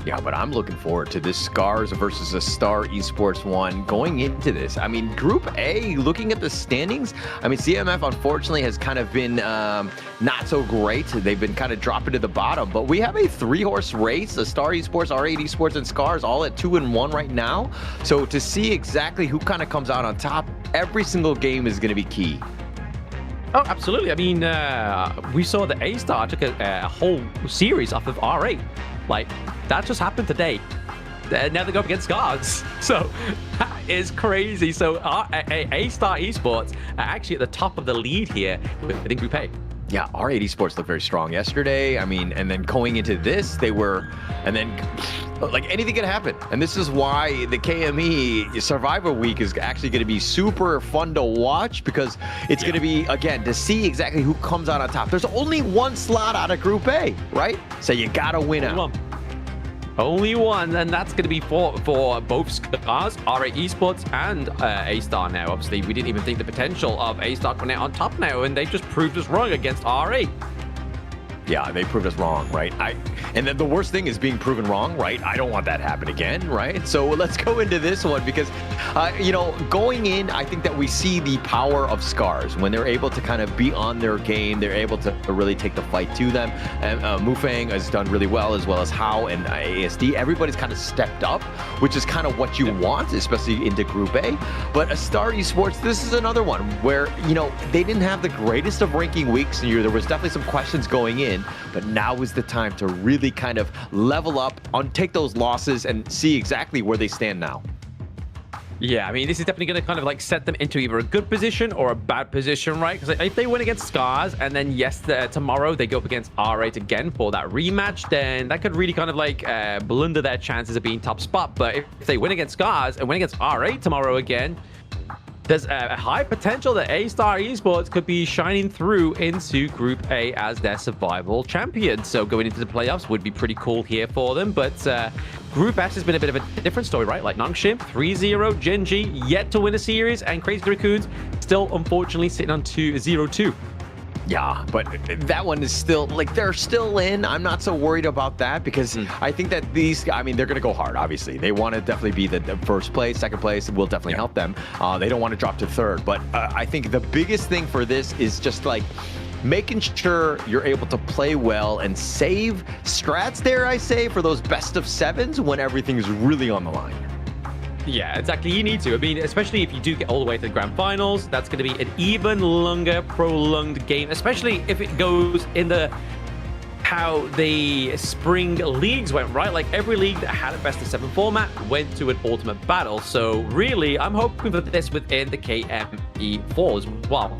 Yeah, but I'm looking forward to this Scarz versus Astar Esports 1 going into this. I mean, Group A, looking at the standings, I mean, CMF unfortunately has kind of been not so great. They've been kind of dropping to the bottom, but we have a 3-horse race, Astar Esports, R8 Esports, and Scarz all at 2-1 right now. So to see exactly who kind of comes out on top, every single game is going to be key.
Oh, absolutely. I mean, we saw that Astar took a whole series off of R8. Like, that just happened today. Now they go up against Scarz. So, that is crazy. So, Astar Esports are actually at the top of the lead here within Group A.
Yeah, R8 Esports looked very strong yesterday. I mean, and then going into this, they were, and then like anything could happen. And this is why the KME Survivor Week is actually going to be super fun to watch, because it's going to be, again, to see exactly who comes out on top. There's only one slot out of Group A, right? So you got to win out.
Only one, and that's going to be for both Scarz, R8 Esports, and Astar now. Obviously, we didn't even think the potential of Astar coming out on top now, and they just proved us wrong against R8.
Yeah, they proved us wrong, right? And then the worst thing is being proven wrong, right? I don't want that to happen again, right? So let's go into this one, because, you know, going in, I think that we see the power of Scarz when they're able to kind of be on their game. They're able to really take the fight to them. And Mufang has done really well as Hao and ASD. Everybody's kind of stepped up, which is kind of what you want, especially into Group A. But Astar Esports, this is another one where, you know, they didn't have the greatest of ranking weeks, and there was definitely some questions going in. But now is the time to really kind of level up, take those losses, and see exactly where they stand now.
Yeah, I mean, this is definitely going to kind of like set them into either a good position or a bad position, right? Because if they win against Scarz, and then tomorrow they go up against R8 again for that rematch, then that could really kind of like blunder their chances of being top spot. But if they win against Scarz and win against R8 tomorrow again, there's a high potential that Astar Esports could be shining through into Group A as their survival champion. So going into the playoffs would be pretty cool here for them. But Group S has been a bit of a different story, right? Like Nongshim, 3-0, Gen.G yet to win a series, and Crazy Raccoons still unfortunately sitting on 0-2.
Yeah, but that one is still, like, they're still in. I'm not so worried about that, because I think that these, I mean, they're going to go hard, obviously. They want to definitely be the first place. Second place will definitely help them. They don't want to drop to third. But I think the biggest thing for this is just, like, making sure you're able to play well and save strats, dare I say, for those best of sevens when everything's really on the line.
Yeah, exactly. You need to. I mean, especially if you do get all the way to the grand finals, that's going to be an even longer, prolonged game, especially if it goes in how the spring leagues went, right? Like every league that had a best of 7 format went to an ultimate battle. So really, I'm hoping for this within the KME 4 as well.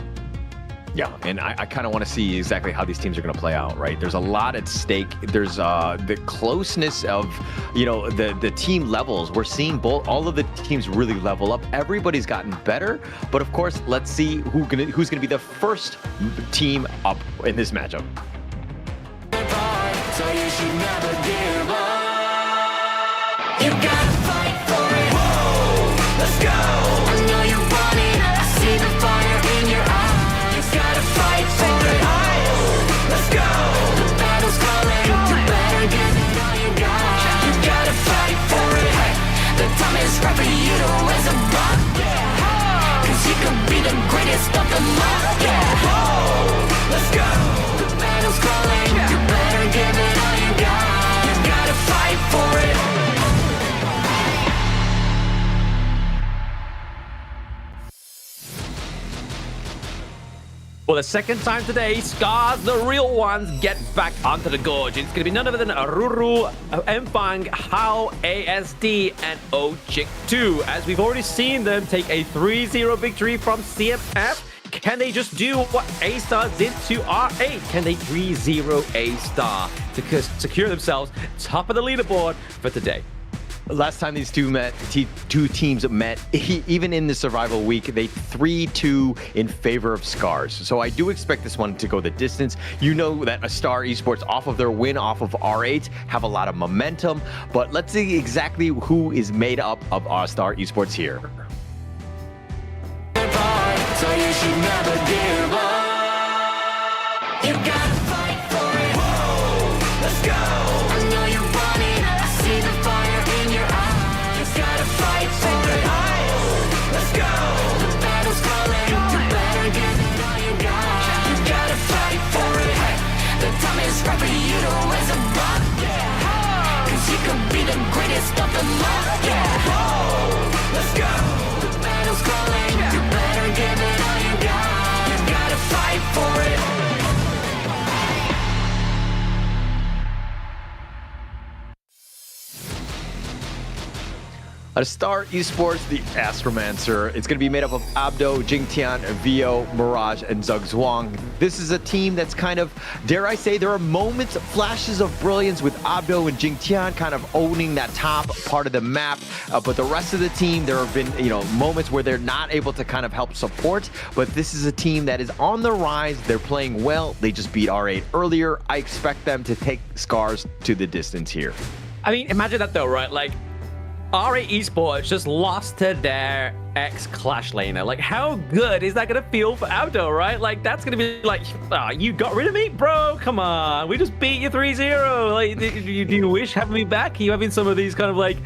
Yeah, and I kind of want to see exactly how these teams are going to play out, right? There's a lot at stake. There's the closeness of, you know, the team levels. We're seeing all of the teams really level up. Everybody's gotten better, but of course, let's see who's going to be the first team up in this matchup.
So you should never give up. You gotta fight for it. Whoa, let's go. I know you want it. I see the fire in your eyes. You gotta fight for it. Oh, let's go. The battle's calling. You better give it all you got. You gotta fight for it. The time is right for you to raise a bar. Cause you could be the greatest of them all. Yeah. Whoa, let's go. The battle's calling. You better give it all you got. You gotta fight for it.
For the second time today, Scarz, the real ones, get back onto the gorge. It's going to be none other than Ruru, Mfang, Hao, ASD, and Ochik2. As we've already seen them take a 3-0 victory from CMF. Can they just do what Astar did to R8? Can they 3-0 Astar to secure themselves top of the leaderboard for today?
Last time these two teams met, even in the survival week, they 3-2 in favor of Scarz. So I do expect this one to go the distance. You know that Astar Esports, off of their win off of R8, have a lot of momentum. But let's see exactly who is made up of Astar Esports here.
So you should never give up. You gotta fight for it. Whoa, let's go. I know you want it. I see Let's go. The battle's calling. You better give it all you got. You gotta fight for it.
Astar Esports, the Astromancer. It's going to be made up of Abdo, Jingtian, Vio, Mirage, and Zugzwang. This is a team that's kind of, dare I say, there are moments, flashes of brilliance with Abdo and Jingtian kind of owning that top part of the map. But the rest of the team, there have been, moments where they're not able to kind of help support. But this is a team that is on the rise. They're playing well. They just beat R8 earlier. I expect them to take Scarz to the distance here.
I mean, imagine that though, right? Like, R8 Esports just lost to their ex-Clash laner. Like, how good is that going to feel for Abdo, right? Like, that's going to be like, you got rid of me? Bro, come on. We just beat you 3-0. Like, do you wish having me back? Are you having some of these kind of like,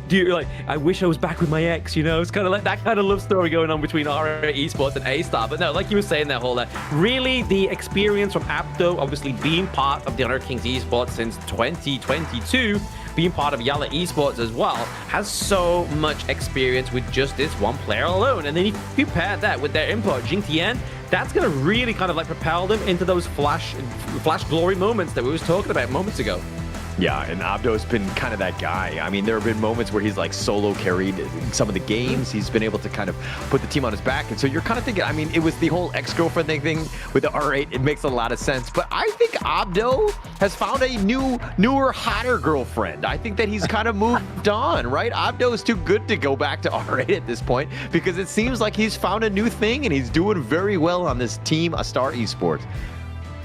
I wish I was back with my ex, It's kind of like that kind of love story going on between R8 Esports and Astar. But no, like you were saying there, Holder, really the experience from Abdo, obviously being part of the Honor Kings Esports since 2022, being part of Yalla Esports as well, has so much experience with just this one player alone. And then if you pair that with their import, Jingtian, that's going to really kind of like propel them into those flash glory moments that we was talking about moments ago.
Yeah, and Abdo's been kind of that guy. I mean, there have been moments where he's like solo carried some of the games. He's been able to kind of put the team on his back. And so you're kind of thinking, I mean, it was the whole ex-girlfriend thing with the R8. It makes a lot of sense. But I think Abdo has found a newer, hotter girlfriend. I think that he's kind of moved on, right? Abdo is too good to go back to R8 at this point because it seems like he's found a new thing and he's doing very well on this team, Astar Esports.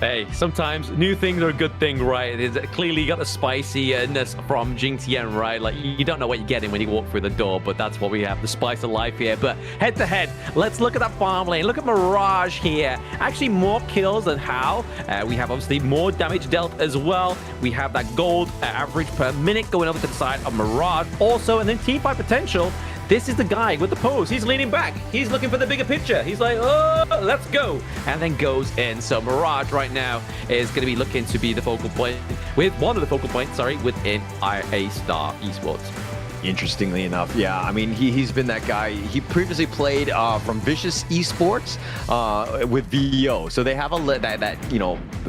Hey, sometimes new things are a good thing, right? It's clearly got the spiciness from Jingtian, right? Like, you don't know what you're getting when you walk through the door, but that's what we have, the spice of life here. But head to head, let's look at that farm lane. Look at Mirage here. Actually, more kills than Hal. We have, obviously, more damage dealt as well. We have that gold average per minute going over to the side of Mirage. Also, and then teamfight potential. This is the guy with the pose. He's leaning back. He's looking for the bigger picture. He's like, oh, let's go. And then goes in. So Mirage right now is going to be looking to be the focal point, with one of the focal points, within Astar Esports.
Interestingly enough, yeah. I mean, he's been that guy. He previously played from Vicious Esports with VO. So they have that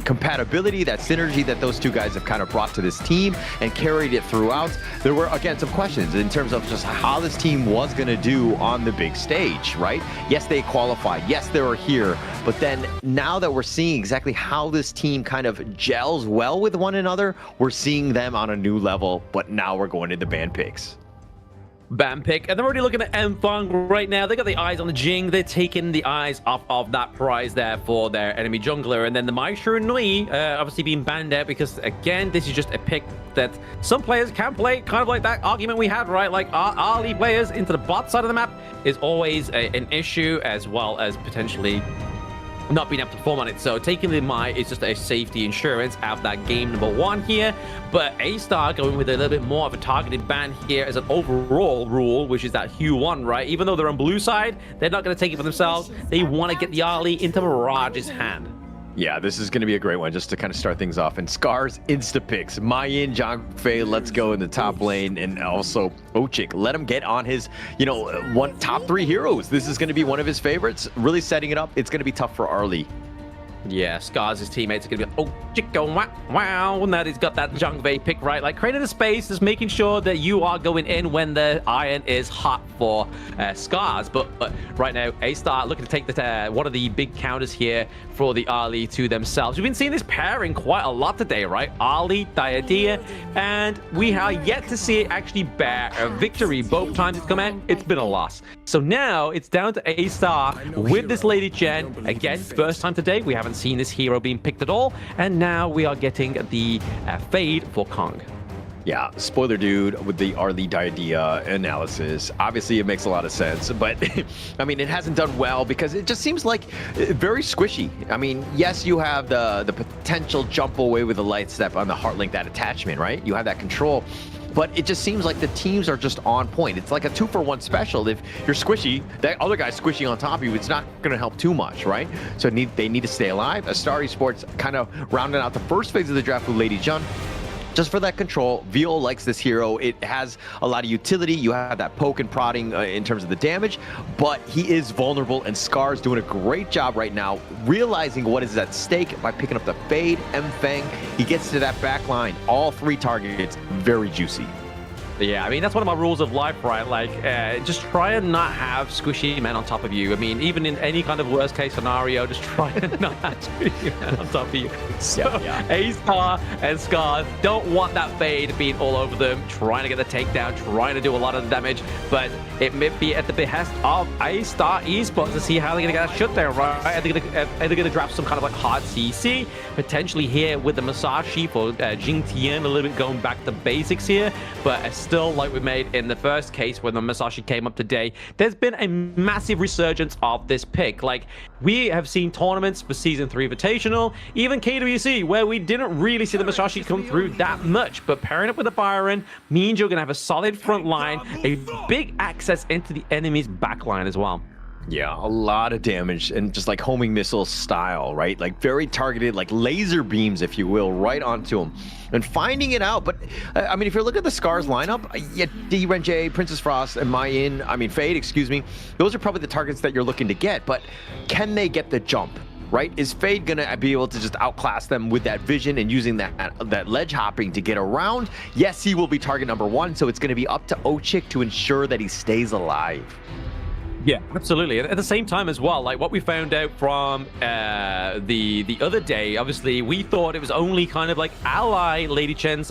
compatibility, that synergy that those two guys have kind of brought to this team and carried it throughout. There were, again, some questions in terms of just how this team was going to do on the big stage, right? Yes, they qualified. Yes, they were here. But then now that we're seeing exactly how this team kind of gels well with one another, we're seeing them on a new level. But now we're going into ban picks.
Ban pick, and they're already looking at Mfang right now. They got the eyes on the Jing. They're taking the eyes off of that prize there for their enemy jungler. And then the Maishu Nui obviously being banned out because, again, this is just a pick that some players can play, kind of like that argument we had, right? Like, our early players into the bot side of the map is always an issue, as well as potentially not being able to perform on it. So taking the Mai is just a safety insurance out of that game number one here. But Astar going with a little bit more of a targeted ban here as an overall rule, which is that Hue 1, right? Even though they're on blue side, they're not going to take it for themselves. They want to get the Ali into Mirage's hand.
Yeah, this is going to be a great one just to kind of start things off. And Scarz insta-picks. Mayin, John Fei, let's go in the top lane. And also Ochik, let him get on his, one top 3 heroes. This is going to be one of his favorites. Really setting it up. It's going to be tough for Arlie.
Yeah, Scarz' teammates are going to be like, oh, chico, wow. Now he's got that Zhang Wei pick, right? Like, creating a space, just making sure that you are going in when the iron is hot for Scarz. But right now, Astar looking to take one of the big counters here for the Ali to themselves. We've been seeing this pairing quite a lot today, right? Ali, Diadea, and we are yet to see it actually bear a victory. Both times it's come out, it's been a loss. So now it's down to Astar with this Lady Gen. Again, first time today, we haven't seen this hero being picked at all, and now we are getting the fade for Kong.
Yeah, spoiler dude with the Arlie Diadea analysis. Obviously, it makes a lot of sense, but I mean, it hasn't done well because it just seems like very squishy. I mean, yes, you have the potential jump away with the light step on the Heartlink, that attachment, right? You have that control. But it just seems like the teams are just on point. It's like a 2-for-1 special. If you're squishy, that other guy's squishy on top of you, it's not going to help too much, right? So they need to stay alive. Astar Esports kind of rounding out the first phase of the draft with Lady Jun. just for that control. Viol likes this hero. It has a lot of utility. You have that poke and prodding in terms of the damage, but he is vulnerable, and Scarz doing a great job right now, realizing what is at stake by picking up the Fade, M-Fang. He gets to that back line. All 3 targets, very juicy.
Yeah, I mean, that's one of my rules of life, right? Like, just try and not have squishy men on top of you. I mean, even in any kind of worst case scenario, just try and not have squishy men on top of you. So, Astar and Scarz don't want that Fade being all over them, trying to get the takedown, trying to do a lot of the damage, but it may be at the behest of Astar Esports to see how they're going to get that shutdown, right? Are they going to draft some kind of like hard CC, potentially here with the Masashi for Gen.G, a little bit going back to basics here, but still, like we made in the first case when the Masashi came up today, there's been a massive resurgence of this pick. Like, we have seen tournaments for Season 3 Invitational, even KWC, where we didn't really see the Masashi come through that much, but pairing up with the Byron means you're going to have a solid front line, a big access into the enemy's back line as well.
Yeah, a lot of damage, and just like homing missile style, right? Like very targeted, like laser beams, if you will, right onto him. And finding it out. But, I mean, if you look at the Scarz lineup, yeah, Gen.G, Princess Frost, and Fade, excuse me, those are probably the targets that you're looking to get. But can they get the jump? Right? Is Fade gonna be able to just outclass them with that vision and using that ledge hopping to get around? Yes, he will be target number 1, so it's gonna be up to Ochik to ensure that he stays alive.
Yeah, absolutely. At the same time as well, like what we found out from the other day, obviously we thought it was only kind of like ally Lady Chen's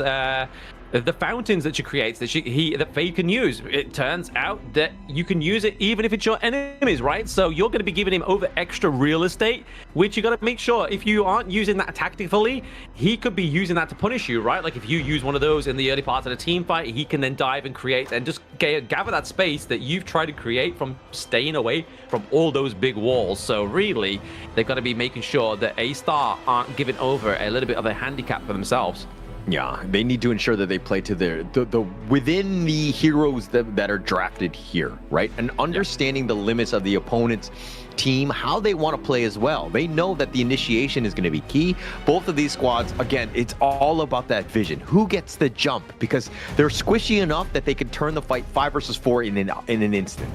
the fountains that she creates that Fade can use. It turns out that you can use it even if it's your enemies, right? So you're going to be giving him over extra real estate, which you got to make sure if you aren't using that tactically, he could be using that to punish you, right? Like if you use one of those in the early parts of the team fight, he can then dive and create and just gather that space that you've tried to create from staying away from all those big walls. So really, they've got to be making sure that Astar aren't giving over a little bit of a handicap for themselves.
Yeah, they need to ensure that they play to the within the heroes that are drafted here, right? And understanding the limits of the opponent's team, how they want to play as well. They know that the initiation is going to be key. Both of these squads, again, it's all about that vision. Who gets the jump? Because they're squishy enough that they can turn the fight 5 versus 4 in an instant.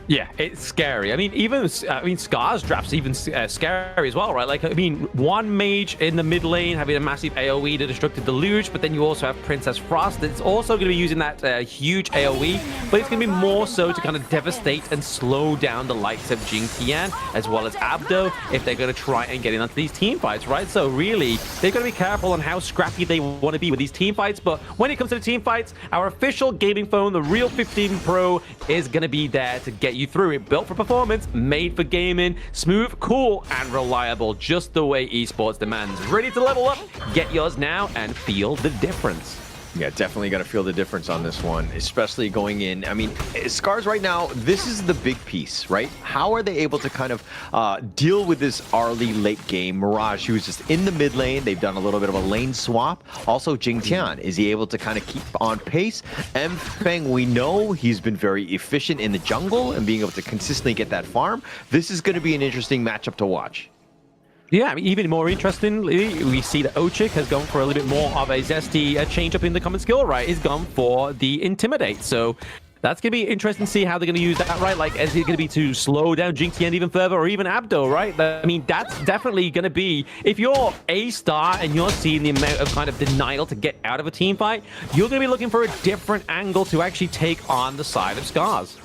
Yeah, it's scary. I mean, Scarz drafts even scary as well, right? Like, I mean, one mage in the mid lane having a massive AoE to destruct the Deluge, but then you also have Princess Frost that's also going to be using that huge AoE, but it's going to be more so to kind of devastate and slow down the likes of Gen.G as well as Abdo if they're going to try and get into these team fights, right? So really, they've got to be careful on how scrappy they want to be with these team fights, but when it comes to the team fights, our official gaming phone, the Real 15 Pro, is going to be there to get you through it. Built for performance, made for gaming, smooth, cool, and reliable, just the way esports demands. Ready to level up? Get yours now and feel the difference.
Yeah, definitely got to feel the difference on this one, especially going in. I mean, Scarz right now, this is the big piece, right? How are they able to kind of deal with this early late game? Mirage, who's just in the mid lane. They've done a little bit of a lane swap. Also, Jingtian, is he able to kind of keep on pace? M-Fang, we know he's been very efficient in the jungle and being able to consistently get that farm. This is going to be an interesting matchup to watch.
Yeah, I mean, even more interestingly, we see that Ochik has gone for a little bit more of a zesty change up in the common skill, right? He's gone for the Intimidate. So that's going to be interesting to see how they're going to use that, right? Like, is it going to be to slow down Gen.G even further, or even Abdo, right? I mean, that's definitely going to be, if you're Astar and you're seeing the amount of kind of denial to get out of a team fight, you're going to be looking for a different angle to actually take on the side of Scarz.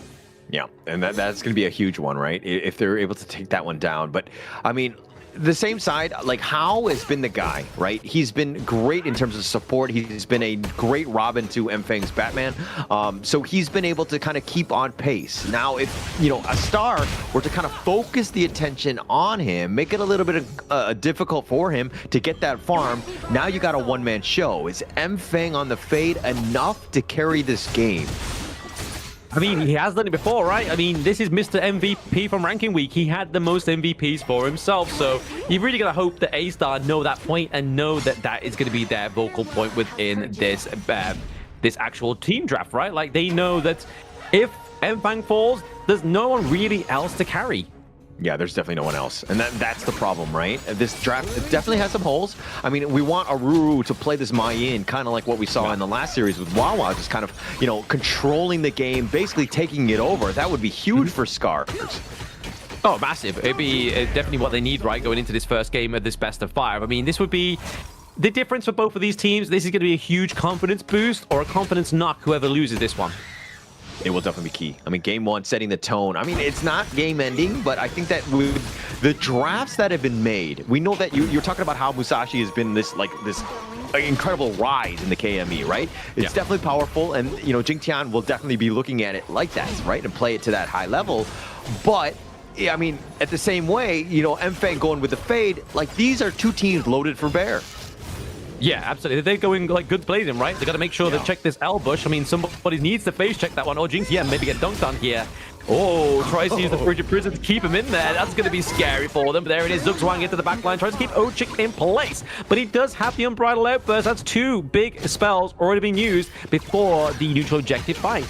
Yeah, and that's going to be a huge one, right? If they're able to take that one down. But, I mean, the same side, like Hao has been the guy, right? He's been great in terms of support. He's been a great Robin to M-Fang's Batman. So he's been able to kind of keep on pace. Now, if, you know, Astar were to kind of focus the attention on him, make it a little bit difficult for him to get that farm, now you got a one-man show. Is M-Fang on the Fade enough to carry this game?
I mean, he has done it before, right? I mean, this is Mr. MVP from Ranking Week. He had the most MVPs for himself, so you've really got to hope that A-Star know that point and know that that is going to be their vocal point within this this actual team draft, right? Like, they know that if M-Fang falls, there's no one really else to carry.
Yeah, there's definitely no one else. And that's the problem, right? This draft it definitely has some holes. I mean, we want Aruru to play this Mayin, kind of like what we saw in the last series with Wawa, just kind of, you know, controlling the game, basically taking it over. That would be huge for Scarz.
Oh, massive. It'd be definitely what they need, right, going into this first game of this best of 5. I mean, this would be the difference for both of these teams. This is going to be a huge confidence boost or a confidence knock, whoever loses this one.
It will definitely be key. I mean, game 1 setting the tone. I mean, it's not game ending, but I think that with the drafts that have been made, we know that you're talking about how Musashi has been this incredible rise in the KME, right? It's definitely powerful, and you know, Jingtian will definitely be looking at it like that, right, and play it to that high level. But I mean, at the same way, you know, Mfang going with the Fade, like these are two teams loaded for bear.
Yeah, absolutely. They're going like good blazing, right? They got to make sure they check this L bush. I mean, somebody needs to face check that one. Oh, Jinx, yeah, maybe get dunked on here. Oh, tries to use the frigid prison to keep him in there. That's going to be scary for them. But there it is. Zugzwang into the backline, tries to keep Ochik in place. But he does have the Unbridled Outburst. That's 2 big spells already being used before the neutral objective fight.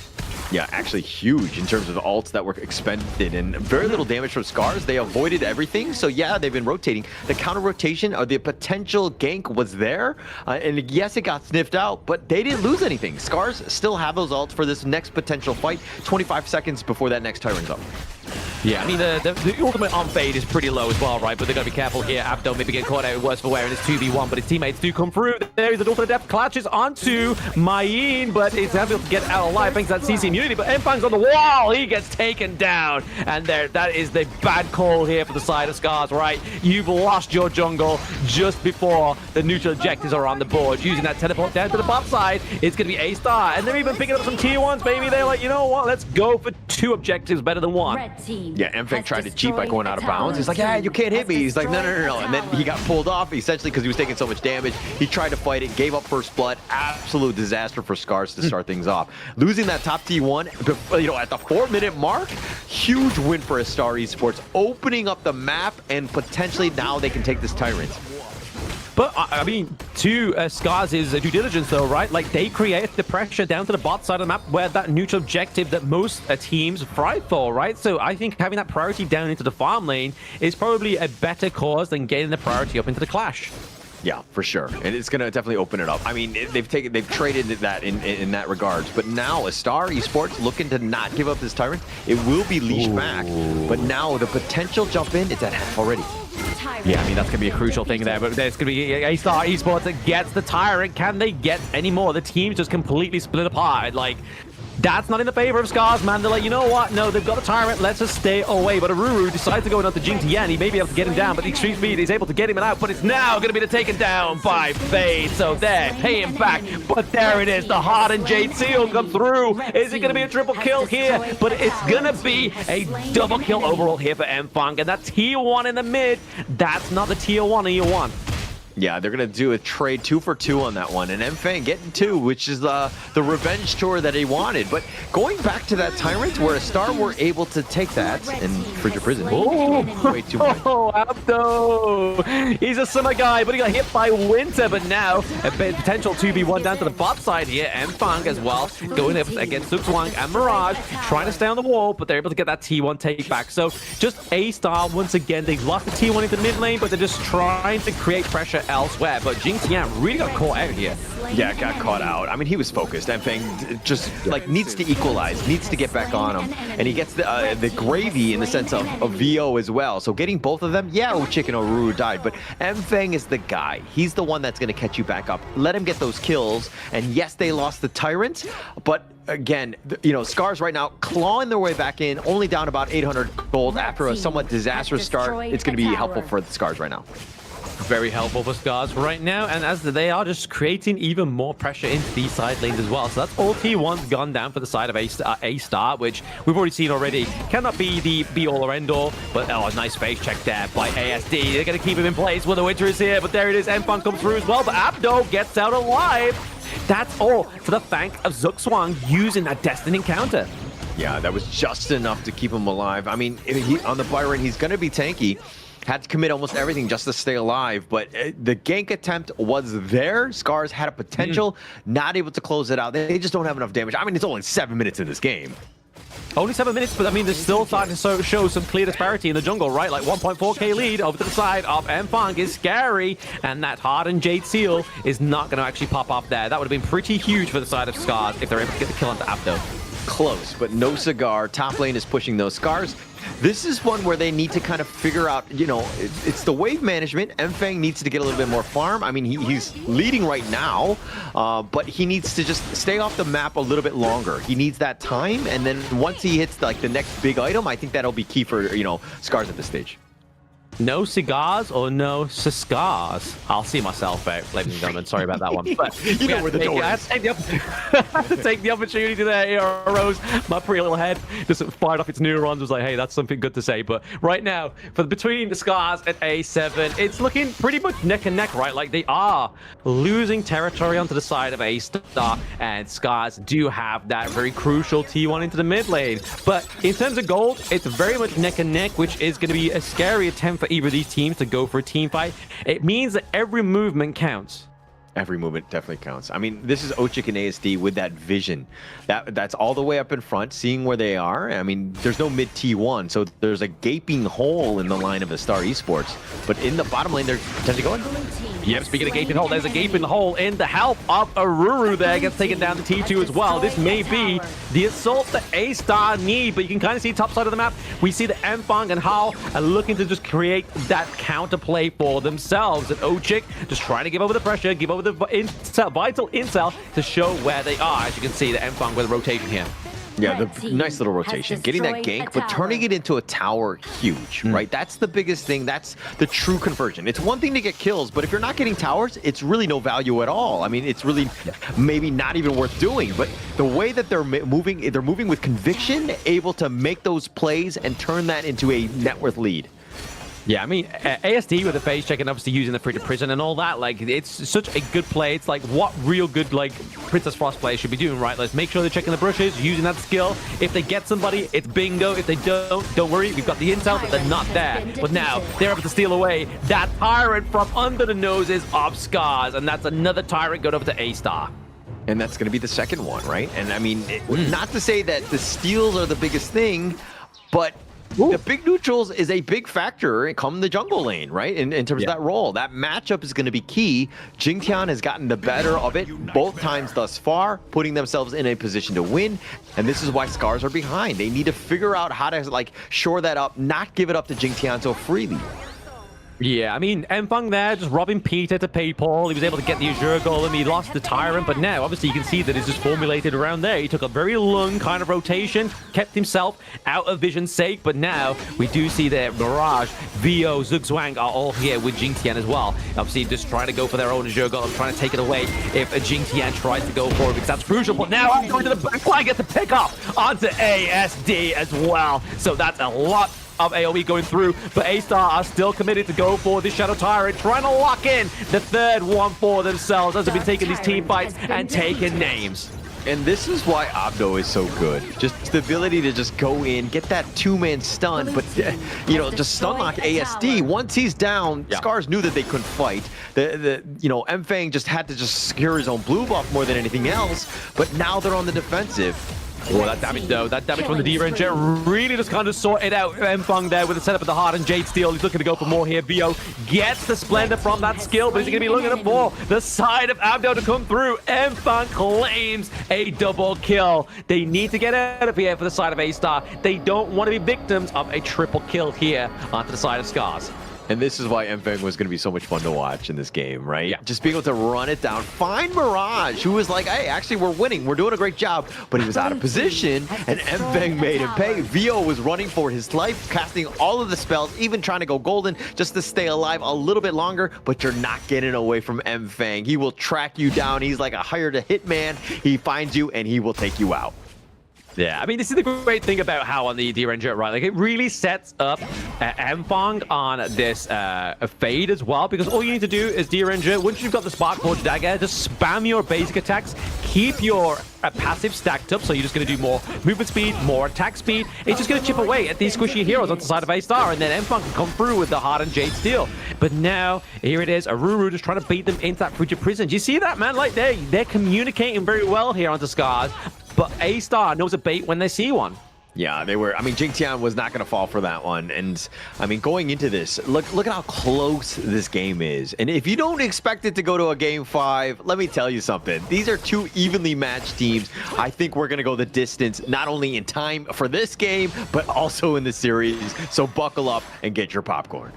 Yeah, actually huge in terms of the ults that were expended, and very little damage from Scarz. They avoided everything, so yeah, they've been rotating. The counter rotation or the potential gank was there, and yes, it got sniffed out, but they didn't lose anything. Scarz still have those ults for this next potential fight, 25 seconds before that next Tyrant's up.
Yeah, I mean, the ultimate on Fade is pretty low as well, right? But they got to be careful here. Abdo maybe get caught out worse for wear in his 2v1, but his teammates do come through. There is a ultimate death, clutches onto Mayin, but it's able to get out alive thanks to that CC immunity. But Mfang's on the wall. He gets taken down. And there, that is the bad call here for the side of Scarz, right? You've lost your jungle just before the neutral objectives are on the board. Using that teleport down to the bot side, it's going to be Astar. And they're even picking up some tier 1s, baby. They're like, you know what? Let's go for 2 objectives better than 1.
Red team.
Yeah, Mfang tried to cheat by going out of bounds. He's like, yeah, you can't hit me. He's like, no. And then he got pulled off, essentially, because he was taking so much damage. He tried to fight it, gave up first blood. Absolute disaster for Scarz to start things off. Losing that top T1, you know, at the 4-minute mark, huge win for Astar Esports, opening up the map, and potentially now they can take this Tyrant.
But, I mean, to Scarz's due diligence, though, right? Like, they create the pressure down to the bot side of the map where that neutral objective that most teams thrive for, right? So I think having that priority down into the farm lane is probably a better cause than getting the priority up into the clash.
Yeah, for sure, and it's gonna definitely open it up. I mean, they've traded that in that regards, but now Astar Esports looking to not give up this Tyrant. It will be leashed back, but now the potential jump in, it's at half already.
Yeah, I mean, that's going to be a crucial thing there, but there's going to be Astar Esports that gets the Tyrant. Can they get any more? The team's just completely split apart. Like, that's not in the favor of Scarz, man. They're like, you know what? No, they've got a Tyrant. Let's just stay away. But Aruru decides to go into G.G. He may be able to get him down, but the extreme speed is able to get him out. But it's now going to be taken down by Fade. So there, pay him back. But there it is. The hardened Jade Seal comes through. Is it going to be a triple kill here? But it's going to be a double kill overall here for Mfang. And that tier 1 in the mid, that's not the tier 1 in year 1.
Yeah, they're going to do a trade 2 for 2 on that one. And Mfang getting 2, which is the revenge tour that he wanted. But going back to that Tyrant, where Astar were able to take that in Frigid Prison. Wait, 2 points.
Oh, Abdo! He's a summer guy, but he got hit by Winter. But now, a potential 2v1 down to the bot side here. Mfang as well, going up against Zugzwang and Mirage, trying to stay on the wall, but they're able to get that T1 take back. So just Astar, once again, they've lost the T1 into mid lane, but they're just trying to create pressure elsewhere. But Jingtian really got caught out here.
Yeah, got caught out. I mean, he was focused. Mfang just like needs to equalize, needs to get back on him, and he gets the gravy in the sense of VO as well. So getting both of them, yeah, Ochik and Aruru died, but Mfang is the guy. He's the one that's going to catch you back up. Let him get those kills. And yes, they lost the Tyrant, but again, you know, Scarz right now clawing their way back in, only down about 800 gold after a somewhat disastrous start. It's going to be helpful for the Scarz right now.
Very helpful for Scarz right now, and as they are just creating even more pressure into these side lanes as well. So that's all T1's gone down for the side of Astar, which we've already seen already. Cannot be the be-all or end-all, but oh, a nice face check there by ASD. They're going to keep him in place when the Winter is here, but there it is. Mfang comes through as well, but Abdo gets out alive. That's all for the Fangs of Zugzwang using that Destined Encounter.
Yeah, that was just enough to keep him alive. I mean, on the Byron, he's going to be tanky. Had to commit almost everything just to stay alive, but the gank attempt was there. Scarz had a potential, not able to close it out. They just don't have enough damage. I mean, it's only 7 minutes in this game.
Only 7 minutes, but I mean, they're still starting to show some clear disparity in the jungle, right? Like 1.4k lead over to the side of Mfang is scary, and that hardened Jade Seal is not going to actually pop off there. That would have been pretty huge for the side of Scarz if they're able to get the kill onto Abdo.
Close, but no cigar. Top lane is pushing those Scarz. This is one where they need to kind of figure out, you know, it's the wave management. Mfang needs to get a little bit more farm. I mean, he's leading right now, but he needs to just stay off the map a little bit longer. He needs that time, and then once he hits like the next big item, I think that'll be key for, you know, Scarz at this stage.
No cigars or no Scarz? I'll see myself out, ladies and gentlemen. Sorry about that one. But
you know where the door is.
I had to take the opportunity there, Heroes. My pretty little head just fired off its neurons. Was like, hey, that's something good to say. But right now, between the Scarz and A7, it's looking pretty much neck and neck, right? Like they are losing territory onto the side of Astar, and Scarz do have that very crucial T1 into the mid lane. But in terms of gold, it's very much neck and neck, which is going to be a scary attempt for either of these teams to go for a team fight. It means that every movement counts.
Every movement definitely counts. I mean, this is Ochik and ASD with that vision. That's all the way up in front, seeing where they are. I mean, there's no mid T1, so there's a gaping hole in the line of Astar Esports. But in the bottom lane, they're potentially going.
Yep, speaking of gaping hole, there's a gaping hole in the help of Aruru there. Gets taken down to T2 as well. This may be the assault that A-Star need, but you can kind of see top side of the map. We see the Mfang and Hao are looking to just create that counterplay for themselves. And Ochik just trying to give over the pressure, give over the vital intel to show where they are. As you can see, the Mfang with a rotation here.
Yeah, the nice little rotation. Getting that gank, but turning it into a tower, huge, right? That's the biggest thing. That's the true conversion. It's one thing to get kills, but if you're not getting towers, it's really no value at all. I mean, it's really maybe not even worth doing, but the way that they're moving with conviction, able to make those plays and turn that into a net worth lead.
Yeah, I mean, ASD with the phase check and obviously using the free to prison and all that, like, it's such a good play. It's like what real good, like, Princess Frost players should be doing, right? Let's make sure they're checking the brushes, using that skill. If they get somebody, it's bingo. If they don't worry. We've got the intel, but they're not there. But now, they're able to steal away that Tyrant from under the noses of Scarz, and that's another Tyrant going over to A-Star.
And that's going to be the second one, right? And I mean, not to say that the steals are the biggest thing, but the big neutrals is a big factor come the jungle lane, right? In terms of that role. That matchup is going to be key. Jingtian has gotten the better of it both times thus far, putting themselves in a position to win. And this is why Scarz are behind. They need to figure out how to, like, shore that up, not give it up to Jingtian so freely.
Yeah, I mean, Mfang there just robbing Peter to pay Paul. He was able to get the Azure Golem. He lost the Tyrant, but now, obviously, you can see that it's just formulated around there. He took a very long kind of rotation, kept himself out of vision's sake, but now we do see that Mirage, Vio, Zugzwang are all here with Jingtian as well. Obviously, just trying to go for their own Azure Golem, trying to take it away if a Jingtian tries to go for it, because that's crucial. But now I'm going to the backline, get the pick off onto ASD as well. So that's a lot of AoE going through, but A-Star are still committed to go for this Shadow Tyrant, trying to lock in the third one for themselves as they've been taking these team fights and taking names.
And this is why Abdo is so good. Just the ability to just go in, get that two-man stun, but, you know, just stun lock ASD. Once he's down, Scarz knew that they couldn't fight. You know, Mfang just had to just secure his own blue buff more than anything else, but now they're on the defensive.
Oh, that damage, though. That damage from the Gen.G really just kind of sorted out Mfang there with the setup of the Hardened Jade Steel. He's looking to go for more here. Vio gets the Splendor from that skill, but he's going to be looking for the side of Abdo to come through. Mfang claims a double kill. They need to get out of here for the side of A-Star. They don't want to be victims of a triple kill here onto the side of Scarz.
And this is why Mfang was going to be so much fun to watch in this game, right? Yeah. Just being able to run it down. Find Mirage, who was like, hey, actually, we're winning. We're doing a great job. But he was out of position, and Mfang made him pay. Vio was running for his life, casting all of the spells, even trying to go golden just to stay alive a little bit longer. But you're not getting away from Mfang. He will track you down. He's like a hired hitman. He finds you, and he will take you out.
Yeah, I mean, this is the great thing about how on the Gen.G, right? Like, it really sets up Mfang on this fade as well, because all you need to do is Gen.G, once you've got the Spark Forge Dagger, just spam your basic attacks, keep your passive stacked up, so you're just going to do more movement speed, more attack speed. It's just going to chip away at these squishy heroes on the side of A-Star, and then Mfang can come through with the Hardened Jade Steel. But now, here it is, Aruru just trying to bait them into that frigid prison. Do you see that, man? Like, they're communicating very well here onto Scarz. But A-Star knows a bait when they see one.
Yeah, they were. I mean, Jingtian was not going to fall for that one. And I mean, going into this, look at how close this game is. And if you don't expect it to go to a game 5, let me tell you something. These are two evenly matched teams. I think we're going to go the distance, not only in time for this game, but also in the series. So buckle up and get your popcorn.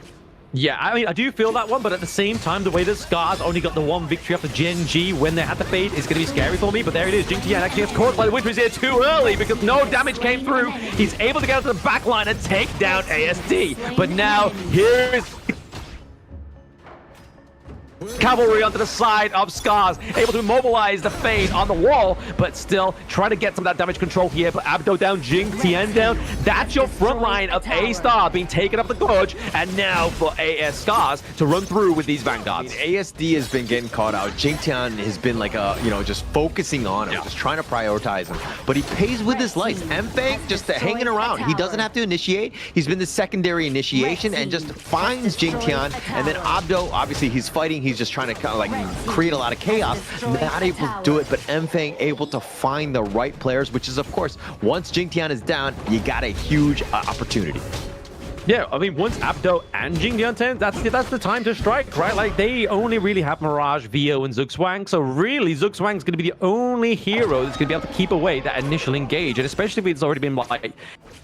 Yeah, I mean, I do feel that one, but at the same time, the way that Scarz only got the one victory after Gen.G when they had the fade is going to be scary for me, but there it is. Jing Tian actually gets caught by the Witch Wizard too early because no damage came through. He's able to get out to the back line and take down ASD, but now here's cavalry onto the side of Scarz, able to immobilize the fade on the wall, but still trying to get some of that damage control here. But Abdo down, Jing Tian down. That's your front line of Astar being taken up the gorge, and now for AS Scarz to run through with these vanguards.
I mean, ASD has been getting caught out. Jing Tian has been like just focusing on him, just trying to prioritize him. But he pays with his life. M-Fang just hanging around. He doesn't have to initiate. He's been the secondary initiation and just finds Jing Tian. And then Abdo, obviously, he's fighting. He's just trying to kind of like create a lot of chaos. Not able to do it, but M-Fang able to find the right players, which is, of course, once Jing Tian is down, you got a huge opportunity.
Yeah, I mean, once Abdo and Jing Tian, that's the time to strike, right? Like, they only really have Mirage, Vio, and Zugzwang, so really, Zugzwang's going to be the only hero that's going to be able to keep away that initial engage, and especially if it's already been, like,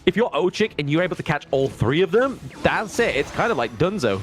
if you're Ochik and you're able to catch all 3 of them, that's it. It's kind of like Dunzo.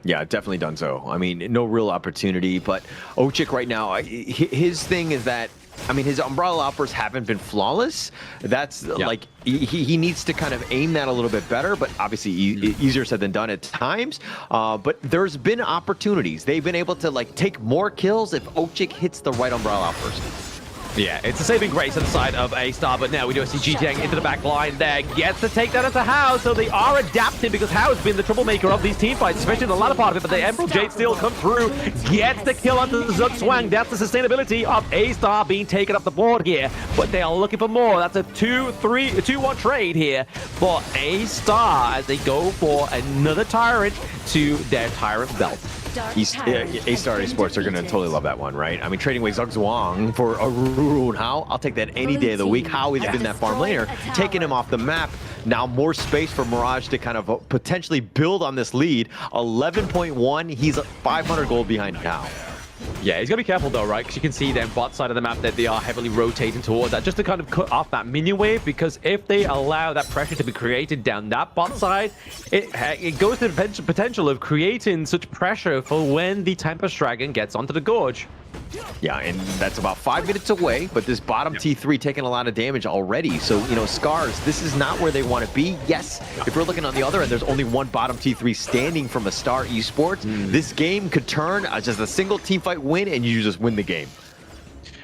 Yeah, definitely done so. I mean, no real opportunity, but Ochik right now, his thing is that, I mean, his umbrella uppers haven't been flawless. That's like, he needs to kind of aim that a little bit better, but obviously easier said than done at times. But there's been opportunities. They've been able to like take more kills if Ochik hits the right umbrella uppers.
Yeah, it's a saving grace on the side of Astar, but now we do see G-Tang into the back line there. Gets to take that into Hao, so they are adapting because Hao has been the troublemaker of these team fights, especially in the latter part of it, but the Emerald Jade still come through. Gets the kill onto the Zugzwang. That's the sustainability of Astar being taken up the board here, but they are looking for more. That's a 2-1 trade here for Astar as they go for another Tyrant to their Tyrant belt.
Astar Esports are going to totally love that one, right? I mean, trading away Zugzwang for a Ruru and Hao, I'll take that any day of the week. Hao has been that farm laner, taking him off the map. Now more space for Mirage to kind of potentially build on this lead. 11.1, he's 500 gold behind Hao.
Yeah, he's got to be careful though, right? Because you can see them bot side of the map that they are heavily rotating towards that just to kind of cut off that minion wave, because if they allow that pressure to be created down that bot side, it goes to the potential of creating such pressure for when the Tempest Dragon gets onto the gorge.
Yeah, and that's about 5 minutes away, but this bottom T3 taking a lot of damage already. So, you know, Scarz, this is not where they want to be. Yes, if we're looking on the other end, there's only one bottom T3 standing from Astar Esports. This game could turn just a single team fight win, and you just win the game.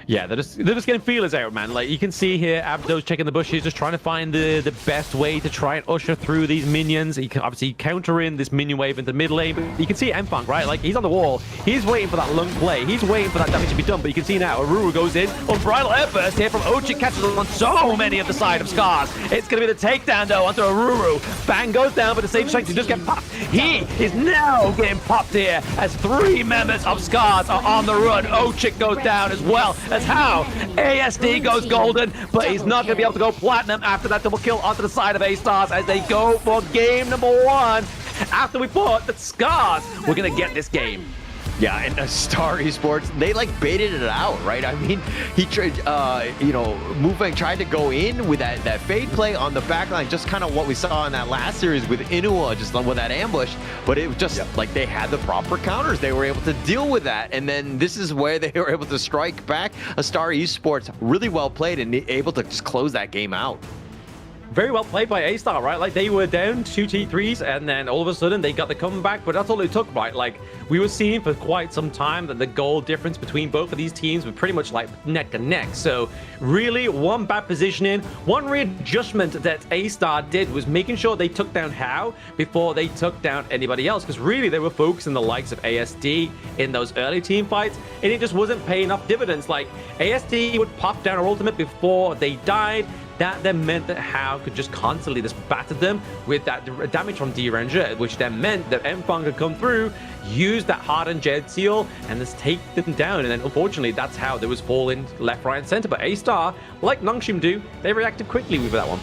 Yeah, they're just getting feelers out, man. Like, you can see here, Abdo's checking the bushes, just trying to find the best way to try and usher through these minions. He can obviously counter in this minion wave into mid lane, but you can see M-Fang, right? Like, he's on the wall. He's waiting for that lung play. He's waiting for that damage to be done, but you can see now, Aruru goes in. Unbridled airburst here from Ochik, catches on so many of the side of Scarz. It's going to be the takedown, though, onto Aruru. Fang goes down, but the same strength to just get popped. He is now getting popped here as 3 members of Scarz are on the run. Ochik goes down as well as Hao. ASD goes golden, but he's not going to be able to go platinum after that double kill onto the side of A-Stars as they go for game number 1. After we thought that Scarz were going to get this game.
Yeah, and Astar Esports, they like baited it out, right? I mean, he tried, Mufang tried to go in with that fade play on the backline, just kind of what we saw in that last series with Inua, just with that ambush. But it was just like they had the proper counters. They were able to deal with that. And then this is where they were able to strike back. Astar Esports really well played and able to just close that game out.
Very well played by A-Star, right? Like, they were down 2 T3s, and then all of a sudden they got the comeback, but that's all it took, right? Like, we were seeing for quite some time that the goal difference between both of these teams were pretty much like neck and neck. So really, one bad positioning, one readjustment that A-Star did was making sure they took down Hao before they took down anybody else, because really they were focusing the likes of ASD in those early team fights, and it just wasn't paying off dividends. Like, ASD would pop down her ultimate before they died. That then meant that Hao could just constantly just batter them with that damage from D-Ranger, which then meant that M-Fang could come through, use that hardened Jed seal, and just take them down. And then, unfortunately, that's how there was falling left, right, and center. But A-Star, like Nongshim do, they reacted quickly with that one.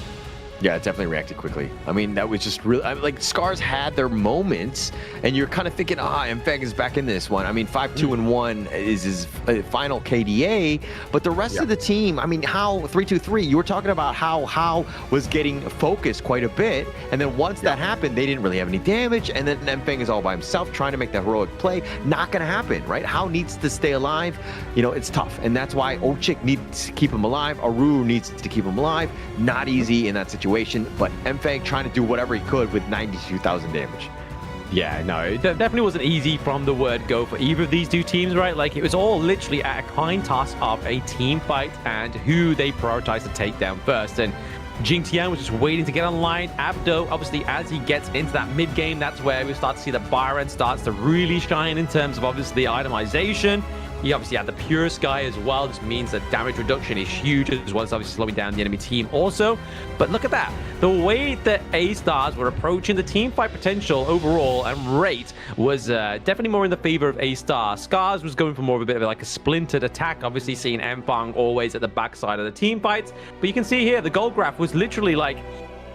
Yeah, it definitely reacted quickly. I mean, that was just really, like, Scarz had their moments, and you're kind of thinking, MFang is back in this one. I mean, 5-2-1 is his final KDA, but the rest of the team, I mean, how 3-2-3, you were talking about how was getting focused quite a bit, and then once that happened, they didn't really have any damage, and then MFang is all by himself trying to make that heroic play. Not going to happen, right? How needs to stay alive? You know, it's tough, and that's why Ochik needs to keep him alive. Aru needs to keep him alive. Not easy in that situation. But MFang trying to do whatever he could with 92,000 damage.
Yeah, no, it definitely wasn't easy from the word go for either of these two teams, right? Like, it was all literally a kind task of a team fight and who they prioritized to take down first. And Gen.G was just waiting to get online. Abdo, obviously, as he gets into that mid game, that's where we start to see that Byron starts to really shine in terms of obviously itemization. He obviously had the Pure Sky as well. This means that damage reduction is huge, as well as obviously slowing down the enemy team also. But look at that. The way that A-Stars were approaching the team fight potential overall and rate was definitely more in the favor of A-Star. Scarz was going for more of a bit of like a splintered attack, obviously seeing MFang always at the backside of the team fights. But you can see here, the goal graph was literally like,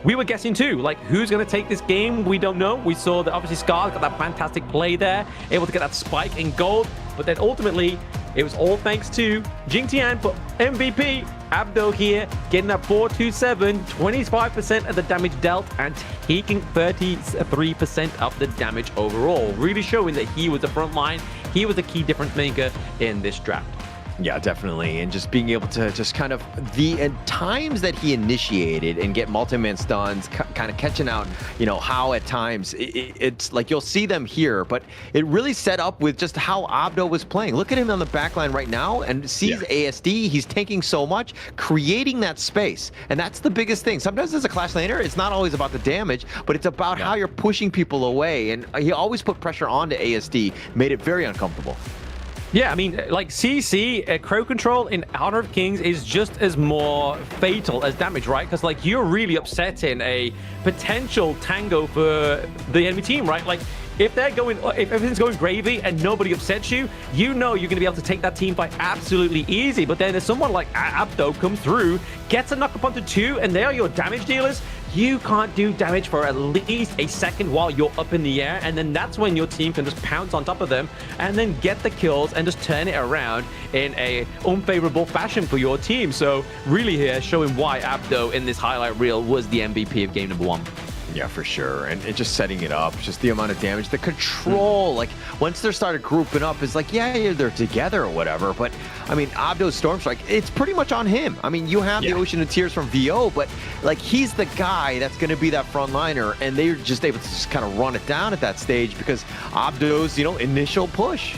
we were guessing too, like, who's going to take this game? We don't know. We saw that obviously Scarz got that fantastic play there, able to get that spike in gold. But then ultimately, it was all thanks to Gen.G for MVP. Abdo here, getting that 4-2-7, 25% of the damage dealt, and taking 33% of the damage overall. Really showing that he was the front line. He was the key difference maker in this draft.
Yeah, definitely. And just being able to just kind of the times that he initiated and get multi-man stuns, kind of catching out, you know, how at times it's like you'll see them here, but it really set up with just how Abdo was playing. Look at him on the back line right now and sees ASD. He's tanking so much, creating that space. And that's the biggest thing. Sometimes as a Clash laner, it's not always about the damage, but it's about how you're pushing people away. And he always put pressure onto ASD, made it very uncomfortable.
Yeah, I mean, like, CC, crowd control in Honor of Kings is just as more fatal as damage, right? Because, like, you're really upsetting a potential tango for the enemy team, right? Like, if everything's going gravy and nobody upsets you, you know you're going to be able to take that team fight absolutely easy. But then if someone like Abdo comes through, gets a knock up onto 2, and they are your damage dealers, you can't do damage for at least a second while you're up in the air, and then that's when your team can just pounce on top of them and then get the kills and just turn it around in a unfavorable fashion for your team. So really here showing why Abdo in this highlight reel was the MVP of game number 1.
Yeah, for sure. And just setting it up, just the amount of damage, the control, like once they started grouping up, it's like, yeah, they're together or whatever. But I mean, Abdo's Storm Strike, it's pretty much on him. I mean, you have the Ocean of Tears from VO, but like he's the guy that's going to be that front liner, and they're just able to just kind of run it down at that stage because Abdo's, you know, initial push.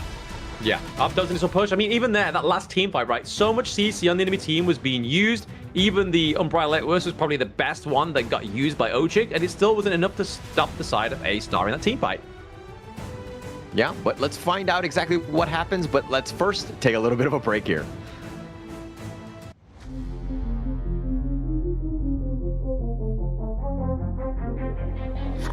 Yeah, Abdo's initial push. I mean, even there, that last team fight, right? So much CC on the enemy team was being used. Even the Umbrella was probably the best one that got used by Ochik, and it still wasn't enough to stop the side of A-Star in that team fight.
Yeah, but let's find out exactly what happens, but let's first take a little bit of a break here.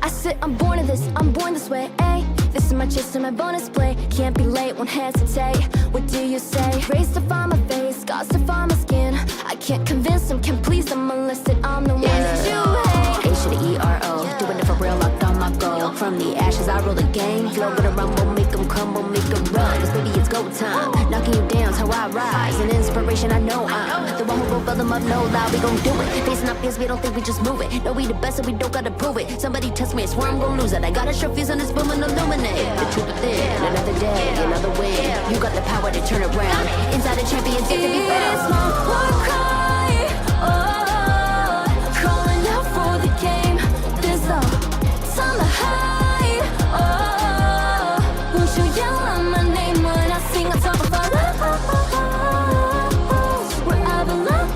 I said I'm born of this, I'm born this way, ayy. This is my chest and my bonus play. Can't be late, won't hesitate. What do you say? Raised to find my face, scars to find my skin. I can't convince them, can't please them unless that I'm the one that you hate.
H to the E-R-O, doing it for real, locked on my goal. From the ashes, I roll the game. Flow with a rumble, make them crumble, make them run. Cause baby, it's go time. Knocking you down's how I rise. An inspiration, I know I'm the one who will fill them up, no lie, we gon' do it. Facing up peers, we don't think we just move it. No, we the best and we don't gotta prove it. Somebody test me, I swear I'm gon' lose it. I got a sure fuse on this boom and illuminate. The truth within, another day, another win. You got the power to turn around. Inside a champion's yet to be found.
It's my war cry, oh, calling out for the game. There's no time to hide, oh, won't you yell out my name when I sing on top of our lungs, where I belong.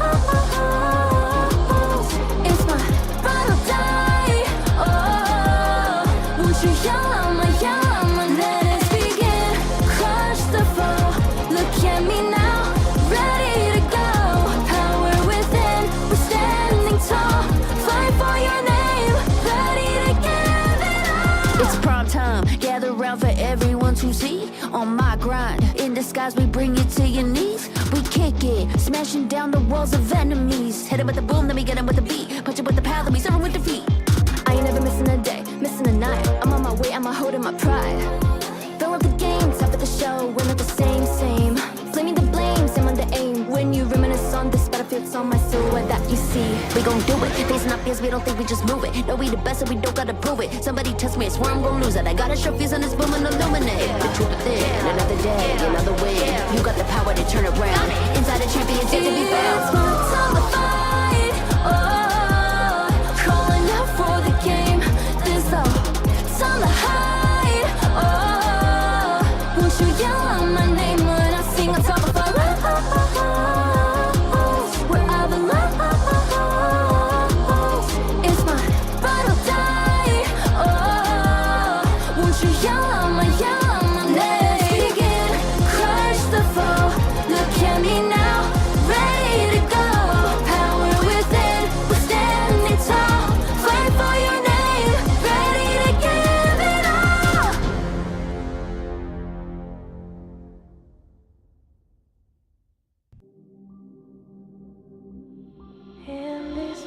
It's my ride or die, oh, won't you yell out my name? Let us begin, crush the foe. Look at me now, ready to go. Power within, we're standing tall. Fight for your name, ready to give it all.
It's prime time, gather around for everyone to see. On my grind, in disguise we bring it to your knees. We kick it, smashing down the walls of enemies. Hit him with the boom, then we get him with the beat. Punch him with the power, then we serve him with defeat. I ain't never missing a day, missing a night. I'm on my way, I'm holding my pride. Fill up the game, top of the show, we're not the same. Flaming the blame, same on the aim. When you reminisce on this battlefield, it's on my silhouette that you see. We gon' do it, facing our fears, we don't think we just move it. No, we the best and we don't gotta prove it. Somebody test me, I swear I'm gon' lose it. I got a sharp fuse on this boom and illuminate. The truth within, another day, another way. You got the power to turn around. Inside a champion, yet to be found.
It's my time to fight. Oh, calling out for the game. There's no time to hide. Oh, won't you yell out my name when I sing on top of our where I belong. It's my ride or die. Oh, won't you yell out my name? Let's begin. Crush the foe. Look at me now, ready to go. Power within, we're standing tall. Fight for your name, ready to give it all. In this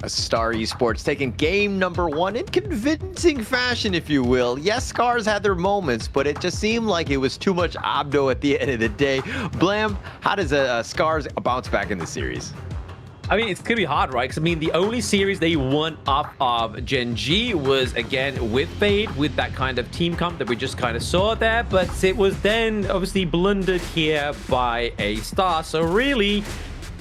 Astar Esports taking game number 1 in convincing fashion, if you will. Yes, Scarz had their moments, but it just seemed like it was too much Abdo at the end of the day. Blam, how does Scarz bounce back in the series?
I mean, it's going to be hard, right? Because, I mean, the only series they won off of Gen.G was, again, with Fade, with that kind of team comp that we just kind of saw there. But it was then, obviously, blundered here by Astar. So, really,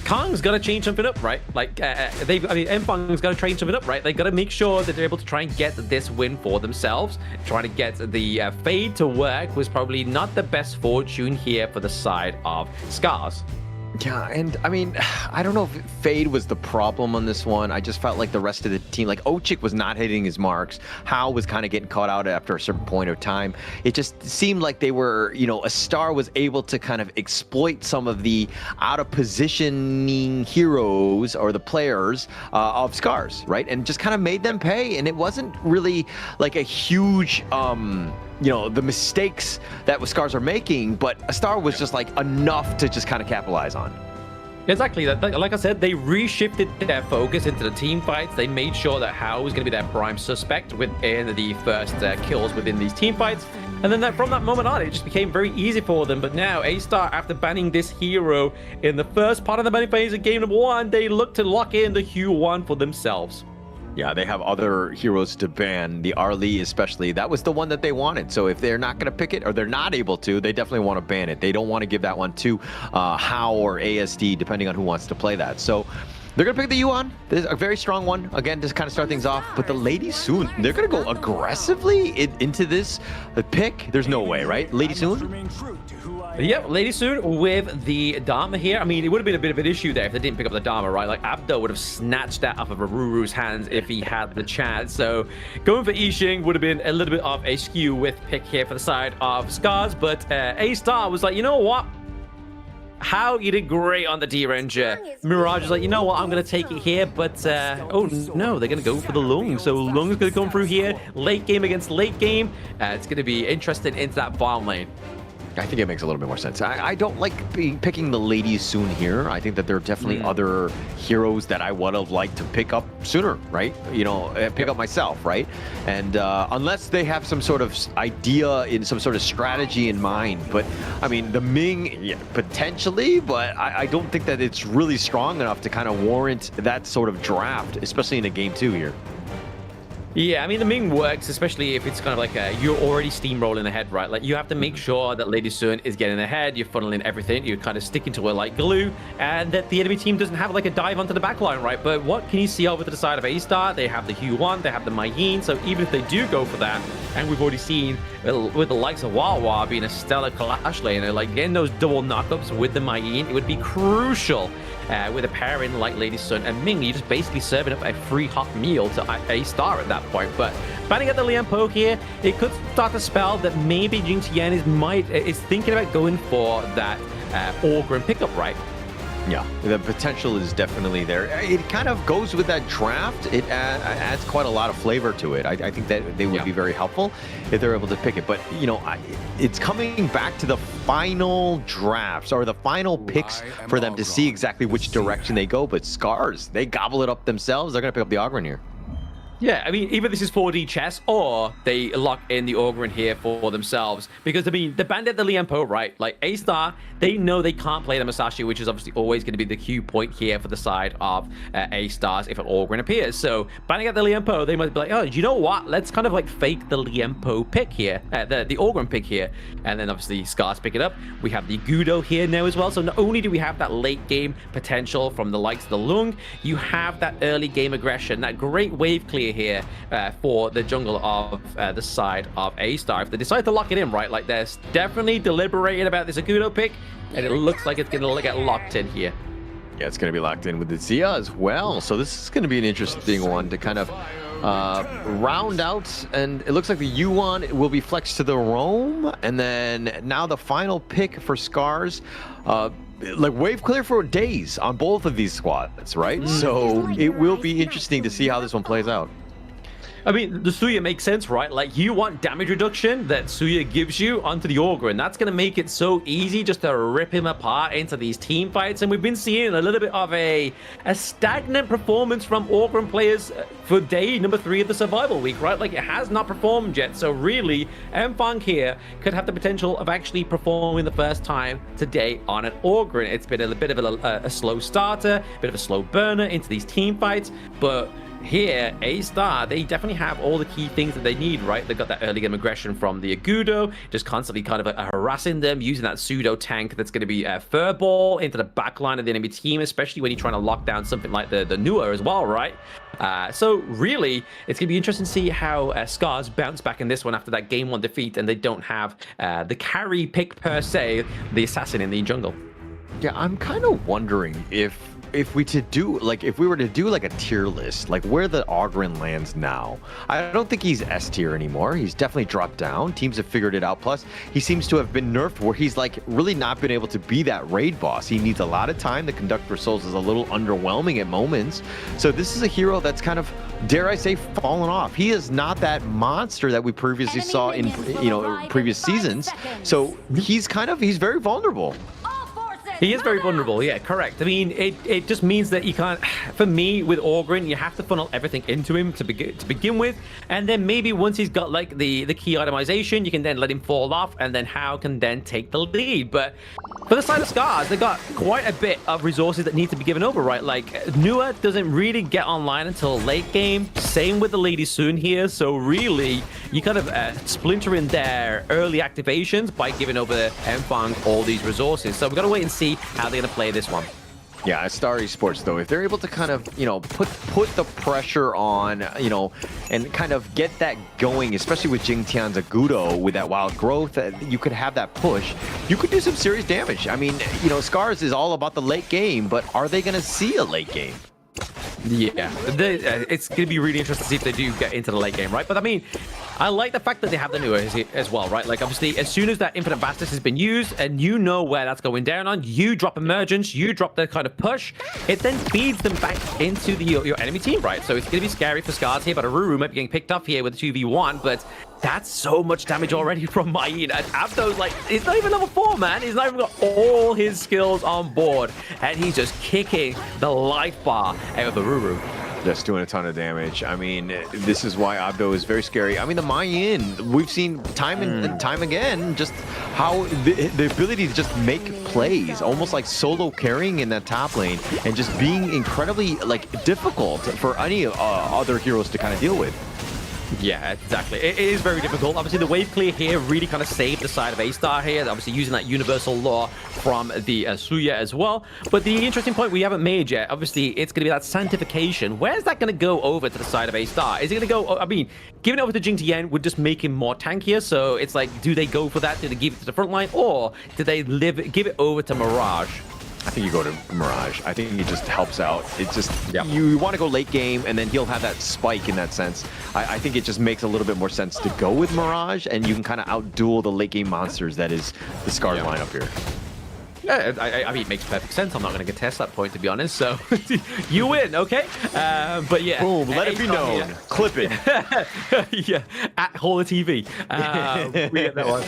Kong's got to change something up, right? Like, Enfang's got to change something up, right? They got to make sure that they're able to try and get this win for themselves. Trying to get the Fade to work was probably not the best fortune here for the side of Scarz.
Yeah, and I mean, I don't know if Fade was the problem on this one. I just felt like the rest of the team, like Ochik was not hitting his marks. Hao was kind of getting caught out after a certain point of time. It just seemed like they were, you know, Astar was able to kind of exploit some of the out of positioning heroes or the players of Scarz, right? And just kind of made them pay. And it wasn't really like a huge, you know, the mistakes that Scarz are making, but Astar was just like enough to just kind of capitalize on.
Exactly. Like I said, they reshifted their focus into the team fights. They made sure that Hao was going to be their prime suspect within the first kills within these team fights. And then from that moment on, it just became very easy for them. But now, Astar, after banning this hero in the first part of the banning phase of game number 1, they look to lock in the Q1 for themselves.
Yeah, they have other heroes to ban, the Arlie especially. That was the one that they wanted. So if they're not going to pick it or they're not able to, they definitely want to ban it. They don't want to give that one to Hao or ASD, depending on who wants to play that. So they're going to pick the Yuan. This is a very strong one. Again, just kind of start things off. But the Lady Soon, they're going to go aggressively into this pick. There's no way, right? Lady Soon?
Yep, Lady Soon with the Dharma here. I mean, it would have been a bit of an issue there if they didn't pick up the Dharma, right? Like, Abdo would have snatched that off of Aruru's hands if he had the chance. So, going for Yixing would have been a little bit of a skew with pick here for the side of Scarz. But Astar was like, you know what? How you did great on the D-Ranger. Mirage is like, you know what? I'm going to take it here. But, oh, no, they're going to go for the Lung. So, Lung's going to come through here. Late game against late game. It's going to be interesting into that farm lane.
I think it makes a little bit more sense. I don't like picking the ladies soon here. I think that there are definitely other heroes that I would have liked to pick up sooner, right? You know, pick up myself, right? And unless they have some sort of idea in some sort of strategy in mind. But, I mean, the Ming, yeah, potentially, but I don't think that it's really strong enough to kind of warrant that sort of draft, especially in a game 2 here.
Yeah, I mean, the Ming works, especially if it's kind of like you're already steamrolling ahead, right? Like, you have to make sure that Lady Sun is getting ahead, you're funneling everything, you're kind of sticking to her like glue, and that the enemy team doesn't have like a dive onto the backline, right? But what can you see over to the side of Astar? They have the Q1, they have the Mai Yin, so even if they do go for that, and we've already seen with the likes of Wawa being a stellar clash laner, like getting those double knockups with the Mai Yin, it would be crucial. With a pairing like Lady Sun and Ming, you're just basically serving up a free hot meal to Astar at that point. But banning at the Lian Po here, it could start to spell that maybe Jing Tian is thinking about going for that Orgrim pickup, right?
Yeah, the potential is definitely there. It kind of goes with that draft. It adds quite a lot of flavor to it. I think that they would be very helpful if they're able to pick it. But, you know, it's coming back to the final drafts or the final picks for them to see exactly which direction they go. But Scarz, they gobble it up themselves. They're going to pick up the Ogryn here.
Yeah, I mean, either this is 4D chess or they lock in the Ogryn here for themselves. Because, I mean, the Bandit, the Liempo, right? Like, Astar, they know they can't play the Masashi, which is obviously always going to be the key point here for the side of Astars if an Ogryn appears. So, banning out the Liempo, they might be like, oh, you know what? Let's kind of, like, fake the Liempo pick here, the Ogryn pick here. And then, obviously, Scarz pick it up. We have the Gudo here now as well. So, not only do we have that late game potential from the likes of the Lung, you have that early game aggression, that great wave clear here for the jungle of the side of Astar. If they decide to lock it in, right, like they're definitely deliberating about this Agudo pick, and it looks like it's going to get locked in here.
Yeah, it's going to be locked in with the Zia as well. So this is going to be an interesting one to kind of round out. And it looks like the Yuan will be flexed to the Roam. And then now the final pick for Scarz. Like wave clear for days on both of these squads, right? So it will be interesting to see how this one plays out.
I mean, the Suya makes sense, right? Like, you want damage reduction that Suya gives you onto the Ogryn. That's going to make it so easy just to rip him apart into these team fights. And we've been seeing a little bit of a stagnant performance from Ogryn players for day number 3 of the survival week, right? Like, it has not performed yet. So really, Mfang here could have the potential of actually performing the first time today on an Ogryn. It's been a bit of a slow starter, a bit of a slow burner into these team fights, but here, Astar, they definitely have all the key things that they need, right? They've got that early game aggression from the Agudo, just constantly kind of harassing them, using that pseudo tank that's going to be a furball into the back line of the enemy team, especially when you're trying to lock down something like the Nua as well, right? So really, it's going to be interesting to see how Scarz bounce back in this one after that game 1 defeat, and they don't have the carry pick per se, the assassin in the jungle.
Yeah, I'm kind of wondering if we were to do like a tier list, like where the Ogryn lands now. I don't think he's S tier anymore. He's definitely dropped down. Teams have figured it out. Plus, he seems to have been nerfed where he's like really not been able to be that raid boss. He needs a lot of time. The Conduct for Souls is a little underwhelming at moments. So this is a hero that's kind of, dare I say, fallen off. He is not that monster that we previously saw in previous seasons. So he's very vulnerable.
He is very vulnerable, yeah, correct. I mean, it just means that you can't, for me, with Ogryn, you have to funnel everything into him to begin with, and then maybe once he's got, like, the key itemization, you can then let him fall off, and then Hao can then take the lead. But for the side of Scarz, they got quite a bit of resources that need to be given over, right? Like, Nua doesn't really get online until late game, same with the Lady Soon here, so really, you kind of splinter in their early activations by giving over Mfang all these resources. So we've got to wait and see how they're going to play this one.
Yeah, Astar Esports, though, if they're able to kind of, put the pressure on, and kind of get that going, especially with Jing Tian's Agudo, with that wild growth, you could have that push. You could do some serious damage. I mean, Scarz is all about the late game, but are they going to see a late game?
Yeah, it's going to be really interesting to see if they do get into the late game, right? But I mean, I like the fact that they have the Nua as well, right? Like, obviously, as soon as that Infinite Bastus has been used and you know where that's going down on, you drop Emergence, you drop the kind of push, it then feeds them back into your enemy team, right? So it's going to be scary for Scarz here, but Aruru might be getting picked up here with a 2v1, but that's so much damage already from Mayin. And Abdo's like, he's not even level 4, man. He's not even got all his skills on board. And he's just kicking the life bar out of Aruru.
Just doing a ton of damage. I mean, this is why Abdo is very scary. I mean, the Mayin, we've seen time and time again just how the ability to just make plays, almost like solo carrying in that top lane and just being incredibly difficult for any other heroes to kind of deal with.
Yeah, exactly. It is very difficult. Obviously, the wave clear here really kind of saved the side of Astar here. Obviously, using that universal law from the Suya as well. But the interesting point we haven't made yet, obviously, it's going to be that sanctification. Where's that going to go over to the side of Astar? Is it going to go... I mean, giving it over to Jing would just make him more tankier. So it's like, do they go for that? Do they give it to the front line? Or do they give it over to Mirage?
I think you go to Mirage. I think it just helps out. It's just, you want to go late game, and then he'll have that spike in that sense. I think it just makes a little bit more sense to go with Mirage, and you can kind of outduel the late game monsters that is the Scarz lineup here.
Yeah, I mean, it makes perfect sense. I'm not going to contest that point, to be honest. So you win, okay? But yeah.
Boom, let it be known.
Here.
Clip it.
Yeah, at Hall of TV. We get that one.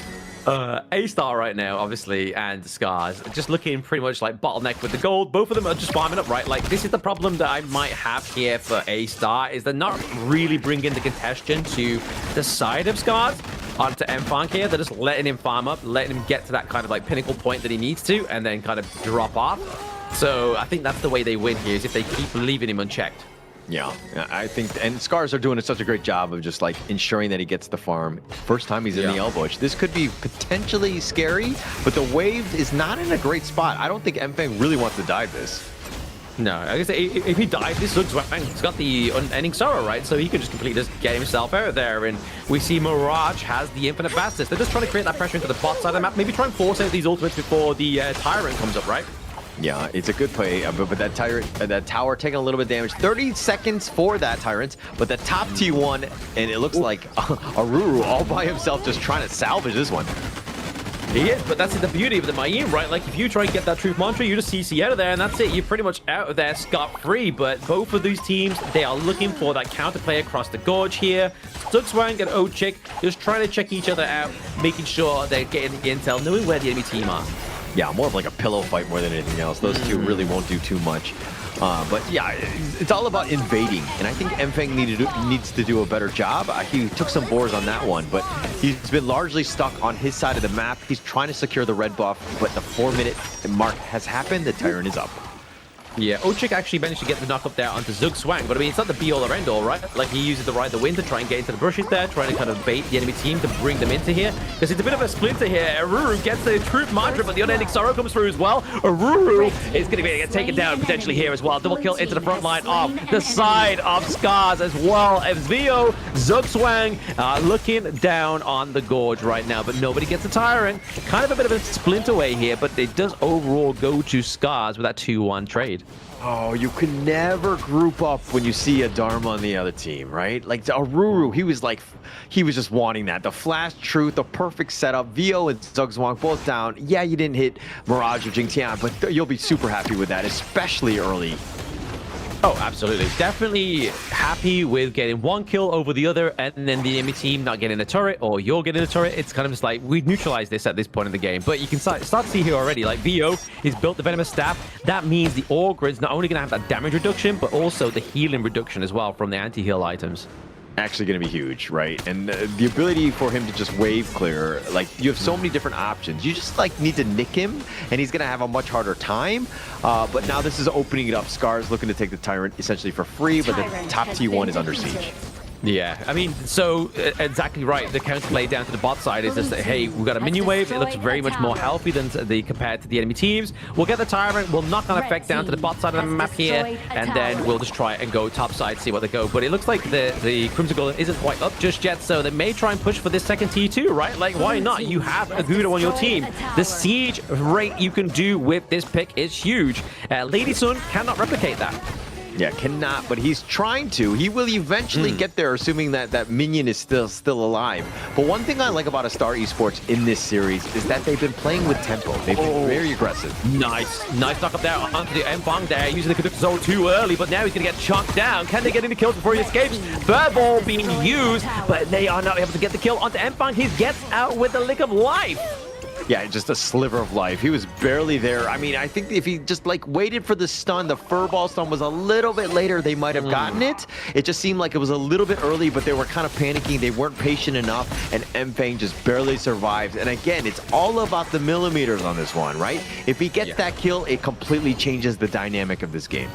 Astar right now, obviously, and Scarz just looking pretty much like bottleneck with the gold. Both of them are just farming up, right? Like, this is the problem that I might have here for Astar, is they're not really bringing the contention to the side of Scarz onto M-Funk here. They're just letting him farm up, letting him get to that kind of like pinnacle point that he needs to, and then kind of drop off. So I think that's the way they win here, is if they keep leaving him unchecked.
Yeah, I think, and Scarz are doing such a great job of just like ensuring that he gets the farm. First time he's in the Elbush. This could be potentially scary, but the wave is not in a great spot. I don't think M-Fang really wants to dive this.
No, I guess if he dives, this looks right. He's got the unending sorrow, right? So he can just completely just get himself out of there. And we see Mirage has the infinite fastest. They're just trying to create that pressure into the bot side of the map. Maybe try and force out these ultimates before the Tyrant comes up, right?
Yeah, it's a good play, but that tower taking a little bit of damage. 30 seconds for that Tyrant, but the top T1, and it looks like Aruru all by himself just trying to salvage this one.
He is, but that's the beauty of the Mayim, right? Like, if you try and get that Truth Mantra, you just CC out of there, and that's it. You're pretty much out of there scot-free, but both of these teams, they are looking for that counterplay across the gorge here. Stugswang and Ochik just trying to check each other out, making sure they're getting the intel, knowing where the enemy team are.
Yeah, more of like a pillow fight more than anything else. Those two really won't do too much. But yeah, it's all about invading, and I think M-Fang needs to do a better job. He took some boars on that one, but he's been largely stuck on his side of the map. He's trying to secure the red buff, but the 4-minute mark has happened. The Tyrant is up.
Yeah, Ochik actually managed to get the knock up there onto Zugswang, but I mean, it's not the be-all or end-all, right? Like, he uses the Ride the Wind to try and get into the bushes there, trying to kind of bait the enemy team to bring them into here, because it's a bit of a splinter here. Aruru gets the Truth Mantra, but the Unending Sorrow comes through as well. Aruru is going to get taken down potentially here as well. Double kill into the front line of the side of Scarz as well as Vio. Zugswang looking down on the gorge right now, but nobody gets a Tyrant. Kind of a bit of a splinter way here, but it does overall go to Scarz with that 2-1 trade.
Oh, you can never group up when you see a Dharma on the other team, right? Like Aruru, he was just wanting that. The Flash Truth, the perfect setup. Vio and Zugswang both down. Yeah, you didn't hit Mirage or Jingtian, but you'll be super happy with that, especially early.
Oh, absolutely. Definitely happy with getting one kill over the other, and then the enemy team not getting a turret, or you're getting a turret. It's kind of just like, we neutralize this at this point in the game. But you can start to see here already, like Vio, he's built the Venomous Staff. That means the Orgrid's not only going to have that damage reduction, but also the healing reduction as well from the anti-heal items.
Actually going to be huge, right? And the ability for him to just wave clear, like, you have so many different options. You just like need to nick him, and he's going to have a much harder time. But now this is opening it up. Scarz looking to take the Tyrant essentially for free, but the top T1 is under siege.
Yeah, I mean, so exactly right. The counterplay down to the bot side is just that, hey, we've got a minion wave. It looks very much more healthy than compared to the enemy teams. We'll get the Tyrant. We'll knock on effect down to the bot side of the map here, and then we'll just try and go top side, see what they go. But it looks like the Crimson Golem isn't quite up just yet, so they may try and push for this second T2, right? Like, why not? You have a Gudo on your team. The siege rate you can do with this pick is huge. Lady Sun cannot replicate that.
Yeah, cannot, but he's trying to. He will eventually get there, assuming that that minion is still alive. But one thing I like about Astar Esports in this series is that they've been playing with tempo. They've been very aggressive.
Nice knock up there onto the M-Fang there, using the conductor zone too early, but now he's going to get chunked down. Can they get any kills before he escapes? Third ball being used, but they are not able to get the kill onto M-Fang. He gets out with the lick of life.
Yeah, just a sliver of life. He was barely there. I mean, I think if he just like waited for the stun, the furball stun was a little bit later, they might have gotten it. It just seemed like it was a little bit early, but they were kind of panicking. They weren't patient enough, and M-Fang just barely survived. And again, it's all about the millimeters on this one, right? If he gets that kill, it completely changes the dynamic of this game.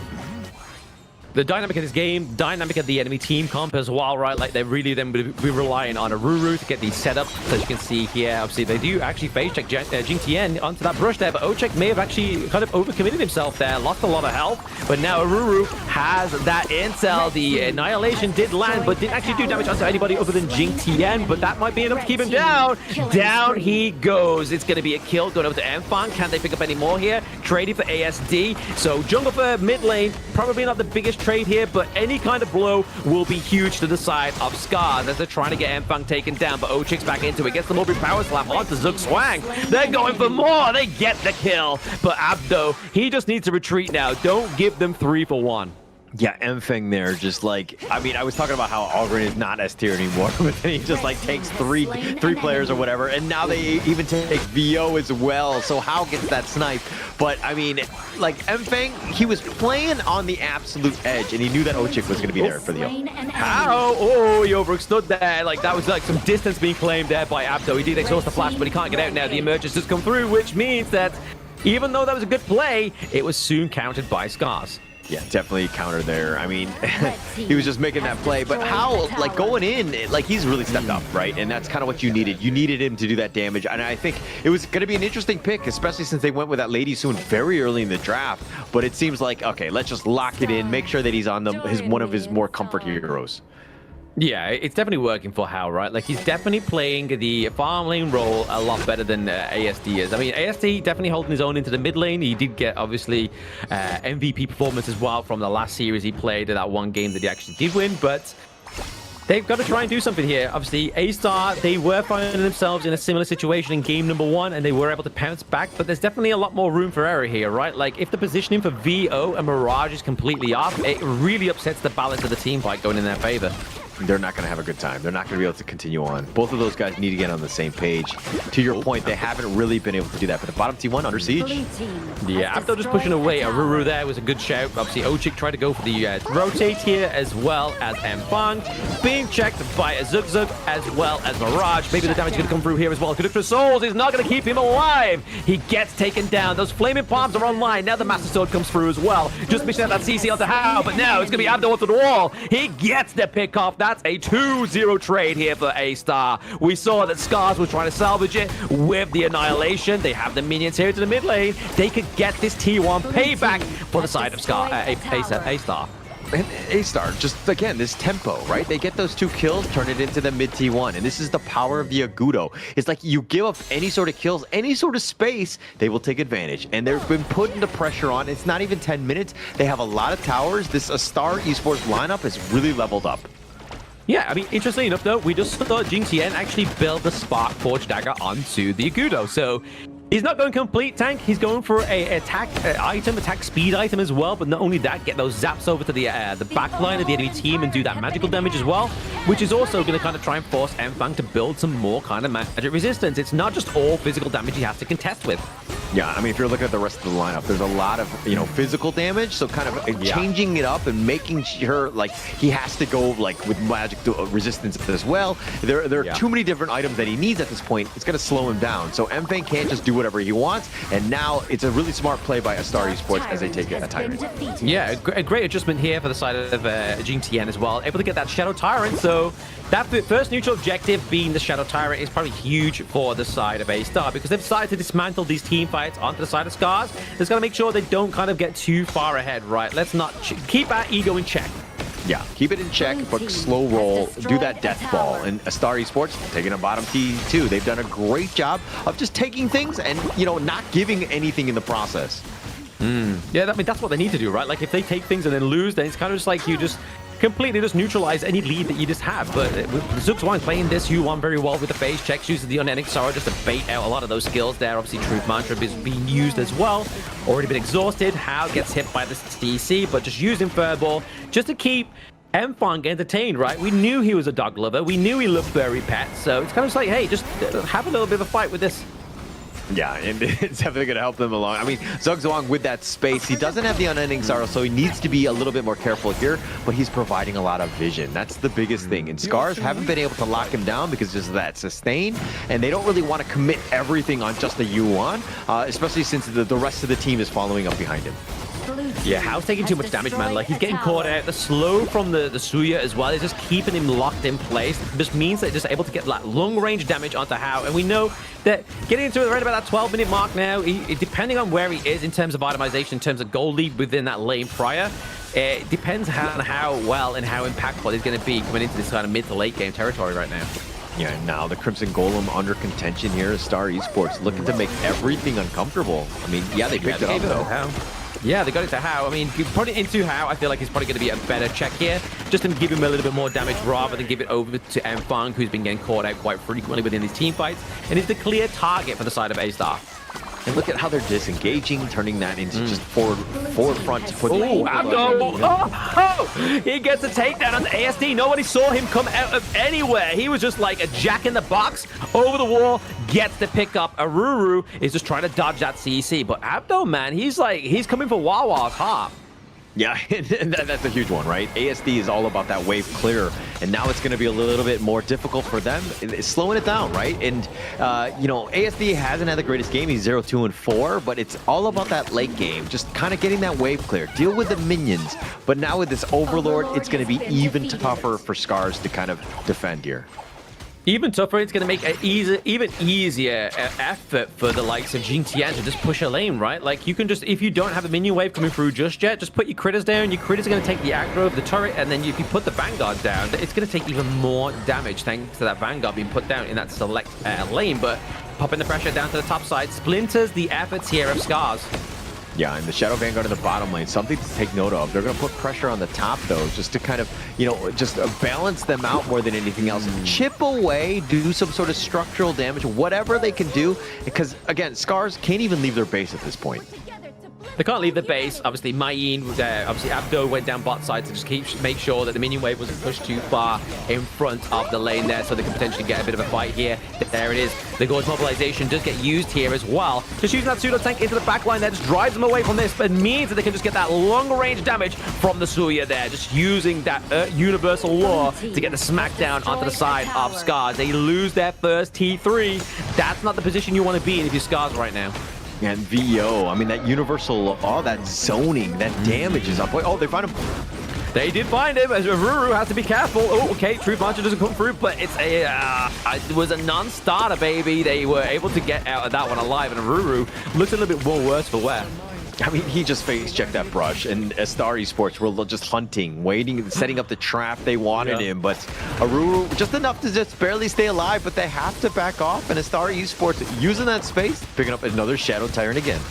The dynamic of this game, dynamic of the enemy team comp as well, right? Like, they're really then be relying on Aruru to get these set up. So as you can see here, obviously, they do actually phase check Jingtian onto that brush there, but Ochik may have actually kind of overcommitted himself there, lost a lot of health. But now Aruru has that intel. The Annihilation did land, but didn't actually do damage onto anybody other than Jingtian, but that might be enough to keep him down. Down he goes. It's going to be a kill going over to M-Fang. Can they pick up any more here? Trading for ASD. So jungle for mid lane, probably not the biggest trade here, but any kind of blow will be huge to the side of Scarz as they're trying to get Mfang taken down, but Ochik's back into it, gets the Mulberry Power Slam onto Zug Swang. They're going for more, they get the kill, but Abdo, he just needs to retreat now. Don't give them 3 for 1.
Yeah, Mfang there, just like, I mean, I was talking about how Algren is not S tier anymore, but then he just like takes three players or whatever, and now they even take VO as well, so How gets that snipe. But I mean, like Mfang, he was playing on the absolute edge, and he knew that Ochik was going to be there for the
How? Oh, he overstood there. Like, that was like some distance being claimed there by Abdo. He did exhaust the flash, but he can't get out now. The emergence has come through, which means that even though that was a good play, it was soon countered by Scarz.
Yeah, definitely counter there. I mean, he was just making that play, but How, like, going in, like, he's really stepped up, right? And that's kind of what you needed. You needed him to do that damage, and I think it was going to be an interesting pick, especially since they went with that Lady Soon very early in the draft, but it seems like, okay, let's just lock it in, make sure that he's on one of his more comfort heroes.
Yeah, it's definitely working for How, right? Like, he's definitely playing the farm lane role a lot better than ASD is. I mean, ASD definitely holding his own into the mid lane. He did get, obviously, MVP performance as well from the last series he played, that one game that he actually did win, but they've got to try and do something here. Obviously, Astar, they were finding themselves in a similar situation in game number 1, and they were able to pounce back, but there's definitely a lot more room for error here, right? Like, if the positioning for VO and Mirage is completely off, it really upsets the balance of the team fight going in their favor.
They're not going to have a good time. They're not going to be able to continue on. Both of those guys need to get on the same page. To your point, they haven't really been able to do that. But the bottom T1 under siege.
Yeah, after just pushing away, Aruru there was a good shout. Obviously, Ochik tried to go for the rotate here, as well as Mfang. Being checked by a Zug Zug, as well as Mirage. Maybe the damage is going to come through here as well. Conductor Souls is not going to keep him alive. He gets taken down. Those Flaming Palms are online. Now the Master Sword comes through as well. Just missing out that CC onto How, but now it's going to be Abdo onto the wall. He gets the pick off. That's a 2-0 trade here for Astar. We saw that Scarz was trying to salvage it with the Annihilation. They have the minions here to the mid lane. They could get this T1 payback for the side of Astar.
And Astar, just again, this tempo, right? They get those 2 kills, turn it into the mid T1, and this is the power of the Agudo. It's like you give up any sort of kills, any sort of space, they will take advantage. And they've been putting the pressure on. It's not even 10 minutes. They have a lot of towers. This Astar Esports lineup is really leveled up.
Yeah, I mean, interestingly enough, though, we just saw Jing actually build the Spark Forge Dagger onto the Agudo. So he's not going complete tank. He's going for a attack speed item as well. But not only that, get those zaps over to the back line of the enemy team and do that magical damage as well, which is also going to kind of try and force Mfang to build some more kind of magic resistance. It's not just all physical damage he has to contest with.
Yeah, I mean, if you're looking at the rest of the lineup, there's a lot of, physical damage, so kind of changing it up and making sure, like, he has to go, like, with magic resistance as well. There are too many different items that he needs at this point. It's going to slow him down. So Mfang can't just do whatever he wants, and now it's a really smart play by Astar Esports as they take a Tyrant.
Yeah, a great adjustment here for the side of Jing as well. Able to get that Shadow Tyrant, so that first neutral objective being the Shadow Tyrant is probably huge for the side of Astar, because they've decided to dismantle these team fights onto the side of Scarz. They've got to make sure they don't kind of get too far ahead, right? Let's not keep our ego in check.
Yeah, keep it in check, but slow roll, do that death ball. And Astar Esports taking a bottom T2. They've done a great job of just taking things and, not giving anything in the process.
Yeah, I mean, that's what they need to do, right? Like, if they take things and then lose, then it's kind of just like you just completely just neutralize any lead that you just have. But with Zugzwang playing this U1 very well with the phase checks, uses the unending sorrow just to bait out a lot of those skills there. Obviously, Truth Mantra is being used as well. Already been exhausted. How gets hit by the DC, but just using Furball just to keep Mfang entertained, right? We knew he was a dog lover. We knew he loved furry pets. So it's kind of just like, hey, just have a little bit of a fight with this.
Yeah, and it's definitely going to help them along. I mean, Zugzwang with that space, he doesn't have the Unending Sorrow, so he needs to be a little bit more careful here, but he's providing a lot of vision. That's the biggest thing. And Scarz haven't been able to lock him down because just of that sustain, and they don't really want to commit everything on just the U1, especially since the rest of the team is following up behind him.
Yeah, Hao's taking too much damage, man. Like, he's getting caught out. The slow from the Suya as well is just keeping him locked in place. This means that they're just able to get like long-range damage onto Hao. And we know that getting into it right about that 12-minute mark now, depending on where he is in terms of itemization, in terms of gold lead within that lane prior, it depends on how well and how impactful he's going to be coming into this kind of mid to late game territory right now.
Yeah, now the Crimson Golem under contention here. Astar Esports looking to make everything uncomfortable. I mean, yeah, they picked it up though.
Yeah, they got it to How. I mean, if you put it into How, I feel like it's probably going to be a better check here. Just to give him a little bit more damage rather than give it over to Fang, who's been getting caught out quite frequently within these team fights. And is the clear target for the side of Astar.
And look at how they're disengaging, turning that into just forward front to put.
Oh, Abdo! Oh, he gets a takedown on the ASD. Nobody saw him come out of anywhere. He was just like a jack in the box over the wall. Gets the pick up. Aruru is just trying to dodge that CC, but Abdo, man, he's coming for Wawa's heart.
Yeah, and that's a huge one, right? ASD is all about that wave clear, and now it's going to be a little bit more difficult for them. It's slowing it down, right? And, you know, ASD hasn't had the greatest game. He's 0-2-4, but it's all about that late game, just kind of getting that wave clear. Deal with the minions, but now with this Overlord, it's going to be even tougher for Scarz to kind of defend here.
Even tougher, it's going to make an even easier effort for the likes of Gen.G to just push a lane, right? Like, you can just, if you don't have a minion wave coming through just yet, just put your critters down. Your critters are going to take the aggro of the turret, and then if you put the Vanguard down, it's going to take even more damage thanks to that Vanguard being put down in that select lane. But popping the pressure down to the top side splinters the efforts here of Scarz.
Yeah, and the Shadow Vanguard in the bottom lane, something to take note of. They're going to put pressure on the top, though, just to kind of, you know, just balance them out more than anything else. Chip away, do some sort of structural damage, whatever they can do. Because, again, Scarz can't even leave their base at this point.
They can't leave the base. Obviously, Mayin, obviously Abdo went down bot side to just make sure that the minion wave wasn't pushed too far in front of the lane there, so they can potentially get a bit of a fight here. There it is. The Gorge mobilization does get used here as well. Just using that pseudo tank into the back line there just drives them away from this, but means that they can just get that long range damage from the Suya there. Just using that universal law to get the smackdown onto the side of Scarz. They lose their first T3. That's not the position you want to be in if you're Scarz right now.
And VO, I mean, that universal, all that zoning, that damage is up. Oh, they find him.
They did find him, as Ruru has to be careful. Oh, okay, Truth Launcher doesn't come through, but it's it was a non-starter, baby. They were able to get out of that one alive, and Ruru looks a little bit more worse for wear.
I mean, he just face-checked that brush, and Astar Esports were just hunting, waiting, setting up the trap. They wanted him, but Aruru, just enough to just barely stay alive, but they have to back off, and Astar Esports using that space, picking up another Shadow Tyrant again.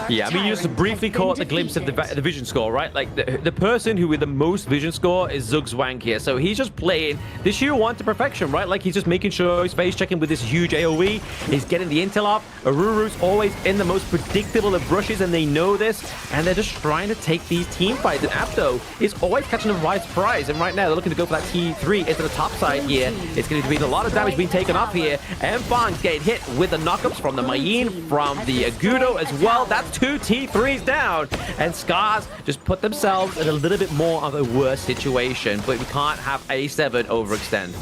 Yeah, I mean, you just briefly caught a glimpse of the vision score, right? Like, the person who with the most vision score is Zugzwang here. So he's just playing this year one to perfection, right? Like, he's just making sure he's face checking with this huge AoE. He's getting the intel off. Aruru's always in the most predictable of brushes, and they know this. And they're just trying to take these team fights. And Abdo is always catching them by surprise. And right now, they're looking to go for that T3 into the top side here. It's going to be a lot of damage being taken off here. And Fang's getting hit with the knockups from the Mayin, from the Agudo as well. That's 2 T3s down, and Scarz just put themselves in a little bit more of a worse situation, but we can't have A7 overextend.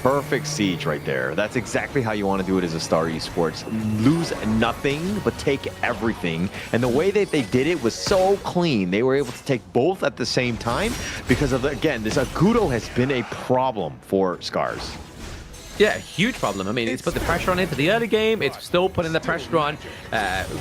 Perfect siege right there. That's exactly how you want to do it as Astar Esports. Lose nothing, but take everything. And the way that they did it was so clean. They were able to take both at the same time because of, again, this Agudo has been a problem for Scarz.
Yeah, huge problem. I mean, it's put the pressure on into the early game. It's still putting the pressure on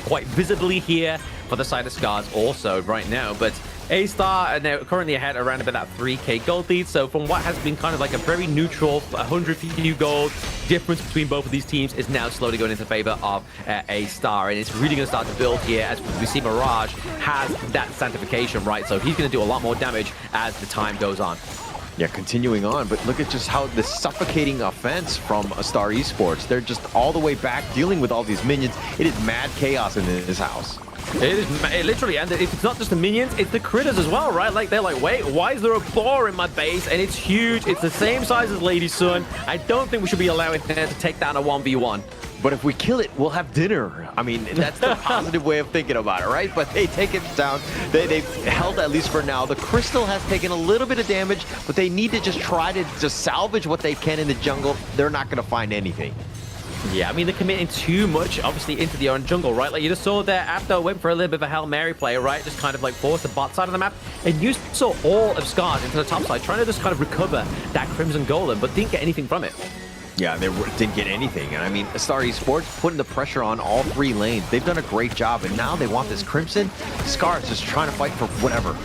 quite visibly here for the side of Scarz also right now. But Astar are now currently ahead around about that 3k gold lead. So from what has been kind of like a very neutral 100 few gold difference between both of these teams is now slowly going into favor of Astar. And it's really going to start to build here as we see Mirage has that sanctification, right? So he's going to do a lot more damage as the time goes on.
Yeah, continuing on, but look at just how the suffocating offense from Astar Esports. They're just all the way back dealing with all these minions. It is mad chaos in this house.
It is literally, and it's not just the minions, it's the critters as well, right? Like, they're like, wait, why is there a boar in my base? And it's huge. It's the same size as Lady Sun. I don't think we should be allowing them to take down a 1v1.
But if we kill it, we'll have dinner. I mean, that's the positive way of thinking about it, right? But they take it down. They've held, at least for now. The Crystal has taken a little bit of damage, but they need to just try to just salvage what they can in the jungle. They're not going to find anything.
Yeah, I mean, they're committing too much, obviously, into the own jungle, right? Like, you just saw there, Abdo went for a little bit of a Hail Mary play, right? Just kind of, like, forced the bot side of the map. And you saw all of Scarz into the top side, trying to just kind of recover that Crimson Golem, but didn't get anything from it.
Yeah, they didn't get anything. And I mean, Astar Esports putting the pressure on all 3 lanes. They've done a great job. And now they want this Crimson. Scarz just trying to fight for whatever.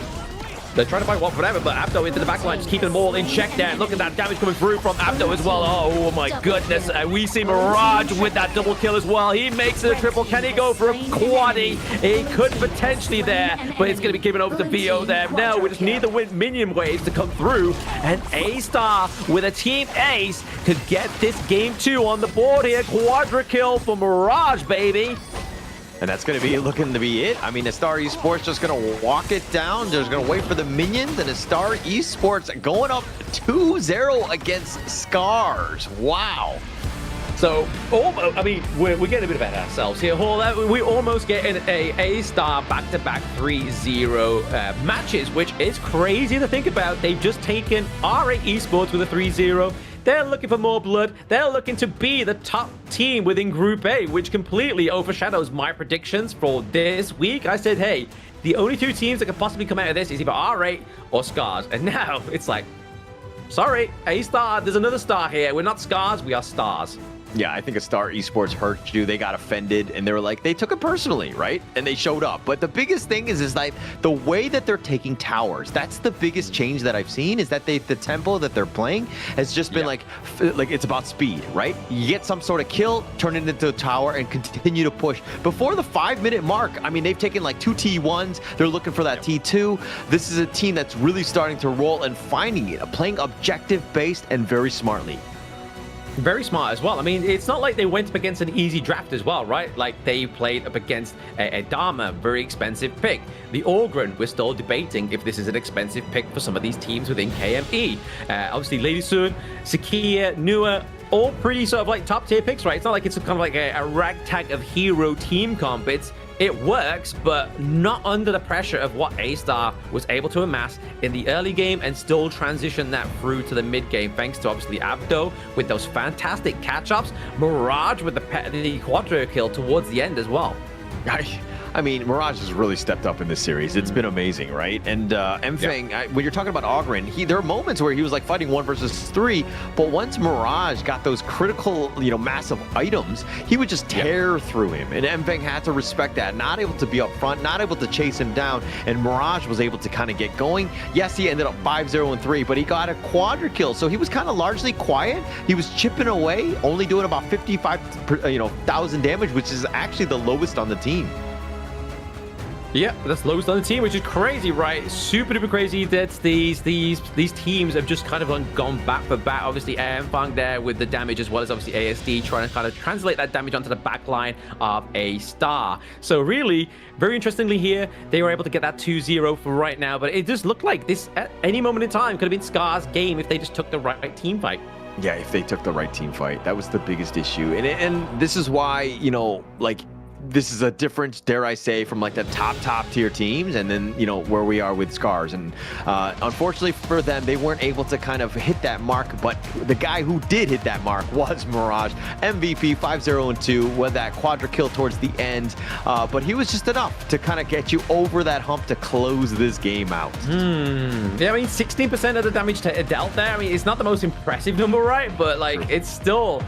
They're trying to fight one forever, but Abdo into the backline, just keeping them all in check there. Look at that damage coming through from Abdo as well. Oh my goodness. We see Mirage with that double kill as well. He makes it a triple. Can he go for a quaddy? He could potentially there, but it's going to be given over to VO there. Now we just need the minion waves to come through, and Astar with a team ace could get this game 2 on the board here. Quadra kill for Mirage, baby.
And that's going to be looking to be it. I mean, Astar Esports just going to walk it down. They're going to wait for the minions, and Astar Esports going up 2-0 against Scarz. Wow.
So, I mean, we're getting a bit ahead of ourselves here, Hall. We almost get an A-Star back-to-back 3-0 matches, which is crazy to think about. They've just taken RA Esports with a 3-0. They're looking for more blood. They're looking to be the top team within Group A, which completely overshadows my predictions for this week. I said, hey, the only 2 teams that could possibly come out of this is either R8 or Scarz. And now it's like, sorry, A-Star, there's another star here. We're not Scarz, we are stars.
Yeah, I think Astar Esports hurt you. They got offended, and they were like, they took it personally, right? And they showed up. But the biggest thing is like the way that they're taking towers. That's the biggest change that I've seen, is that the tempo that they're playing has just been like it's about speed, right? You get some sort of kill, turn it into a tower, and continue to push. Before the 5-minute mark, I mean, they've taken like 2 T1s. They're looking for that T2. This is a team that's really starting to roll and finding it, playing objective-based and very smartly.
Very smart as well. I mean, it's not like they went up against an easy draft as well, right? Like, they played up against a Dharma, very expensive pick. The Orgren, we're still debating if this is an expensive pick for some of these teams within KME. Obviously, Lady Sun, Sakia, Nua, all pretty sort of like top tier picks, right? It's not like it's kind of like a ragtag of hero team comp. It works, but not under the pressure of what A-Star was able to amass in the early game and still transition that through to the mid game, thanks to obviously Abdo with those fantastic catch-ups, Mirage with the quadra kill towards the end as well.
I mean, Mirage has really stepped up in this series. It's been amazing, right? And Mfang, when you're talking about Ogren, there are moments where he was like fighting 1 versus 3, but once Mirage got those critical, massive items, he would just tear through him. And Mfang had to respect that. Not able to be up front, not able to chase him down, and Mirage was able to kind of get going. Yes, he ended up 5-0-3, but he got a quadra kill, so he was kind of largely quiet. He was chipping away, only doing about 55,000 damage, which is actually the lowest on the team.
Yeah, that's lowest on the team, which is crazy, right? Super duper crazy that these teams have just kind of gone back for back. Obviously, Fang there with the damage, as well as obviously ASD trying to kind of translate that damage onto the back line of A-Star. So really, very interestingly here, they were able to get that 2-0 for right now, but it just looked like this at any moment in time could have been Scar's game if they just took the right team fight.
Yeah, if they took the right team fight. That was the biggest issue. And this is why, this is a difference, dare I say, from like the top tier teams and then, where we are with Scarz. And unfortunately for them, they weren't able to kind of hit that mark, but the guy who did hit that mark was Mirage. MVP 5-0-2 with that quadra kill towards the end. But he was just enough to kind of get you over that hump to close this game out.
Yeah, I mean, 16% of the damage dealt there. I mean, it's not the most impressive number, right? But like, it's still...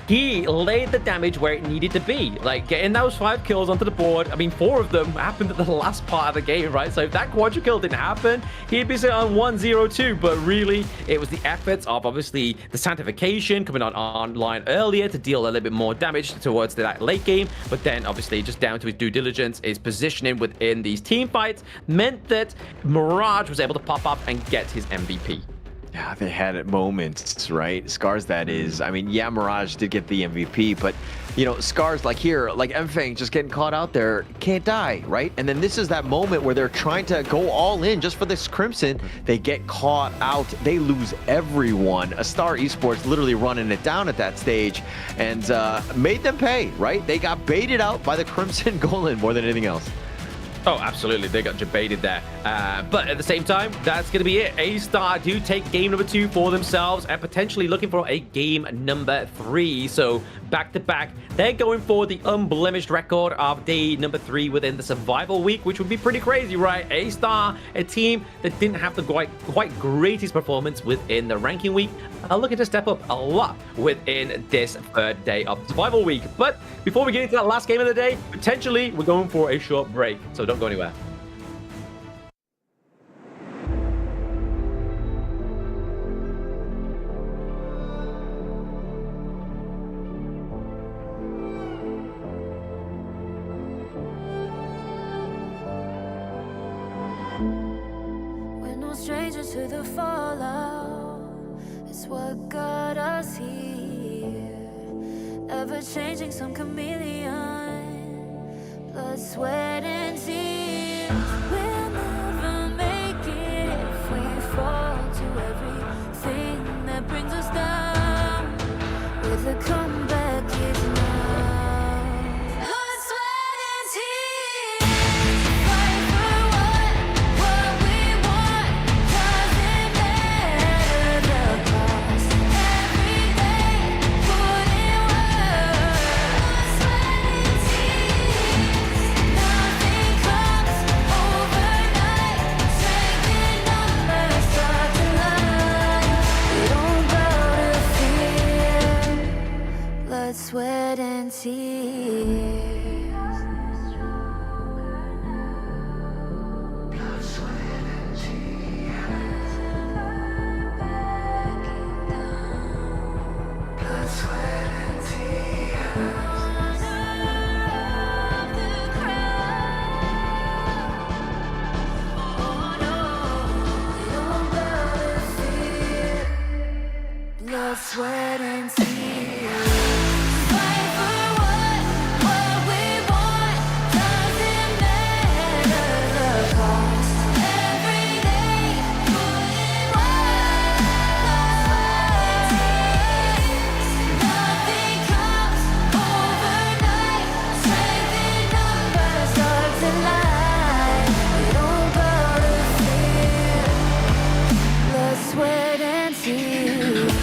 He laid the damage where it needed to be, like getting those 5 kills onto the board. I mean, 4 of them happened at the last part of the game, right? So if that quadra kill didn't happen, he'd be sitting on 1-0-2. But really, it was the efforts of obviously the sanctification coming online earlier to deal a little bit more damage towards that late game. But then obviously just down to his due diligence, his positioning within these team fights meant that Mirage was able to pop up and get his MVP.
Yeah, they had moments, right? Scarz, that is. I mean, yeah, Mirage did get the MVP, but, Scarz, like here, like Mfang just getting caught out there, can't die, right? And then this is that moment where they're trying to go all in just for this Crimson. They get caught out. They lose everyone. Astar Esports literally running it down at that stage and made them pay, right? They got baited out by the Crimson Golem more than anything else.
Oh, absolutely. They got debated there. But at the same time, that's going to be it. A-Star do take game number 2 for themselves and potentially looking for a game number 3. So back-to-back, they're going for the unblemished record of day number 3 within the survival week, which would be pretty crazy, right? A-Star, a team that didn't have the quite greatest performance within the ranking week, are looking to step up a lot within this 3rd day of survival week. But before we get into that last game of the day, potentially we're going for a short break. So don't go anywhere.
to the fallout. It's what got us here. Ever changing, some chameleon. Blood, sweat, and tears. We'll never make it if we fall to everything that brings us down. With a comeback is now. Blood, sweat, and tears. Fight for what we want. Doesn't matter the cost. Every day, put in work. Blood, sweat, and tears. Nothing comes overnight. Strength in numbers start to line. We don't bow to fear. Blood, sweat, and tears. Blood, sweat, and tears. Fight for what we want. Doesn't matter the cost. Every day, put in work. Nothing comes overnight. Strength in numbers starts to line. We don't bow to fear. Blood, sweat, and tears.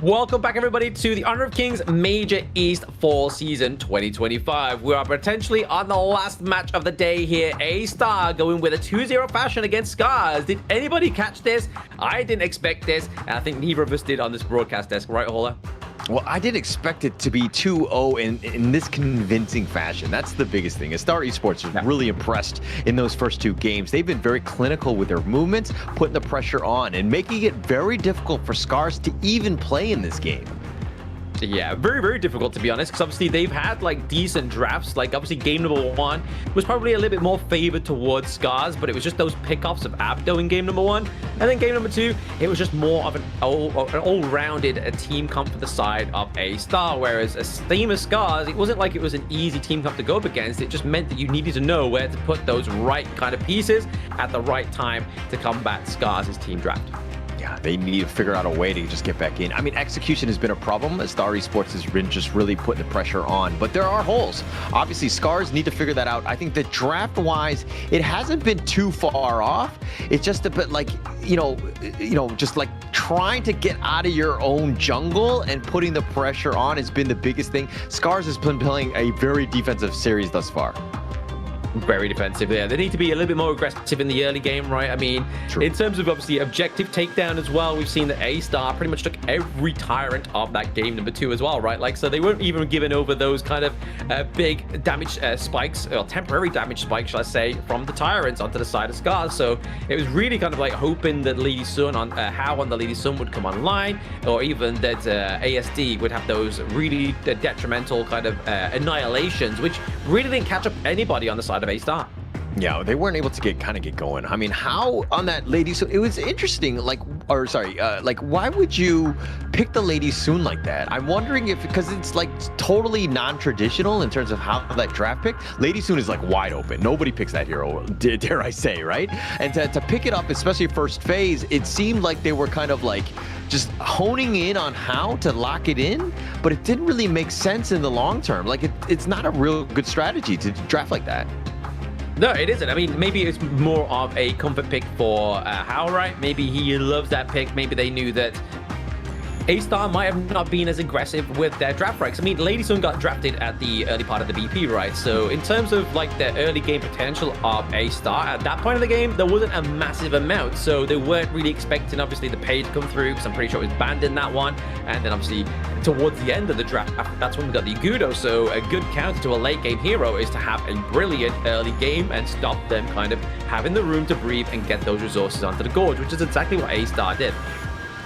Welcome back, everybody, to the Honor of Kings Major East Fall Season 2025. We are potentially on the last match of the day here. Astar going with a 2-0 fashion against Scarz. Did anybody catch this? I didn't expect this, and I think neither of us did on this broadcast desk, right, Hola?
Well, I did expect it to be 2-0 in this convincing fashion. That's the biggest thing. Astar Esports is really impressed in those first two games. They've been very clinical with their movements, putting the pressure on, and making it very difficult for Scarz to even play in this game.
Yeah, very, very difficult, to be honest, because obviously they've had like decent drafts. Like obviously game number 1 was probably a little bit more favored towards Scarz, but it was just those pickoffs of Abdo in game number 1. And then game number 2, it was just more of an all-rounded team comp for the side of Astar. Whereas a team of Scarz, it wasn't like it was an easy team comp to go up against. It just meant that you needed to know where to put those right kind of pieces at the right time to combat Scarz's team draft.
Yeah, they need to figure out a way to just get back in. I mean, execution has been a problem. Astar Esports has been just really putting the pressure on, but there are holes. Obviously, Scarz need to figure that out. I think that draft-wise, it hasn't been too far off. It's just a bit like, just like trying to get out of your own jungle and putting the pressure on has been the biggest thing. Scarz has been playing a very defensive series thus far.
Very defensive there. They need to be a little bit more aggressive in the early game, right? I mean, in terms of obviously objective takedown as well, we've seen that Astar pretty much took every tyrant of that game number 2 as well, right? Like, so they weren't even given over those kind of big damage spikes, or temporary damage spikes, shall I say, from the tyrants onto the side of Scarz. So it was really kind of like hoping that Lady Sun on how on the Lady Sun would come online, or even that ASD would have those really detrimental kind of annihilations, which really didn't catch up anybody on the side of Astar.
Yeah, they weren't able to get going. I mean, how on that Lady, so it was interesting. Like, or sorry, like why would you pick the Lady Soon like that? I'm wondering if, because it's like totally non-traditional in terms of how that draft pick. Lady Soon is like wide open. Nobody picks that hero, dare I say, right? And to pick it up, especially first phase, it seemed like they were kind of like just honing in on how to lock it in, but it didn't really make sense in the long term. Like it's not a real good strategy to draft like that.
No, it isn't. I mean, maybe it's more of a comfort pick for Hal, right? Maybe he loves that pick. Maybe they knew that Astar might have not been as aggressive with their draft ranks. I mean, Lady Sun got drafted at the early part of the BP, right? So in terms of like the early game potential of Astar, at that point of the game, there wasn't a massive amount. So they weren't really expecting, obviously, the pay to come through, because I'm pretty sure it was banned in that one. And then obviously towards the end of the draft, that's when we got the Gudo. So a good counter to a late game hero is to have a brilliant early game and stop them kind of having the room to breathe and get those resources onto the Gorge, which is exactly what Astar did.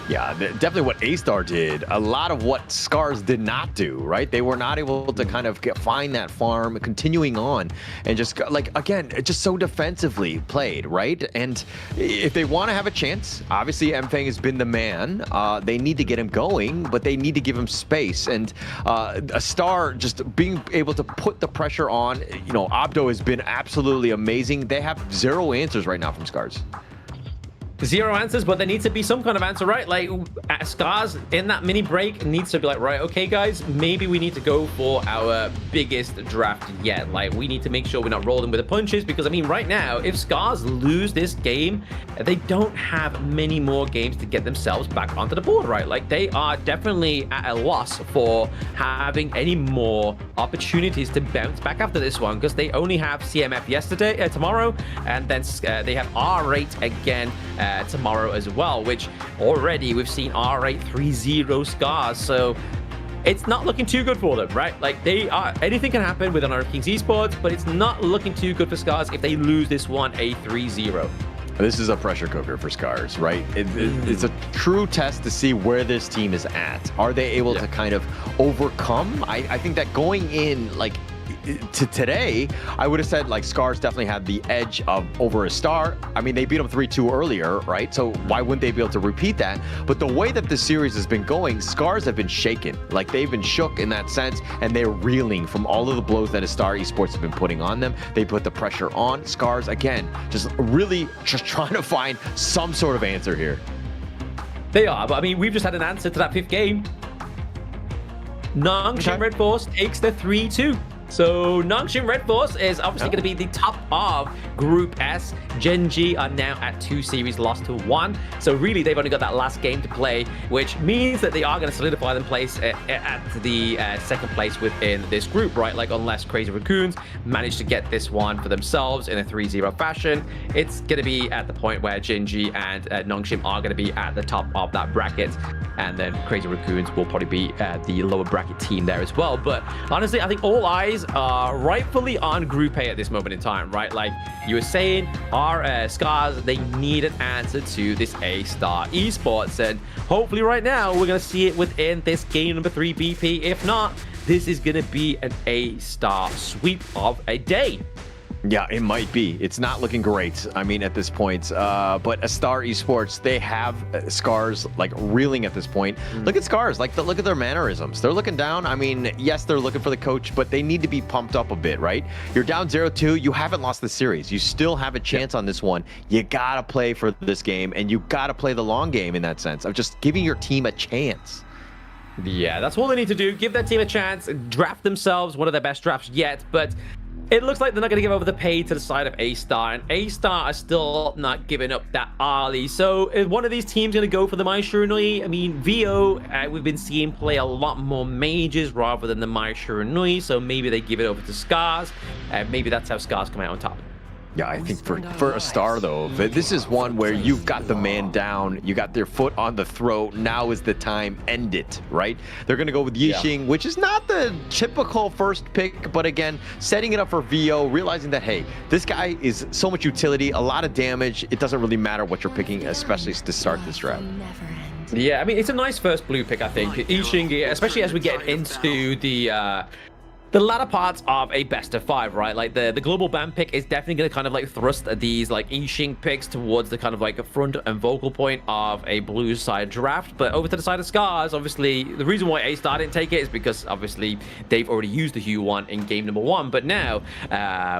Yeah, definitely what Astar did. A lot of what Scarz did not do, right? They were not able to kind of find that farm, continuing on, and just like, again, just so defensively played, right? And if they want to have a chance, obviously Mfang has been the man. They need to get him going, but they need to give him space. And Astar just being able to put the pressure on, you know, Abdo has been absolutely amazing. They have zero answers right now from Scarz.
Zero answers, but there needs to be some kind of answer, right? Like Scarz in that mini break needs to be like, right, okay guys, maybe we need to go for our biggest draft yet. Like we need to make sure we're not rolling with the punches, because I mean right now, if Scarz lose this game, they don't have many more games to get themselves back onto the board, right? Like they are definitely at a loss for having any more opportunities to bounce back after this one, because they only have CMF tomorrow, and then they have R8 again tomorrow as well, which already we've seen R8 3-0 Scarz, so it's not looking too good for them, right? Like they are, anything can happen with Honor of Kings Esports, but it's not looking too good for Scarz if they lose this one a 3-0.
This is a pressure cooker for Scarz, right? It's a true test to see where this team is at. Are they able to kind of overcome? I think that going in, like, to today, I would have said like Scarz definitely had the edge over Astar. I mean, they beat them 3-2 earlier, right? So why wouldn't they be able to repeat that? But the way that the series has been going, Scarz have been shaken. Like they've been shook in that sense, and they're reeling from all of the blows that Astar Esports have been putting on them. They put the pressure on Scarz again, just really just trying to find some sort of answer here.
They are, but I mean, we've just had an answer to that 5th game. Nongshim Red Force takes the 3-2. So Nongshim Red Force is obviously going to be the top of Group S. Gen.G are now at 2 series, lost to 1. So really, they've only got that last game to play, which means that they are going to solidify them place at the 2nd place within this group, right? Like unless Crazy Raccoons manage to get this one for themselves in a 3-0 fashion, it's going to be at the point where Gen.G and Nongshim are going to be at the top of that bracket. And then Crazy Raccoons will probably be the lower bracket team there as well. But honestly, I think all eyes are rightfully on Group A at this moment in time, right? Like you were saying, our Scarz, they need an answer to this Astar Esports, and hopefully right now we're going to see it within this game number 3 BP. If not, this is going to be an Astar sweep of a day.
Yeah, it might be. It's not looking great, I mean, at this point. But Astar Esports, they have Scarz like reeling at this point. Look at Scarz, like look at their mannerisms. They're looking down. I mean, yes, they're looking for the coach, but they need to be pumped up a bit, right? You're down 0-2. You haven't lost the series. You still have a chance on this one. You got to play for this game, and you got to play the long game in that sense of just giving your team a chance.
Yeah, that's all they need to do. Give their team a chance, draft themselves one of their best drafts yet, but it looks like they're not going to give over the pay to the side of Astar, and Astar are still not giving up that early. So is one of these teams going to go for the Mai Shiranui? I mean, VO, we've been seeing play a lot more mages rather than the Mai Shiranui, so maybe they give it over to Scarz, and maybe that's how Scarz come out on top.
Yeah, I think for Astar, though, this is one where you've got the man down, you got their foot on the throat, now is the time, end it, right? They're going to go with Yixing, which is not the typical first pick, but again, setting it up for VO, realizing that, hey, this guy is so much utility, a lot of damage, it doesn't really matter what you're picking, especially to start this draft.
Yeah, I mean, it's a nice first blue pick, I think. Yixing, especially as we get into the the latter parts of a best of 5, right? Like the global ban pick is definitely going to kind of like thrust these like Yixing picks towards the kind of like front and vocal point of a blue side draft. But over to the side of Scarz, obviously the reason why Astar didn't take it is because obviously they've already used the Hue 1 in game number 1. But now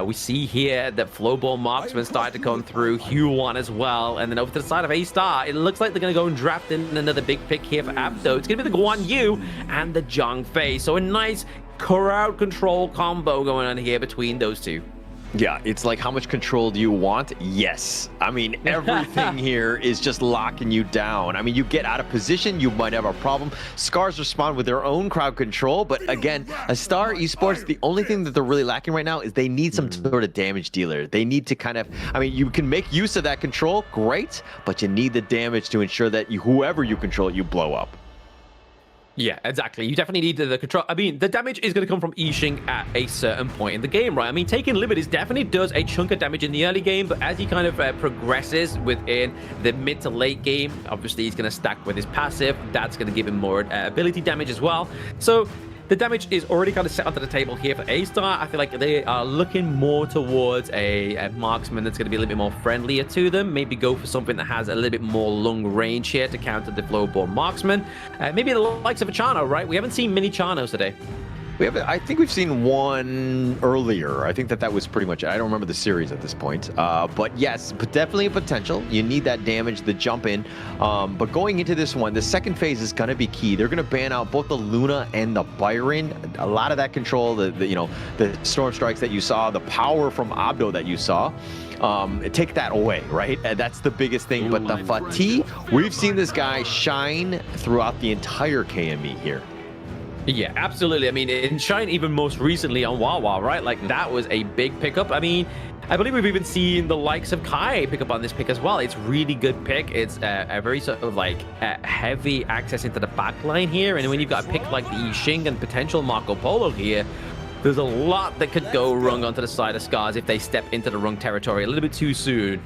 we see here that Flowball Marksman started to come through, Hue 1 as well. And then over to the side of Astar, it looks like they're going to go and draft in another big pick here for Abdo. It's going to be the Guan Yu and the Zhang Fei. So a nice crowd control combo going on here between those two.
Yeah, it's like, how much control do you want? Yes. I mean, everything here is just locking you down. I mean, you get out of position, you might have a problem. Scarz respond with their own crowd control, but again, Astar Esports, the only thing that they're really lacking right now is they need some sort of damage dealer. They need to kind of, I mean, you can make use of that control, great, but you need the damage to ensure that whoever you control, you blow up.
Yeah, exactly. You definitely need the control. I mean, the damage is going to come from Yixing at a certain point in the game, right? I mean, taking Liberties definitely does a chunk of damage in the early game, but as he kind of progresses within the mid to late game, obviously he's going to stack with his passive. That's going to give him more ability damage as well. So the damage is already kind of set onto the table here for Astar. I feel like they are looking more towards a marksman that's going to be a little bit more friendlier to them. Maybe go for something that has a little bit more long range here to counter the flowball marksman. Maybe the likes of a Chano, right? We haven't seen many Chanos today.
I think we've seen one earlier. I think that was pretty much it. I don't remember the series at this point. But yes, but definitely a potential. You need that damage, the jump in. But going into this one, the second phase is going to be key. They're going to ban out both the Luna and the Byron. A lot of that control, the storm strikes that you saw, the power from Abdo that you saw. Take that away, right? And that's the biggest thing. But the Fatih, we've seen this guy shine throughout the entire KME here.
Yeah, absolutely. I mean, in Shine, even most recently on Wawa, right? Like, that was a big pickup. I mean, I believe we've even seen the likes of Kai pick up on this pick as well. It's really good pick. It's a very sort of like heavy access into the back line here. And when you've got a pick like the Yixing and potential Marco Polo here, there's a lot that could go wrong onto the side of Scarz if they step into the wrong territory a little bit too soon.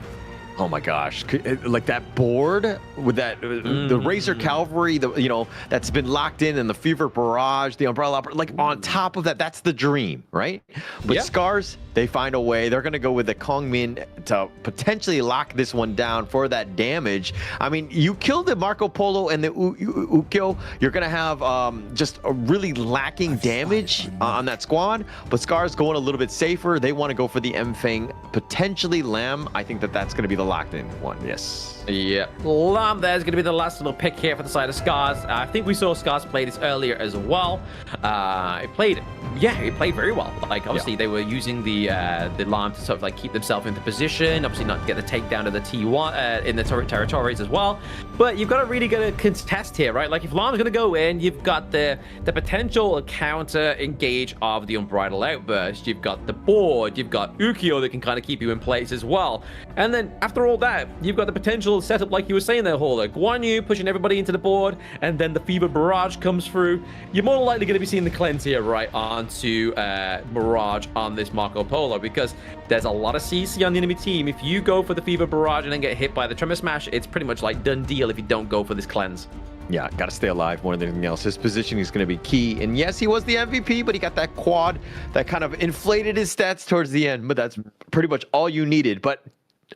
Oh my gosh, like that board with that, the Razor Cavalry, that's been locked in, and the Fever Barrage, the Umbrella, like on top of that, that's the dream, right? But yeah. Scarz, they find a way. They're going to go with the Kongmin to potentially lock this one down for that damage. I mean, you kill the Marco Polo and the Ukyo, you're going to have just a really lacking damage on that squad, but Scarz going a little bit safer. They want to go for the M-Fang, potentially Lamb. I think that's going to be the locked in one. Yes.
Yeah, Lamb there's going to be the last little pick here for the side of Scarz. I think we saw Scarz play this earlier as well. It played very well. Like, obviously, they were using the Lamb to sort of like keep themselves into position, obviously not get the takedown of the T1 in the territories as well. But you've got to really get a contest here, right? Like, if Lamb's going to go in, you've got the potential counter engage of the Unbridled Outburst. You've got the board, you've got Ukyo that can kind of keep you in place as well. And then after all that, you've got the potential setup like you were saying there, Hauler. Guan Yu pushing everybody into the board, and then the Fever Barrage comes through. You're more likely going to be seeing the cleanse here, right, onto Mirage on this Marco Polo, because there's a lot of CC on the enemy team. If you go for the Fever Barrage and then get hit by the Tremor Smash, it's pretty much like done deal if you don't go for this cleanse.
Yeah, got to stay alive more than anything else. His positioning is going to be key. And yes, he was the MVP, but he got that quad that kind of inflated his stats towards the end. But that's pretty much all you needed. But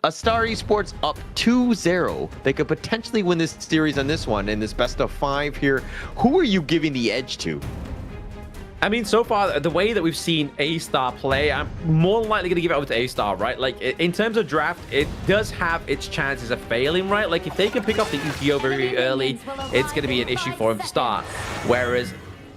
Astar Esports up 2-0. They could potentially win this series on this one in this best of 5 here. Who are you giving the edge to?
I mean, so far, the way that we've seen Astar play, I'm more likely going to give it over to Astar, right? Like, in terms of draft, it does have its chances of failing, right? Like, if they can pick up the Ukyo very early, it's going to be an issue for him to start. Whereas,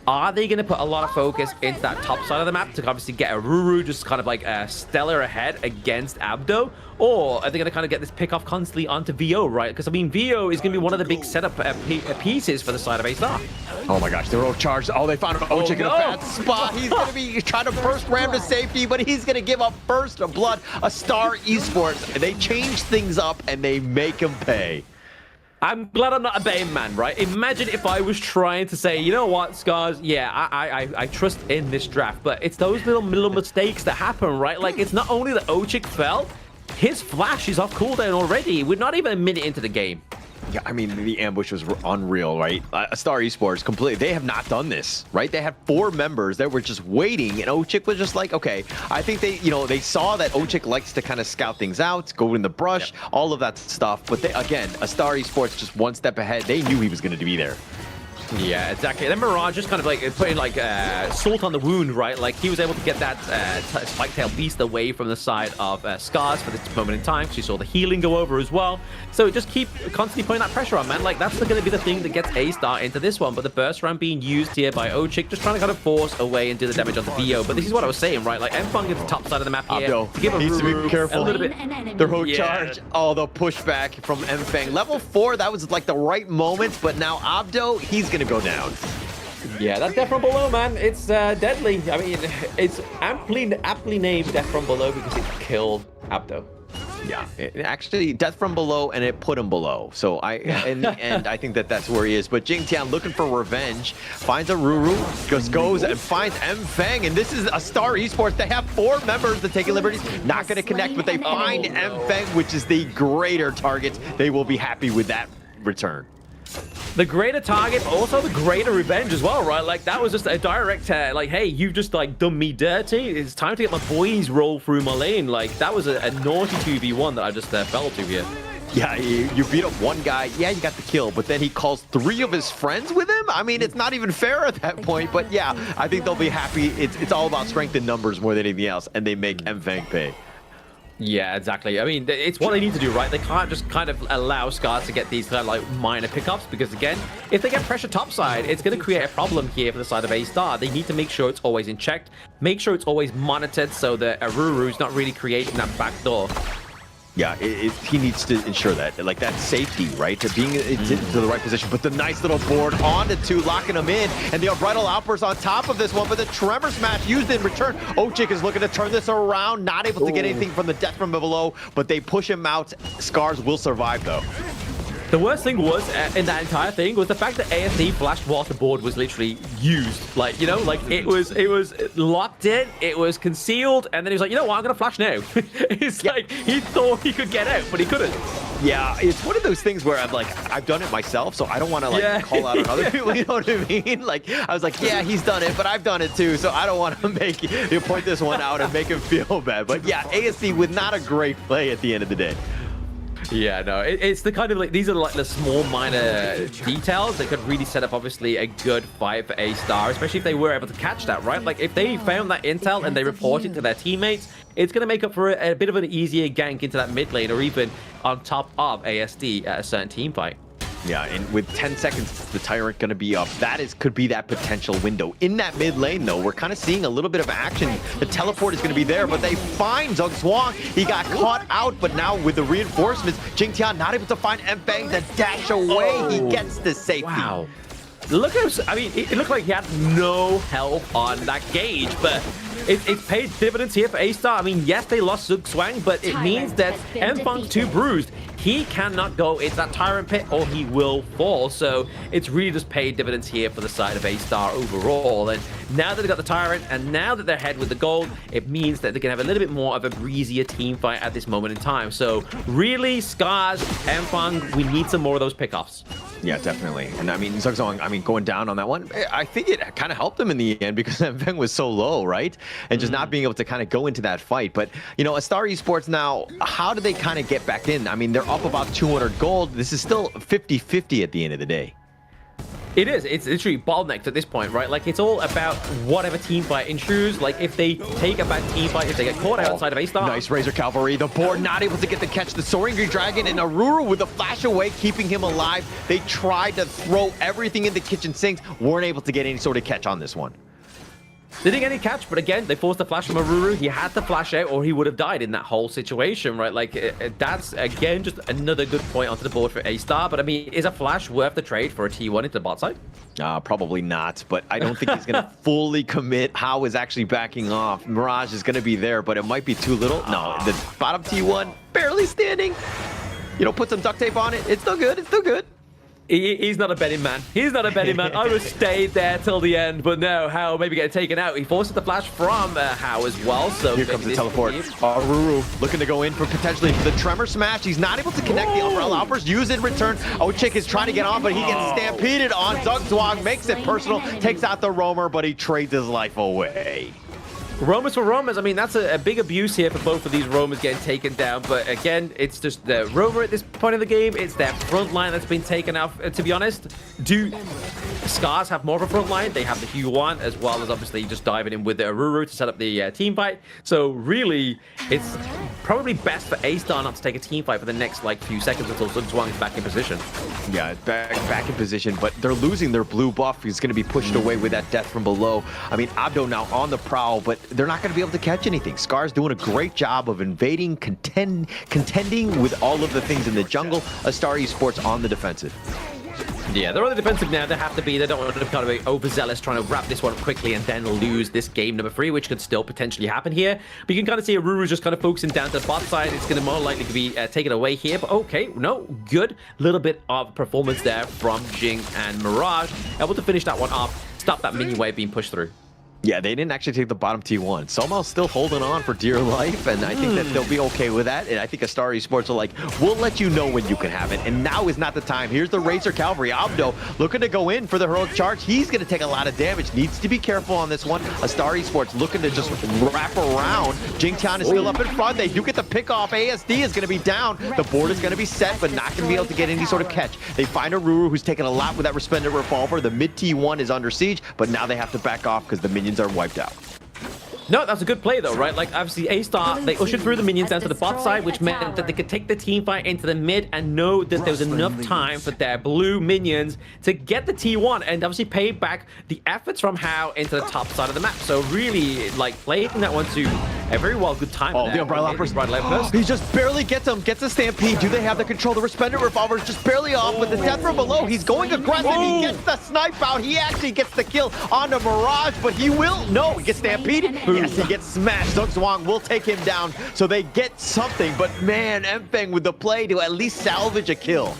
are they going to put a lot of focus into that top side of the map to obviously get a Ruru just kind of like a stellar ahead against Abdo? Or are they going to kind of get this pick off constantly onto VO, right? Because, I mean, VO is going to be one of the big setup pieces for the side of Astar.
Oh my gosh, they're all charged. Oh, they found Ochik in a bad spot. He's going to be trying to burst Ram to safety, but he's going to give up burst of blood. Astar Esports, they change things up and they make him pay.
I'm glad I'm not a Bane man, right? Imagine if I was trying to say, you know what, Scarz, yeah, I trust in this draft, but it's those little mistakes that happen, right? Like, it's not only that Ochik fell, his flash is off cooldown already. We're not even a minute into the game.
Yeah, I mean, the ambush was unreal, right? Astar Esports, completely, they have not done this, right? They had 4 members that were just waiting, and Ochik was just like, okay, I think they, you know, they saw that Ochik likes to kind of scout things out, go in the brush, all of that stuff. But they, again, Astar Esports just one step ahead. They knew he was going to be there.
Yeah, exactly. And then Mirage just kind of like putting like salt on the wound, right? Like he was able to get that spike-tail beast away from the side of Scarz for this moment in time. She saw the healing go over as well. So just keep constantly putting that pressure on, man. Like that's going to be the thing that gets Astar into this one. But the burst round being used here by Ochik, just trying to kind of force away and do the damage on the VO. But this is what I was saying, right? Like Enfang at the top side of the map here.
Abdo
to give a
needs to be careful.
A little bit.
The road charge. Oh, the pushback from Enfang. Level 4, that was like the right moment. But now Abdo, he's going to go down.
Yeah, that Death from Below, man, it's deadly. I mean, it's aptly named Death from Below because it killed Abdo.
Yeah, it actually, Death from Below, and it put him below. So in the end, I think that's where he is. But Jingtian looking for revenge, finds a Ruru, just goes and finds Enfang, and this is Astar Esports. They have 4 members that take liberties, not going to connect, but they find Enfang, which is the greater target. They will be happy with that return.
The greater target, also the greater revenge as well, right? Like that was just a direct, like, hey, you've just like done me dirty. It's time to get my boys roll through my lane. Like that was a naughty 2v1 that I just fell to here.
Yeah, you beat up one guy. Yeah, you got the kill, but then he calls 3 of his friends with him. I mean, it's not even fair at that point. But yeah, I think they'll be happy. It's all about strength in numbers more than anything else, and they make Enfang pay.
Yeah, exactly. I mean, it's what they need to do, right? They can't just kind of allow Scarz to get these kind of like minor pickups because, again, if they get pressure topside, it's going to create a problem here for the side of Astar. They need to make sure it's always in check, make sure it's always monitored so that Aruru's not really creating that backdoor.
Yeah, he needs to ensure that, like that safety, right? To being into the right position. But the nice little board on the 2, locking him in. And the Unbridled Outburst on top of this one. But the Tremor Smash used in return. Ochik is looking to turn this around. Not able to get anything from the Death from Below. But they push him out. Scarz will survive, though.
The worst thing was, in that entire thing, was the fact that ASD flashed while the board was literally used. Like, you know, like it was locked in, it was concealed, and then he was like, you know what, I'm gonna flash now. It's like, he thought he could get out, but he couldn't.
Yeah, it's one of those things where I'm like, I've done it myself, so I don't want to like call out on other people, you know what I mean? Like, I was like, yeah, he's done it, but I've done it too, so I don't want to point this one out and make him feel bad. But yeah, ASD with not a great play at the end of the day.
Yeah, no, it's the kind of like, these are like the small minor details that could really set up obviously a good fight for Astar, especially if they were able to catch that, right? Like if they found that intel and they report it to their teammates, it's going to make up for a bit of an easier gank into that mid lane or even on top of ASD at a certain team fight.
Yeah, and with 10 seconds, the Tyrant going to be up. Could be that potential window. In that mid lane, though, we're kind of seeing a little bit of action. The teleport is going to be there, but they find Zug Swang. He got caught out, but now with the reinforcements, Jingtian not able to find Enfang to dash away. He gets the safety.
Wow. Look at, I mean, it looked like he had no health on that gauge, but it's paid dividends here for Astar. I mean, yes, they lost Zug Swang, but it means that Enfang's too bruised. He cannot go into that Tyrant pit or he will fall. So it's really just paid dividends here for the side of Astar overall. And now that they've got the Tyrant and now that they're ahead with the gold, it means that they can have a little bit more of a breezier team fight at this moment in time. So really, Scarz, Enfang, we need some more of those pickoffs.
Yeah, definitely. And I mean, Zugzong, going down on that one, I think it kind of helped him in the end because Enfang was so low, right? And just not being able to kind of go into that fight. But, you know, Astar Esports now, how do they kind of get back in? I mean, they're up about 200 gold. This is still 50-50 at the end of the day.
It is. It's literally bottlenecked at this point, right? Like, it's all about whatever team fight ensues. Like, if they take a bad team fight, if they get caught outside of Astar.
Nice Razor Cavalry. The board not able to get the catch. The Soaring Green Dragon and Aruru with the flash away, keeping him alive. They tried to throw everything in the kitchen sinks. Weren't able to get any sort of catch on this one.
They didn't get any catch, but again, they forced the flash from Aruru. He had to flash out or he would have died in that whole situation, right? Like, that's, again, just another good point onto the board for Astar. But, I mean, is a flash worth the trade for a T1 into the bot side?
Probably not, but I don't think he's going to fully commit. How is actually backing off. Mirage is going to be there, but it might be too little. No, the bottom T1 barely standing. You know, put some duct tape on it. It's still good. It's still good.
He's not a betting man. He's not a betting man. I would have stayed there till the end, but no, Hao maybe getting taken out. He forces the flash from Hao as well. So
here comes the teleport. Ruru looking to go in for potentially the Tremor Smash. He's not able to connect the Umbrella. Alpers use in return. Ochik is trying to get on, but he gets stampeded on. Zugzwang makes it personal, takes out the Roamer, but he trades his life away.
Roamers for Roamers. I mean, that's a big abuse here for both of these Roamers getting taken down. But again, it's just the Roamer at this point in the game. It's their front line that's been taken off. To be honest, do Scarz have more of a front line? They have the Q1 as well as obviously just diving in with the Aruru to set up the team fight. So really, it's probably best for Astar not to take a team fight for the next like few seconds until Zugzwang is back in position.
Yeah, back in position, but they're losing their blue buff. He's going to be pushed away with that death from below. I mean, Abdo now on the prowl, but they're not going to be able to catch anything. Scarz doing a great job of invading, contending with all of the things in the jungle. Astar Esports on the defensive.
Yeah, they're on the defensive now. They have to be. They don't want to kind of be overzealous trying to wrap this one up quickly and then lose this game number 3, which could still potentially happen here. But you can kind of see Aruru's just kind of focusing down to the bot side. It's going to more likely to be taken away here. But okay, no, good. Little bit of performance there from Jing and Mirage. Able to finish that one off. Stop that minion wave being pushed through.
Yeah, they didn't actually take the bottom T1. Somehow still holding on for dear life, and I think that they'll be okay with that. And I think Astar Esports are like, we'll let you know when you can have it, and now is not the time. Here's the Razor Cavalry. Abdo looking to go in for the heroic charge. He's going to take a lot of damage. Needs to be careful on this one. Astar Esports looking to just wrap around. Jingtian is still up in front. They do get the pick off. ASD is going to be down. The board is going to be set, but not going to be able to get any sort of catch. They find Aruru, who's taking a lot with that Resplendent Revolver. The mid T1 is under siege, but now they have to back off because the minions are wiped out.
No, that's a good play though, right? Like obviously Astar, they ushered through the minions down to the bot side, which meant that they could take the team fight into the mid and know that there was enough time for their blue minions to get the T1 and obviously pay back the efforts from Hao into the top side of the map. So really, like playing that one to a very well good time.
Oh, the Umbrella Hoppers. He just barely gets him, gets a stampede. Do they have the control? The Resplendent Revolver is just barely off, but the death from below, he's going aggressive. He gets the snipe out. He actually gets the kill on the Mirage, but he will, no, he gets stampeded. Yes, he gets smashed. Zugzwang will take him down, so they get something. But man, Mfeng with the play to at least salvage a kill.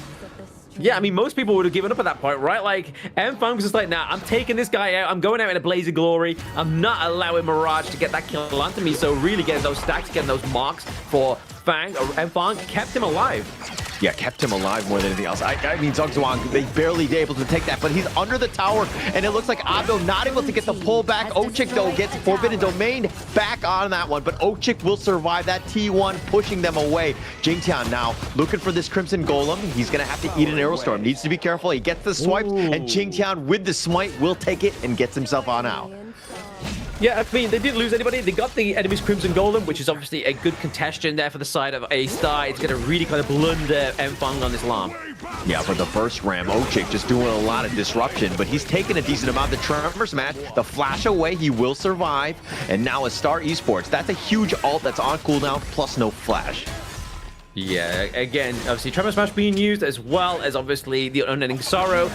Yeah, I mean, most people would have given up at that point, right? Like, Mfeng was just like, nah, I'm taking this guy out. I'm going out in a blaze of glory. I'm not allowing Mirage to get that kill onto me. So really getting those stacks, getting those marks for Fang, Mfeng kept him alive.
Yeah, kept him alive more than anything else. I mean, Zugzwang, they barely able to take that, but he's under the tower, and it looks like Abdo not able to get the pull back. Ochik, though, gets Forbidden Domain back on that one, but Ochik will survive that T1, pushing them away. Jingtian now looking for this Crimson Golem. He's going to have to eat an Arrow Storm. Needs to be careful. He gets the swipes, and Jingtian with the smite will take it and gets himself on out.
Yeah, I mean, they didn't lose anybody. They got the enemy's Crimson Golem, which is obviously a good contestation there for the side of Astar. It's going to really kind of blunder Mfeng on this lamp.
Yeah, but the first ram, Ochik just doing a lot of disruption, but he's taking a decent amount. The Tremor Smash, the flash away, he will survive. And now Astar Esports, that's a huge ult that's on cooldown, plus no flash.
Yeah, again, obviously Tremor Smash being used, as well as obviously the Unending Sorrow.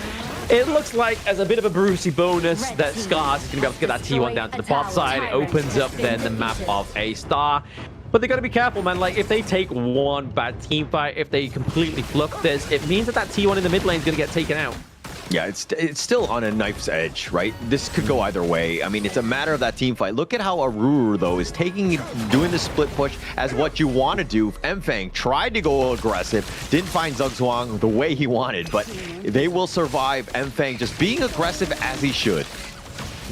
It looks like, as a bit of a Brucey bonus, that Scarz is going to be able to get that T1 down to the bot side. It opens up then the map of Astar. But they got to be careful, man. Like, if they take one bad team fight, if they completely fluff this, it means that that T1 in the mid lane is going to get taken out.
Yeah, it's still on a knife's edge, right? This could go either way. I mean, it's a matter of that team fight. Look at how Aruru, though, is doing the split push as what you want to do. Mfeng tried to go aggressive, didn't find Zugzwang the way he wanted, but they will survive. Mfeng just being aggressive as he should.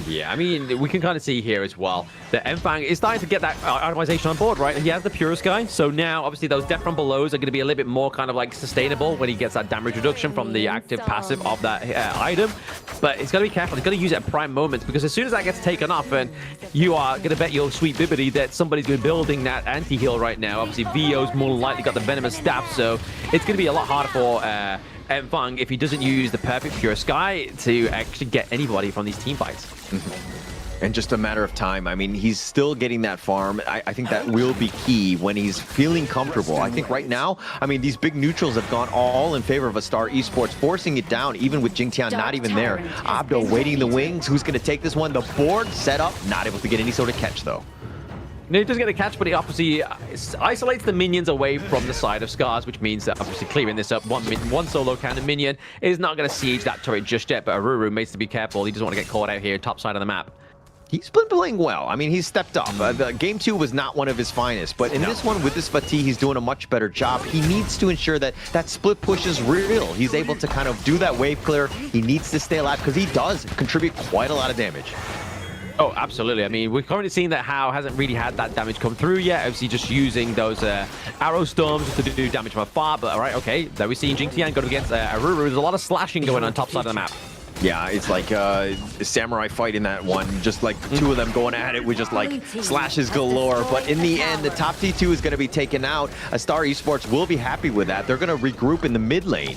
Yeah, I mean, we can kind of see here as well that Mfeng is starting to get that optimization on board, right? And he has the Purist guy, so now obviously those death from belows are going to be a little bit more kind of like sustainable when he gets that damage reduction from the active passive of that item. But he's got to be careful. He's got to use it at prime moments, because as soon as that gets taken off, and you are going to bet your sweet bibbity that somebody's going to be building that anti-heal right now. Obviously, Vio's more than likely got the Venomous Staff, so it's going to be a lot harder for Mfeng if he doesn't use the perfect Pure Sky to actually get anybody from these team fights.
And just a matter of time. I mean, he's still getting that farm. I think that will be key when he's feeling comfortable. I think right now, I mean, these big neutrals have gone all in favor of Astar Esports, forcing it down, even with Jingtian not even there. Abdo waiting the wings. Who's going to take this one? The board set up, not able to get any sort of catch, though.
He does get a catch, but he obviously isolates the minions away from the side of Scarz, which means that obviously clearing this up, one solo counter minion is not going to siege that turret just yet, but Aruru needs to be careful. He doesn't want to get caught out here, top side of the map.
He's been playing well. I mean, he's stepped up. Game 2 was not one of his finest, but in this one, with this fatigue, he's doing a much better job. He needs to ensure that that split push is real. He's able to kind of do that wave clear. He needs to stay alive because he does contribute quite a lot of damage.
Oh, absolutely. I mean, we're currently seeing that Hao hasn't really had that damage come through yet. Obviously, just using those arrow storms to do damage from afar. But all right, okay. There we see Jing go against Aruru. There's a lot of slashing going on top side of the map.
Yeah, it's like a samurai fight in that one. Just like two of them going at it with just like slashes galore. But in the end, the top T2 is going to be taken out. Astar Esports will be happy with that. They're going to regroup in the mid lane.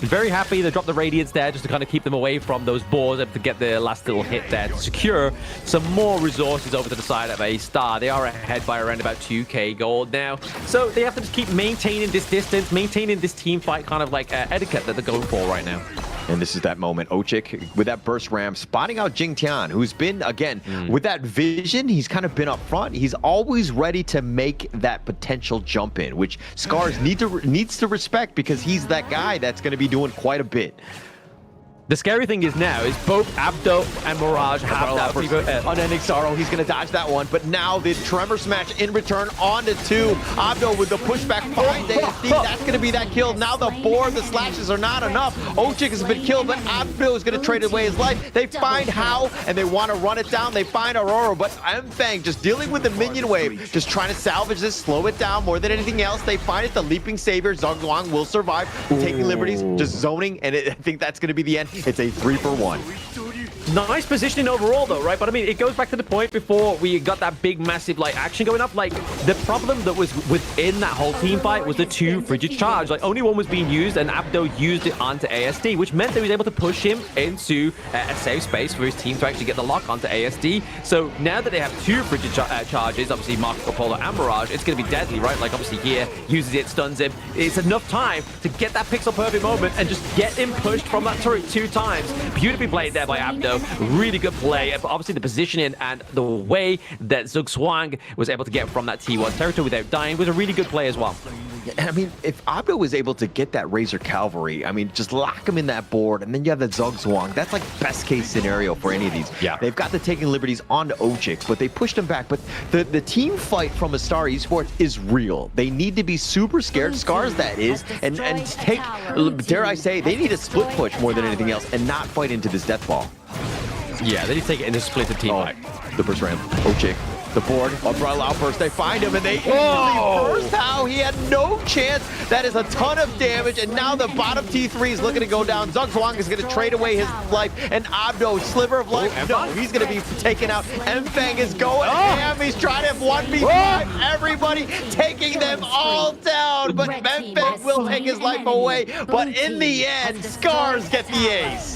Very happy they dropped the Radiance there just to kind of keep them away from those boars, able to get the last little hit there to secure some more resources over to the side of Astar. They are ahead by around about 2k gold now. So they have to just keep maintaining this distance, maintaining this team fight kind of like etiquette that they're going for right now.
And this is that moment. Ochik with that burst ram, spotting out Jing Tian, who's been, again, with that vision, he's kind of been up front. He's always ready to make that potential jump in, which Scarz needs to respect because he's that guy that's going to be doing quite a bit.
The scary thing is now is both Abdo and Mirage have that
unending sorrow. He's going to dodge that one, but now the tremor smash in return onto 2. Abdo with the pushback finds ASD. That's going to be that kill. Now the board, the slashes are not enough. Ochik has been killed, but Abdo is going to trade away his life. They find Hao, and they want to run it down. They find Aurora, but Mfang just dealing with the minion wave, just trying to salvage this, slow it down more than anything else. They find it. The leaping savior, Zhongguang, will survive, taking liberties, just zoning, and I think that's going to be the end. It's a 3-for-1.
Nice positioning overall though, right? But I mean, it goes back to the point before we got that big massive like action going up. Like the problem that was within that whole team fight was the 2 frigid charge. Like only one was being used, and Abdo used it onto ASD, which meant that he was able to push him into a safe space for his team to actually get the lock onto ASD. So now that they have 2 frigid charges, obviously Marco Polo and Mirage, it's going to be deadly, right? Like obviously here uses it, stuns him. It's enough time to get that pixel perfect moment and just get him pushed from that turret 2 times. Beautifully played there by Abdo. Really good play. Obviously, the positioning and the way that Zhongguang was able to get from that T1 territory without dying was a really good play as well.
I mean, if Abdo was able to get that Razor Cavalry, I mean, just lock him in that board, and then you have that Zhongguang. That's like best case scenario for any of these.
Yeah.
They've got the taking liberties onto Ochik, but they pushed him back. But the team fight from Astar Esports is real. They need to be super scared, Scarz that is, and take, dare I say, they need a split push more than anything else and not fight into this death ball.
Yeah, they need to take it into split the team fight.
The burst ram. Ochik. The board, umbrella outburst, they find him and they instantly burst Hao. He had no chance. That is a ton of damage, and now the bottom T3 is looking to go down. Zhongguang is going to trade away his life, and Abdo, sliver of life, no, he's going to be taken out. Mfang is going ham. He's trying to 1v5 everybody, taking them all down, but Mfang will take his life away. But in the end, Scarz get the ace.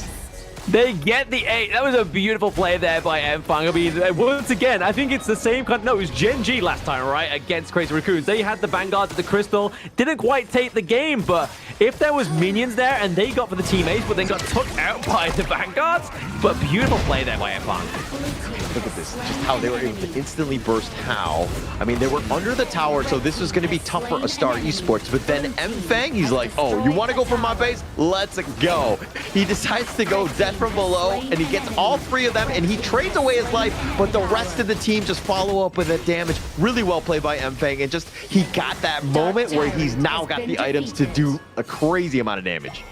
They get the 8. That was a beautiful play there by Mfang. I mean, once again, I think it's the same kind. No, it was Gen.G last time, right? Against Crazy Raccoons. They had the Vanguards at the Crystal. Didn't quite take the game, but if there was minions there and they got for the team ace, but then got took out by the Vanguards. But beautiful play there by Mfang.
Look at this, just how they were able to instantly burst Hao. I mean, they were under the tower, so this was going to be tough for Astar Esports. But then Mfang, he's like, oh, you want to go for my base? Let's go. He decides to go death from below, and he gets all 3 of them, and he trades away his life, but the rest of the team just follow up with that damage. Really well played by Mfang, and just he got that moment where he's now got the items to do a crazy amount of damage.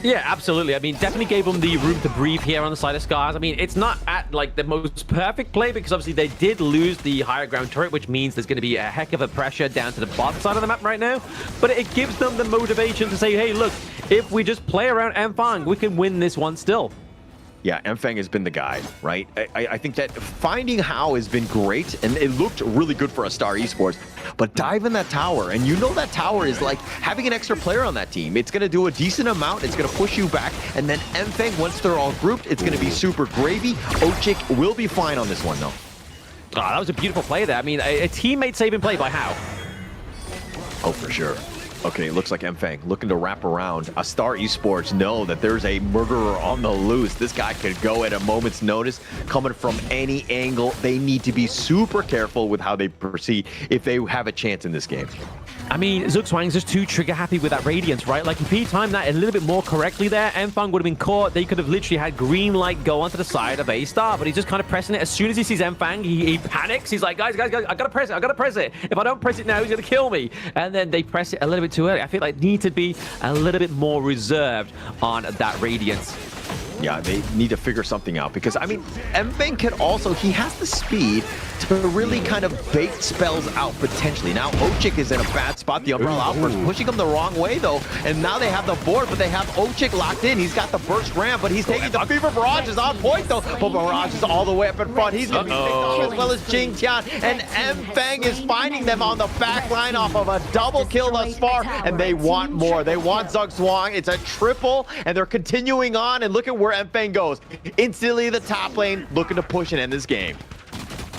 Yeah, absolutely. I mean, definitely gave them the room to breathe here on the side of Scarz. I mean, it's not at like the most perfect play because obviously they did lose the higher ground turret, which means there's going to be a heck of a pressure down to the bottom side of the map right now. But it gives them the motivation to say, hey, look, if we just play around Mfang, we can win this one still.
Yeah, Mfang has been the guy, right? I think that finding Hao has been great, and it looked really good for Astar Esports. But dive in that tower, and you know that tower is like having an extra player on that team. It's going to do a decent amount. It's going to push you back, and then Mfang, once they're all grouped, it's going to be super gravy. Ochik will be fine on this one, though.
Oh, that was a beautiful play there. I mean, a teammate saving play by Hao.
Oh, for sure. Okay, looks like Mfang looking to wrap around. Astar Esports know that there's a murderer on the loose. This guy could go at a moment's notice, coming from any angle. They need to be super careful with how they proceed if they have a chance in this game.
I mean, Zugzwang's just too trigger happy with that Radiance, right? Like, if he timed that a little bit more correctly there, Mfang would have been caught. They could have literally had green light go onto the side of Astar, but he's just kind of pressing it. As soon as he sees Mfang, he panics. He's like, guys, I gotta press it. I gotta press it. If I don't press it now, he's gonna kill me. And then they press it a little bit too early. I feel like they need to be a little bit more reserved on that Radiance.
Yeah, they need to figure something out because, I mean, Mfang can also, he has the speed to really kind of bait spells out potentially. Now, Ochik is in a bad spot. The Umbrella Outburst pushing him the wrong way, though. And now they have the board, but they have Ochik locked in. He's got the Burst Ram, but he's taking the Fever Barrage is on point, though. But Barrage is all the way up in front. He's going to be picked off as well as Jingtian. And Mfang is finding them on the back line off of a double kill thus far. And they want more. They want Zugzwang. It's a triple, and they're continuing on. And look at where Mfang goes. Instantly the top lane looking to push and end this game.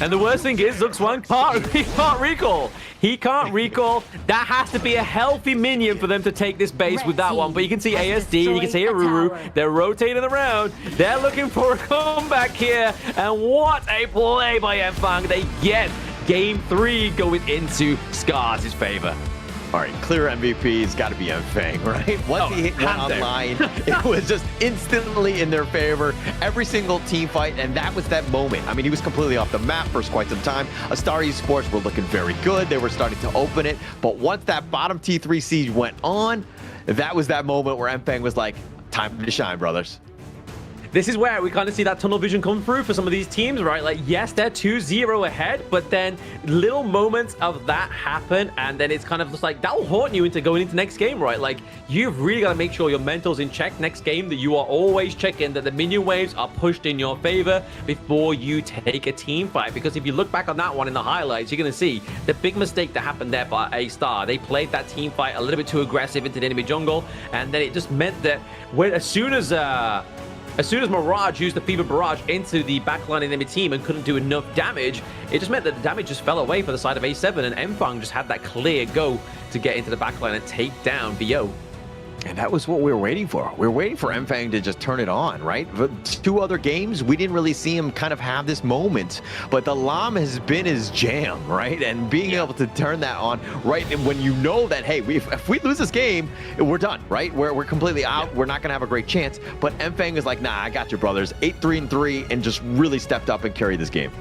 And the worst thing is, Zugzwang can't recall. He can't recall. That has to be a healthy minion for them to take this base with that one. But you can see ASD, you can see Aruru. They're rotating around. They're looking for a comeback here. And what a play by Mfang. They get game 3 going into Scarz' favor.
All right, clear MVP's got to be Mfang, right? Once he hit one online, it was just instantly in their favor. Every single team fight, and that was that moment. I mean, he was completely off the map for quite some time. Astar Esports were looking very good. They were starting to open it. But once that bottom T3 siege went on, that was that moment where Mfang was like, time to shine, brothers.
This is where we kind of see that tunnel vision come through for some of these teams, right? Like, yes, they're 2-0 ahead, but then little moments of that happen, and then it's kind of just like, that'll haunt you into going into next game, right? Like, you've really got to make sure your mental's in check next game, that you are always checking that the minion waves are pushed in your favor before you take a team fight. Because if you look back on that one in the highlights, you're going to see the big mistake that happened there by Astar. They played that team fight a little bit too aggressive into the enemy jungle, and then it just meant that as soon as Mirage used the Fever Barrage into the backline enemy team and couldn't do enough damage, it just meant that the damage just fell away for the side of A7, and Mfang just had that clear go to get into the backline and take down BO.
And that was what we were waiting for. We were waiting for Mfang to just turn it on, right? But 2 other games, we didn't really see him kind of have this moment. But the LAM has been his jam, right? And being able to turn that on, right? And when you know that, hey, if we lose this game, we're done, right? We're completely out. We're not going to have a great chance. But Mfang is like, nah, I got you, brothers. 8-3-3, and just really stepped up and carried this game.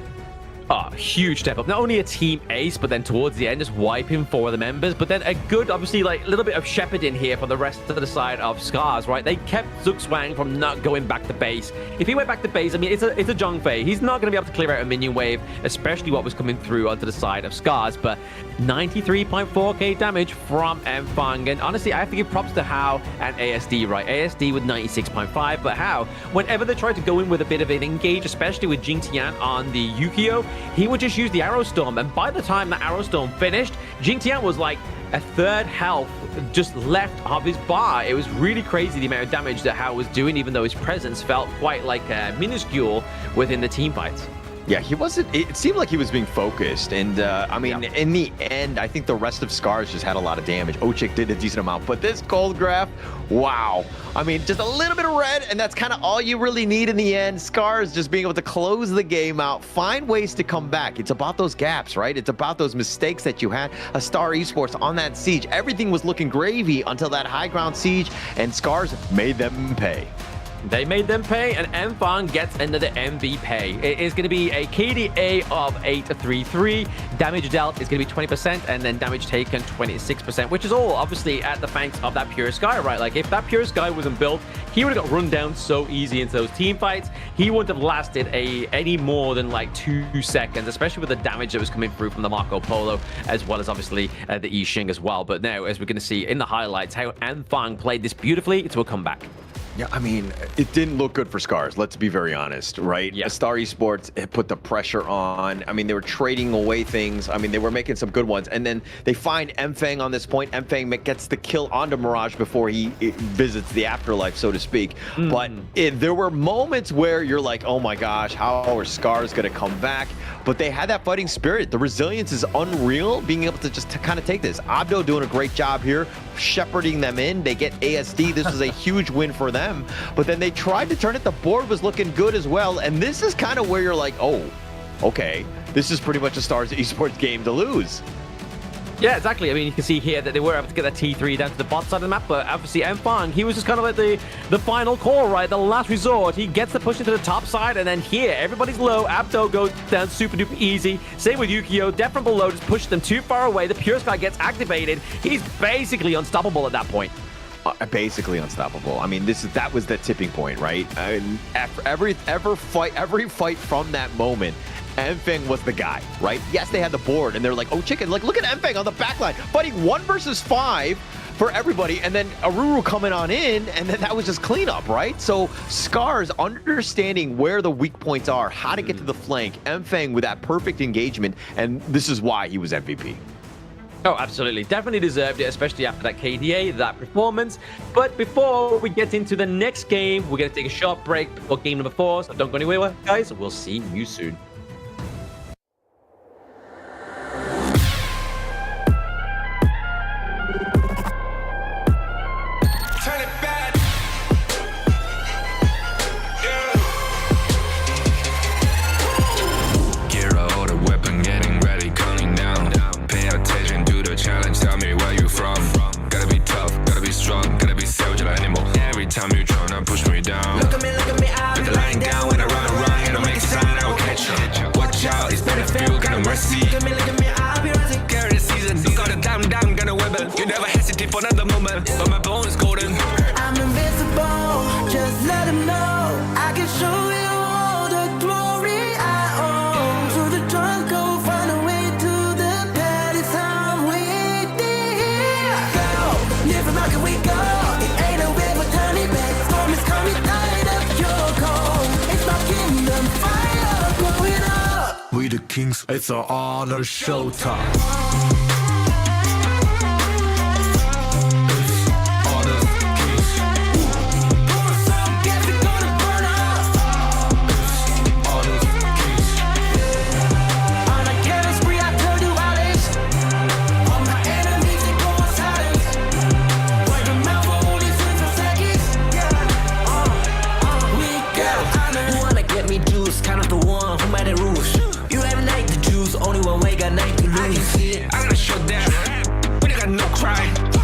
Oh, huge step up. Not only a team ace, but then towards the end, just wiping 4 of the members. But then a good, obviously, like, little bit of shepherding here for the rest of the side of Scarz, right? They kept Zugzwang from not going back to base. If he went back to base, I mean, it's a Zhongfei. He's not going to be able to clear out a minion wave, especially what was coming through onto the side of Scarz. But 93.4k damage from Mfang. And honestly, I have to give props to How and ASD, right? ASD with 96.5, but How, whenever they tried to go in with a bit of an engage, especially with Jingtian on the Yukio, he would just use the Arrow Storm, and by the time the Arrow Storm finished, Jingtian was like a 3rd health just left of his bar. It was really crazy the amount of damage that How was doing, even though his presence felt quite like minuscule within the team fights.
Yeah, he wasn't, it seemed like he was being focused. And I mean, in the end, I think the rest of Scarz just had a lot of damage. Ochik did a decent amount, but this Gold Graph, wow. I mean, just a little bit of red, and that's kind of all you really need in the end. Scarz just being able to close the game out, find ways to come back. It's about those gaps, right? It's about those mistakes that you had. Astar Esports on that siege, everything was looking gravy until that high ground siege, and Scarz made them pay.
They made them pay, and Mfang gets another MVP. It is going to be a KDA of 833. Damage dealt is going to be 20%, and then damage taken 26%, which is all obviously at the thanks of that Pure Sky, right? Like, if that Pure Sky wasn't built, he would have got run down so easy into those team fights. He wouldn't have lasted any more than like 2 seconds, especially with the damage that was coming through from the Marco Polo, as well as obviously the Yixing as well. But now, as we're going to see in the highlights, how Mfang played this beautifully to a comeback.
Yeah, I mean, it didn't look good for Scarz, let's be very honest, right?
Yeah.
Astar Esports put the pressure on. I mean, they were trading away things. I mean, they were making some good ones. And then they find Mfang on this point. Mfang gets the kill onto Mirage before he visits the afterlife, so to speak. But there were moments where you're like, oh my gosh, how are Scarz going to come back? But they had that fighting spirit. The resilience is unreal, being able to just kind of take this. Abdo doing a great job here, shepherding them in. They get ASD. This was a huge win for them. But then they tried to turn it. The board was looking good as well. And this is kind of where you're like, oh, okay, this is pretty much a Stars Esports game to lose.
Yeah, exactly. I mean, you can see here that they were able to get that T3 down to the bot side of the map, but obviously Mfang, he was just kind of like the final call, right? The last resort. He gets the push into the top side, and then here, everybody's low. Abdo goes down super duper easy. Same with Yukio. Death from below just pushed them too far away. The Pure Sky gets activated. He's basically unstoppable at that point.
Basically unstoppable. I mean, that was the tipping point, right? Every fight from that moment, Mfang was the guy, right? Yes, they had the board, and they're like, oh, chicken, like, look at Mfang on the backline, fighting 1 versus 5 for everybody, and then Aruru coming on in, and then that was just cleanup, right? So Scarz understanding where the weak points are, how to get to the flank, Mfang with that perfect engagement, and this is why he was MVP.
Oh, absolutely. Definitely deserved it, especially after that KDA, that performance. But before we get into the next game, we're going to take a short break before game number 4. So don't go anywhere, guys. We'll see you soon.
Time you tryna push me down. Look at me, I'll be lying down. When I run, it'll make a sign, I will catch you. Watch out, it's better feel, got no mercy. Look at me, I'll be rising. Carry the season, you got a damn, gonna weapon. You never hesitate for another moment, but my bone is golden.
I'm invincible, just let him know. I can show you all the glory I own. Through the jungle, find a way to the pad. It's time we go. Live and rock and we go.
We the kings, it's our honor showtime.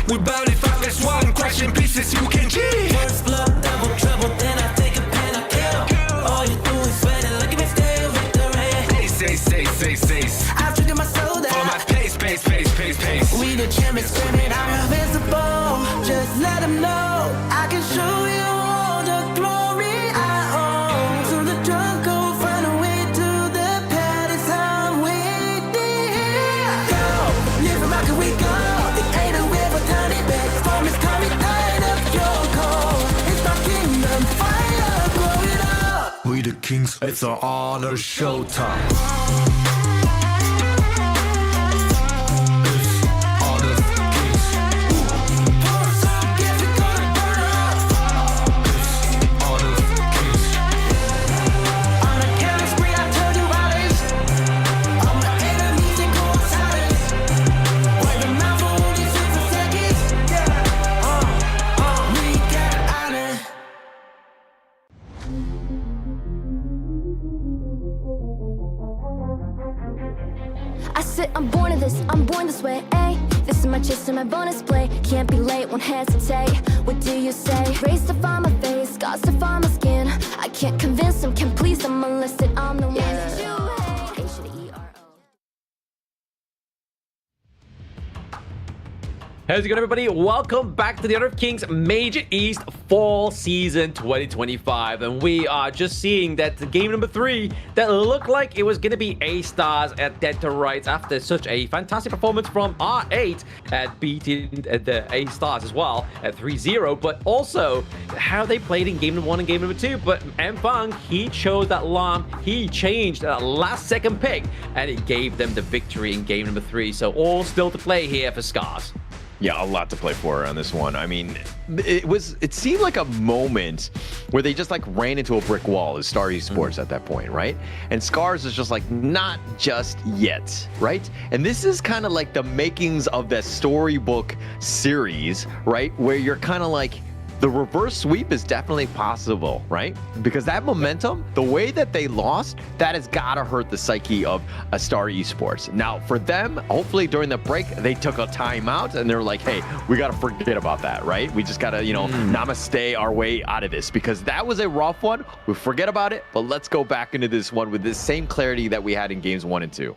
We barely fight, there's one question pieces you can G.
First blood, double trouble, then I take a pen, I kill. All you do is sweat and look at me stay victory.
Say.
I've triggered my soul down.
Follow my pace.
We the champions screaming, I'm invincible. Just let them know I can show you all the glory I own. Through the jungle, find a way to the pad. It's time we go. Live and rock and we go.
We the kings, it's our honor showtime.
I'm born of this, I'm born this way, ayy. This is my chest and my bonus play. Can't be late, won't hesitate. What do you say? Race to find my face, scars to find my skin. I can't convince them, can't please them unless that I'm the one that you hate.
How's it going, everybody? Welcome back to the Honor of Kings Major East Fall Season 2025. And we are just seeing that the game number 3 that looked like it was going to be A-Stars at Dead to Rights after such a fantastic performance from R8 at beating the A-Stars as well at 3-0. But also how they played in game number 1 and game number 2. But Mfang, he chose that Lam. He changed that last second pick and it gave them the victory in game number 3. So all still to play here for Scarz.
Yeah, a lot to play for on this one. I mean, it seemed like a moment where they just like ran into a brick wall as Astar Esports at that point, right? And Scarz is just like, not just yet, right? And this is kind of like the makings of that storybook series, right? Where you're kind of like, the reverse sweep is definitely possible, right? Because that momentum, the way that they lost, that has got to hurt the psyche of Astar Esports. Now, for them, hopefully during the break, they took a timeout and they're like, hey, we got to forget about that, right? We just got to, you know, namaste our way out of this because that was a rough one. We forget about it, but let's go back into this one with the same clarity that we had in games 1 and 2.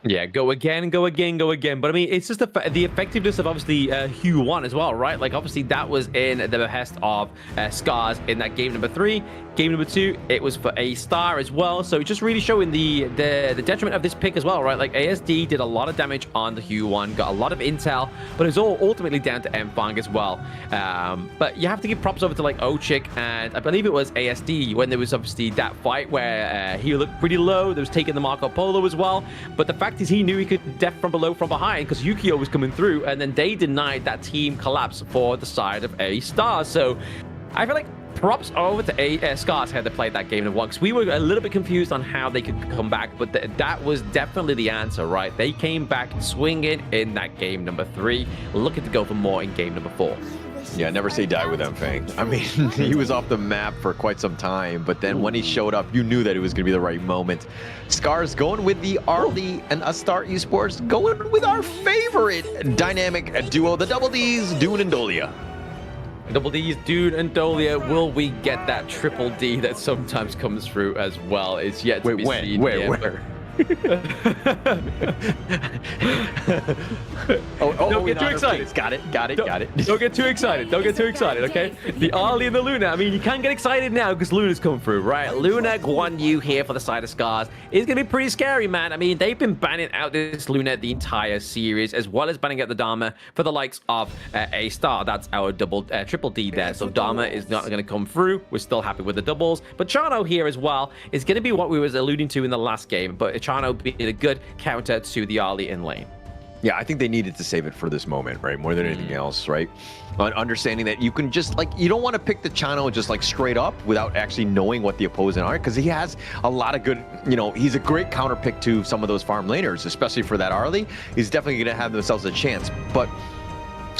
Yeah, go again, go again, go again. But I mean, it's just the effectiveness of obviously Hue 1 as well, right? Like obviously that was in the behest of Scarz in that game number 3. Game number 2, it was for A-Star as well. So just really showing the detriment of this pick as well, right? Like ASD did a lot of damage on the Hue 1, got a lot of intel, but it's all ultimately down to Mfang as well. But you have to give props over to like Ochik and I believe it was ASD when there was obviously that fight where he looked pretty low. There was taking the Marco Polo as well. But the fact is he knew he could def from below from behind because Yukio was coming through and then they denied that team collapse for the side of A-Star. So I feel like props over to Scarz had to play that game in 1 because we were a little bit confused on how they could come back, but that was definitely the answer, right? They came back swinging in that game number 3, looking to go for more in game number 4.
Yeah, never say die with Mfang. I mean, he was off the map for quite some time, but then when he showed up, you knew that it was going to be the right moment. Scarz going with the Arlie and Astar Esports, going with our favorite dynamic duo, the Double Ds, Dune and Dolia.
Double D's, Dune and Dolia. Will we get that triple D that sometimes comes through as well? It's yet to be seen.
Where?
Don't get too excited.
Got it.
Don't get too excited. Don't get too excited, okay? The Arlie and the Luna. I mean, you can't get excited now because Luna's come through, right? Luna, Guan Yu here for the side of Scarz. It's going to be pretty scary, man. I mean, they've been banning out this Luna the entire series, as well as banning out the Dharma for the likes of A-Star. That's our triple D there. So Dharma is not going to come through. We're still happy with the doubles. But Chano here as well is going to be what we was alluding to in the last game. But Chano being a good counter to the Arlie in lane.
Yeah, I think they needed to save it for this moment, right? More than anything else, right? Understanding that you can just, like, you don't want to pick the Chano just, like, straight up without actually knowing what the opposing are, because he has a lot of good, you know, he's a great counter pick to some of those farm laners, especially for that Arlie. He's definitely going to have themselves a chance. But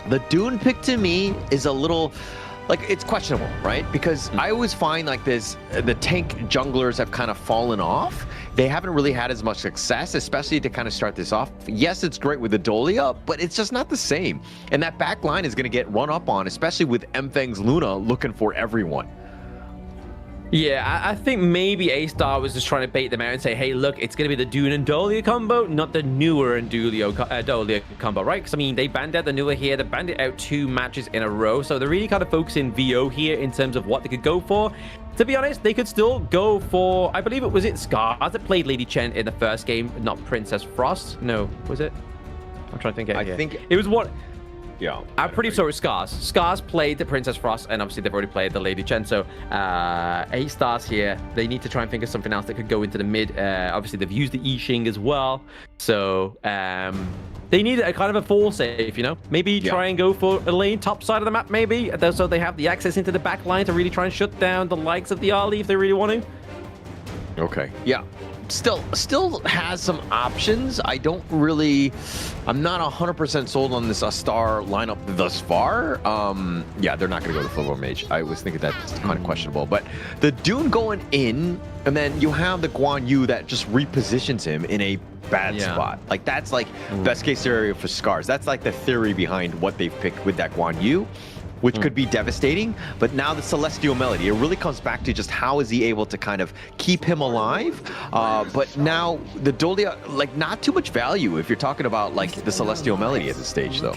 the Dune pick, to me, is a little... like, it's questionable, right? Because I always find like this, the tank junglers have kind of fallen off. They haven't really had as much success, especially to kind of start this off. Yes, it's great with the Dolia, but it's just not the same. And that back line is going to get run up on, especially with Mfang's Luna looking for everyone.
Yeah, I think maybe A-Star was just trying to bait them out and say, hey, look, it's going to be the Dune and Dolia combo, not the newer and Dolia combo, right? Because, I mean, they banned out the newer here. They banned it out 2 matches in a row. So they're really kind of focusing VO here in terms of what they could go for. To be honest, they could still go for, I believe it was Scarz that played Lady Chen in the first game, not Princess Frost. No, was it? I'm trying to think.
I think
it was what...
Yeah,
I'm pretty sure it's Scarz. Scarz played the Princess Frost, and obviously they've already played the Lady Chen. So A-Stars here, they need to try and think of something else that could go into the mid. Obviously they've used the Yixing as well, so they need a kind of a full save, you know? Maybe try and go for a lane top side of the map, maybe, so they have the access into the back line to really try and shut down the likes of the Arlie if they really want to.
Okay. Yeah. Still has some options. I'm not 100% sold on this Astar lineup thus far. Yeah, they're not going to go to full mage. I was thinking that's kind of questionable. But the Dune going in, and then you have the Guan Yu that just repositions him in a bad spot. Like, that's like best case scenario for Scarz. That's like the theory behind what they've picked with that Guan Yu. which could be devastating. But now the Celestial Melody, it really comes back to just how is he able to kind of keep him alive. But now the Dolia, like, not too much value if you're talking about like the Celestial Melody at this stage, though.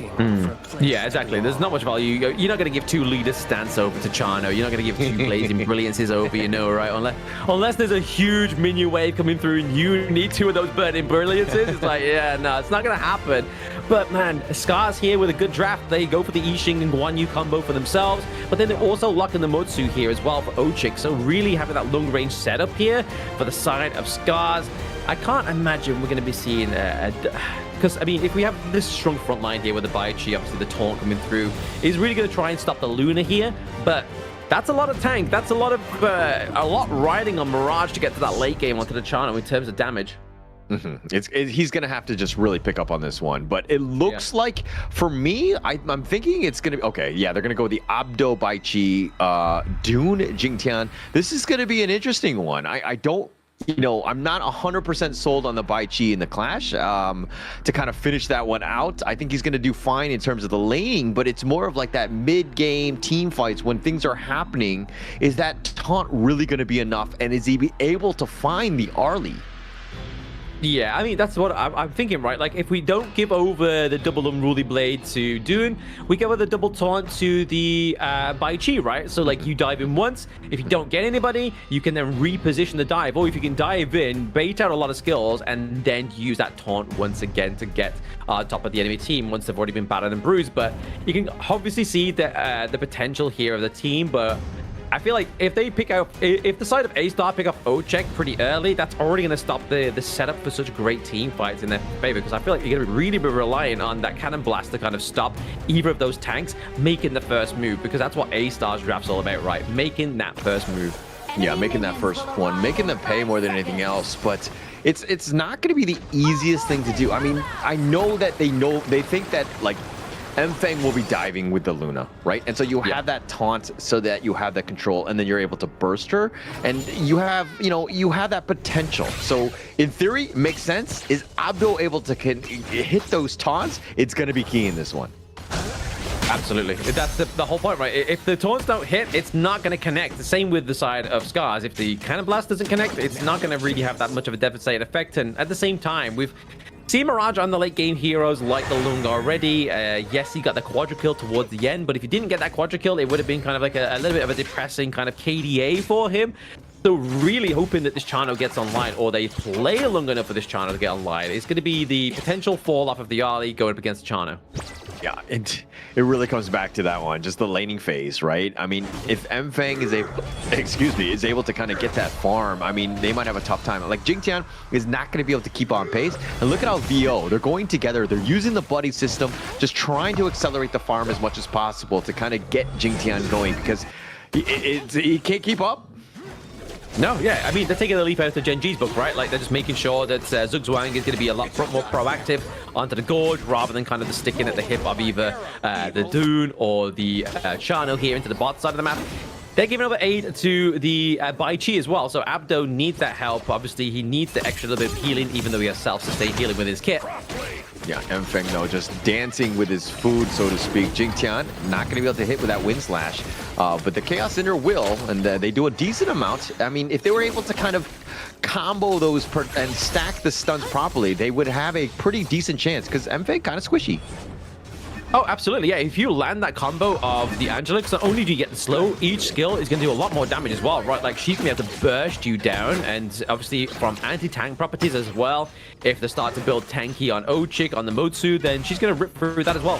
Yeah, exactly. There's not much value. You're not going to give 2 leaders stance over to Chano. You're not going to give 2 blazing brilliances over, you know, right? Unless there's a huge minion wave coming through and you need 2 of those burning brilliances. It's like, yeah, no, it's not going to happen. But man, Scarz here with a good draft. They go for the Yixing and Guan Yu combo for themselves, but then they're also locking the Motsu here as well for Ochik. So really having that long range setup here for the side of Scarz. I can't imagine we're going to be seeing because I mean, if we have this strong front line here with the Baichi, obviously the taunt coming through, he's really going to try and stop the Luna here, but that's a lot of tank. That's a lot riding on Mirage to get to that late game onto the Chano in terms of damage.
He's going to have to just really pick up on this one. But it looks like, for me, I'm thinking it's going to be... Okay, yeah, they're going to go with the Abdo Baichi Dune Jingtian. This is going to be an interesting one. I don't... You know, I'm not 100% sold on the Baichi in the Clash to kind of finish that one out. I think he's going to do fine in terms of the laning, but it's more of like that mid-game team fights when things are happening. Is that taunt really going to be enough? And is he able to find the Arlie?
Yeah, I mean, that's what I'm thinking, right? Like, if we don't give over the double unruly blade to Dune, we give over the double taunt to the Baichi, right? So, like, you dive in once. If you don't get anybody, you can then reposition the dive. Or if you can dive in, bait out a lot of skills, and then use that taunt once again to get top of the enemy team once they've already been battered and bruised. But you can obviously see the potential here of the team, but I feel like if they pick out, if the side of Astar pick up Ochek pretty early, that's already going to stop the setup for such great team fights in their favor. Because I feel like you're going to really be relying on that cannon blast to kind of stop either of those tanks making the first move. Because that's what Astar's draft's all about, right? Making that first move.
Yeah, making that first one, making them pay more than anything else. But it's not going to be the easiest thing to do. I mean, I know that they think that, like, M-Fang will be diving with the Luna, right? And so you have that taunt so that you have that control, and then you're able to burst her, and you have that potential. So in theory, makes sense. Is Abdo able to hit those taunts? It's going to be key in this one.
Absolutely. That's the whole point, right? If the taunts don't hit, it's not going to connect. The same with the side of Scarz. If the cannon blast doesn't connect, it's not going to really have that much of a devastating effect. And at the same time, we've seen Mirage on the late game heroes like the Lung already. Yes, he got the quadra kill towards the end, but if he didn't get that quadra kill, it would have been kind of like a little bit of a depressing kind of KDA for him. So really hoping that this Chano gets online, or they play long enough for this Chano to get online. It's going to be the potential fall off of the Arlie going up against Chano.
Yeah, it really comes back to that one, just the laning phase, right? I mean, if M-Fang is able to kind of get that farm, I mean, they might have a tough time. Like, Jingtian is not going to be able to keep on pace. And look at how VO, they're going together. They're using the buddy system, just trying to accelerate the farm as much as possible to kind of get Jingtian going, because he can't keep up.
No, yeah, I mean, they're taking the leap out of Gen.G's book, right? Like, they're just making sure that Zugzwang is going to be a lot more proactive onto the Gorge, rather than kind of the sticking at the hip of either the Dune or the Chano here into the bot side of the map. They're giving over aid to the Baichi as well, so Abdo needs that help. Obviously, he needs the extra little bit of healing, even though he has self-sustained healing with his kit.
Yeah, M-Fang, though, just dancing with his food, so to speak. Jingtian not going to be able to hit with that Wind Slash, but the Chaos Cinder will, and they do a decent amount. I mean, if they were able to kind of combo those and stack the stuns properly, they would have a pretty decent chance, because M-Fang kind of squishy.
Oh, absolutely, yeah. If you land that combo of the Angelics, not only do you get the slow, each skill is going to do a lot more damage as well, right? Like, she's going to be able to burst you down, and obviously from anti-tank properties as well. If they start to build tanky on Ochik, on the Motsu, then she's going to rip through that as well.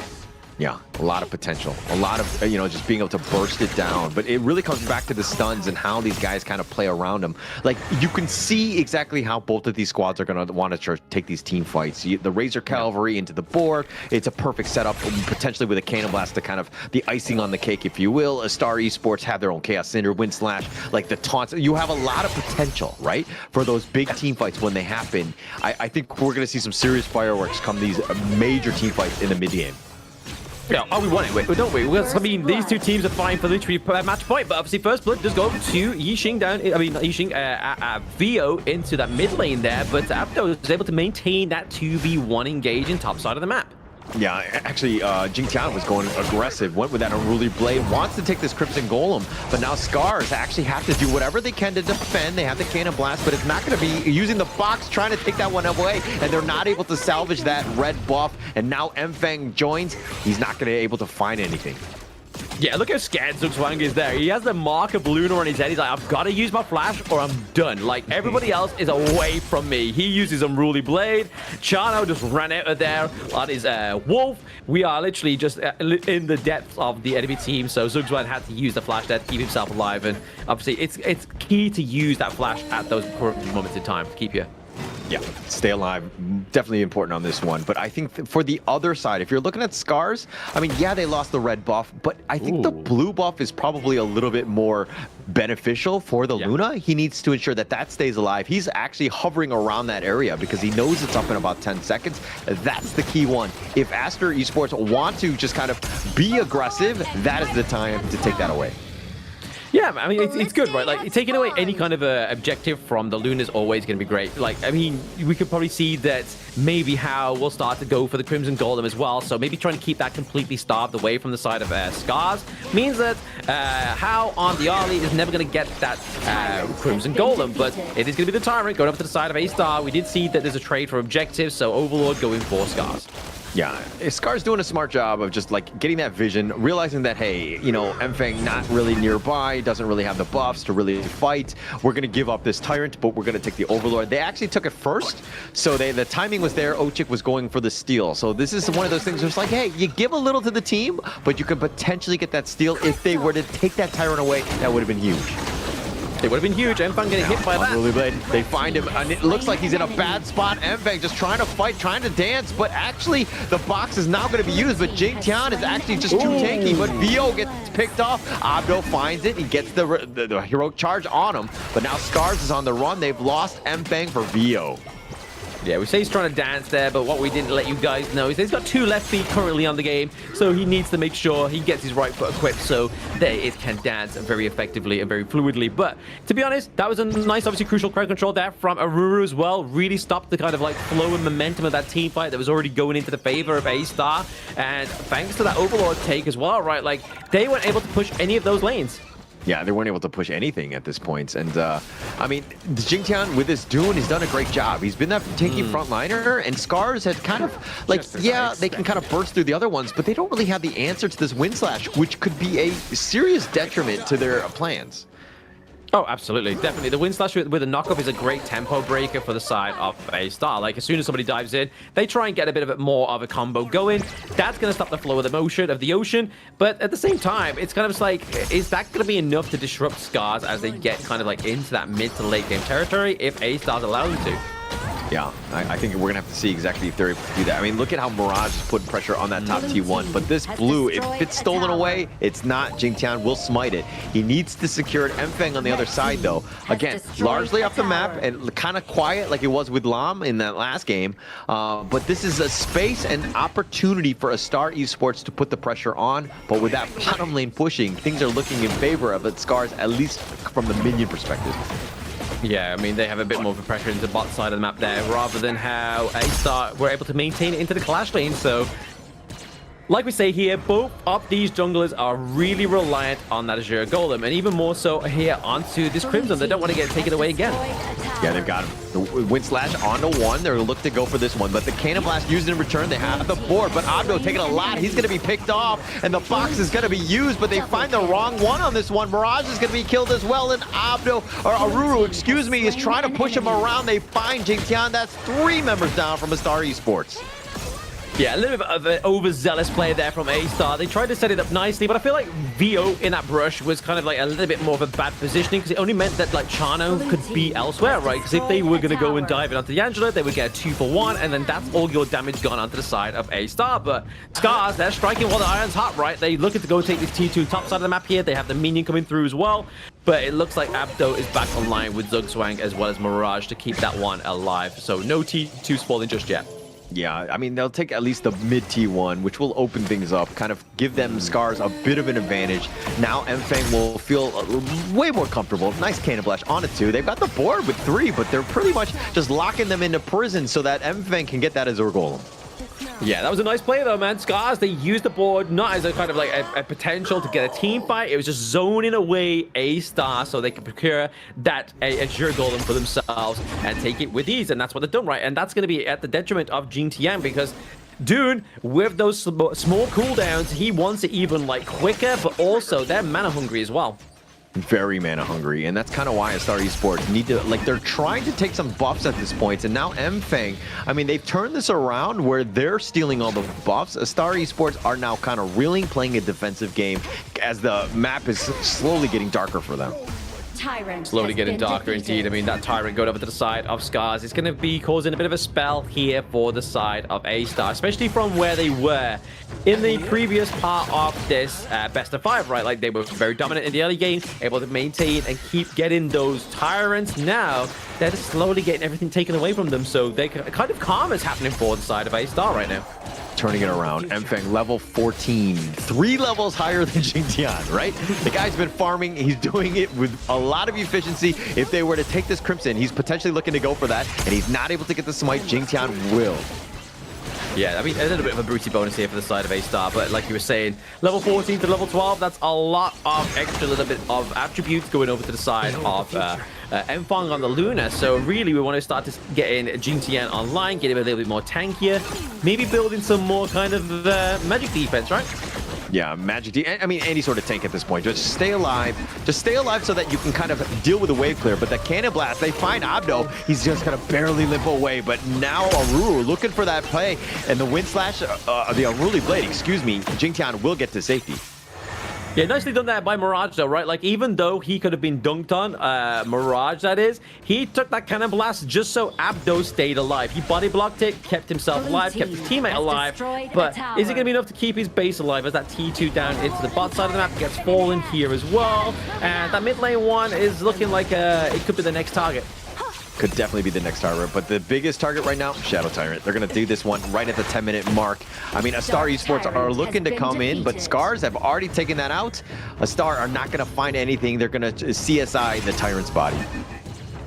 Yeah, a lot of potential. A lot of, just being able to burst it down. But it really comes back to the stuns and how these guys kind of play around them. Like, you can see exactly how both of these squads are going to want to take these team fights. The Razor Cavalry into the board. It's a perfect setup, potentially with a Cannon Blast to kind of the icing on the cake, if you will. Astar Esports have their own Chaos Cinder, Wind Slash, like the taunts. You have a lot of potential, right, for those big team fights when they happen. I think we're going to see some serious fireworks come these major team fights in the mid-game.
Yeah, we want it, don't we? I mean, these two teams are fighting for literally match point, but obviously First Blood does go to Yixing down, not Yixing, VO into that mid lane there, but Abdo is able to maintain that 2v1 engage in top side of the map.
Yeah, actually, Jingtian was going aggressive, went with that Unruly Blade, wants to take this Crimson Golem, but now Scarz actually have to do whatever they can to defend. They have the Cannon Blast, but it's not going to be using the box, trying to take that one away, and they're not able to salvage that red buff, and now Mfeng joins. He's not going to be able to find anything.
Yeah, look how scared Zugzwang is there. He has the mark of Luna on his head. He's like, I've got to use my flash or I'm done. Like, everybody else is away from me. He uses Unruly Blade. Chano just ran out of there on his Wolf. We are literally just in the depths of the enemy team, so Zugzwang had to use the flash there to keep himself alive. And obviously, it's key to use that flash at those moments in time to keep you.
Yeah, stay alive. Definitely important on this one. But I think for the other side, if you're looking at Scarz, I mean, yeah, they lost the red buff, but I think the blue buff is probably a little bit more beneficial for the Luna. He needs to ensure that that stays alive. He's actually hovering around that area because he knows it's up in about 10 seconds. That's the key one. If Astar Esports want to just kind of be aggressive, that is the time to take that away.
Yeah, I mean, it's good, right? Like, taking away any kind of objective from the Luna is always going to be great. Like, I mean, we could probably see that maybe How will start to go for the Crimson Golem as well. So maybe trying to keep that completely starved away from the side of Scarz means that How on the early is never going to get that Crimson Golem. But it is going to be the Tyrant going up to the side of Astar. We did see that there's a trade for objectives, so Overlord going for Scarz.
Yeah, Scar's doing a smart job of just like getting that vision, realizing that, hey, you know, Mfeng not really nearby, doesn't really have the buffs to really fight. We're going to give up this Tyrant, but we're going to take the Overlord. They actually took it first, so the timing was there. Ochik was going for the steal. So this is one of those things where it's like, hey, you give a little to the team, but you could potentially get that steal. If they were to take that Tyrant away, that would have been huge.
It would have been huge. Mfeng getting hit by that.
Really blade. They find him, and it looks like he's in a bad spot. Mfeng just trying to fight, trying to dance, but actually the box is now going to be used, but Jingtian is actually just too tanky, but Vio gets picked off. Abdo finds it. He gets the heroic charge on him, but now Scarz is on the run. They've lost Mfeng for Vio.
Yeah, we say he's trying to dance there, but what we didn't let you guys know is he's got 2 left feet currently on the game, so he needs to make sure he gets his right foot equipped so that it can dance very effectively and very fluidly. But to be honest, that was a nice, obviously crucial crowd control there from Aruru as well. Really stopped the kind of like flow and momentum of that team fight that was already going into the favor of Astar. And thanks to that Overlord take as well, right? Like, they weren't able to push any of those lanes.
Yeah, they weren't able to push anything at this point. And, I mean, Jingtian with this Dune has done a great job. He's been that tanky frontliner, and Scarz had kind of, like, yeah, they can kind of burst through the other ones, but they don't really have the answer to this Wind Slash, which could be a serious detriment to their plans.
Oh, absolutely. Definitely. The Wind Slash with a knockup is a great tempo breaker for the side of Astar. Like, as soon as somebody dives in, they try and get a bit of it more of a combo going. That's going to stop the flow of the ocean. But at the same time, it's kind of just like, is that going to be enough to disrupt Scarz as they get kind of like into that mid to late game territory if Astar's allowed them to?
Yeah, I think we're going to have to see exactly if they're able to do that. I mean, look at how Mirage is putting pressure on that top T1. But this blue, if it's stolen away, it's not. Jingtian will smite it. He needs to secure it. Mfeng on the other side, though. Again, largely off the map and kind of quiet like it was with Lam in that last game. But this is a space and opportunity for Astar Esports to put the pressure on. But with that bottom lane pushing, things are looking in favor of it, Scarz, at least from the minion perspective.
Yeah, I mean, they have a bit more of a pressure into the bot side of the map there, rather than how Astar were able to maintain it into the clash lane. So, like we say here, both of these junglers are really reliant on that Azure Golem, and even more so here onto this Crimson. They don't want to get taken away again.
Yeah, they've got the Wind Slash onto one. They're going to look to go for this one, but the Cannon Blast used in return. They have the board, but Abdo taking a lot. He's going to be picked off, and the box is going to be used, but they find the wrong one on this one. Mirage is going to be killed as well, and Abdo, or Aruru, excuse me, is trying to push him around. They find Jingtian. That's 3 members down from Astar Esports.
Yeah, a little bit of an overzealous play there from Astar. They tried to set it up nicely, but I feel like Vio in that brush was kind of like a little bit more of a bad positioning because it only meant that like Chano could be elsewhere, right? Because if they were going to go and dive in onto the Angela, they would get a 2-for-1, and then that's all your damage gone onto the side of Astar. But Scarz, they're striking while the iron's hot, right? They're looking to go take this T2 top side of the map here. They have the minion coming through as well. But it looks like Abdo is back online with Zugzwang as well as Mirage to keep that one alive. So no T2s falling just yet.
Yeah, I mean, they'll take at least the mid T1, which will open things up, kind of give them Scarz a bit of an advantage. Now Mfeng will feel way more comfortable. Nice Cannon Blast on it too. They've got the board with 3, but they're pretty much just locking them into prison so that Mfeng can get that Azure Golem.
Yeah, that was a nice play though, man. Scarz, they used the board not as a kind of like a potential to get a team fight. It was just zoning away Astar so they could procure that Azure Golem for themselves and take it with ease. And that's what they've done, right? And that's going to be at the detriment of Gen.G because Dune, with those small cooldowns, he wants it even like quicker, but also they're mana hungry as well.
Very mana hungry, and that's kind of why Astar Esports need to, like, they're trying to take some buffs at this point, and now MFang, I mean, they've turned this around where they're stealing all the buffs. Astar Esports are now kind of reeling, playing a defensive game as the map is slowly getting darker for them.
Slowly getting darker indeed. I mean, that Tyrant going over to the side of Scarz is going to be causing a bit of a spell here for the side of Astar, especially from where they were in the previous part of this best of 5, right? Like, they were very dominant in the early game, able to maintain and keep getting those Tyrants. Now, they're just slowly getting everything taken away from them, so they kind of calm is happening for the side of Astar right now.
Turning it around. MFang level 14, 3 levels higher than Gen.G, right? The guy's been farming. He's doing it with a lot of efficiency. If they were to take this Crimson, he's potentially looking to go for that, and he's not able to get the smite. Gen.G will.
Yeah, I mean, a little bit of a booty bonus here for the side of Astar, but like you were saying, level 14 to level 12, that's a lot of extra little bit of attributes going over to the side of MFang on the Luna. So really, we want to start to get in Gen.G online, get him a little bit more tankier, maybe building some more kind of magic defense, right?
Yeah, magic I mean, any sort of tank at this point. Just stay alive. Just stay alive so that you can kind of deal with the wave clear. But the cannon blast, they find Abdo. He's just going to barely limp away. But now Aruru looking for that play. And the wind slash, the unruly blade, excuse me, Gen.G will get to safety.
Yeah, nicely done there by Mirage, though, right? Like, even though he could have been dunked on, Mirage, that is, he took that cannon blast just so Abdo stayed alive. He body blocked it, kept himself alive, kept his teammate alive. But is it going to be enough to keep his base alive as that T2 down into the bot side of the map gets fallen here as well? And that mid lane one is looking like it could be the next target.
Could definitely be the next target, but the biggest target right now, Shadow Tyrant. They're going to do this one right at the 10-minute mark. I mean, Astar Esports are looking to come in, but Scarz have already taken that out. Astar are not going to find anything. They're going to CSI the Tyrant's body.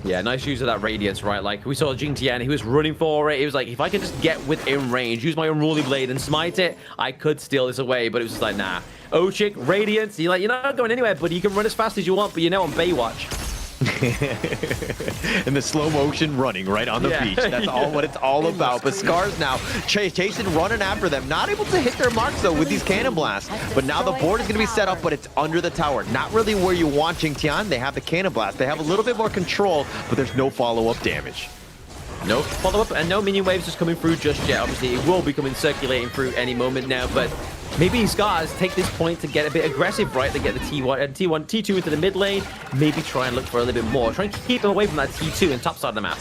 Yeah, nice use of that Radiance, right? Like, we saw Gen.G and he was running for it. He was like, if I could just get within range, use my Unruly Blade and smite it, I could steal this away. But it was just like, nah. Ochik, Radiance, you're not going anywhere, buddy. You can run as fast as you want, but on Baywatch.
In the slow motion running right on the beach. That's all what it's all about. But Scarz now chasing, running after them. Not able to hit their marks, though, with these cannon blasts. But now the board is going to be set up, but it's under the tower. Not really where you want Gen.G. They have the cannon blast. They have a little bit more control, but there's no follow-up damage.
No follow-up and no minion waves just coming through just yet. Obviously, it will be circulating through any moment now, but maybe Scarz take this point to get a bit aggressive, right? They get the T2 into the mid lane, maybe try and look for a little bit more. Try and keep them away from that T2 and top side of the map.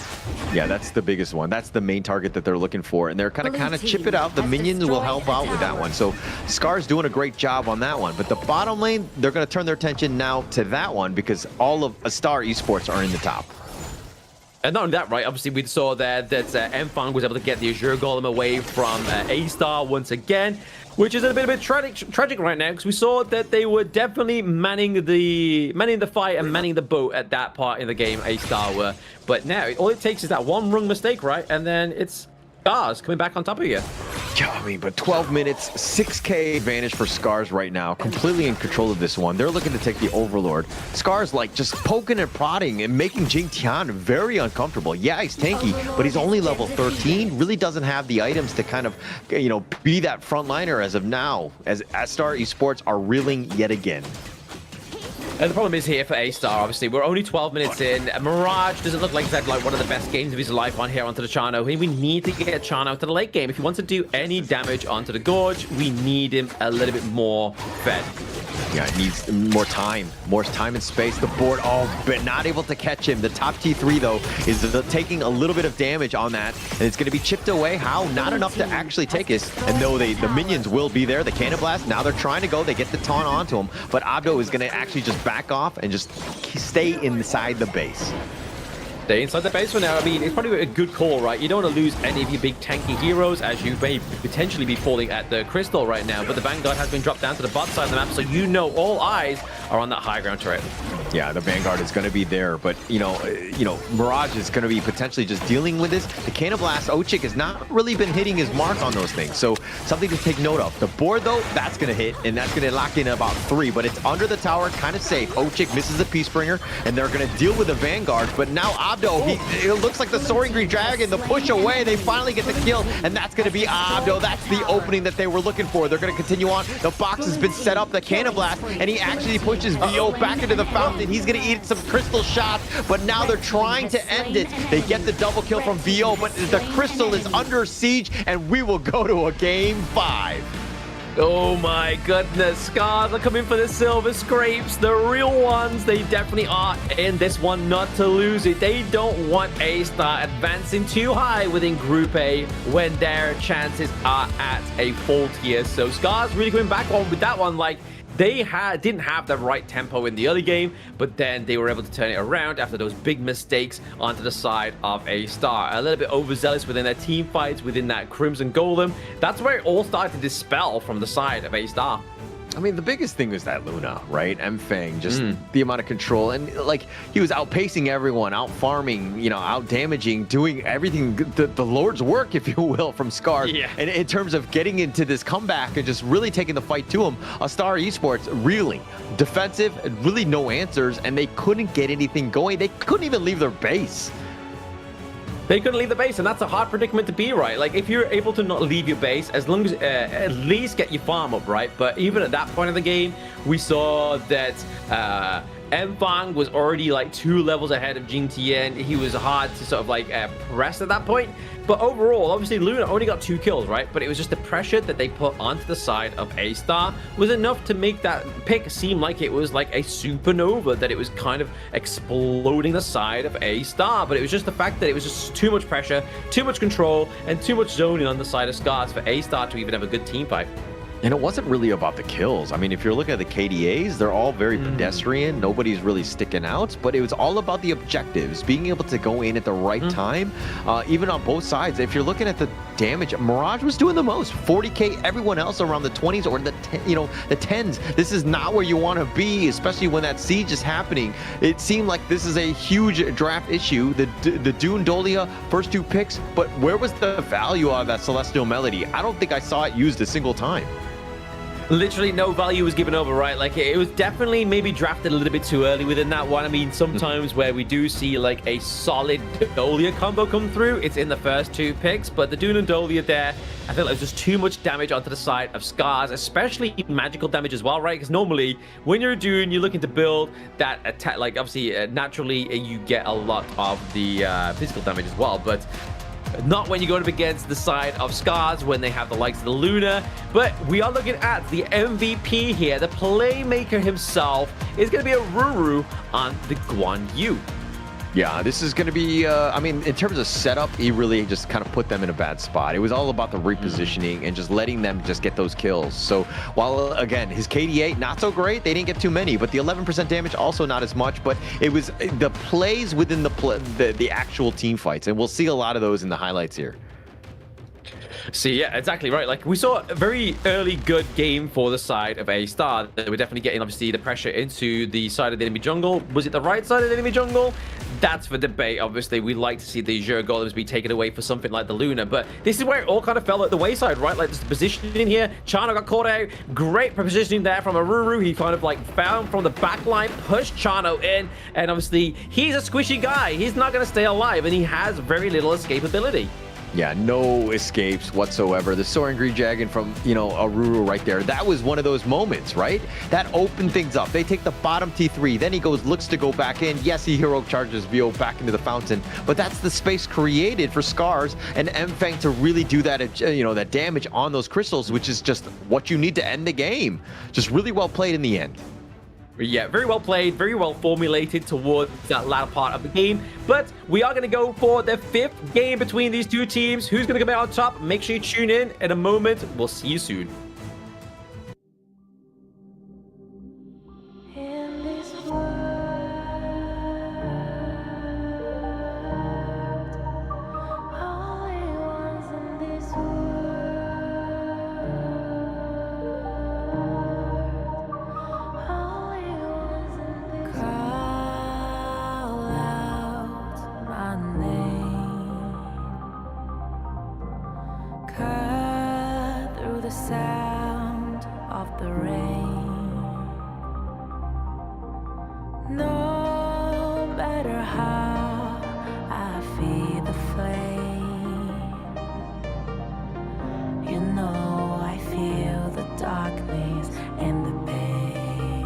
Yeah, that's the biggest one. That's the main target that they're looking for, and they're kind of chip it out. The minions will help out with that one. So Scarz doing a great job on that one. But the bottom lane, they're going to turn their attention now to that one because all of Astar Esports are in the top.
And not only that, right? Obviously, we saw there that MFang was able to get the Azure Golem away from Astar once again, which is a bit tragic right now because we saw that they were definitely manning the fight and manning the boat at that part in the game. Astar were, but now all it takes is that one wrong mistake, right? And then it's Scarz coming back on top of you.
Yeah, I mean, but 12 minutes, 6K advantage for Scarz right now. Completely in control of this one. They're looking to take the Overlord. Scarz, like, just poking and prodding and making Gen.G very uncomfortable. Yeah, he's tanky, but he's only level 13. Really doesn't have the items to kind of, be that frontliner as of now, as Astar Esports are reeling yet again.
And the problem is here for Astar, obviously, we're only 12 minutes in. Mirage doesn't look like he's had one of the best games of his life on here onto the Chano. We need to get Chano to the late game. If he wants to do any damage onto the Gorge, we need him a little bit more fed.
Yeah, it needs more time and space. The board, but not able to catch him. The top T3, though, is taking a little bit of damage on that, and it's going to be chipped away. How? Not enough to actually take it. And though the minions will be there, the cannon blast, now they're trying to go. They get the taunt onto him, but Abdo is going to actually just back off and just stay inside the base.
stay inside the base for now. I mean, it's probably a good call, right? You don't want to lose any of your big tanky heroes as you may potentially be falling at the crystal right now. But the Vanguard has been dropped down to the bot side of the map, so you know all eyes are on that high ground turret.
Yeah, the Vanguard is going to be there, but Mirage is going to be potentially just dealing with this. The Cannon Blast, Ochik has not really been hitting his mark on those things, so something to take note of. The board, though, that's going to hit, and that's going to lock in about 3, but it's under the tower, kind of safe. Ochik misses the Peacebringer, and they're going to deal with the Vanguard, but now Abdo, it looks like the Soaring Green Dragon, the push away, they finally get the kill, and that's going to be Abdo. That's the opening that they were looking for. They're going to continue on. The box has been set up, the Cannon Blast, and he actually pushes VO back into the fountain. He's going to eat some crystal shots, but now they're trying to end it. They get the double kill from VO, but the crystal is under siege, and we will go to a game 5.
Oh my goodness, Scarz are coming for the silver scrapes, the real ones. They definitely are in this one not to lose it. They don't want Astar advancing too high within Group A when their chances are at a full tier. So Scarz really coming back on with that one. Like, they didn't have the right tempo in the early game, but then they were able to turn it around after those big mistakes onto the side of Astar. A little bit overzealous within their team fights, within that Crimson Golem. That's where it all started to dispel from the side of Astar.
I mean, the biggest thing was that Luna, right? Fang, just the amount of control. And, like, he was outpacing everyone, out-farming, out-damaging, doing everything, the Lord's work, if you will, from Scarz. Yeah. And in terms of getting into this comeback and just really taking the fight to him, Astar Esports, really defensive, really no answers, and they couldn't get anything going. They couldn't even leave their base.
They couldn't leave the base, and that's a hard predicament to be, right? Like, if you're able to not leave your base, as long as at least get your farm up, right? But even at that point of the game, we saw that Fang was already like 2 levels ahead of Jing Tian. He was hard to sort of like press at that point. But overall, obviously, Luna only got 2 kills, right? But it was just the pressure that they put onto the side of Astar was enough to make that pick seem like it was like a supernova, that it was kind of exploding the side of Astar. But it was just the fact that it was just too much pressure, too much control, and too much zoning on the side of Scarz for Astar to even have a good team fight.
And it wasn't really about the kills. I mean, if you're looking at the KDAs, they're all very pedestrian. Nobody's really sticking out, but it was all about the objectives, being able to go in at the right time, even on both sides. If you're looking at the damage, Mirage was doing the most. 40k, everyone else around the 20s or the the 10s. This is not where you want to be, especially when that siege is happening. It seemed like this is a huge draft issue. The Dune Dolia first 2 picks, but where was the value of that Celestial Melody? I don't think I saw it used a single time.
Literally no value was given over, right? Like, it was definitely maybe drafted a little bit too early within that one. I mean, sometimes where we do see like a solid Dolia combo come through, it's in the first 2 picks, but the Dune and Dolia there, I feel like it was just too much damage onto the side of Scarz, especially magical damage as well, right? Because normally when you're a Dune, you're looking to build that attack, like obviously naturally you get a lot of the physical damage as well, but not when you're going up against the side of Scarz when they have the likes of the Luna. But we are looking at the MVP here. The playmaker himself is going to be a Ruru on the Guan Yu.
Yeah, this is going to be, I mean, in terms of setup, he really just kind of put them in a bad spot. It was all about the repositioning and just letting them just get those kills. So while, again, his KDA, not so great, they didn't get too many, but the 11% damage, also not as much, but it was the plays within the actual team fights, and we'll see a lot of those in the highlights here.
See, yeah, exactly right. Like, we saw a very early good game for the side of Astar. They were definitely getting, obviously, the pressure into the side of the enemy jungle. Was it the right side of the enemy jungle? That's for debate. Obviously, we'd like to see the Azure Golems be taken away for something like the Luna, but this is where it all kind of fell at the wayside, right? Like, just the positioning here. Chano got caught out. Great positioning there from Aruru. He kind of, like, found from the back line, pushed Chano in, and obviously, he's a squishy guy. He's not going to stay alive, and he has very little escapability.
Yeah, no escapes whatsoever. The Soaring Green Dragon from, Aruru right there. That was one of those moments, right? That opened things up. They take the bottom T3. Then he looks to go back in. Yes, he hero charges VO back into the fountain. But that's the space created for Scarz and Fang to really do that, that damage on those crystals, which is just what you need to end the game. Just really well played in the end.
Yeah, very well played, very well formulated towards that latter part of the game. But we are going to go for the 5th game between these 2 teams. Who's going to come out on top? Make sure you tune in a moment. We'll see you soon.
the sound of the rain. No matter how I feed the flame, you know I feel the darkness and the pain.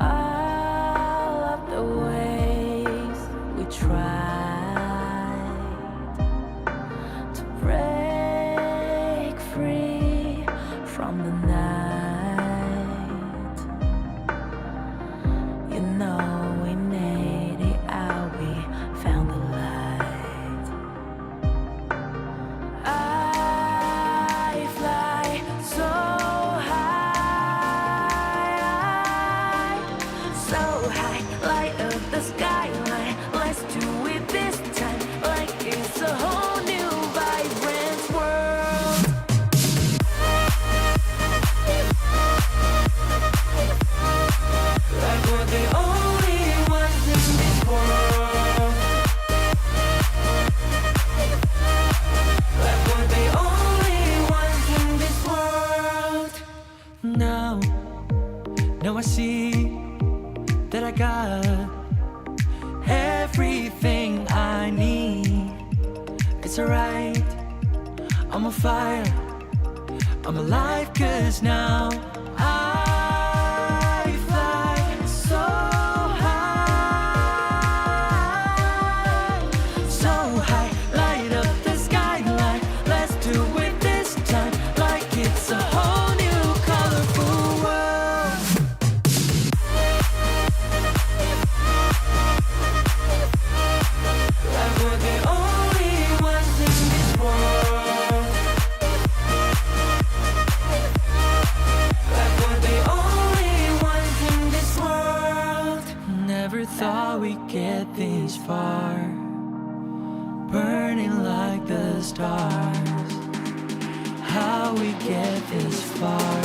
All of the ways we tried to break free from the night, you know we made it out, we found the light. I fly so high, light up the skyline. Let's do it this time, like it's a whole new vibrant world. Like we're the only ones in this world. Like we're the only ones in this world.
Now I see that I got everything I need. It's alright, I'm on fire, I'm alive, 'cause now I fly so high, light up the skyline. Let's do it this time, like it's a whole new colorful world. Like we're the only ones in this world. Like we're the only ones in this world. Never thought we'd get this far, burning like the stars. How we get this far,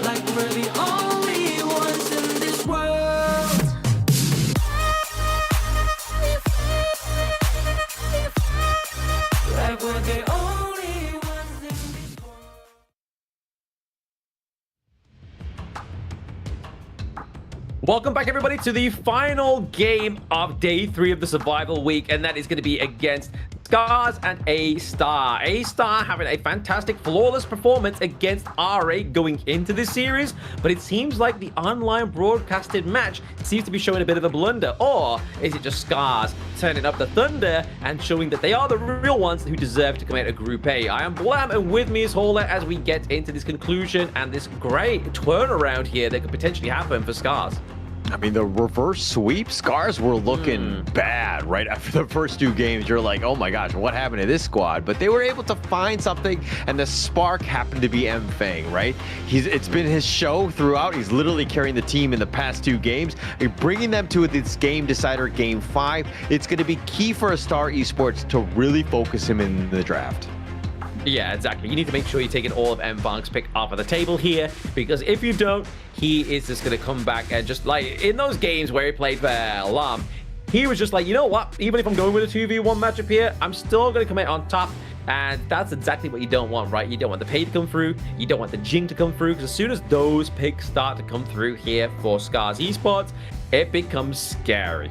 like we're the only ones in this world. Like we're the only ones in this world.
Welcome back, everybody, to the final game of day 3 of the survival week, and that is going to be against Scarz and Astar. Astar having a fantastic, flawless performance against RA going into this series, but it seems like the online broadcasted match seems to be showing a bit of a blunder. Or is it just Scarz turning up the thunder and showing that they are the real ones who deserve to come out of Group A? I am Blam, and with me is Hola as we get into this conclusion and this great turnaround here that could potentially happen for Scarz.
I mean, the reverse sweep, Scarz were looking bad right after the first 2 games. You're like, oh my gosh, what happened to this squad? But they were able to find something, and the spark happened to be Fang, right? It's been his show throughout. He's literally carrying the team in the past 2 games. Bringing them to this game decider, game 5. It's going to be key for Astar Esports to really focus him in the draft.
Yeah, exactly. You need to make sure you're taking all of Fang's pick off of the table here, because if you don't, he is just going to come back and just like in those games where he played for Lam, he was just like, you know what? Even if I'm going with a 2v1 matchup here, I'm still going to come out on top. And that's exactly what you don't want, right? You don't want the pay to come through. You don't want the Jing to come through, because as soon as those picks start to come through here for Scarz Esports, it becomes scary.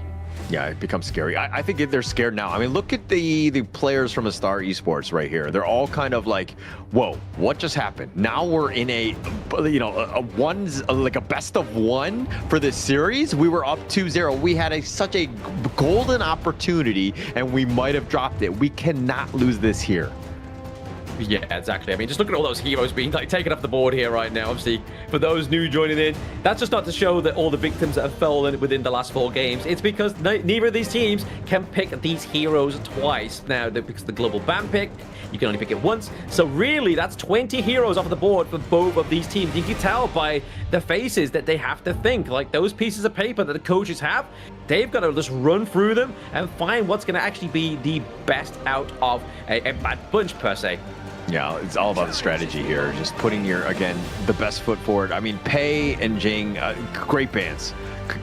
Yeah, it becomes scary. I think they're scared now. I mean, look at the players from Astar Esports right here. They're all kind of like, whoa, what just happened? Now we're in a best of 1 for this series. We were up 2-0. We had such a golden opportunity, and we might have dropped it. We cannot lose this here.
Yeah, exactly. I mean, just look at all those heroes being like taken off the board here right now. Obviously, for those new joining in, that's just not to show that all the victims that have fallen within the last 4 games. It's because neither of these teams can pick these heroes twice. Now, because the global ban pick, you can only pick it once. So really, that's 20 heroes off the board for both of these teams. You can tell by the faces that they have to think. Like those pieces of paper that the coaches have, they've got to just run through them and find what's going to actually be the best out of a bad bunch, per se.
Yeah, it's all about the strategy here. Just putting your, again, the best foot forward. I mean, Pei and Jing, great bands.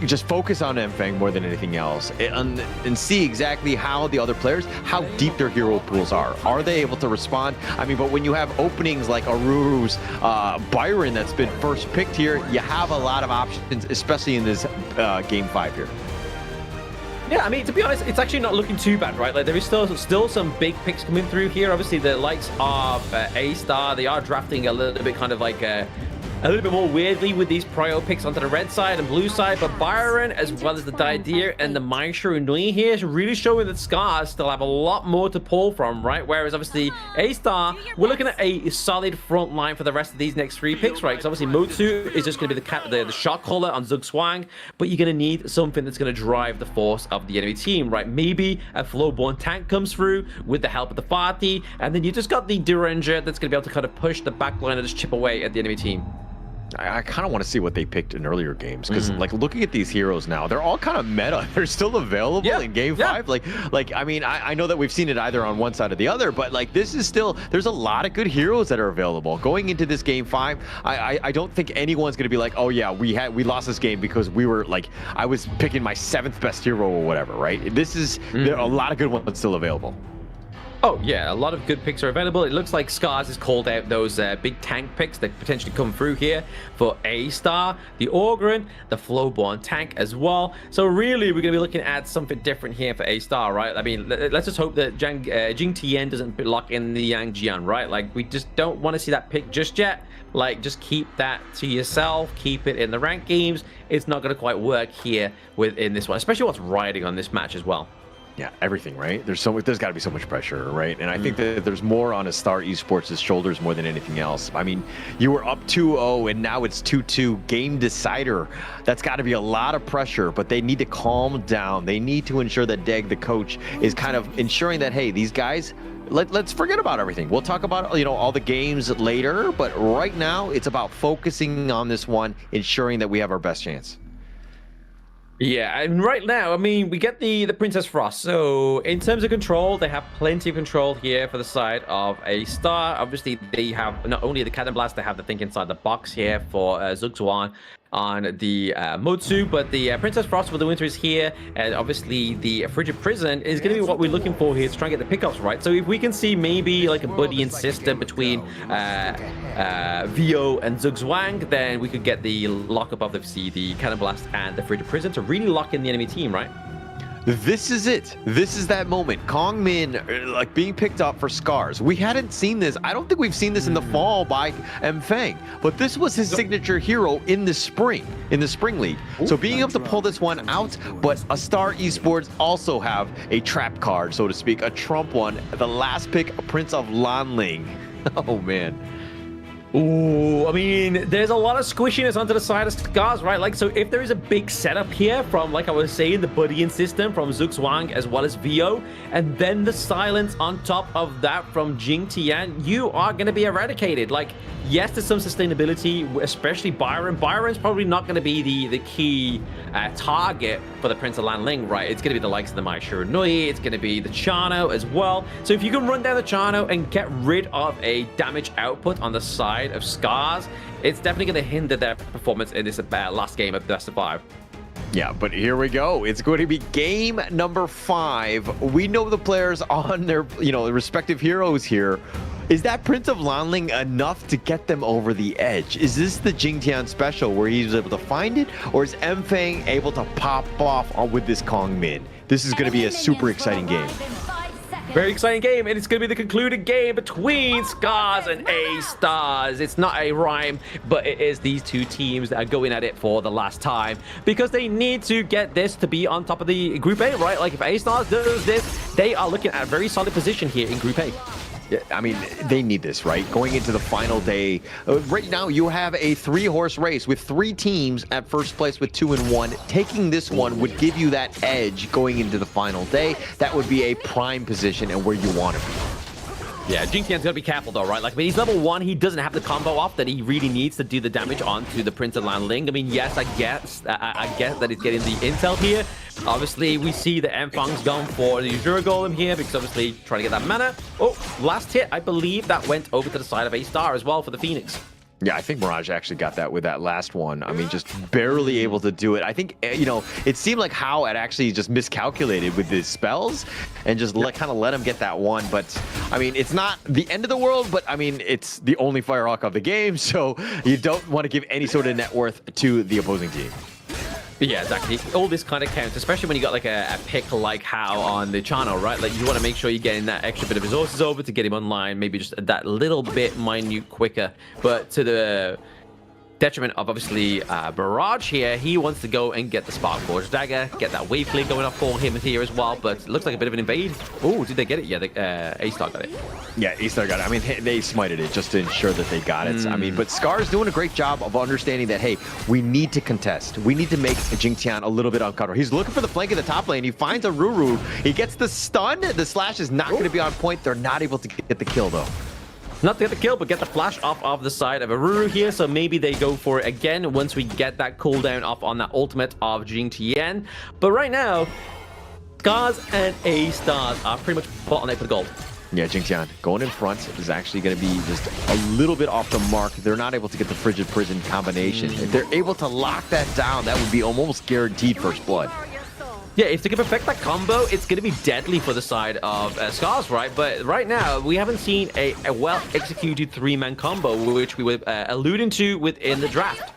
Just focus on Mfang more than anything else, and see exactly how the other players, how deep their hero pools are. Are they able to respond? I mean, but when you have openings like Aruru's Byron that's been first picked here, you have a lot of options, especially in this game 5 here.
Yeah, I mean, to be honest, it's actually not looking too bad, right? Like, there is still some big picks coming through here. Obviously, the likes of Astar, they are drafting a little bit kind of like a little bit more weirdly with these prio picks onto the red side and blue side, but Byron, as well as the Dideer and the Maestro Nui here, is really showing that Scarz still have a lot more to pull from, right? Whereas obviously A-Star, we're looking at a solid front line for the rest of these next 3 picks, right? Because obviously Motsu is just going to be the shot caller on Zugzwang, but you're going to need something that's going to drive the force of the enemy team, right? Maybe a Flowborn tank comes through with the help of the Fati, and then you just got the Duranger that's going to be able to kind of push the backline and just chip away at the enemy team.
I kind of want to see what they picked in earlier games, because like looking at these heroes now, they're all kind of meta. They're still available in game 5. Like I mean, I know that we've seen it either on one side or the other, but like this is still, there's a lot of good heroes that are available going into this game 5. I don't think anyone's gonna be like, oh yeah, we lost this game because we were like, I was picking my 7th best hero or whatever, right? This is there are a lot of good ones still available.
Oh, yeah, a lot of good picks are available. It looks like Scarz has called out those big tank picks that potentially come through here for A-Star, the Ogryn, the Flowborn tank as well. So really, we're going to be looking at something different here for A-Star, right? I mean, let's just hope that Jing Tian doesn't lock in the Yang Jian, right? Like, we just don't want to see that pick just yet. Like, just keep that to yourself. Keep it in the ranked games. It's not going to quite work here in this one, especially what's riding on this match as well.
Yeah, everything, right? There's got to be so much pressure, right? And I think that there's more on Astar Esports' shoulders more than anything else. I mean, you were up 2-0 and now it's 2-2, game decider. That's got to be a lot of pressure, but they need to calm down. They need to ensure that Deg, the coach, is kind of ensuring that, hey, these guys, let's forget about everything. We'll talk about, you know, all the games later, but right now it's about focusing on this one, ensuring that we have our best chance.
Yeah, and right now, I mean, we get the Princess Frost. So in terms of control, they have plenty of control here for the side of A-Star. Obviously, they have not only the Cannon Blast, they have the thing inside the box here for Zugzwang on the Motsu, but the Princess Frost for the Winter is here, and obviously the Frigid Prison is going to be what we're looking for here to try and get the pickups right. So if we can see maybe like a buddying system between Vio and Zugzwang, then we could get the lockup of the Cannon Blast and the Frigid Prison to really lock in the enemy team, right?
This is it. This is that moment. Kong Min, like, being picked up for Scarz. We hadn't seen this. I don't think we've seen this in the fall by Mfang, but this was his signature hero in the spring league. So being able to pull this one out, but Astar Esports also have a trap card, so to speak, a trump one. The last pick, Prince of Lanling. Oh, man.
Ooh, I mean, there's a lot of squishiness onto the side of Scarz, right? Like, so if there is a big setup here from, like I was saying, the buddying system from Zugzwang as well as Vio, and then the silence on top of that from Jing Tian, you are going to be eradicated. Like, yes, there's some sustainability, especially Byron. Byron's probably not going to be the key target for the Prince of Lanling, right? It's going to be the likes of the Mai Shiranui, it's going to be the Chano as well. So if you can run down the Chano and get rid of a damage output on the side of Scarz, it's definitely going to hinder their performance in this last game of Best of 5.
Yeah, but here we go. It's going to be game number 5. We know the players on their, respective heroes here. Is that Prince of Lanling enough to get them over the edge? Is this the Jingtian special where he's able to find it? Or is Mfang able to pop off with this Kong Min? This is going to be a super exciting game.
Very exciting game, and it's going to be the concluded game between Scarz and A-Stars. It's not a rhyme, but it is these two teams that are going at it for the last time because they need to get this to be on top of the Group A, right? Like, if A-Stars does this, they are looking at a very solid position here in Group A.
Yeah, I mean, they need this, right? Going into the final day. Right now, you have a 3-horse race with 3 teams at first place with 2 and 1. Taking this one would give you that edge going into the final day. That would be a prime position and where you want to be.
Yeah, Jing-Tian's gonna be careful though, right? Like, when he's level 1, he doesn't have the combo off that he really needs to do the damage onto the Prince of Lanling. I mean, yes, I guess that he's getting the intel here. Obviously, we see the M-Fang's going for the Azure Golem here because obviously trying to get that mana. Oh, last hit, I believe that went over to the side of Astar as well for the Phoenix.
Yeah, I think Mirage actually got that with that last one. I mean, just barely able to do it. I think, you know, it seemed like How had actually just miscalculated with his spells and just kind of let him get that one. But, I mean, it's not the end of the world, but, I mean, it's the only Firehawk of the game, so you don't want to give any sort of net worth to the opposing team.
Yeah, exactly. All this kind of counts, especially when you got like a pick like How on the channel, right? Like, you want to make sure you're getting that extra bit of resources over to get him online, maybe just that little bit minute quicker. But to the detriment of obviously Mirage here, he wants to go and get the Spark Forge Dagger, get that wave clear going up for him here as well. But it looks like a bit of an invade. Oh, did they get it? Yeah, Astar got it.
Yeah, Astar got it. I mean, they smited it just to ensure that they got it. I mean, but Scarz doing a great job of understanding that, hey, we need to contest. We need to make Jing-Tian a little bit uncomfortable. He's looking for the flank in the top lane. He finds a Ruru. He gets the stun. The slash is not going to be on point. They're not able to get the kill, though.
Not to get the kill, but get the flash off of the side of Aruru here, so maybe they go for it again once we get that cooldown off on that ultimate of Jing-Tian. But right now, Scarz and Astar are pretty much bottleneck for the gold.
Yeah, Jing-Tian going in front is actually going to be just a little bit off the mark. They're not able to get the Frigid Prison combination. If they're able to lock that down, that would be almost guaranteed first blood.
Yeah, if they can perfect that combo, it's going to be deadly for the side of Scarz, right? But right now, we haven't seen a well-executed 3-man combo, which we were alluding to within the draft.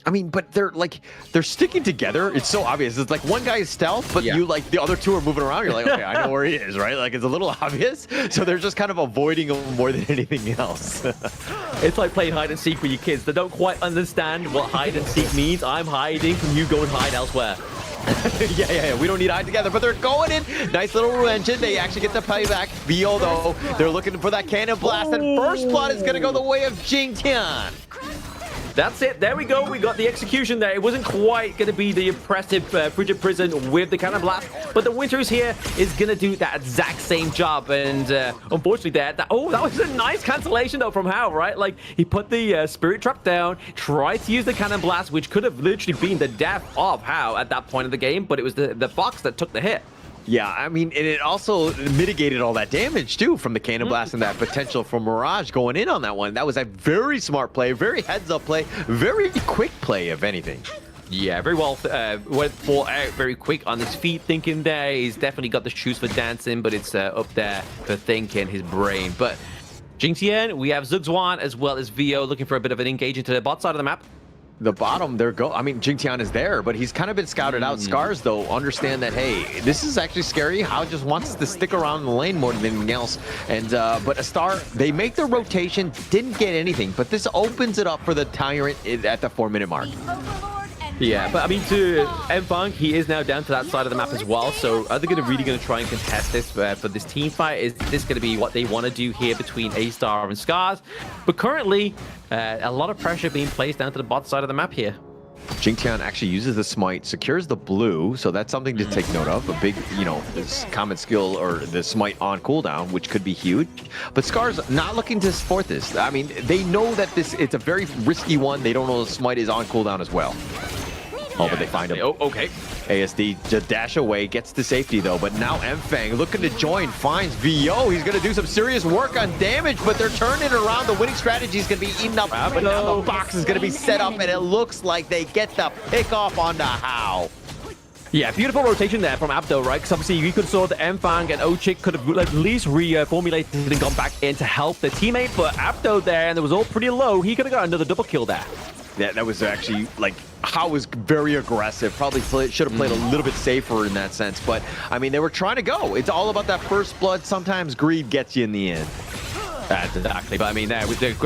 I mean, but they're sticking together. It's so obvious. It's like one guy is stealth, but you like the other two are moving around. You're like, okay, I know where he is, right? Like, it's a little obvious. So they're just kind of avoiding him more than anything else.
It's like playing hide and seek with your kids. They don't quite understand what hide and seek means. I'm hiding, can you go and hide elsewhere?
yeah. We don't need to hide together, but they're going in. Nice little engine. They actually get the payback. VO, though, they're looking for that cannon blast, and first blood is going to go the way of Jing-Tian.
That's it. There we go. We got the execution there. It wasn't quite going to be the impressive Frigid Prison with the cannon blast, but the Winters here is going to do that exact same job. And unfortunately, that was a nice cancellation though from How, right? Like, he put the Spirit Trap down, tried to use the cannon blast, which could have literally been the death of How at that point of the game, but it was the Fox that took the hit.
Yeah, I mean, and it also mitigated all that damage, too, from the Cannon Blast and that potential for Mirage going in on that one. That was a very smart play, very heads-up play, very quick play, if anything.
Yeah, very well went for out very quick on his feet, thinking there. He's definitely got the shoes for dancing, but it's up there for thinking, his brain. But Jing-Tian, we have Zugzwan as well as VO looking for a bit of an engage into the bot side of the map.
The bottom, I mean, Jing-Tian is there, but he's kind of been scouted out. Scarz, though, understand that, hey, this is actually scary. How just wants to stick around the lane more than anything else. And but Astar, they make the rotation, didn't get anything, but this opens it up for the Tyrant at the 4-minute mark.
Yeah, but I mean, to M-Fang, he is now down to that side of the map as well. So are they really going to try and contest this for this team fight? Is this going to be what they want to do here between Astar and Scarz? But currently, a lot of pressure being placed down to the bot side of the map here.
Jing-Tian actually uses the smite, secures the blue, so that's something to take note of. A big, this common skill or the smite on cooldown, which could be huge. But Scarz not looking to support this. I mean, they know that it's a very risky one. They don't know the smite is on cooldown as well. Oh, but they find him.
Oh, okay.
ASD just dash away, gets to safety though, but now M-Fang looking to join, finds VO. He's going to do some serious work on damage, but they're turning it around. The winning strategy is going to be eaten up, but now the box is going to be set up, and it looks like they get the pick off onto How.
Yeah, beautiful rotation there from Abdo, right? Because obviously you could saw the M-Fang and Ochik could have at least reformulated and gone back in to help the teammate, but Abdo there, and it was all pretty low. He could have got another double kill there.
Yeah, that was actually, like, How was very aggressive. Probably should have played a little bit safer in that sense. But, I mean, they were trying to go. It's all about that first blood. Sometimes greed gets you in the end.
That's exactly. But, I mean,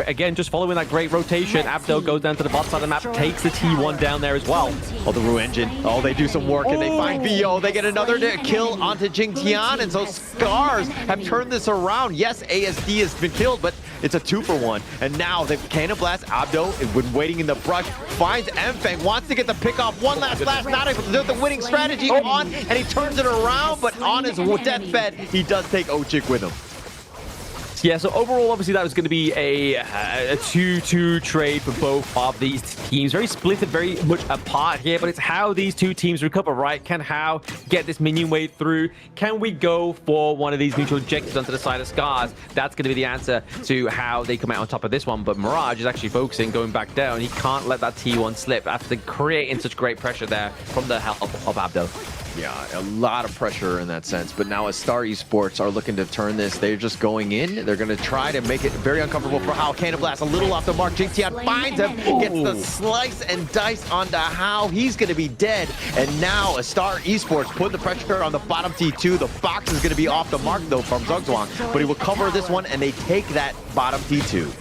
again, just following that great rotation, Abdo goes down to the bot side of the map, takes the T1 down there as well.
Oh, the Ru engine. Oh, they do some work, and they find VO. They get another kill onto Jing-Tian, and so Scarz have turned this around. Yes, ASD has been killed, but it's a 2-for-1. And now the Cannon Blast, Abdo, when waiting in the brush, finds M-Fang, wants to get the pick off. One last blast, not able to do the winning strategy on, and he turns it around, but on his deathbed, he does take Ochik with him.
Yeah, so overall, obviously, that was going to be a 2-2 trade for both of these teams. Very splitted, very much apart here, but it's how these two teams recover, right? Can How get this minion wave through? Can we go for one of these neutral objectives onto the side of Scarz? That's going to be the answer to how they come out on top of this one. But Mirage is actually focusing, going back down. He can't let that T1 slip after creating such great pressure there from the help of Abdo.
Yeah, a lot of pressure in that sense. But now Astar Esports are looking to turn this. They're just going in. They're going to try to make it very uncomfortable for How. Cannon Blast a little off the mark. Jing finds him, gets the slice and dice onto How. He's going to be dead. And now Astar Esports put the pressure on the bottom T2. The box is going to be off the mark, though, from Zugzwang. But he will cover this one, and they take that bottom T2.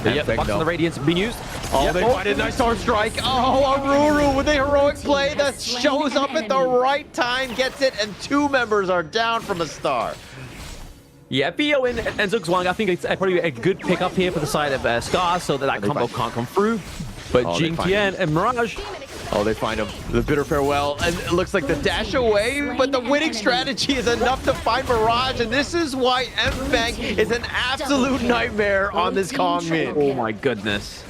Yeah, the box on the Radiance being used.
Oh, they find a nice sword strike. Oh, Aruru with a heroic play that shows up at the right time, gets it, and 2 members are down from Astar.
Yeah, Bio and Zugzwang, I think it's probably a good pickup here for the side of Scarz so that combo can't come through. But Jing Tian and Mirage.
Oh, they find him. The bitter farewell, and it looks like the dash away, but the winning strategy is enough to find Mirage, and this is why M-Fang is an absolute nightmare on this Kong mid.
Oh my goodness.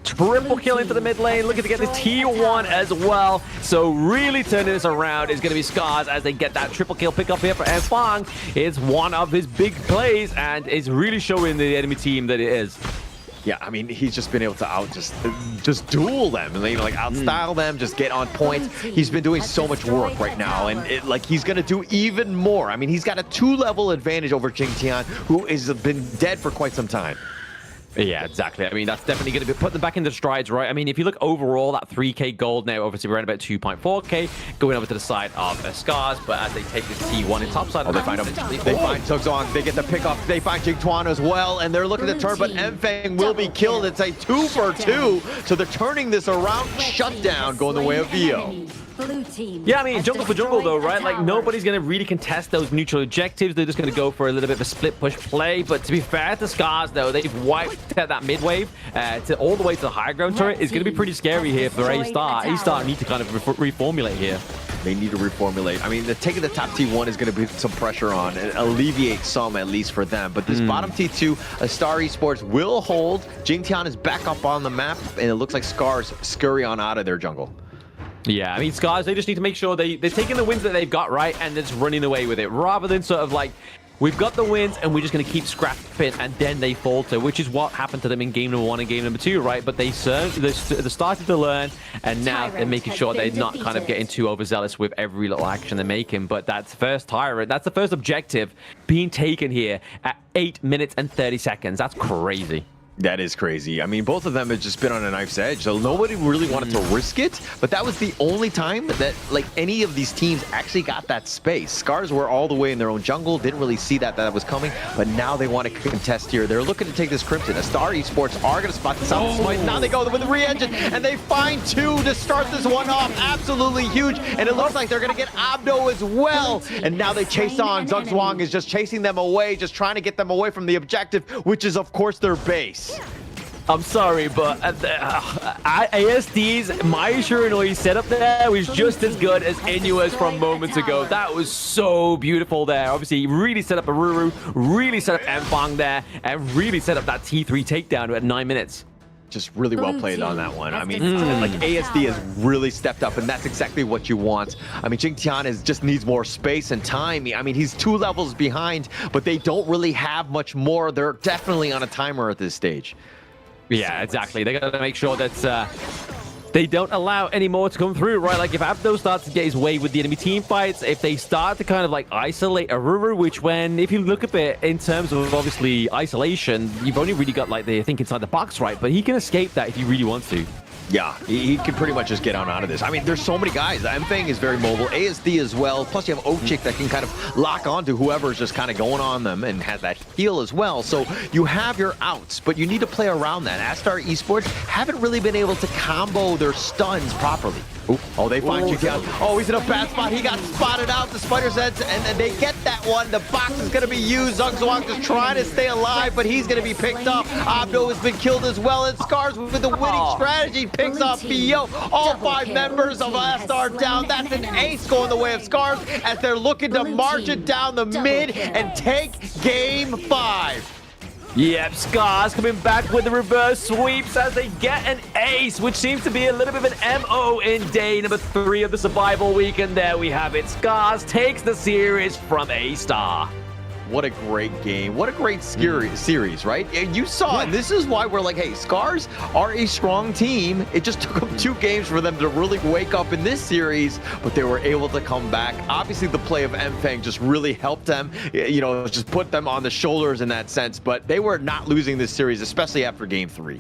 Triple kill into the mid lane, looking to get this T1 as well. So really turning this around is going to be Scarz as they get that triple kill pickup here for M-Fang. It's one of his big plays, and it's really showing the enemy team that it is.
Yeah, I mean, he's just been able to just duel them, and like outstyle them, just get on point. He's been doing so much work right now, and he's gonna do even more. I mean, he's got a 2-level advantage over Jing Tian, who has been dead for quite some time.
Yeah, exactly. I mean, that's definitely going to be put them back into strides, right? I mean, if you look overall, that 3k gold now, obviously, we're around about 2.4k, going over to the side of Scarz, but as they take this T1 in top side,
they find him. They find Zugzwang, they get the pick off, they find Jing Tuan as well, and they're looking to turn, but M-Fang will be killed. It's a 2 for 2, so they're turning this around. Shutdown going the way of Vio.
Yeah, I mean, jungle for jungle, though, right? Like, nobody's going to really contest those neutral objectives. They're just going to go for a little bit of a split push play. But to be fair to Scarz, though, they've wiped that mid wave to all the way to the high ground turret. It's going to be pretty scary here for A-Star. A-Star need to kind of reformulate here.
They need to reformulate. I mean, taking the top T1 is going to put some pressure on and alleviate some, at least for them. But this bottom T2, Astar Esports will hold. Jing Tian is back up on the map, and it looks like Scarz scurry on out of their jungle.
Yeah, I mean, Scarz, they just need to make sure they're taking the wins that they've got, right, and just running away with it, rather than sort of like, we've got the wins, and we're just going to keep scrapping, and then they falter, which is what happened to them in game number 1 and game number 2, right? But they started to learn, and now they're making sure they're not kind of getting too overzealous with every little action they're making. But that's first Tyrant. That's the first objective being taken here at 8 minutes and 30 seconds. That's crazy.
That is crazy. I mean, both of them have just been on a knife's edge, so nobody really wanted to risk it, but that was the only time that, like, any of these teams actually got that space. Scarz were all the way in their own jungle, didn't really see that was coming, but now they want to contest here. They're looking to take this Crimson. Astar Esports are going to spot this out. Now they go with the re-engine, and they find 2 to start this one off. Absolutely huge, and it looks like they're going to get Abdo as well, and now they chase on. Zugzwang is just chasing them away, just trying to get them away from the objective, which is, of course, their base.
I'm sorry, but ASD's Maishiranoi setup there was just as good as Inua's from moments ago. That was so beautiful there. Obviously, he really set up Aruru, really set up M-Fang there, and really set up that T3 takedown at 9 minutes.
Just really well played on that one. I mean, like, ASD has really stepped up, and that's exactly what you want. I mean, Jing Tian just needs more space and time. I mean, he's 2 levels behind, but they don't really have much more. They're definitely on a timer at this stage.
Yeah, exactly. They got to make sure that they don't allow any more to come through, right? Like, if Abdo starts to get his way with the enemy team fights, if they start to kind of like isolate Aruru, which if you look at it in terms of obviously isolation, you've only really got like the think inside the box, right? But he can escape that if he really wants to.
Yeah, he can pretty much just get on out of this. I mean, there's so many guys. M-Fang is very mobile. ASD as well. Plus, you have Ochik that can kind of lock onto whoever's just kind of going on them and has that heal as well. So you have your outs, but you need to play around that. Astar Esports haven't really been able to combo their stuns properly. Oh, they find Jigyang. Oh, he's in a bad spot. He got spotted out. The Spider's Heads, and then they get that one. The box is going to be used. Zugzwang just trying to stay alive, but he's going to be picked up. Abdo has been killed as well, and Scarz with the winning strategy picks up BO. All 5 members of Astar down. That's an ace going the way of Scarz as they're looking to march it down the mid and take game 5.
Yep, Scarz coming back with the reverse sweeps as they get an ace, which seems to be a little bit of an MO in day number 3 of the survival week. And there we have it. Scarz takes the series from Astar.
What a great game. What a great series, right? You saw it. This is why we're like, hey, Scarz are a strong team. It just took them 2 games for them to really wake up in this series, but they were able to come back. Obviously, the play of Mfang just really helped them, you know, just put them on the shoulders in that sense, but they were not losing this series, especially after game 3.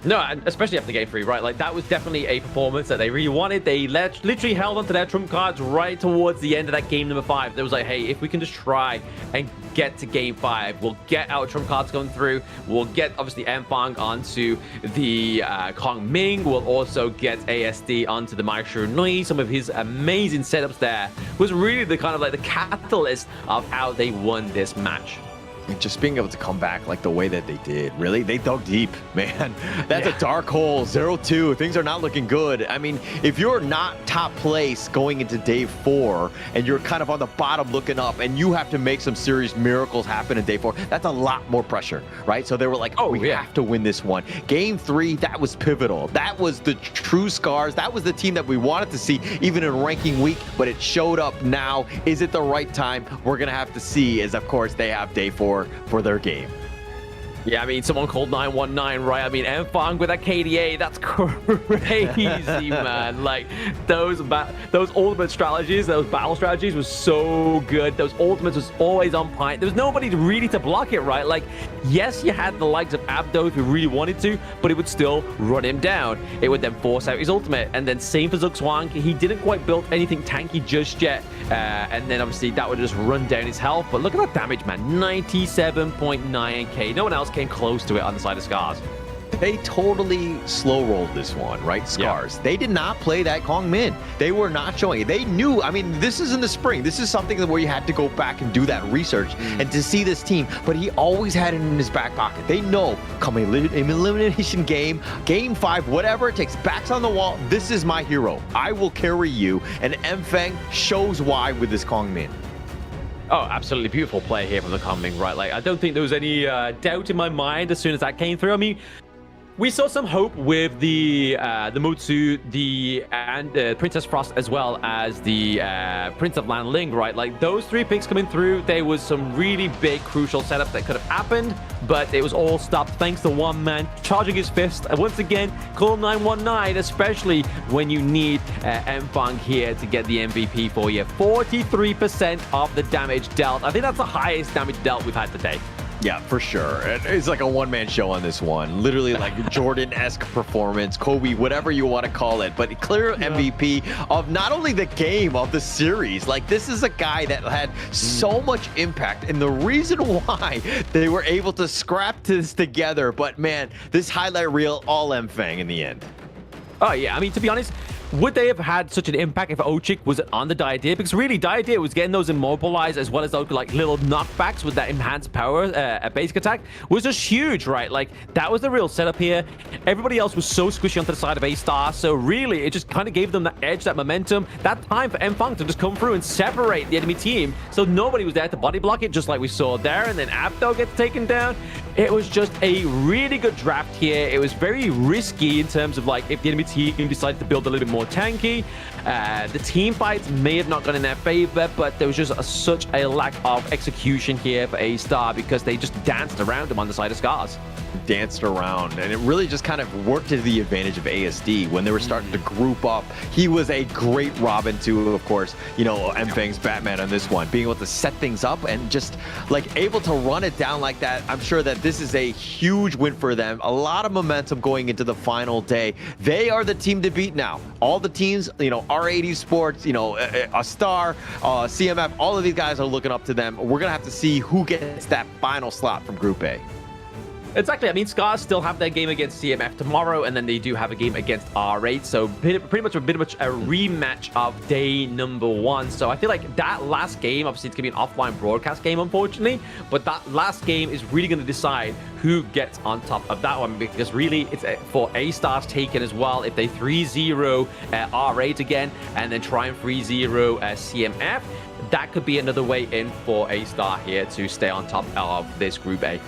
No, and especially after game 3, right? Like, that was definitely a performance that they really wanted. They literally held onto their trump cards right towards the end of that game number 5. They was like, hey, if we can just try and get to game 5, we'll get our trump cards going through. We'll get, obviously, Mfang onto the Kong Ming. We'll also get ASD onto the Maestro Nui. Some of his amazing setups there was really the kind of like the catalyst of how they won this match.
Just being able to come back like the way that they did, really, they dug deep, man. That's a dark hole. 0-2. Things are not looking good. I mean, if you're not top place going into day 4 and you're kind of on the bottom looking up and you have to make some serious miracles happen in day 4, that's a lot more pressure, right? So they were like, oh, we have to win this one. Game 3, that was pivotal. That was the true Scarz. That was the team that we wanted to see even in ranking week, but it showed up now. Is it the right time? We're going to have to see, as of course they have day 4 for their game.
Yeah, I mean, someone called 919, right? I mean, Mfang with that KDA, that's crazy, man. Like, those ultimate strategies, those battle strategies was so good. Those ultimates was always on point. There was nobody really to block it, right? Like, yes, you had the likes of Abdo if you really wanted to, but it would still run him down. It would then force out his ultimate. And then same for Zugzwang. He didn't quite build anything tanky just yet. And then, obviously, that would just run down his health. But look at that damage, man. 97.9k. No one else came close to it on the side of Scarz.
They totally slow rolled this one, right? Scarz.
Yeah.
They did not play that Kong Min. They were not showing it. They knew, I mean, this is in the spring. This is something where you had to go back and do that research and to see this team, but he always had it in his back pocket. They know, coming elimination game, game 5, whatever it takes, backs on the wall, this is my hero. I will carry you, and Mfang shows why with this Kong Min.
Oh, absolutely beautiful play here from the Kong Ming, right? Like, I don't think there was any doubt in my mind as soon as that came through. I mean, we saw some hope with the Mutsu, and Princess Frost, as well as the Prince of Lanling, right? Like, those 3 picks coming through, there was some really big, crucial setups that could have happened, but it was all stopped thanks to one man charging his fist. And once again, call 919, especially when you need Mfang here to get the MVP for you. 43% of the damage dealt. I think that's the highest damage dealt we've had today.
Yeah, for sure. It's like a one-man show on this one. Literally like Jordan-esque performance, Kobe, whatever you want to call it. But clear MVP of not only the game, of the series. Like, this is a guy that had so much impact. And the reason why they were able to scrap this together. But, man, this highlight reel, all Mfang in the end.
Oh, yeah. I mean, to be honest, would they have had such an impact if Ochik was on the Diadeer? Because really, Diadeer was getting those immobilized as well as those like little knockbacks with that enhanced power basic attack was just huge, right? Like, that was the real setup here. Everybody else was so squishy onto the side of Astar, so really, it just kind of gave them that edge, that momentum, that time for Mfang to just come through and separate the enemy team, so nobody was there to body block it, just like we saw there, and then Abdo gets taken down. It was just a really good draft here. It was very risky in terms of, like, if the enemy team decided to build a little bit more tanky. The team fights may have not gone in their favor, but there was just such a lack of execution here for Astar because they just danced around him on the side of Scarz.
Danced around, and it really just kind of worked to the advantage of ASD when they were starting to group up. He was a great Robin too, of course, you know, Mfang's Batman on this one, being able to set things up and just like able to run it down like that. I'm sure that this is a huge win for them. A lot of momentum going into the final day. They are the team to beat now. All the teams, you know, R80 Sports, you know, Astar, CMF, all of these guys are looking up to them. We're gonna have to see who gets that final slot from Group A.
Exactly. I mean, Scarz still have their game against CMF tomorrow, and then they do have a game against R8. So pretty much a rematch of day number 1. So I feel like that last game, obviously it's going to be an offline broadcast game, unfortunately, but that last game is really going to decide who gets on top of that one, because really it's for Astar's taken as well. If they 3-0 R8 again, and then try and 3-0 CMF, that could be another way in for Astar here to stay on top of this Group A.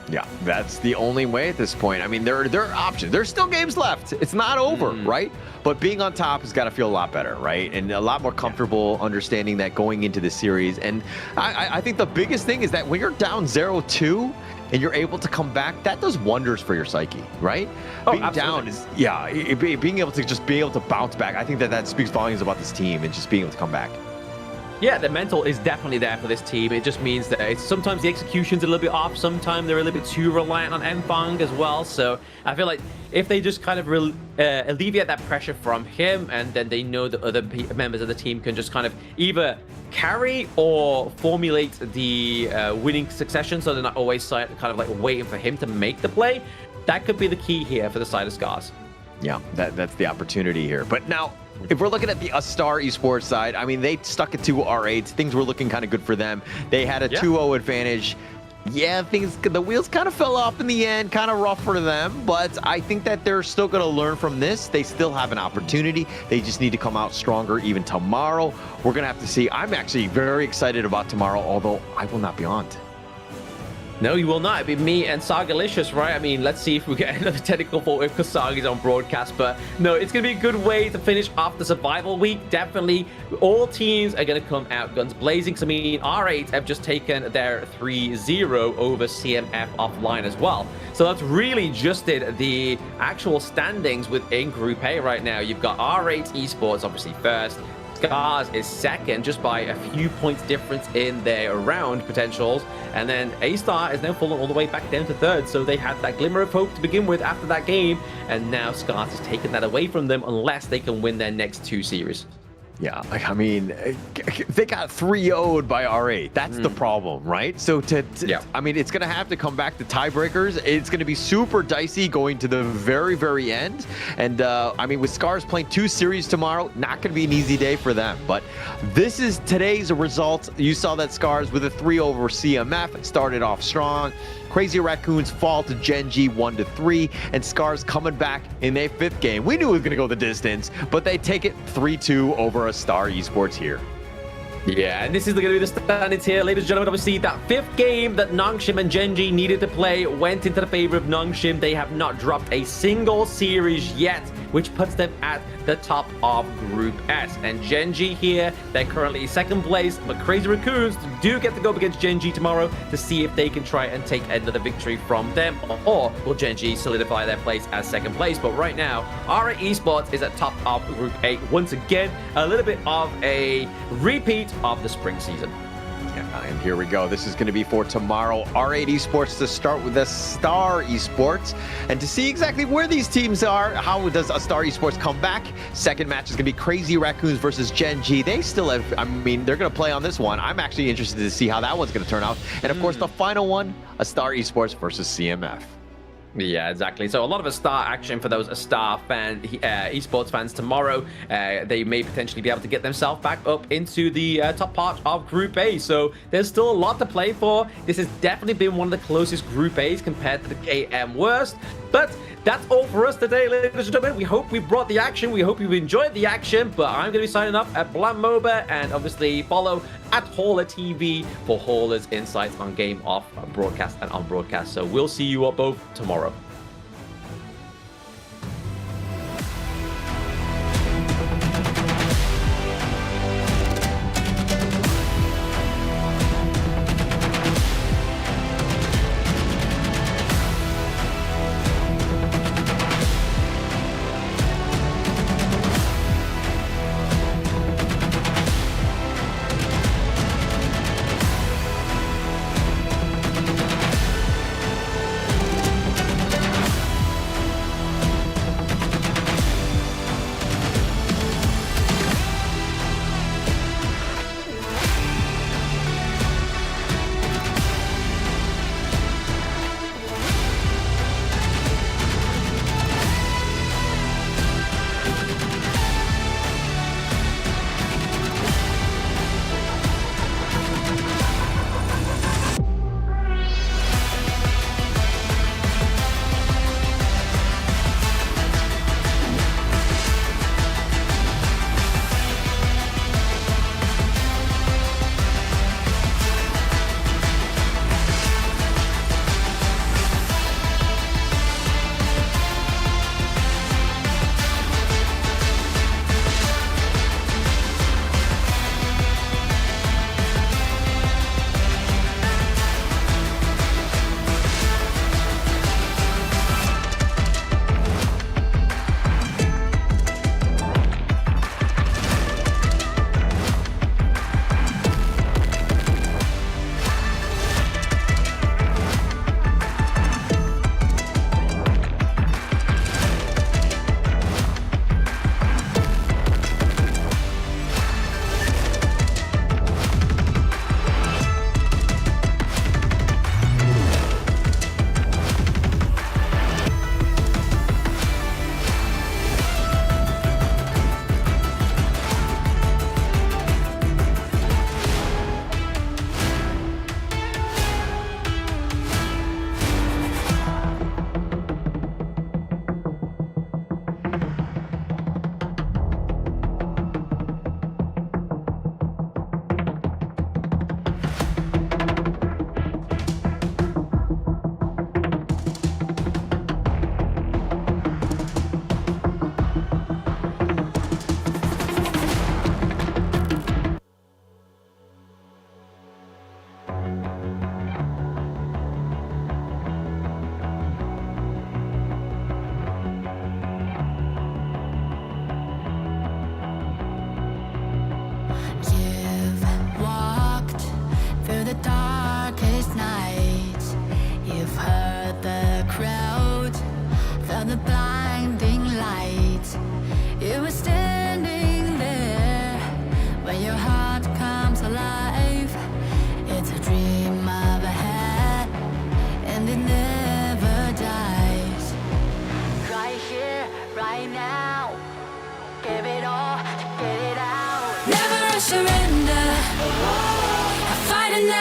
Yeah, that's the only way at this point. I mean, there are options. There's still games left. It's not over, right? But being on top has got to feel a lot better, right? And a lot more comfortable understanding that going into the series. And I think the biggest thing is that when you're down 0-2 and you're able to come back, that does wonders for your psyche, right?
Oh,
being
absolutely.
down is, being able to be able to bounce back. I think that speaks volumes about this team and just being able to come back.
Yeah, the mental is definitely there for this team. It just means that sometimes the execution's a little bit off. Sometimes they're a little bit too reliant on Enfang as well. So I feel like if they just kind of alleviate that pressure from him, and then they know that other members of the team can just kind of either carry or formulate the winning succession, so they're not always kind of like waiting for him to make the play, that could be the key here for the side of Scarz.
Yeah, that's the opportunity here. But now, if we're looking at the Astar Esports side, I mean, they stuck it to R8. Things were looking kind of good for them. They had a 2-0 advantage. Yeah, the wheels kind of fell off in the end, kind of rough for them, but I think that they're still going to learn from this. They still have an opportunity. They just need to come out stronger even tomorrow. We're going to have to see. I'm actually very excited about tomorrow, although I will not be on.
No, you will not. It'll be me and Sagalicious, right? I mean, let's see if we get another technical fault if Kasaga's on broadcast. But no, it's going to be a good way to finish off the survival week. Definitely, all teams are going to come out guns blazing. So, I mean, R8 have just taken their 3-0 over CMF offline as well. So that's really just the actual standings within Group A right now. You've got R8 Esports, obviously, first. Scarz is second, just by a few points difference in their round potentials. And then Astar is now falling all the way back down to third. So they had that glimmer of hope to begin with after that game. And now Scarz has taken that away from them unless they can win their next 2 series.
Yeah, I mean, they got 3-0'd by R8. That's the problem, right? So, I mean, it's going to have to come back to tiebreakers. It's going to be super dicey going to the very, very end. And, I mean, with Scarz playing 2 series tomorrow, not going to be an easy day for them. But this is today's result. You saw that Scarz with a 3 over CMF started off strong. Crazy Raccoons fall to Gen.G 1-3, and Scarz coming back in their 5th game. We knew it was going to go the distance, but they take it 3-2 over Astar Esports here.
Yeah, and this is going to be the standings here, ladies and gentlemen. Obviously, that 5th game that Nongshim and Gen.G needed to play went into the favor of Nongshim. They have not dropped a single series yet, which puts them at the top of Group S. And Gen.G here, they're currently 2nd place, but Crazy Raccoons do get to go up against Gen.G tomorrow to see if they can try and take another victory from them, or will Gen.G solidify their place as 2nd place. But right now, R8 Esports is at top of Group 8. Once again, a little bit of a repeat of the spring season.
Yeah, and here we go. This is going to be for tomorrow. R8 Esports to start with Astar Esports. And to see exactly where these teams are, how does Astar Esports come back? 2nd match is going to be Crazy Raccoons versus Gen.G. They still have, I mean, they're going to play on this one. I'm actually interested to see how that one's going to turn out. And of course, the final one, Astar Esports versus CMF.
Yeah, exactly. So a lot of Astar action for those Astar esports fans tomorrow. They may potentially be able to get themselves back up into the top part of Group A. So there's still a lot to play for. This has definitely been one of the closest Group A's compared to the KM worst. But that's all for us today, ladies and gentlemen. We hope we brought the action. We hope you've enjoyed the action. But I'm going to be signing off at BlaMoba, and obviously follow at Hauler TV for Hauler's insights on game off broadcast and on broadcast. So we'll see you all both tomorrow.
the blinding light. You were standing there when your heart comes alive. It's a dream I've had, and it never dies. Right here, right now, give it all, get it out. Never a surrender. I fight and never